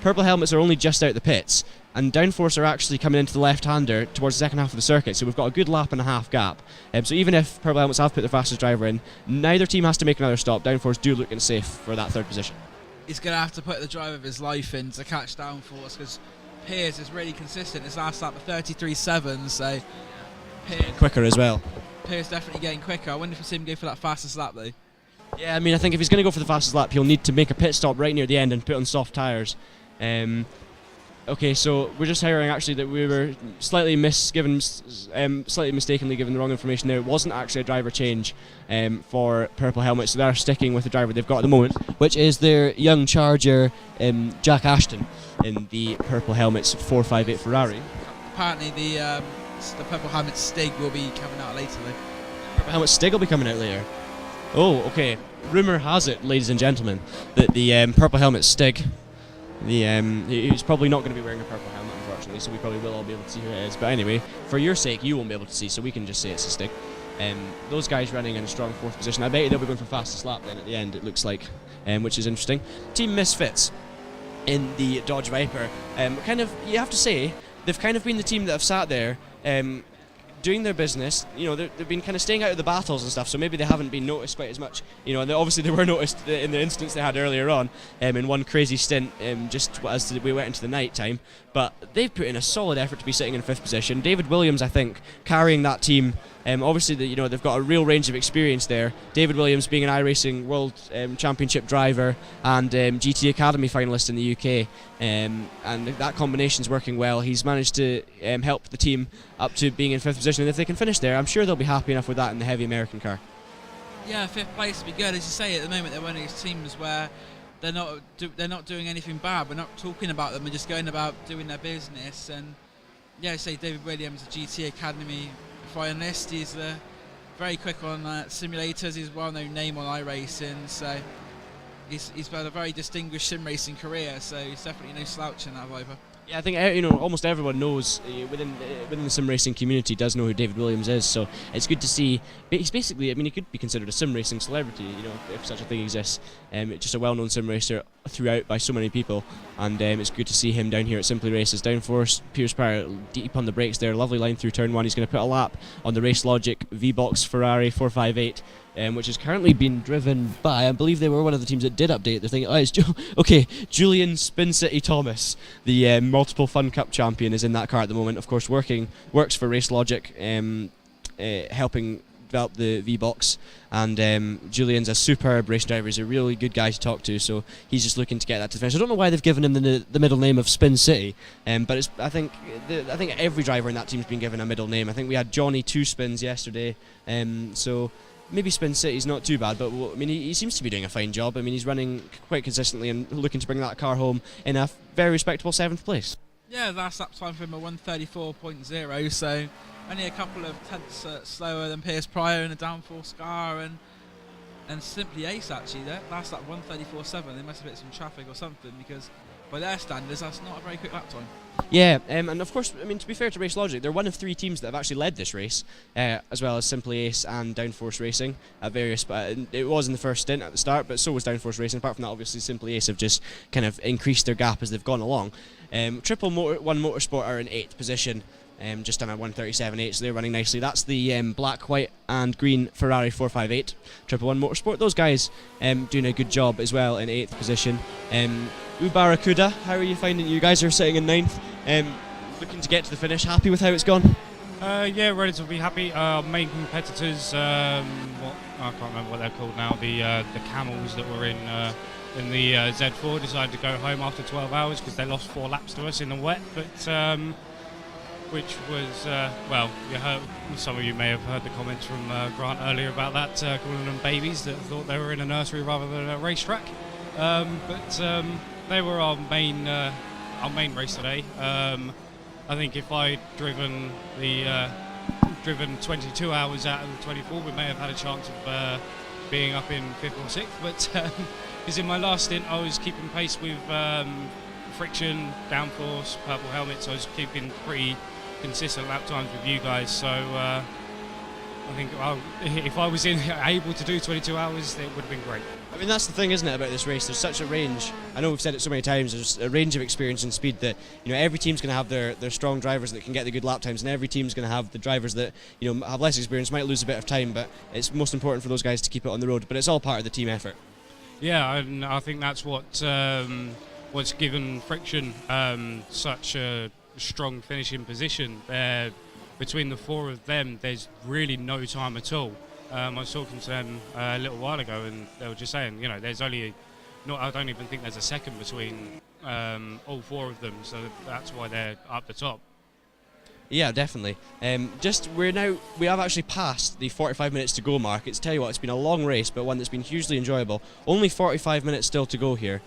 Purple Helmets are only just out the pits, and Downforce are actually coming into the left-hander towards the second half of the circuit, so we've got a good lap and a half gap. So even if Purple Helmets have put their fastest driver in, neither team has to make another stop. Downforce do look safe for that third position. He's going to have to put the drive of his life in to catch Downforce, because Piers is really consistent. His last lap at 33.7, so quicker as well. Piers definitely getting quicker. I wonder if we see him go for that fastest lap though. Yeah, I mean, I think if he's going to go for the fastest lap, he'll need to make a pit stop right near the end and put on soft tyres. Okay, so we're just hearing actually that we were slightly mistakenly given the wrong information there. It wasn't actually a driver change for Purple Helmets, so they're sticking with the driver they've got at the moment, which is their young charger, Jack Ashton, in the Purple Helmets 458 Ferrari. Apparently the Purple Helmet Stig will be coming out later though. Purple Helmet Stig will be coming out later. Oh, okay. Rumour has it, ladies and gentlemen, that the Purple Helmet Stig, he's probably not going to be wearing a purple helmet, unfortunately, so we probably will all be able to see who it is. But anyway, for your sake, you won't be able to see, so we can just say it's a Stig. Those guys running in a strong fourth position. I bet you they'll be going for fastest lap then at the end, it looks like, which is interesting. Team Misfits in the Dodge Viper. You have to say, they've kind of been the team that have sat there doing their business. They've been kind of staying out of the battles and stuff, so maybe they haven't been noticed quite as much. And obviously they were noticed in the instance they had earlier on, in one crazy stint, just as we went into the night time. But they've put in a solid effort to be sitting in fifth position. David Williams, I think, carrying that team. Obviously, they've got a real range of experience there. David Williams being an iRacing World Championship driver and GT Academy finalist in the UK, and that combination's working well. He's managed to help the team up to being in fifth position, and if they can finish there, I'm sure they'll be happy enough with that in the heavy American car. Yeah, 5th place would be good. As you say, at the moment they're one of these teams where they're not doing anything bad. We're not talking about them. We're just going about doing their business. And yeah, say David Williams, a GT Academy finalist. He's very quick on simulators. He's a well-known name on iRacing. So he's had a very distinguished sim racing career. So he's definitely no slouch in that Viper. Yeah, I think almost everyone knows within the sim racing community does know who David Williams is. So it's good to see. He's basically, he could be considered a sim racing celebrity, if such a thing exists. Just a well-known sim racer throughout by so many people, and it's good to see him down here at Simply Races. Downforce, Piers Pryor deep on the brakes there. Lovely line through turn 1. He's going to put a lap on the Race Logic V-Box Ferrari 458. Which is currently being driven by, I believe they were one of the teams that did update their thing. It's Julian Spin City Thomas, the multiple Fun Cup champion, is in that car at the moment. Of course, works for Race Logic, helping develop the V-Box. And Julian's a superb race driver. He's a really good guy to talk to. So he's just looking to get that to the finish. I don't know why they've given him the middle name of Spin City, but I think every driver in that team's been given a middle name. I think we had Johnny 2 Spins yesterday. So maybe Spin City's not too bad, but he seems to be doing a fine job. He's running quite consistently and looking to bring that car home in a very respectable 7th place. Yeah, last lap time for him a 1:34.0, so only a couple of tenths slower than Piers Pryor in a downforce car, and Simply Ace actually there. Last lap 1:34.7. They must have hit some traffic or something, because by their standards that's not a very quick lap time. Yeah, and of course, to be fair to Race Logic, they're one of 3 teams that have actually led this race, as well as Simply Ace and Downforce Racing at various. It was in the first stint at the start, but so was Downforce Racing. Apart from that, obviously, Simply Ace have just kind of increased their gap as they've gone along. Triple One Motorsport are in 8th position, just on a 1:37.8, so they're running nicely. That's the black, white, and green Ferrari 458. Triple One Motorsport. Those guys doing a good job as well in 8th position. Ubarakuda, how are you finding? You guys are sitting in 9th, looking to get to the finish. Happy with how it's gone? Yeah, relatively happy. Our main competitors, I can't remember what they're called now. The camels that were in the Z4 decided to go home after 12 hours because they lost 4 laps to us in the wet. But which was you heard, some of you may have heard the comments from Grant earlier about that, calling them babies that thought they were in a nursery rather than a racetrack. But they were our main race today. I think if I'd driven 22 hours out of the 24, we may have had a chance of being up in 5th or 6th. But because in my last stint, I was keeping pace with Friction, Downforce, Purple Helmets. I was keeping pretty consistent lap times with you guys. So I think if I was able to do 22 hours, it would have been great. That's the thing, isn't it, about this race? There's such a range. I know we've said it so many times. There's a range of experience and speed that every team's going to have their strong drivers that can get the good lap times, and every team's going to have the drivers that have less experience, might lose a bit of time. But it's most important for those guys to keep it on the road. But it's all part of the team effort. Yeah, and I think that's what's given Friction such a strong finishing position. Between the 4 of them, there's really no time at all. I was talking to them a little while ago, and they were just saying, there's only I don't even think there's a second between all 4 of them, so that's why they're up the top. Yeah, definitely. We have actually passed the 45 minutes to go mark. Tell you what, it's been a long race, but one that's been hugely enjoyable. Only 45 minutes still to go here.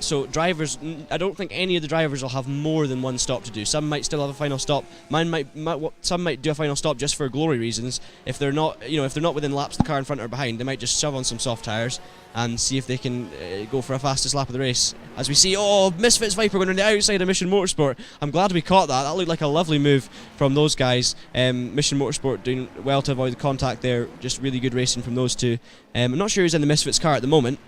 So drivers, I don't think any of the drivers will have more than one stop to do. Some might still have a final stop. Some might do a final stop just for glory reasons. If they're not within laps of the car in front or behind, they might just shove on some soft tyres and see if they can go for a fastest lap of the race. As we see, Misfits Viper going on the outside of Mission Motorsport. I'm glad we caught that. That looked like a lovely move from those guys. Mission Motorsport doing well to avoid the contact there. Just really good racing from those two. I'm not sure who's in the Misfits car at the moment,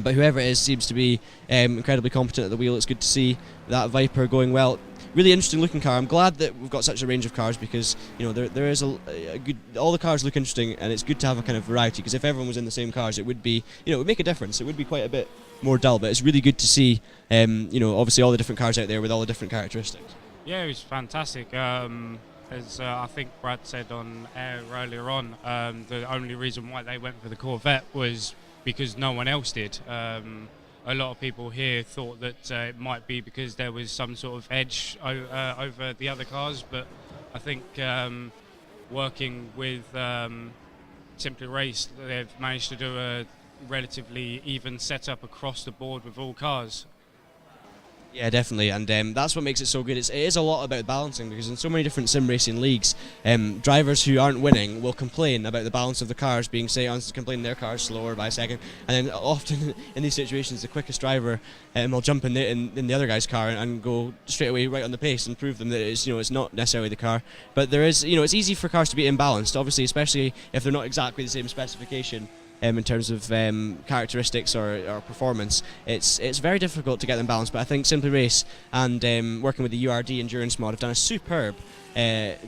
but whoever it is seems to be incredibly competent at the wheel. It's good to see that Viper going well. Really interesting looking car. I'm glad that we've got such a range of cars because there is a good. All the cars look interesting, and it's good to have a kind of variety. Because if everyone was in the same cars, it would be it would make a difference. It would be quite a bit more dull. But it's really good to see obviously all the different cars out there with all the different characteristics. Yeah, it was fantastic. As I think Brad said on air earlier on, the only reason why they went for the Corvette was because no one else did. A lot of people here thought that it might be because there was some sort of edge over the other cars, but I think working with Simply Race, they've managed to do a relatively even setup across the board with all cars. Yeah, definitely, and that's what makes it so good. It is a lot about balancing, because in so many different sim racing leagues, drivers who aren't winning will complain about the balance of the cars being, complain their car's slower by a second, and then often in these situations, the quickest driver will jump in the other guy's car and go straight away right on the pace and prove them that it's not necessarily the car. But there is, it's easy for cars to be imbalanced, obviously, especially if they're not exactly the same specification. In terms of characteristics or performance, it's very difficult to get them balanced. But I think Simply Race and working with the URD Endurance mod have done a superb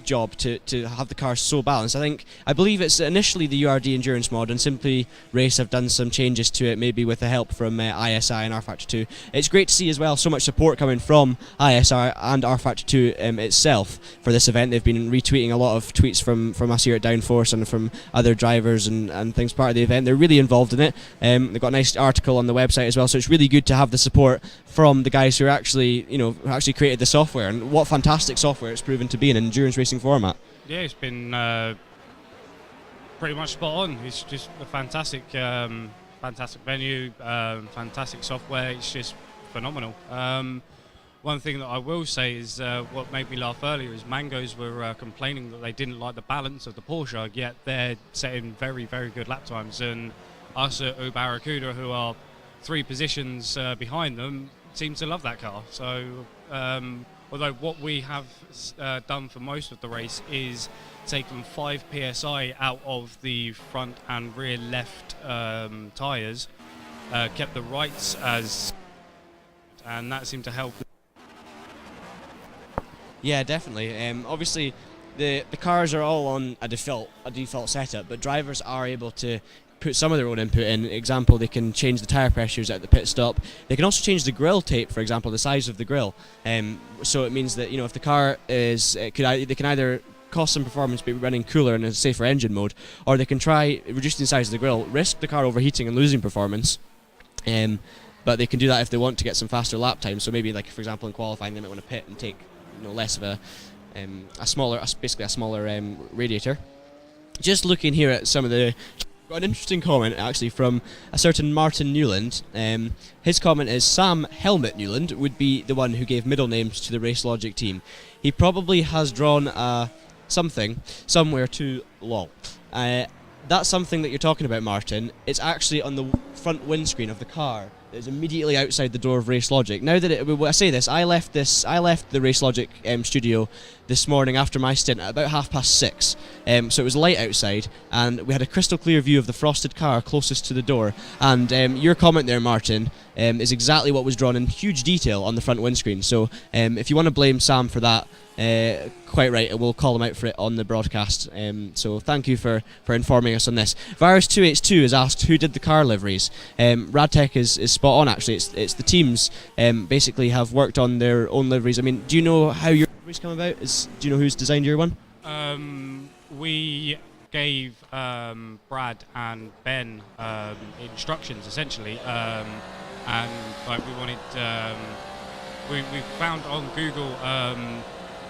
job to have the cars so balanced. I believe it's initially the URD Endurance mod, and Simply Race have done some changes to it, maybe with the help from ISI and rFactor 2. It's great to see as well so much support coming from ISI and rFactor 2 itself for this event. They've been retweeting a lot of tweets from us here at Downforce and from other drivers and things part of the event. They're really involved in it. They've got a nice article on the website as well, so it's really good to have the support from the guys who actually created the software, and what fantastic software it's proven to be in an endurance racing format. Yeah, it's been pretty much spot on. It's just a fantastic venue, fantastic software. It's just phenomenal. One thing that I will say is what made me laugh earlier is Mangoes were complaining that they didn't like the balance of the Porsche, yet they're setting very, very good lap times, and us at Barracuda, who are 3 positions behind them, seem to love that car. So although what we have done for most of the race is taken 5 psi out of the front and rear left tyres, kept the rights as, and that seemed to help. Yeah, definitely. Obviously, the cars are all on a default setup, but drivers are able to put some of their own input in. Example, they can change the tyre pressures at the pit stop. They can also change the grille tape, for example, the size of the grille. So it means that if the car is, they can either cost some performance by running cooler in a safer engine mode, or they can try reducing the size of the grille, risk the car overheating and losing performance. But they can do that if they want to get some faster lap time. So maybe, like for example, in qualifying, they might want to pit and take less of a smaller radiator. Just looking here at some of the. Got an interesting comment actually from a certain Martin Newland. His comment is, Sam Helmet Newland would be the one who gave middle names to the Race Logic team. He probably has drawn something somewhere too long. That something that you're talking about, Martin, it's actually on the front windscreen of the car that is immediately outside the door of Race Logic. Now that I say this, I left the Race Logic studio this morning after my stint at about 6:30. So it was light outside, and we had a crystal clear view of the frosted car closest to the door. And your comment there, Martin, is exactly what was drawn in huge detail on the front windscreen. So if you want to blame Sam for that, quite right, and we'll call him out for it on the broadcast. So thank you for informing us on this. Virus2H2 has asked who did the car liveries. Radtech is spot on actually. It's the teams basically have worked on their own liveries. I mean, do you know how your liveries come about? Do you know who's designed your one? We gave Brad and Ben instructions essentially, and like we wanted, we found on Google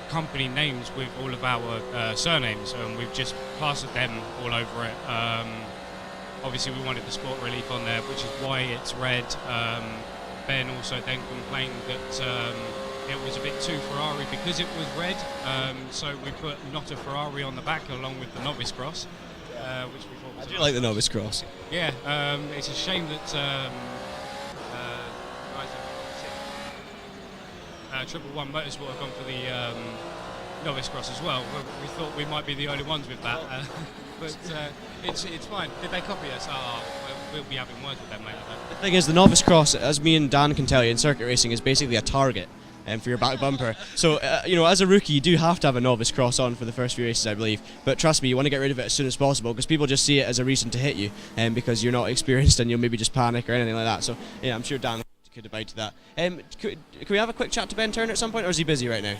company names with all of our surnames, and we've just plastered them all over it. Obviously we wanted the Sport Relief on there, which is why it's red. Ben also then complained that it was a bit too Ferrari because it was red, so we put not a Ferrari on the back along with the Novice Cross, which we thought was I do like the Novice Cross. Yeah, it's a shame that Triple One Motorsport have gone for the Novice Cross as well. We thought we might be the only ones with that, but it's fine. Did they copy us? We'll be having words with them later. The thing is, the Novice Cross, as me and Dan can tell you in circuit racing, is basically a target for your back bumper. So, as a rookie, you do have to have a Novice Cross on for the first few races, I believe. But trust me, you want to get rid of it as soon as possible, because people just see it as a reason to hit you, because you're not experienced and you'll maybe just panic or anything like that. So, yeah, I'm sure Dan could abide to that. Can we have a quick chat to Ben Turner at some point, or is he busy right now?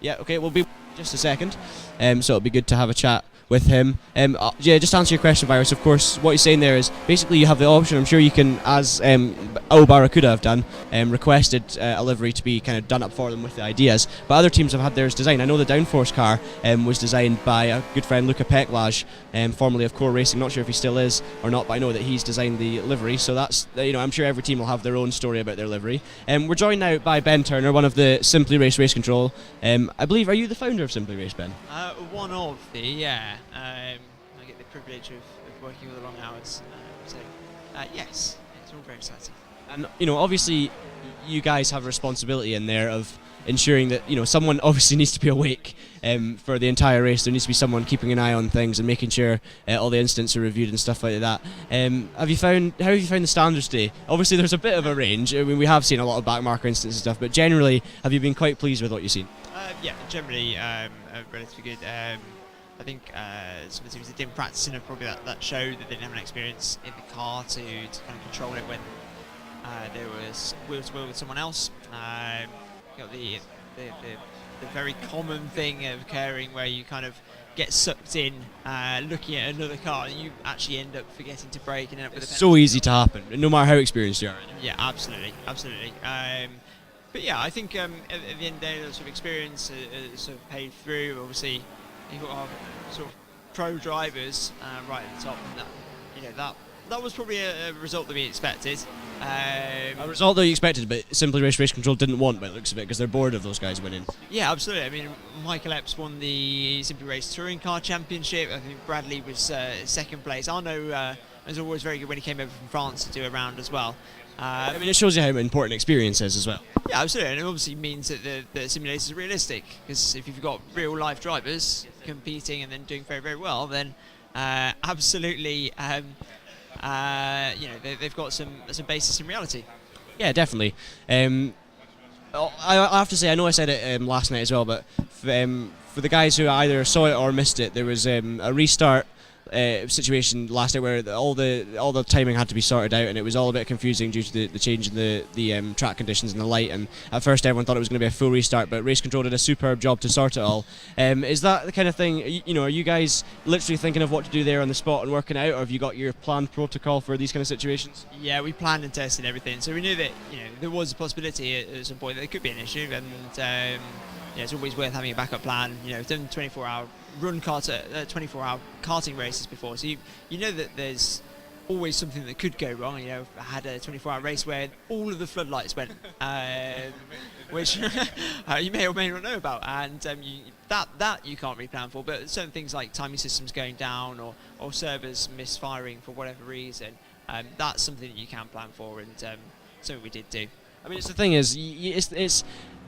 Yeah, okay, we'll be just a second. So it'll be good to have a chat with him. Yeah, just to answer your question, Virus, of course, what he's saying there is basically you have the option, I'm sure you can, as Barracuda have done, requested a livery to be kind of done up for them with the ideas, but other teams have had theirs designed. I know the Downforce car was designed by a good friend, Luca Peklaj, formerly of Core Racing. Not sure if he still is or not, but I know that he's designed the livery, so that's, I'm sure every team will have their own story about their livery. We're joined now by Ben Turner, one of the Simply Race Race Control. I believe, are you the founder of Simply Race, Ben? One of the, yeah. I get the privilege of working with the long hours. Yes, it's all very exciting. And obviously, you guys have a responsibility in there of ensuring that someone obviously needs to be awake for the entire race. There needs to be someone keeping an eye on things and making sure all the incidents are reviewed and stuff like that. How have you found the standards day? Obviously, there's a bit of a range. I mean, we have seen a lot of backmarker incidents and stuff, but generally, have you been quite pleased with what you've seen? Yeah, generally relatively good. I think some of the teams that didn't practice enough probably that showed that they didn't have an experience in the car to kind of control it when there was wheel to wheel with someone else. You got the very common thing of occurring where you kind of get sucked in looking at another car and you actually end up forgetting to brake and end up with a penalty. So easy to happen, no matter how experienced you are. Yeah, absolutely. But yeah, I think at the end of the day, the sort of experience sort of paid through. Obviously, you've got our sort of pro drivers right at the top, and that was probably a result that we expected. A result that you expected, but Simply Race Race Control didn't want by the looks of it, because they're bored of those guys winning. Yeah, absolutely. I mean, Michael Epps won the Simply Race Touring Car Championship. I think Bradley was second place. Arno was always very good when he came over from France to do a round as well. I mean, it shows you how important experience is as well. Yeah, absolutely, and it obviously means that the simulators are realistic, because if you've got real life drivers competing and then doing very, very well, then absolutely, they've got some basis in reality. Yeah, definitely. I have to say, I know I said it last night as well, but for the guys who either saw it or missed it, there was a restart situation last night where all the timing had to be sorted out, and it was all a bit confusing due to the change in the track conditions and the light. And at first everyone thought it was going to be a full restart, but Race Control did a superb job to sort it all. Is that the kind of thing, are you guys literally thinking of what to do there on the spot and working out, or have you got your planned protocol for these kind of situations? Yeah, we planned and tested everything, so we knew that there was a possibility at some point that there could be an issue, and it's always worth having a backup plan. We've done 24-hour run 24-hour karting races before, so you know that there's always something that could go wrong. I had a 24-hour race where all of the floodlights went, which you may or may not know about, and that you can't really plan for. But certain things like timing systems going down or servers misfiring for whatever reason, that's something that you can plan for, and something we did do. I mean, the thing is, it's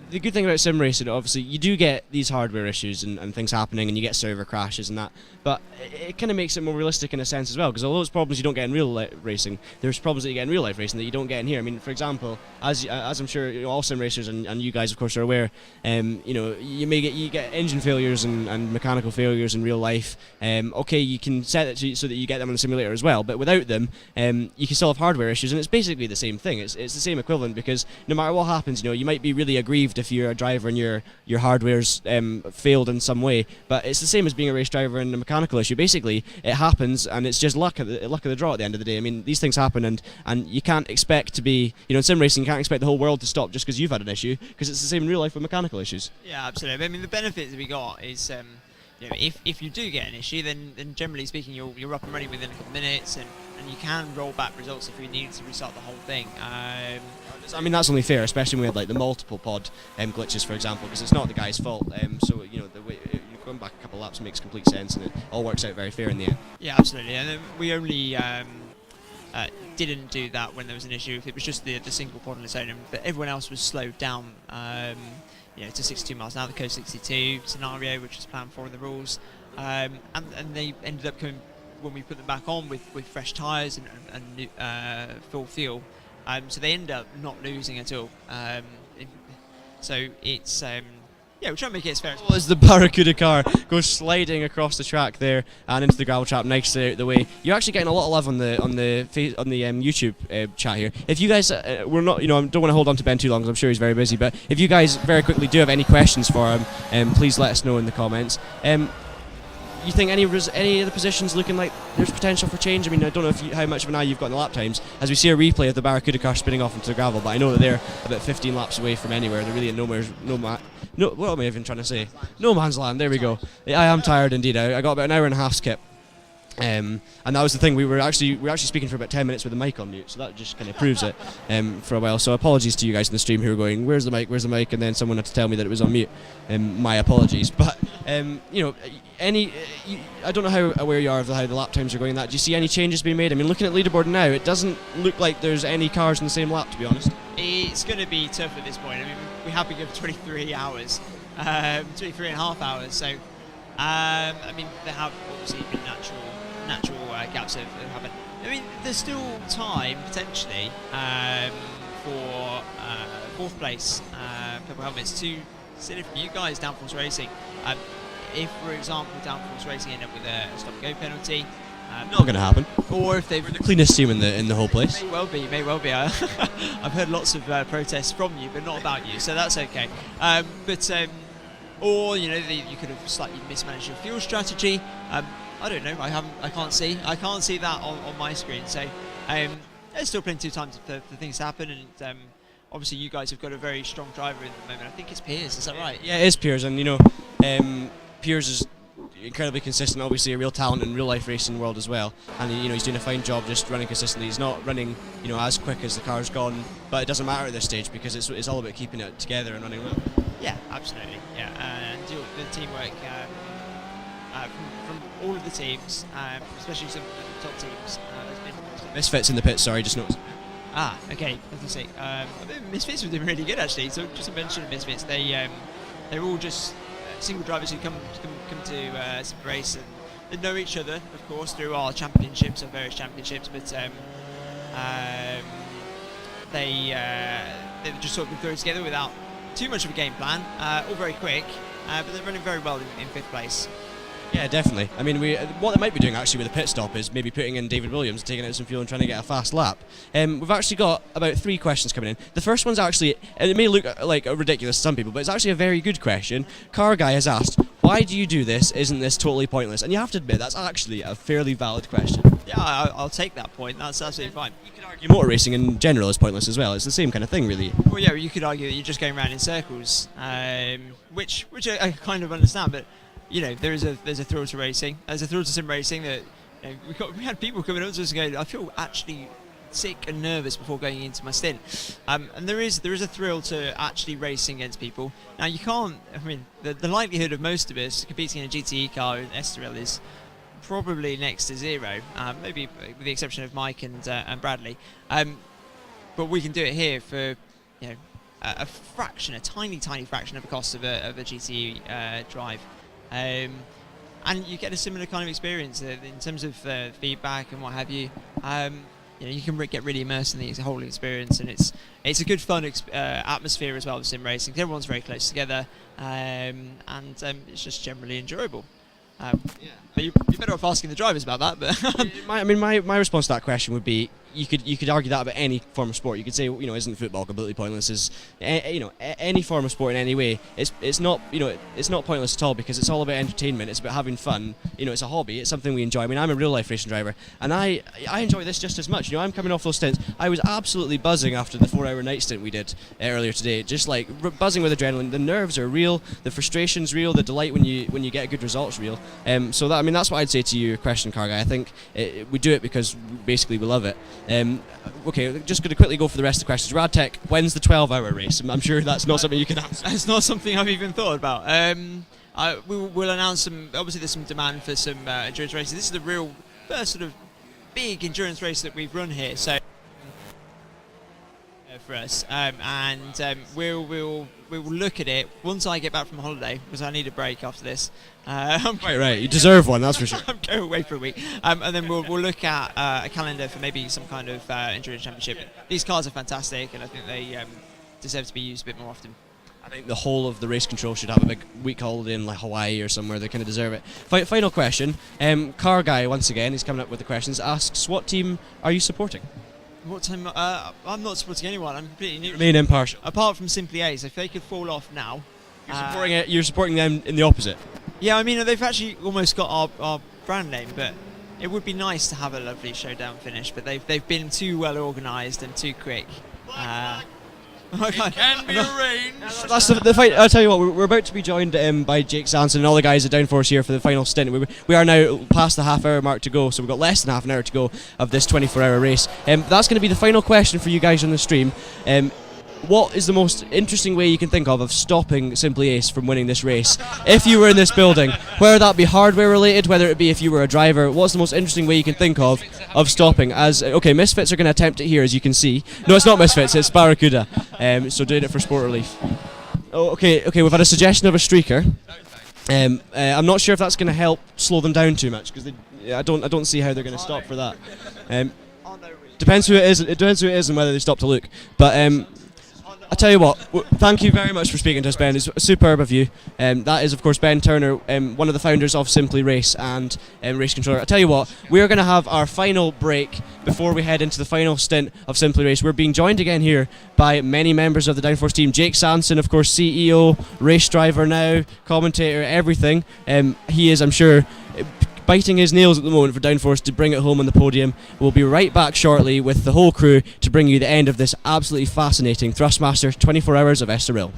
the good thing about sim racing, obviously, you do get these hardware issues and things happening, and you get server crashes and that, but it kind of makes it more realistic in a sense as well, because although it's problems you don't get in real life racing, there's problems that you get in real life racing that you don't get in here. I mean, for example, as I'm sure all sim racers and you guys of course are aware, you get engine failures and mechanical failures in real life. Okay, you can set it so that you get them on the simulator as well, but without them, you can still have hardware issues, and it's basically the same thing. It's the same equivalent, because no matter what happens, you might be really aggrieved if you're a driver and your hardware's failed in some way, but it's the same as being a race driver and a mechanical issue. Basically, it happens, and it's just luck of the draw at the end of the day. I mean, these things happen, and you can't expect to be, in sim racing, you can't expect the whole world to stop just because you've had an issue, because it's the same in real life with mechanical issues. Yeah, absolutely. I mean, the benefit that we got is, if you do get an issue, then generally speaking, you're up and running within a couple of minutes, and you can roll back results if you need to restart the whole thing. I mean, that's only fair, especially when we had like the multiple pod glitches, for example, because it's not the guy's fault. So the way going back a couple of laps makes complete sense, and it all works out very fair in the end. Yeah, absolutely. And we only didn't do that when there was an issue. If it was just the single pod on its own, but everyone else was slowed down. To 62 miles an hour, the Code 62 scenario, which was planned for in the rules, and they ended up coming when we put them back on with fresh tyres and new, full fuel. So they end up not losing at all. So it's we're trying to make it as fair as possible. As the Barracuda car goes sliding across the track there and into the gravel trap, nicely out of the way. You're actually getting a lot of love on the YouTube chat here. If you guys, we're not, I don't want to hold on to Ben too long because I'm sure he's very busy. But if you guys very quickly do have any questions for him, please let us know in the comments. you think any of the positions looking like there's potential for change? I mean, I don't know if how much of an eye you've got in the lap times, as we see a replay of the Barracuda car spinning off into the gravel, but I know that they're about 15 laps away from anywhere. They're really in what am I even trying to say? No man's land. There we go. I am tired indeed. I got about an hour and a half skip. And that was the thing. We were actually speaking for about 10 minutes with the mic on mute, so that just kind of proves it for a while. So apologies to you guys in the stream who were going, "Where's the mic? Where's the mic?" And then someone had to tell me that it was on mute. My apologies. But you know, I don't know how aware you are of how the lap times are going. Do you see any changes being made? I mean, looking at leaderboard now, it doesn't look like there's any cars in the same lap, to be honest. It's going to be tough at this point. I mean, we have been given 23 hours, 23 and a half hours. So, I mean, there have obviously been natural gaps that have happened. I mean, there's still time potentially for fourth place, purple helmets to consider for you guys. Downforce Racing. If, for example, Downforce Racing end up with a stop-go penalty, not going to happen. Or if they've the cleanest team in the whole place. May well be. I've heard lots of protests from you, but not about you, so that's okay. Or you know, you could have slightly mismanaged your fuel strategy. I don't know. I can't see that on my screen. So there's still plenty of time for things to happen, and obviously you guys have got a very strong driver in the moment. I think it's Piers. Is that right? Yeah, it is Piers, and you know, Piers is incredibly consistent. Obviously, a real talent in real life racing world as well, and you know, he's doing a fine job just running consistently. He's not running, you know, as quick as the car's gone, but it doesn't matter at this stage because it's all about keeping it together and running well. Yeah, absolutely. Yeah, and the teamwork from all of the teams, especially some of the top teams. Misfits in the pits. Sorry, just noticed. Okay. As I say, Misfits were doing really good actually. So just to mention Misfits, they're all just single drivers who come to some race, and they know each other, of course, through our championships, our various championships. But they've just sort of been thrown together without too much of a game plan. All very quick, but they're running very well in fifth place. Yeah, definitely. I mean, what they might be doing actually with a pit stop is maybe putting in David Williams, taking out some fuel and trying to get a fast lap. We've actually got about 3 questions coming in. The first one's actually, it may look like ridiculous to some people, but it's actually a very good question. Car Guy has asked, "Why do you do this? Isn't this totally pointless?" And you have to admit, that's actually a fairly valid question. Yeah, I'll take that point. That's absolutely fine. You could argue motor racing in general is pointless as well. It's the same kind of thing, really. Well, yeah, you could argue that you're just going around in circles, which I kind of understand, but you know, there's a thrill to racing. There's a thrill to sim racing that, you know, we had people coming up to us and going, "I feel actually sick and nervous before going into my stint," and there is a thrill to actually racing against people. Now you can't. I mean, the likelihood of most of us competing in a GTE car in Estoril is probably next to zero, maybe with the exception of Mike and Bradley. But we can do it here for, you know, a tiny fraction of the cost of a GTE drive. And you get a similar kind of experience in terms of feedback and what have you. You know, you can get really immersed in the whole experience, and it's a good fun atmosphere as well with sim racing. Everyone's very close together, and it's just generally enjoyable. But you're better off asking the drivers about that. But my response to that question would be, you could argue that about any form of sport. You could say, you know, isn't football completely pointless? Any form of sport in any way, it's not, you know, it's not pointless at all, because it's all about entertainment. It's about having fun. You know, it's a hobby. It's something we enjoy. I mean, I'm a real life racing driver, and I enjoy this just as much. You know, I'm coming off those stints. I was absolutely buzzing after the 4-hour night stint we did earlier today. Just like buzzing with adrenaline. The nerves are real. The frustration's real. The delight when you get a good result's real. So that, I mean, that's what I'd say to your question, Car Guy. I think we do it because basically we love it. Okay, just going to quickly go for the rest of the questions. Radtech, when's the 12-hour race? I'm sure that's not something you can answer. It's not something I've even thought about. We'll announce some. Obviously, there's some demand for some endurance races. This is the real first sort of big endurance race that we've run here. So for us, we'll look at it once I get back from holiday, because I need a break after this. Right. You deserve one, that's for sure. I'm going away for a week, and then we'll look at a calendar for maybe some kind of endurance championship. These cars are fantastic, and I think they deserve to be used a bit more often. I think the whole of the race control should have a big week holiday in like Hawaii or somewhere. They kind of deserve it. Final question. Car Guy, once again, he's coming up with the questions, asks, what team are you supporting? What time? I'm not supporting anyone. I'm completely neutral. Remain impartial. Apart from Simply Ace, if they could fall off now. You're supporting them in the opposite. Yeah, I mean, they've actually almost got our brand name, but it would be nice to have a lovely showdown finish, but they've been too well organised and too quick. It can be arranged. That's the fight. I'll tell you what, we're about to be joined by Jake Sanson and all the guys at Downforce here for the final stint. We are now past the half-hour mark to go, so we've got less than half an hour to go of this 24-hour race. That's going to be the final question for you guys on the stream. What is the most interesting way you can think of stopping Simply Ace from winning this race? If you were in this building, whether that be hardware related, whether it be if you were a driver, what's the most interesting way you can think of stopping? Okay, Misfits are going to attempt it here, as you can see. No, it's not Misfits, it's Barracuda. So doing it for Sport Relief. Oh, okay, we've had a suggestion of a streaker. I'm not sure if that's going to help slow them down too much, because I don't see how they're going to stop for that. Depends who it is. It depends who it is and whether they stop to look. But I tell you what, thank you very much for speaking to us, Ben. It's superb of you. That is, of course, Ben Turner, one of the founders of Simply Race and Race Controller. I tell you what, we're going to have our final break before we head into the final stint of Simply Race. We're being joined again here by many members of the Downforce team. Jake Sanson, of course, CEO, race driver now, commentator, everything. He is, I'm sure, biting his nails at the moment for Downforce to bring it home on the podium. We'll be right back shortly with the whole crew to bring you the end of this absolutely fascinating Thrustmaster 24 Hours of Estoril.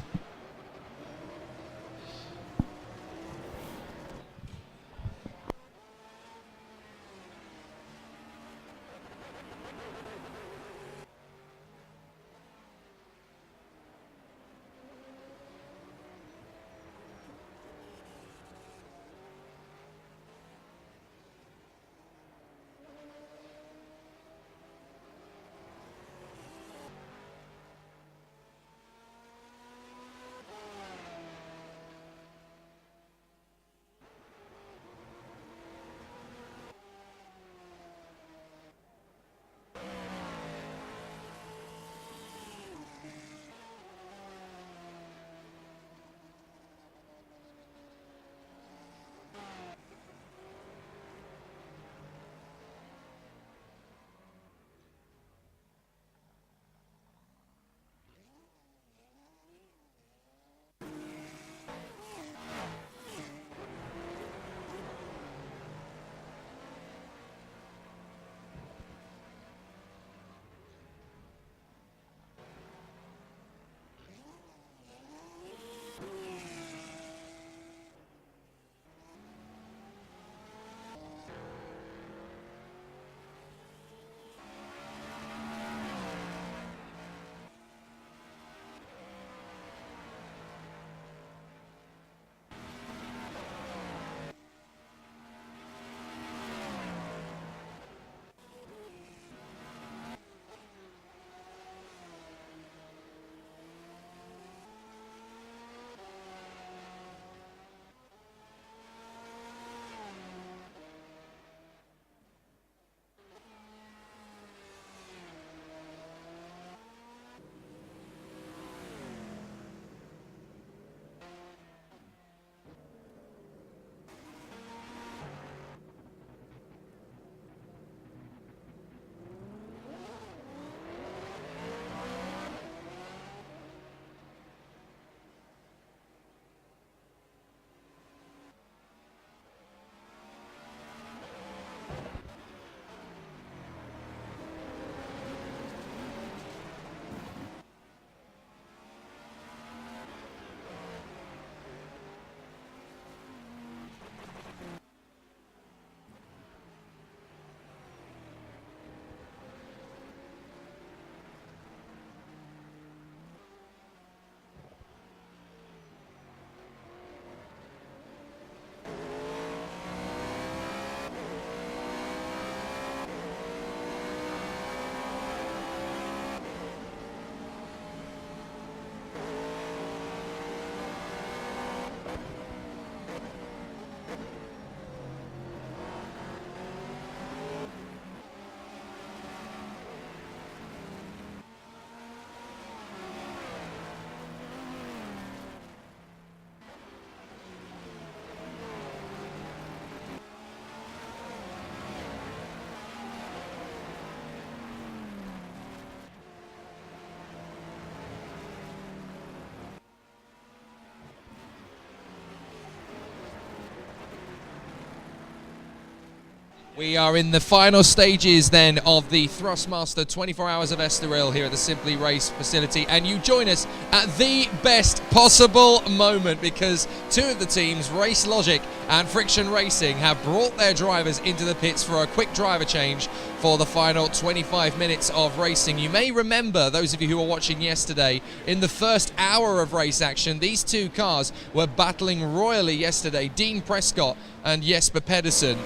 We are in the final stages then of the Thrustmaster 24 Hours of Estoril here at the Simply Race facility, and you join us at the best possible moment because two of the teams, Race Logic and Friction Racing, have brought their drivers into the pits for a quick driver change for the final 25 minutes of racing. You may remember, those of you who were watching yesterday, in the first hour of race action, these two cars were battling royally yesterday. Dean Prescott and Jesper Pedersen,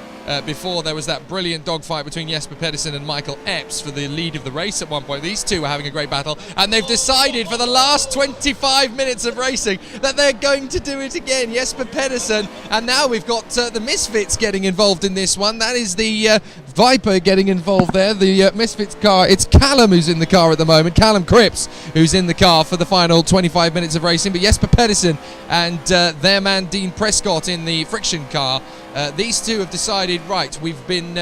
before there was that brilliant dogfight between Jesper Pedersen and Michael Epps for the lead of the race at one point. These two were having a great battle, and they've decided for the last 25 minutes of racing that they're going to do it again. Jesper Pedersen, and now we've got the Misfits getting involved in this one. That is the Viper getting involved there, the Misfits car. It's Callum who's in the car at the moment, Callum Cripps, who's in the car for the final 25 minutes of racing, but Jesper Pedersen and their man Dean Prescott in the Friction car. These two have decided, right, we've been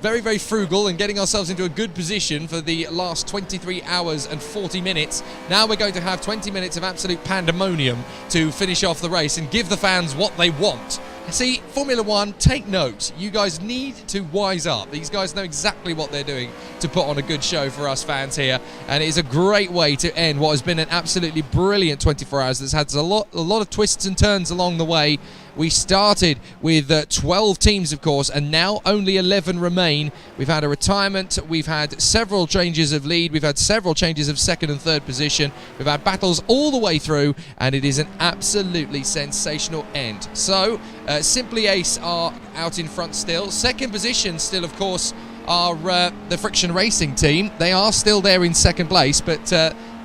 very, very frugal and getting ourselves into a good position for the last 23 hours and 40 minutes. Now we're going to have 20 minutes of absolute pandemonium to finish off the race and give the fans what they want. See, Formula One, take note. You guys need to wise up. These guys know exactly what they're doing to put on a good show for us fans here, and it is a great way to end what has been an absolutely brilliant 24 hours that's had a lot of twists and turns along the way. We started with 12 teams, of course, and now only 11 remain. We've had a retirement, we've had several changes of lead, we've had several changes of second and third position, we've had battles all the way through, and it is an absolutely sensational end. So, Simply Ace are out in front still. Second position still, of course, are the Friction Racing team. They are still there in second place, but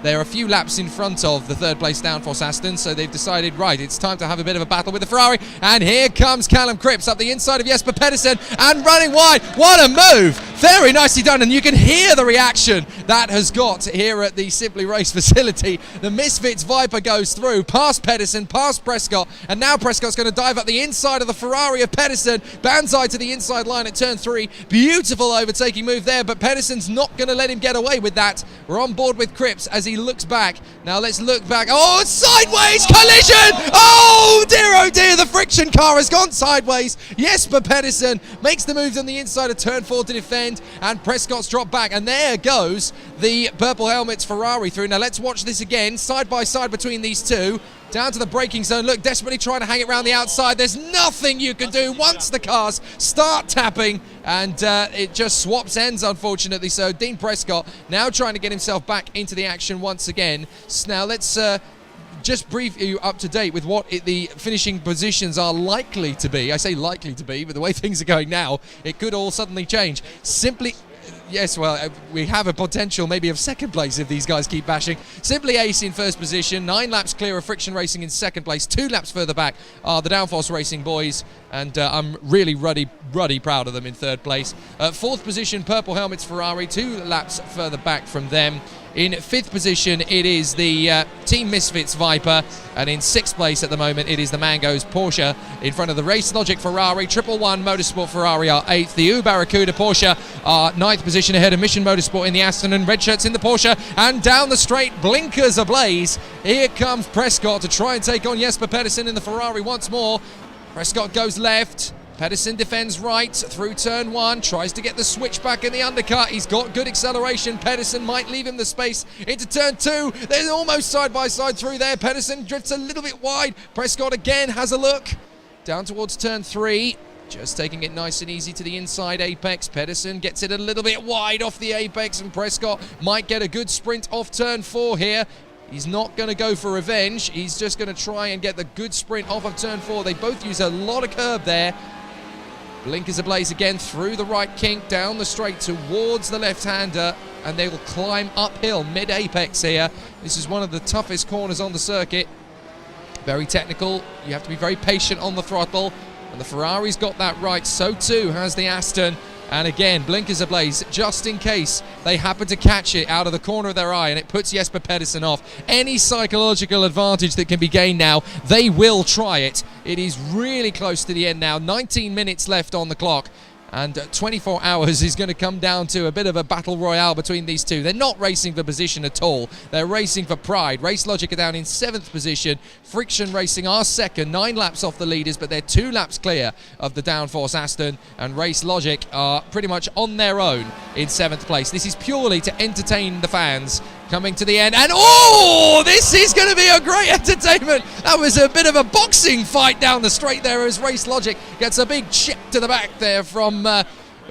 they're a few laps in front of the third place Downforce Aston, so they've decided, right, it's time to have a bit of a battle with the Ferrari. And here comes Callum Cripps up the inside of Jesper Pedersen and running wide. What a move! Very nicely done, and you can hear the reaction that has got here at the Simply Race facility. The Misfits Viper goes through, past Pedersen, past Prescott, and now Prescott's going to dive up the inside of the Ferrari of Pedersen. Banzai to the inside line at turn 3. Beautiful overtaking move there, but Pedersen's not going to let him get away with that. We're on board with Cripps as he looks back. Now let's look back. Oh, sideways collision! Oh dear, the Friction car has gone sideways. Jesper Pedersen makes the moves on the inside of turn 4 to defend, and Prescott's dropped back, and there goes the purple helmets Ferrari through. Now let's watch this again, side by side between these two. Down to the braking zone. Look, desperately trying to hang it around the outside. There's nothing you can do once the cars start tapping, and it just swaps ends, unfortunately. So Dean Prescott now trying to get himself back into the action once again. So now let's just brief you up to date with what the finishing positions are likely to be. I say likely to be, but the way things are going now, it could all suddenly change. Yes, well, we have a potential maybe of second place if these guys keep bashing. Simply Ace in first position, 9 laps clear of Friction Racing in second place. 2 laps further back are the Downforce Racing boys, and I'm really ruddy proud of them in third place. Fourth position, Purple Helmets Ferrari, 2 laps further back from them. In 5th position, it is the Team Misfits Viper, and in 6th place at the moment, it is the Mangoes Porsche in front of the Race Logic Ferrari. 111 Motorsport Ferrari are 8th. The U Barracuda Porsche are 9th position ahead of Mission Motorsport in the Aston, and Red Shirts in the Porsche. And down the straight, blinkers ablaze. Here comes Prescott to try and take on Jesper Pedersen in the Ferrari once more. Prescott goes left. Pedersen defends right through turn 1, tries to get the switch back in the undercut. He's got good acceleration. Pedersen might leave him the space into turn 2. They're almost side by side through there. Pedersen drifts a little bit wide. Prescott again has a look down towards turn 3. Just taking it nice and easy to the inside apex. Pedersen gets it a little bit wide off the apex, and Prescott might get a good sprint off turn 4 here. He's not going to go for revenge. He's just going to try and get the good sprint off of turn 4. They both use a lot of curb there. Blinkers ablaze again through the right kink, down the straight towards the left-hander, and they will climb uphill mid-apex here. This is one of the toughest corners on the circuit. Very technical. You have to be very patient on the throttle, and the Ferrari's got that right. So too has the Aston. And again, blinkers ablaze, just in case they happen to catch it out of the corner of their eye, and it puts Jesper Pedersen off. Any psychological advantage that can be gained now, they will try it. It is really close to the end now. 19 minutes left on the clock. And 24 Hours is going to come down to a bit of a battle royale between these two. They're not racing for position at all. They're racing for pride. Race Logic are down in 7th position. Friction Racing are second, 9 laps off the leaders, but they're 2 laps clear of the downforce Aston. And Race Logic are pretty much on their own in 7th place. This is purely to entertain the fans coming to the end. And oh, this is going to be a great entertainment. That was a bit of a boxing fight down the straight there as Race Logic gets a big chip to the back there from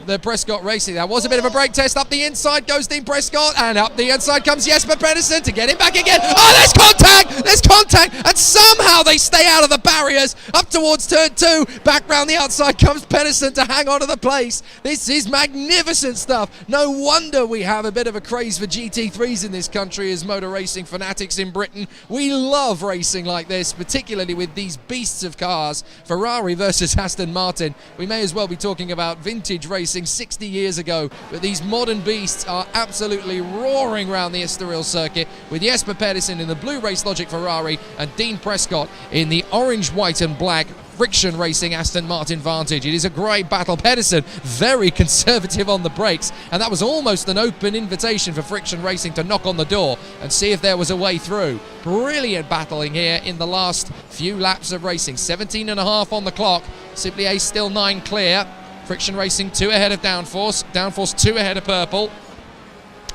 the Prescott Racing. That was a bit of a brake test. Up the inside goes Dean Prescott, and up the inside comes Jesper Pedersen to get him back again. Oh, there's contact! There's contact! And somehow they stay out of the barriers. Up towards turn 2. Back round the outside comes Pedersen to hang on to the place. This is magnificent stuff. No wonder we have a bit of a craze for GT3s in this country as motor racing fanatics in Britain. We love racing like this, particularly with these beasts of cars. Ferrari versus Aston Martin. We may as well be talking about vintage racing 60 years ago, but these modern beasts are absolutely roaring around the Estoril circuit with Jesper Pedersen in the blue Race Logic Ferrari and Dean Prescott in the orange, white and black Friction Racing Aston Martin Vantage. It is a great battle. Pedersen very conservative on the brakes, and that was almost an open invitation for Friction Racing to knock on the door and see if there was a way through. Brilliant battling here in the last few laps of racing. 17.5 on the clock. Simply Ace still 9 clear. Friction Racing 2 ahead of Downforce. Downforce 2 ahead of Purple.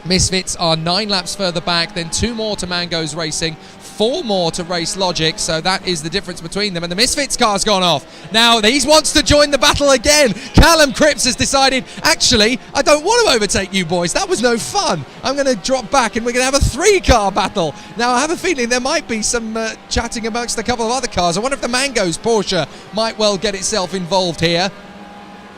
Misfits are 9 laps further back, then 2 more to Mango's Racing, 4 more to Race Logic, so that is the difference between them. And the Misfits car's gone off. Now, he wants to join the battle again. Callum Cripps has decided, actually, I don't want to overtake you boys. That was no fun. I'm going to drop back and we're going to have a 3-car battle. Now, I have a feeling there might be some chatting amongst a couple of other cars. I wonder if the Mango's Porsche might well get itself involved here.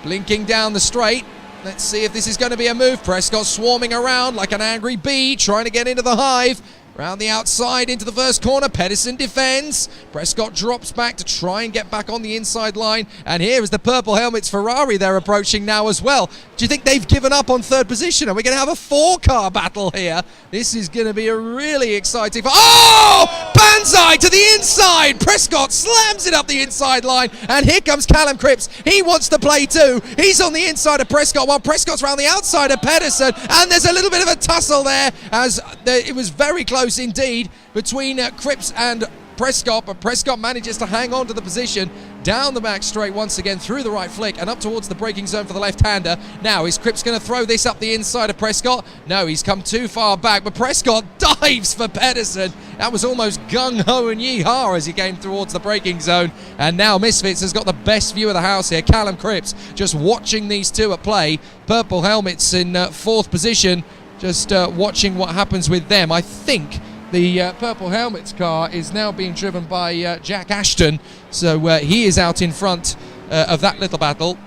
Blinking down the straight. Let's see if this is going to be a move. Prescott swarming around like an angry bee, trying to get into the hive. Round the outside into the first corner. Pedersen defends. Prescott drops back to try and get back on the inside line. And here is the Purple Helmets Ferrari they're approaching now as well. Do you think they've given up on 3rd position? Are we going to have a 4-car battle here? This is going to be a really exciting... Oh! Banzai to the inside! Prescott slams it up the inside line. And here comes Callum Cripps. He wants to play too. He's on the inside of Prescott while Prescott's around the outside of Pedersen. And there's a little bit of a tussle there as it was very close indeed between Cripps and Prescott, but Prescott manages to hang on to the position down the back straight once again through the right flick and up towards the braking zone for the left-hander. Now, is Cripps going to throw this up the inside of Prescott? No, he's come too far back, but Prescott dives for Pedersen. That was almost gung-ho and yee-haw as he came towards the braking zone. And now Misfits has got the best view of the house here. Callum Cripps just watching these two at play. Purple Helmets in 4th position, just watching what happens with them. I think the Purple Helmets car is now being driven by Jack Ashton, so he is out in front of that little battle.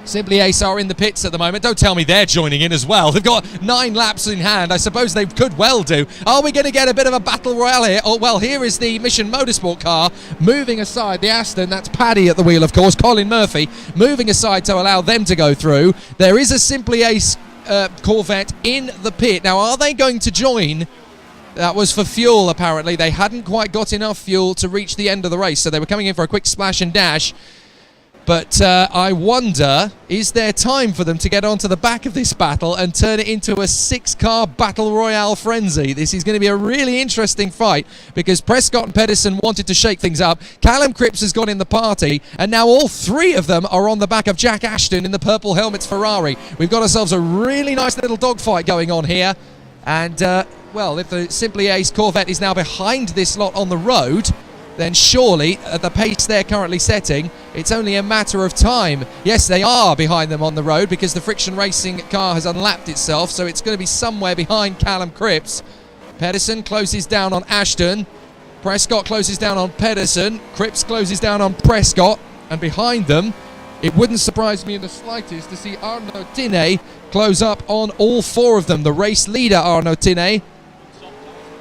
Simply Ace are in the pits at the moment. Don't tell me they're joining in as well. They've got 9 laps in hand. I suppose they could well do. Are we going to get a bit of a battle royale here? Oh, well, here is the Mission Motorsport car moving aside. The Aston, that's Paddy at the wheel, of course. Colin Murphy moving aside to allow them to go through. There is a Simply Ace Corvette in the pit. Now, are they going to join? That was for fuel, apparently. They hadn't quite got enough fuel to reach the end of the race, so they were coming in for a quick splash and dash. But I wonder, is there time for them to get onto the back of this battle and turn it into a 6-car battle royale frenzy? This is going to be a really interesting fight because Prescott and Pedersen wanted to shake things up. Callum Cripps has got in the party, and now all 3 of them are on the back of Jack Ashton in the Purple Helmets Ferrari. We've got ourselves a really nice little dogfight going on here. And, well, if the Simply Ace Corvette is now behind this lot on the road, then surely, at the pace they're currently setting, it's only a matter of time. Yes, they are behind them on the road because the Friction Racing car has unlapped itself, so it's going to be somewhere behind Callum Cripps. Pedersen closes down on Ashton. Prescott closes down on Pedersen. Cripps closes down on Prescott. And behind them, it wouldn't surprise me in the slightest to see Arnaud Tinet close up on all 4 of them. The race leader, Arnaud Tinet.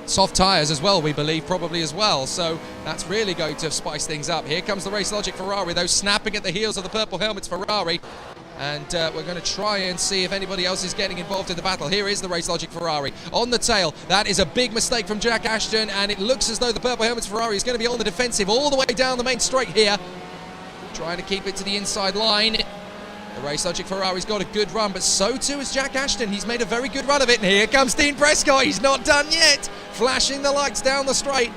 Soft tyres as well, we believe, probably as well. So that's really going to spice things up. Here comes the Race Logic Ferrari, though, snapping at the heels of the Purple Helmets Ferrari. And we're going to try and see if anybody else is getting involved in the battle. Here is the Race Logic Ferrari on the tail. That is a big mistake from Jack Ashton, and it looks as though the Purple Helmets Ferrari is going to be on the defensive all the way down the main straight here. Trying to keep it to the inside line. The Race Logic Ferrari's got a good run, but so too has Jack Ashton. He's made a very good run of it, and here comes Dean Prescott. He's not done yet. Flashing the lights down the straight.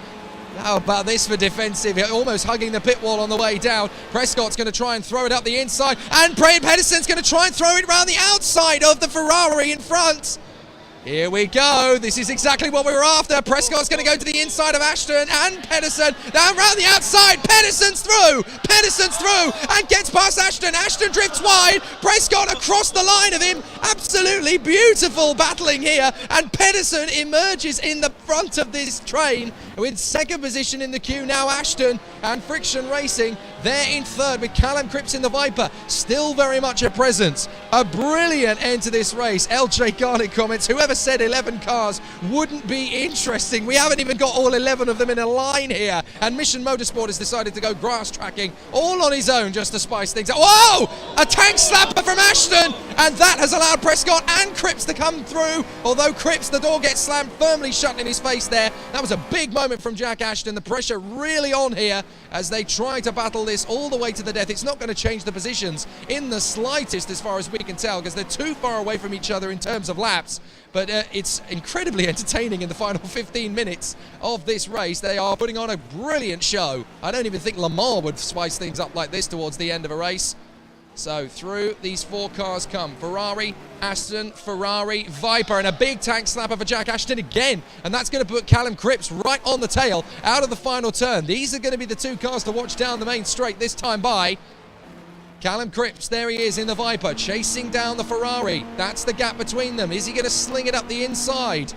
How about this for defensive? Almost hugging the pit wall on the way down. Prescott's going to try and throw it up the inside, and Pedersen's going to try and throw it around the outside of the Ferrari in front. Here we go. This is exactly what we were after. Prescott's going to go to the inside of Ashton and Pedersen. Down around the outside. Pedersen's through. Pedersen's through and gets past Ashton. Ashton drifts wide. Prescott across the line of him. Absolutely beautiful battling here. And Pedersen emerges in the front of this train with second position in the queue. Now Ashton and Friction Racing. They're in third with Callum Cripps in the Viper. Still very much a presence. A brilliant end to this race. LJ Garnett comments, whoever said 11 cars wouldn't be interesting. We haven't even got all 11 of them in a line here. And Mission Motorsport has decided to go grass tracking all on his own just to spice things up. Whoa! A tank slapper from Ashton. And that has allowed Prescott and Cripps to come through. Although Cripps, the door gets slammed firmly shut in his face there. That was a big moment from Jack Ashton. The pressure really on here as they try to battle this all the way to the death. It's not going to change the positions in the slightest as far as we can tell, because they're too far away from each other in terms of laps. But it's incredibly entertaining in the final 15 minutes of this race. They are putting on a brilliant show. I don't even think Le Mans would spice things up like this towards the end of a race. So through these four cars come Ferrari, Aston, Ferrari, Viper, and a big tank slapper for Jack Ashton again. And that's going to put Callum Cripps right on the tail out of the final turn. These are going to be the two cars to watch down the main straight this time by. Callum Cripps, there he is in the Viper, chasing down the Ferrari. That's the gap between them. Is he going to sling it up the inside?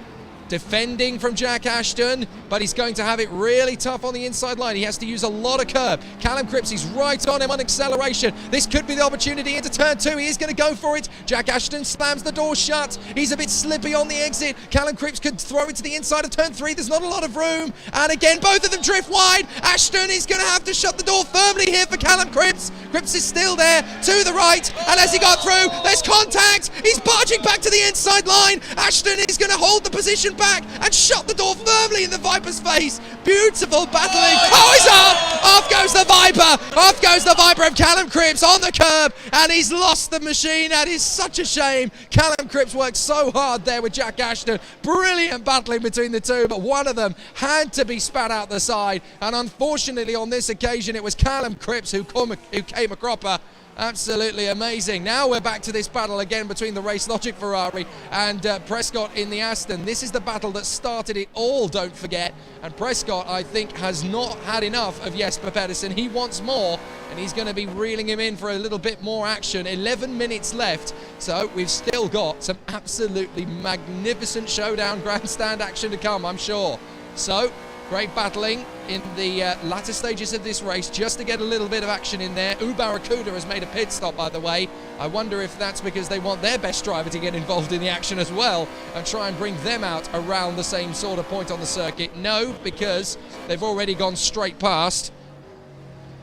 Defending from Jack Ashton, but he's going to have it really tough on the inside line. He has to use a lot of curb. Callum Cripps, he's right on him on acceleration. This could be the opportunity into turn two. He is going to go for it. Jack Ashton slams the door shut. He's a bit slippy on the exit. Callum Cripps could throw it to the inside of turn three. There's not a lot of room. And again, both of them drift wide. Ashton is going to have to shut the door firmly here for Callum Cripps. Cripps is still there to the right. And as he got through, there's contact. He's barging back to the inside line. Ashton is going to hold the position back and shut the door firmly in the Viper's face. Beautiful battling. Oh, he's off! Off goes the Viper. Off goes the Viper of Callum Cripps on the curb, and he's lost the machine. That is such a shame. Callum Cripps worked so hard there with Jack Ashton. Brilliant battling between the two, but one of them had to be spat out the side, and unfortunately on this occasion it was Callum Cripps who came a cropper. Absolutely amazing. Now we're back to this battle again between the Race Logic Ferrari and Prescott in the Aston. This is the battle that started it all, don't forget. And Prescott, I think, has not had enough of Jesper Pedersen. He wants more, and he's going to be reeling him in for a little bit more action. 11 minutes left, so we've still got some absolutely magnificent showdown grandstand action to come, I'm sure. So, great battling in the latter stages of this race just to get a little bit of action in there. Barracuda has made a pit stop, by the way. I wonder if that's because they want their best driver to get involved in the action as well and try and bring them out around the same sort of point on the circuit. No, because they've already gone straight past.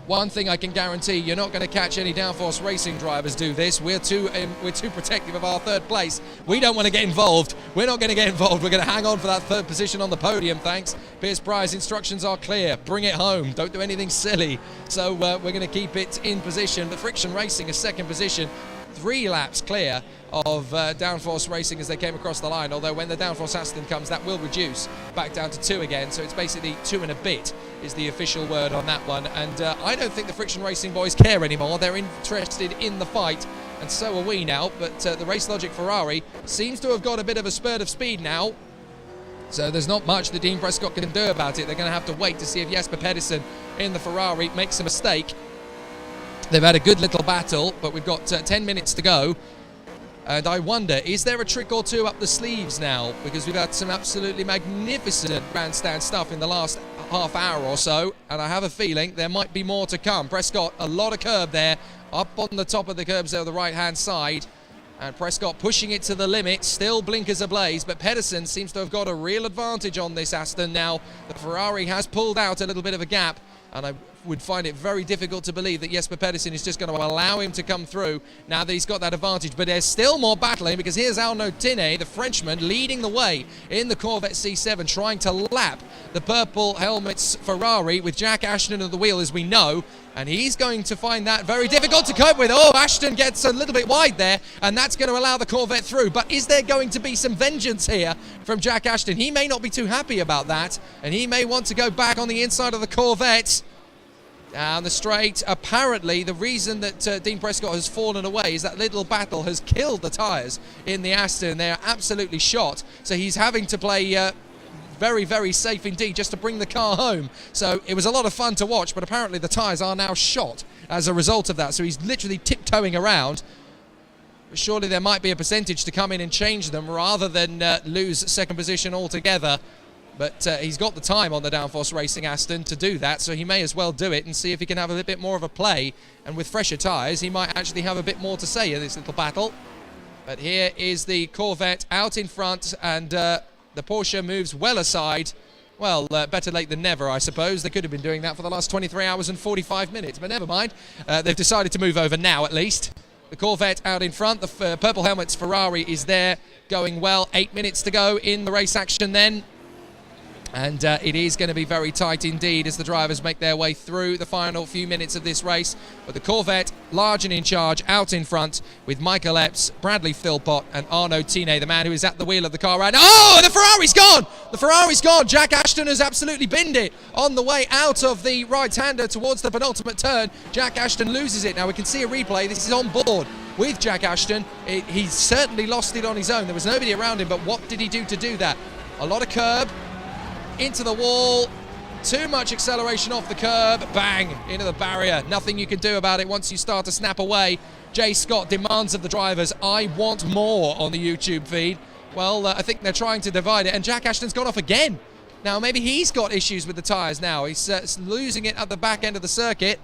One thing I can guarantee, you're not going to catch any downforce racing drivers do this. We're too protective of our third place. We don't want to get involved. We're not going to get involved. We're going to hang on for that third position on the podium, thanks. Pierce Pryor's instructions are clear. Bring it home. Don't do anything silly. So we're going to keep it in position. But Friction Racing is second position. 3 laps clear of downforce racing as they came across the line, although when the downforce Aston comes that will reduce back down to 2 again, so it's basically 2 and a bit is the official word on that one. And I don't think the Friction Racing boys care anymore. They're interested in the fight, and so are we now. But the Race Logic Ferrari seems to have got a bit of a spurt of speed now, so there's not much that Dean Prescott can do about it. They're going to have to wait to see if Jesper Pedersen in the Ferrari makes a mistake. They've had a good little battle, but we've got 10 minutes to go. And I wonder, is there a trick or two up the sleeves now? Because we've had some absolutely magnificent grandstand stuff in the last half hour or so. And I have a feeling there might be more to come. Prescott, a lot of curb there. Up on the top of the curbs there on the right-hand side. And Prescott pushing it to the limit. Still blinkers ablaze. But Pedersen seems to have got a real advantage on this Aston now. The Ferrari has pulled out a little bit of a gap. And I would find it very difficult to believe that Jesper Pedersen is just going to allow him to come through now that he's got that advantage. But there's still more battling, because here's Arnaud Tinet, the Frenchman, leading the way in the Corvette C7, trying to lap the purple helmets Ferrari with Jack Ashton at the wheel, as we know. And he's going to find that very difficult to cope with. Oh, Ashton gets a little bit wide there, and that's going to allow the Corvette through. But is there going to be some vengeance here from Jack Ashton? He may not be too happy about that, and he may want to go back on the inside of the Corvette. Down the straight. Apparently, the reason that Dean Prescott has fallen away is that little battle has killed the tyres in the Aston. They are absolutely shot. So he's having to play very, very safe indeed just to bring the car home. So it was a lot of fun to watch, but apparently the tyres are now shot as a result of that. So he's literally tiptoeing around. But surely there might be a percentage to come in and change them rather than lose second position altogether. But he's got the time on the Downforce Racing Aston to do that, so he may as well do it and see if he can have a bit more of a play. And with fresher tyres, he might actually have a bit more to say in this little battle. But here is the Corvette out in front, and the Porsche moves well aside. Well, better late than never, I suppose. They could have been doing that for the last 23 hours and 45 minutes, but never mind. They've decided to move over now, at least. The Corvette out in front. The purple helmets Ferrari is there, going well. 8 minutes to go in the race action then. And it is going to be very tight indeed as the drivers make their way through the final few minutes of this race. But the Corvette, large and in charge, out in front with Michael Epps, Bradley Philpott and Arnaud Tinet, the man who is at the wheel of the car right now. Oh, the Ferrari's gone! The Ferrari's gone! Jack Ashton has absolutely binned it on the way out of the right-hander towards the penultimate turn. Jack Ashton loses it. Now we can see a replay. This is on board with Jack Ashton. He certainly lost it on his own. There was nobody around him, but what did he do to do that? A lot of curb. Into the wall, too much acceleration off the curb, bang, into the barrier. Nothing you can do about it once you start to snap away. Jay Scott demands of the drivers, I want more on the YouTube feed. Well, I think they're trying to divide it, and Jack Ashton's gone off again. Now, maybe he's got issues with the tyres now. He's losing it at the back end of the circuit.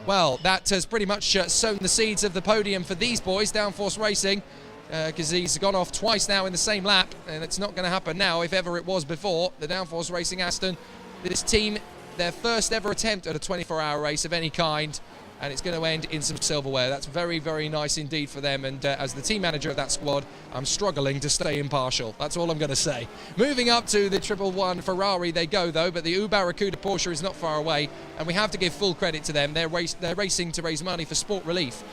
Well, that has pretty much sown the seeds of the podium for these boys, Downforce Racing. Because he's gone off twice now in the same lap, and it's not going to happen now, if ever it was before. The Downforce Racing Aston, this team, their first ever attempt at a 24-hour race of any kind, and it's going to end in some silverware. That's very, very nice indeed for them, and as the team manager of that squad, I'm struggling to stay impartial. That's all I'm going to say. Moving up to the 111 Ferrari they go, though, but the U Barracuda Porsche is not far away, and we have to give full credit to them. They're racing to raise money for Sport Relief,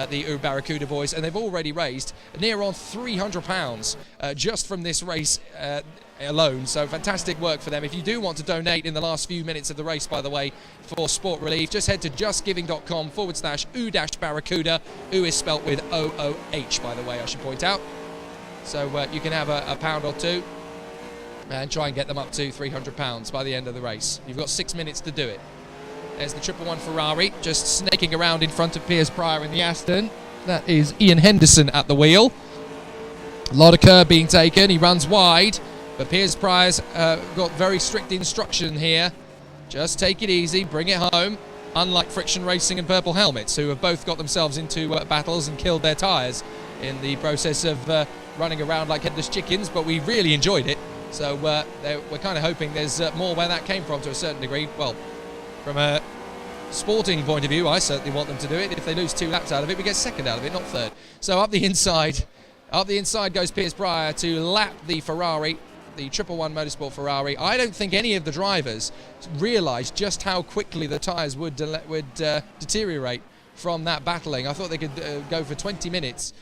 the U Barracuda boys, and they've already raised near on £300 just from this race alone. So fantastic work for them. If you do want to donate in the last few minutes of the race, by the way, for Sport Relief, just head to justgiving.com/U-Barracuda. U is spelt with O-O-H, by the way, I should point out. So you can have a pound or two and try and get them up to £300 by the end of the race. You've got 6 minutes to do it. There's the 111 Ferrari just snaking around in front of Piers Pryor in the Aston. That is Ian Henderson at the wheel. A lot of curb being taken. He runs wide, but Piers Pryor's got very strict instruction here. Just take it easy, bring it home. Unlike Friction Racing and Purple Helmets, who have both got themselves into battles and killed their tyres in the process of running around like headless chickens, but we really enjoyed it. So we're kind of hoping there's more where that came from to a certain degree. Well, from a sporting point of view, I certainly want them to do it. If they lose 2 laps out of it, we get second out of it, not third. So up the inside goes Piers Pryor to lap the Ferrari, the 111 Motorsport Ferrari. I don't think any of the drivers realised just how quickly the tyres would deteriorate from that battling. I thought they could go for 20 minutes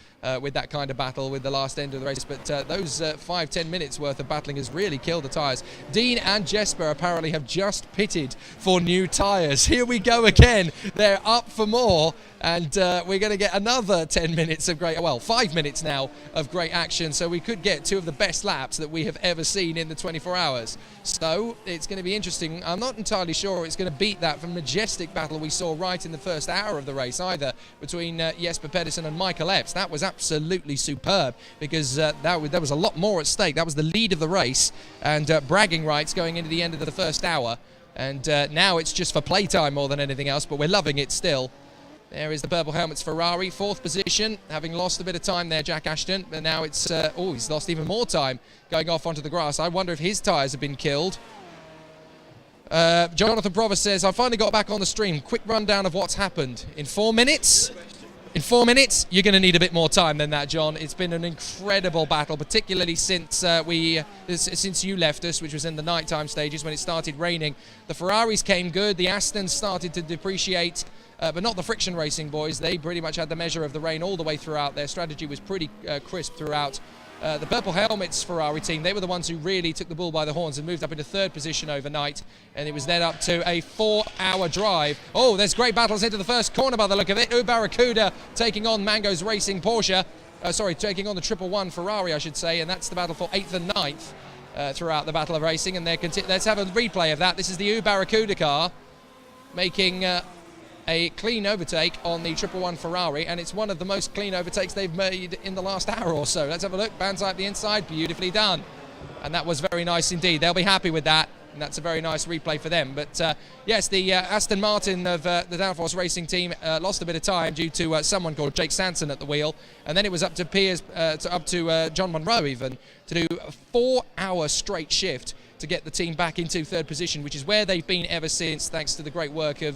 with that kind of battle with the last end of the race, but those 5-10 minutes worth of battling has really killed the tyres. Dean and Jesper apparently have just pitted for new tyres. Here we go again. They're up for more, and we're going to get another 10 minutes of great, well, 5 minutes now of great action, so we could get 2 of the best laps that we have ever seen in the 24 hours. So it's going to be interesting. I'm not entirely sure it's going to beat that majestic battle we saw right in the first hour of the race either, between Jesper Pedersen and Michael Epps. That was absolutely superb, because there was a lot more at stake. That was the lead of the race, and bragging rights going into the end of the first hour, and now it's just for playtime more than anything else, but we're loving it still. There is the Purple Helmets Ferrari, 4th position, having lost a bit of time there, Jack Ashton, but now it's he's lost even more time going off onto the grass. I wonder if his tyres have been killed. Jonathan Provost says, I finally got back on the stream. Quick rundown of what's happened. In 4 minutes? In 4 minutes, you're going to need a bit more time than that, John. It's been an incredible battle, particularly since since you left us, which was in the nighttime stages when it started raining. The Ferraris came good. The Astons started to depreciate, but not the friction racing boys. They pretty much had the measure of the rain all the way throughout. Their strategy was pretty crisp throughout. The Purple Helmets Ferrari team, they were the ones who really took the bull by the horns and moved up into 3rd position overnight, and it was then up to a 4-hour drive. Oh, there's great battles into the first corner by the look of it. Barracuda taking on Mango's Racing Porsche, taking on the 111 Ferrari, I should say, and that's the battle for 8th and 9th throughout the Battle of Racing, and let's have a replay of that. This is the Barracuda car making a clean overtake on the 111 Ferrari, and it's one of the most clean overtakes they've made in the last hour or so. Let's have a look. Banzai up the inside, beautifully done. And that was very nice indeed. They'll be happy with that, and that's a very nice replay for them. But yes, the Aston Martin of the Downforce Racing team lost a bit of time due to someone called Jake Sanson at the wheel, and then it was up to John Monroe even to do a 4-hour straight shift to get the team back into 3rd position, which is where they've been ever since, thanks to the great work of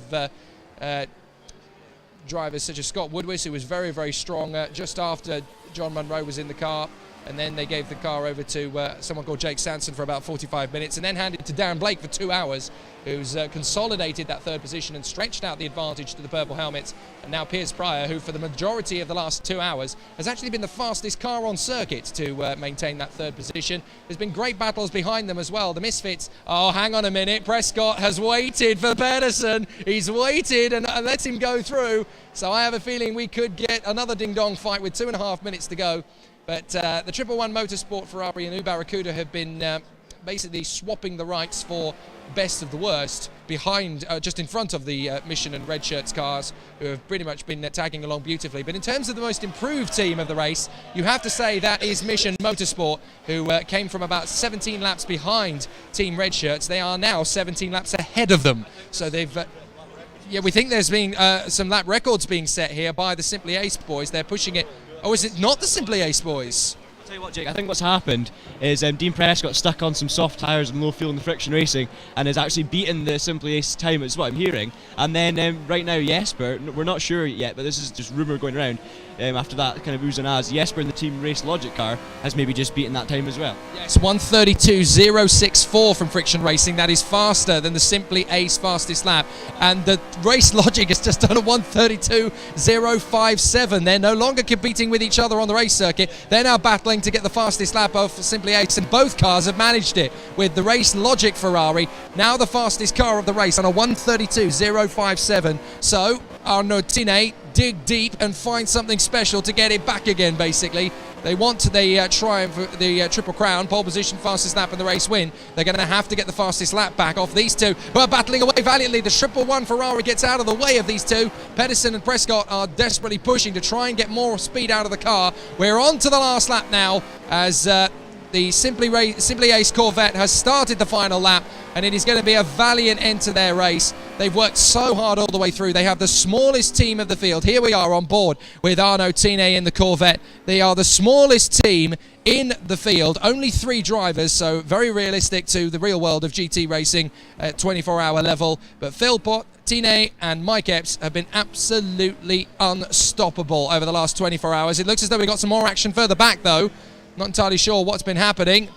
drivers such as Scott Woodwis, who was very, very strong just after John Monroe was in the car, and then they gave the car over to someone called Jake Sanson for about 45 minutes, and then handed it to Dan Blake for 2 hours, who's consolidated that 3rd position and stretched out the advantage to the Purple Helmets. And now Piers Pryor, who for the majority of the last 2 hours has actually been the fastest car on circuit to maintain that 3rd position. There's been great battles behind them as well. The Misfits, oh, hang on a minute, Prescott has waited for Pedersen. He's waited and let him go through. So I have a feeling we could get another ding-dong fight with 2.5 minutes to go. But the 111 Motorsport Ferrari and Barracuda have been basically swapping the rights for best of the worst behind, just in front of the Mission and Red Shirts cars, who have pretty much been tagging along beautifully. But in terms of the most improved team of the race, you have to say that is Mission Motorsport, who came from about 17 laps behind Team Red Shirts. They are now 17 laps ahead of them. So they've... yeah, we think there's been some lap records being set here by the Simply Ace boys. They're pushing it. Oh, is it not the Simply Ace boys? I'll tell you what, Jake, I think what's happened is Dean Prescott stuck on some soft tyres and low fuel in the friction racing and has actually beaten the Simply Ace time, is what I'm hearing. And then right now Jesper, we're not sure yet, but this is just rumour going around, after that kind of oohs and ahs, Jesper in the Team Race Logic car has maybe just beaten that time as well. Yes, 1:32.064 from Friction Racing. That is faster than the Simply Ace fastest lap. And the Race Logic has just done a 1:32.057. They're no longer competing with each other on the race circuit. They're now battling to get the fastest lap of Simply Ace, and both cars have managed it, with the Race Logic Ferrari now the fastest car of the race on a 1:32.057. So Arnaud Tinet dig deep and find something special to get it back again, basically. They want the triumph, the Triple Crown, pole position, fastest lap and the race win. They're going to have to get the fastest lap back off these two, who are battling away valiantly. The 111 Ferrari gets out of the way of these two. Pedersen and Prescott are desperately pushing to try and get more speed out of the car. We're on to the last lap now, as the Simply Ace Corvette has started the final lap, and it is going to be a valiant end to their race. They've worked so hard all the way through. They have the smallest team of the field. Here we are on board with Arnaud Tinet in the Corvette. They are the smallest team in the field. Only 3 drivers, so very realistic to the real world of GT racing at 24-hour level. But Philpott, Tinet and Mike Epps have been absolutely unstoppable over the last 24 hours. It looks as though we got some more action further back, though. Not entirely sure what's been happening,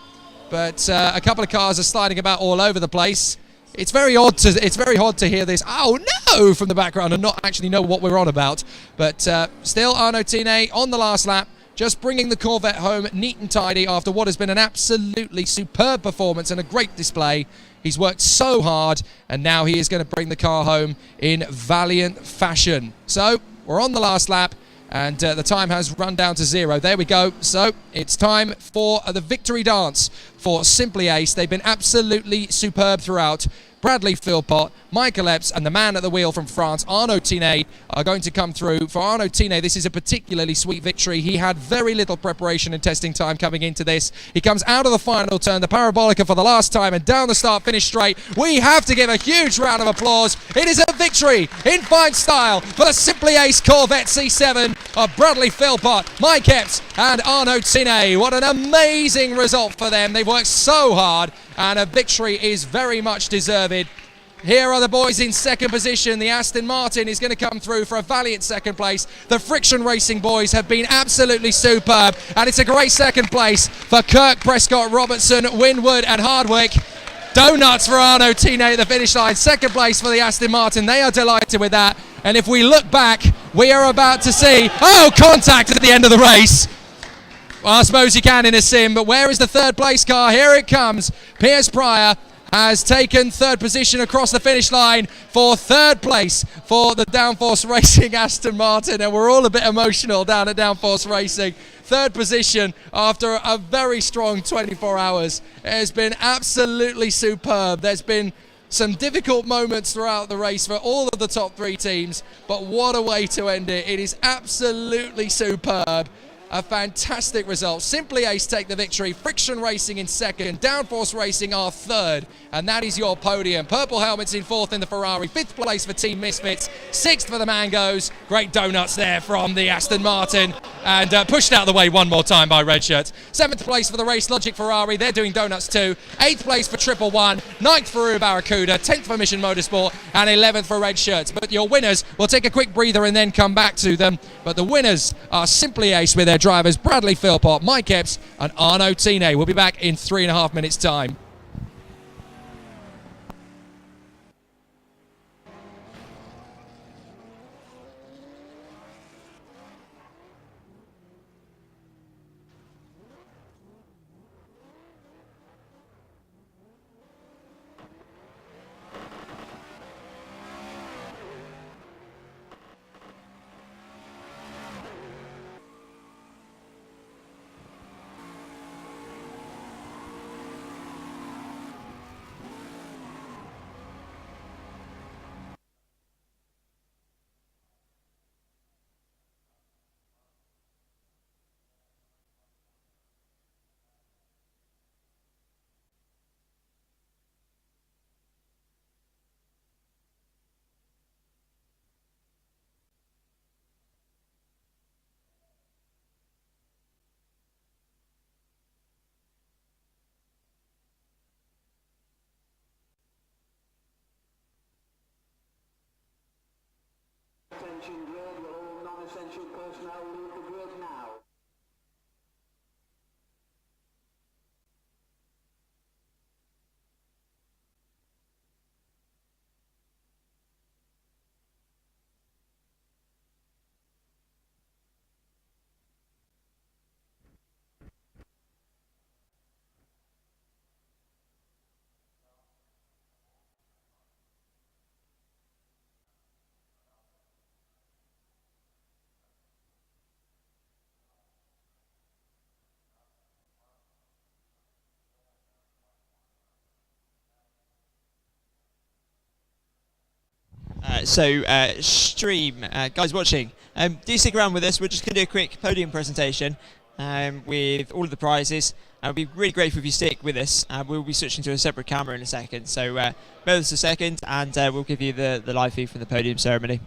but a couple of cars are sliding about all over the place. It's very odd to hear this "oh no" from the background and not actually know what we're on about. But still, Arnaud Tinet on the last lap, just bringing the Corvette home neat and tidy after what has been an absolutely superb performance and a great display. He's worked so hard, and now he is going to bring the car home in valiant fashion. So we're on the last lap, and the time has run down to 0. There we go. So it's time for the victory dance for Simply Ace. They've been absolutely superb throughout. Bradley Philpott, Michael Epps, and the man at the wheel from France, Arnaud Tinet, are going to come through. For Arnaud Tinet, this is a particularly sweet victory. He had very little preparation and testing time coming into this. He comes out of the final turn, the Parabolica for the last time, and down the start finish straight. We have to give a huge round of applause. It is a victory in fine style for the Simply Ace Corvette C7 of Bradley Philpott, Mike Epps, and Arnaud Tinet. What an amazing result for them. They've worked so hard, and a victory is very much deserved Here are the boys in second position. The Aston Martin is going to come through for a valiant second place. The Friction Racing boys have been absolutely superb, and it's a great second place for Kirk, Prescott, Robertson, Winwood and Hardwick. Donuts for Arno Tine at the finish line. Second place for the Aston Martin. They are delighted with that. And if we look back, we are about to see, contact at the end of the race. Well, I suppose you can in a sim, but where is the third place car? Here it comes. Piers Pryor has taken third position across the finish line for third place for the Downforce Racing Aston Martin, and we're all a bit emotional down at Downforce Racing. Third position after a very strong 24 hours. It has been absolutely superb. There's been some difficult moments throughout the race for all of the top three teams, but what a way to end it. It is absolutely superb. A fantastic result. Simply Ace take the victory. Friction Racing in second. Downforce Racing are third. And that is your podium. Purple Helmets in fourth in the Ferrari. Fifth place for Team Misfits. Sixth for the Mangoes. Great donuts there from the Aston Martin. And pushed out of the way one more time by Red Shirts. Seventh place for the Race Logic Ferrari. They're doing donuts too. Eighth place for Triple One. Ninth for Uru Barracuda. 10th for Mission Motorsport. And 11th for Red Shirts. But your winners, we'll take a quick breather and then come back to them. But the winners are Simply Ace with their drivers Bradley Philpott, Mike Epps and Arno Tine. We'll be back in 3.5 minutes time. Attention grid, will all non-essential personnel leave the grid now? Stream, guys watching, do stick around with us. We're just going to do a quick podium presentation with all of the prizes. We'll be really grateful if you stick with us. We'll be switching to a separate camera in a second, so bear with us a second and we'll give you the live feed from the podium ceremony.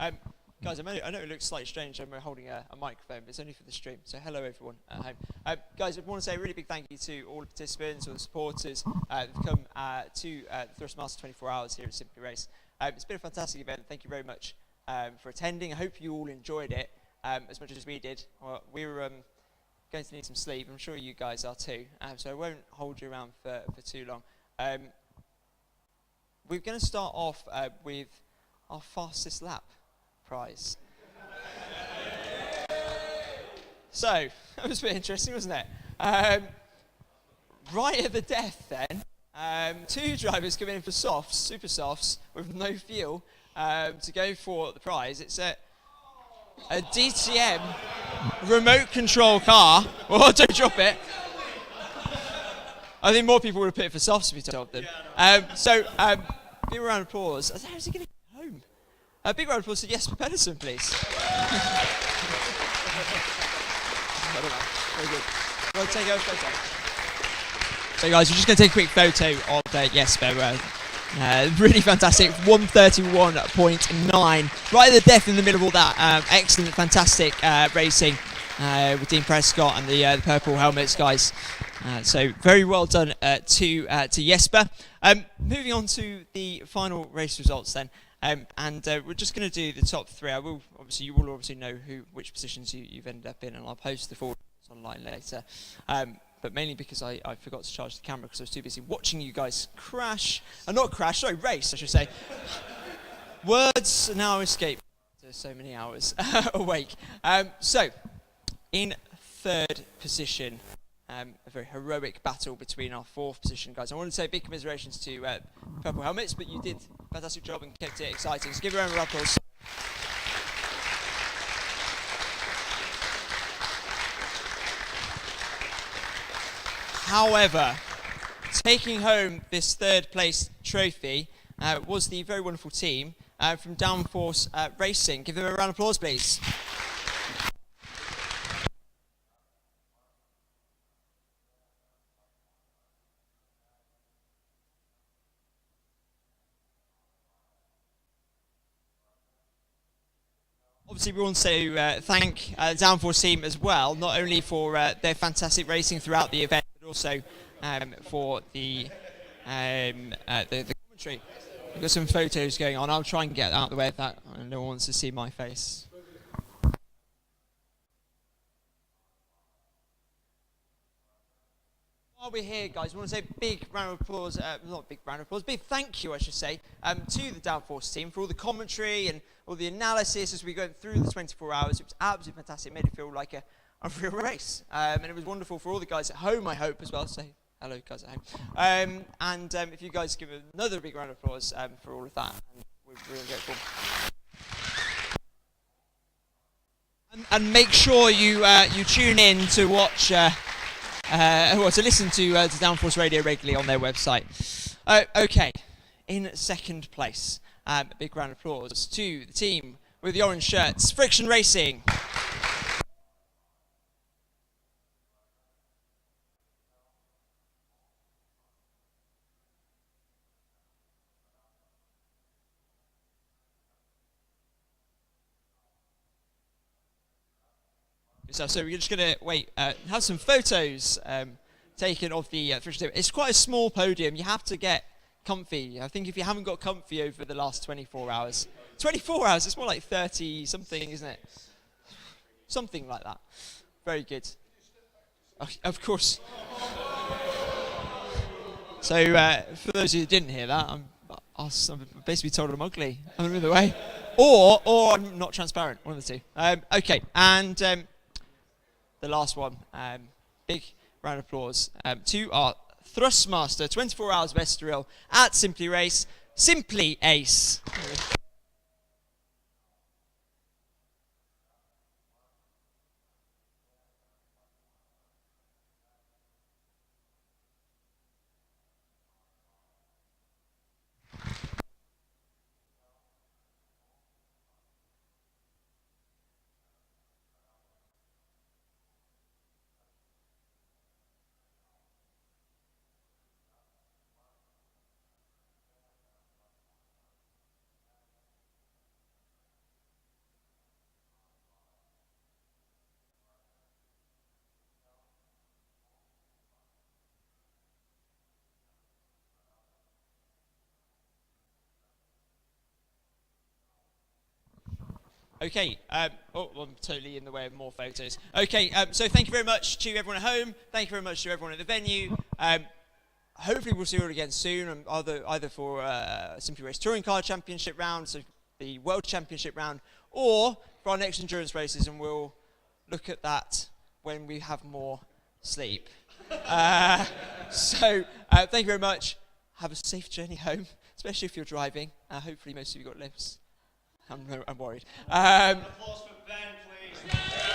Guys, I know it looks slightly strange when we're holding a microphone, but it's only for the stream. So hello, everyone at home. Guys, I want to say a really big thank you to all the participants, all the supporters that have come to the Thrustmaster 24 Hours here at Simply Race. It's been a fantastic event. Thank you very much for attending. I hope you all enjoyed it as much as we did. Well, we were going to need some sleep. I'm sure you guys are too. So I won't hold you around for too long. We're going to start off with our fastest lap prize. So, that was a bit interesting, wasn't it? Right at the death then, two drivers come in for softs, super softs, with no fuel to go for the prize. It's a DTM remote control car. Oh, don't drop it. I think more people would have picked for softs if you told them. Big round of applause. How's he going to get home? A big round of applause to Jesper Pedersen, please. Well done, man. Very good. Well, take a photo. So, guys, we're just going to take a quick photo of Jesper. Really fantastic. 131.9. Right at the death in the middle of all that. Excellent, fantastic racing with Dean Prescott and the purple helmets, guys. So very well done to Jesper. Moving on to the final race results then. We're just going to do the top three. You will obviously know which positions you've ended up in, and I'll post the full online later. But mainly because I forgot to charge the camera because I was too busy watching you guys race, I should say. Words now escape after so many hours awake. So, in third position, a very heroic battle between our fourth position guys. I want to say big commiserations to Purple Helmets, but you did a fantastic job and kept it exciting. So give a round of applause. However, taking home this third place trophy was the very wonderful team from Downforce Racing. Give them a round of applause, please. Obviously, we want to thank the Downforce team as well, not only for their fantastic racing throughout the event, but also for the commentary. We've got some photos going on. I'll try and get out of the way of that. No one wants to see my face. While we're here, guys, we want to say big round of applause, not big round of applause, big thank you, I should say, to the Downforce team for all the commentary and all the analysis as we go through the 24 hours. It was absolutely fantastic. It made it feel like a real race. And it was wonderful for all the guys at home, I hope, as well. Say hello, guys at home. If you guys give another big round of applause for all of that, we're really grateful. And make sure you tune in to watch... to listen to Downforce Radio regularly on their website. Okay, in second place, a big round of applause to the team with the orange shirts, Friction Racing. So we're just going to have some photos taken of the Friction table. It's quite a small podium. You have to get comfy. I think if you haven't got comfy over the last 24 hours, 24 hours, it's more like 30 something, isn't it? Something like that. Very good. Of course. So for those who didn't hear that, I'm basically told I'm ugly. I'm in the way. Or I'm not transparent, one of the two. Okay, and... the last one, big round of applause to our Thrustmaster 24 Hours of Estoril at Simply Race, Simply Ace. Okay, oh, I'm totally in the way of more photos. Okay, so thank you very much to everyone at home. Thank you very much to everyone at the venue. Hopefully we'll see you all again soon, either for Simply Race Touring Car Championship round, so the World Championship round, or for our next endurance races, and we'll look at that when we have more sleep. So thank you very much. Have a safe journey home, especially if you're driving. Hopefully most of you got lifts. I'm worried. Applause for Ben, please.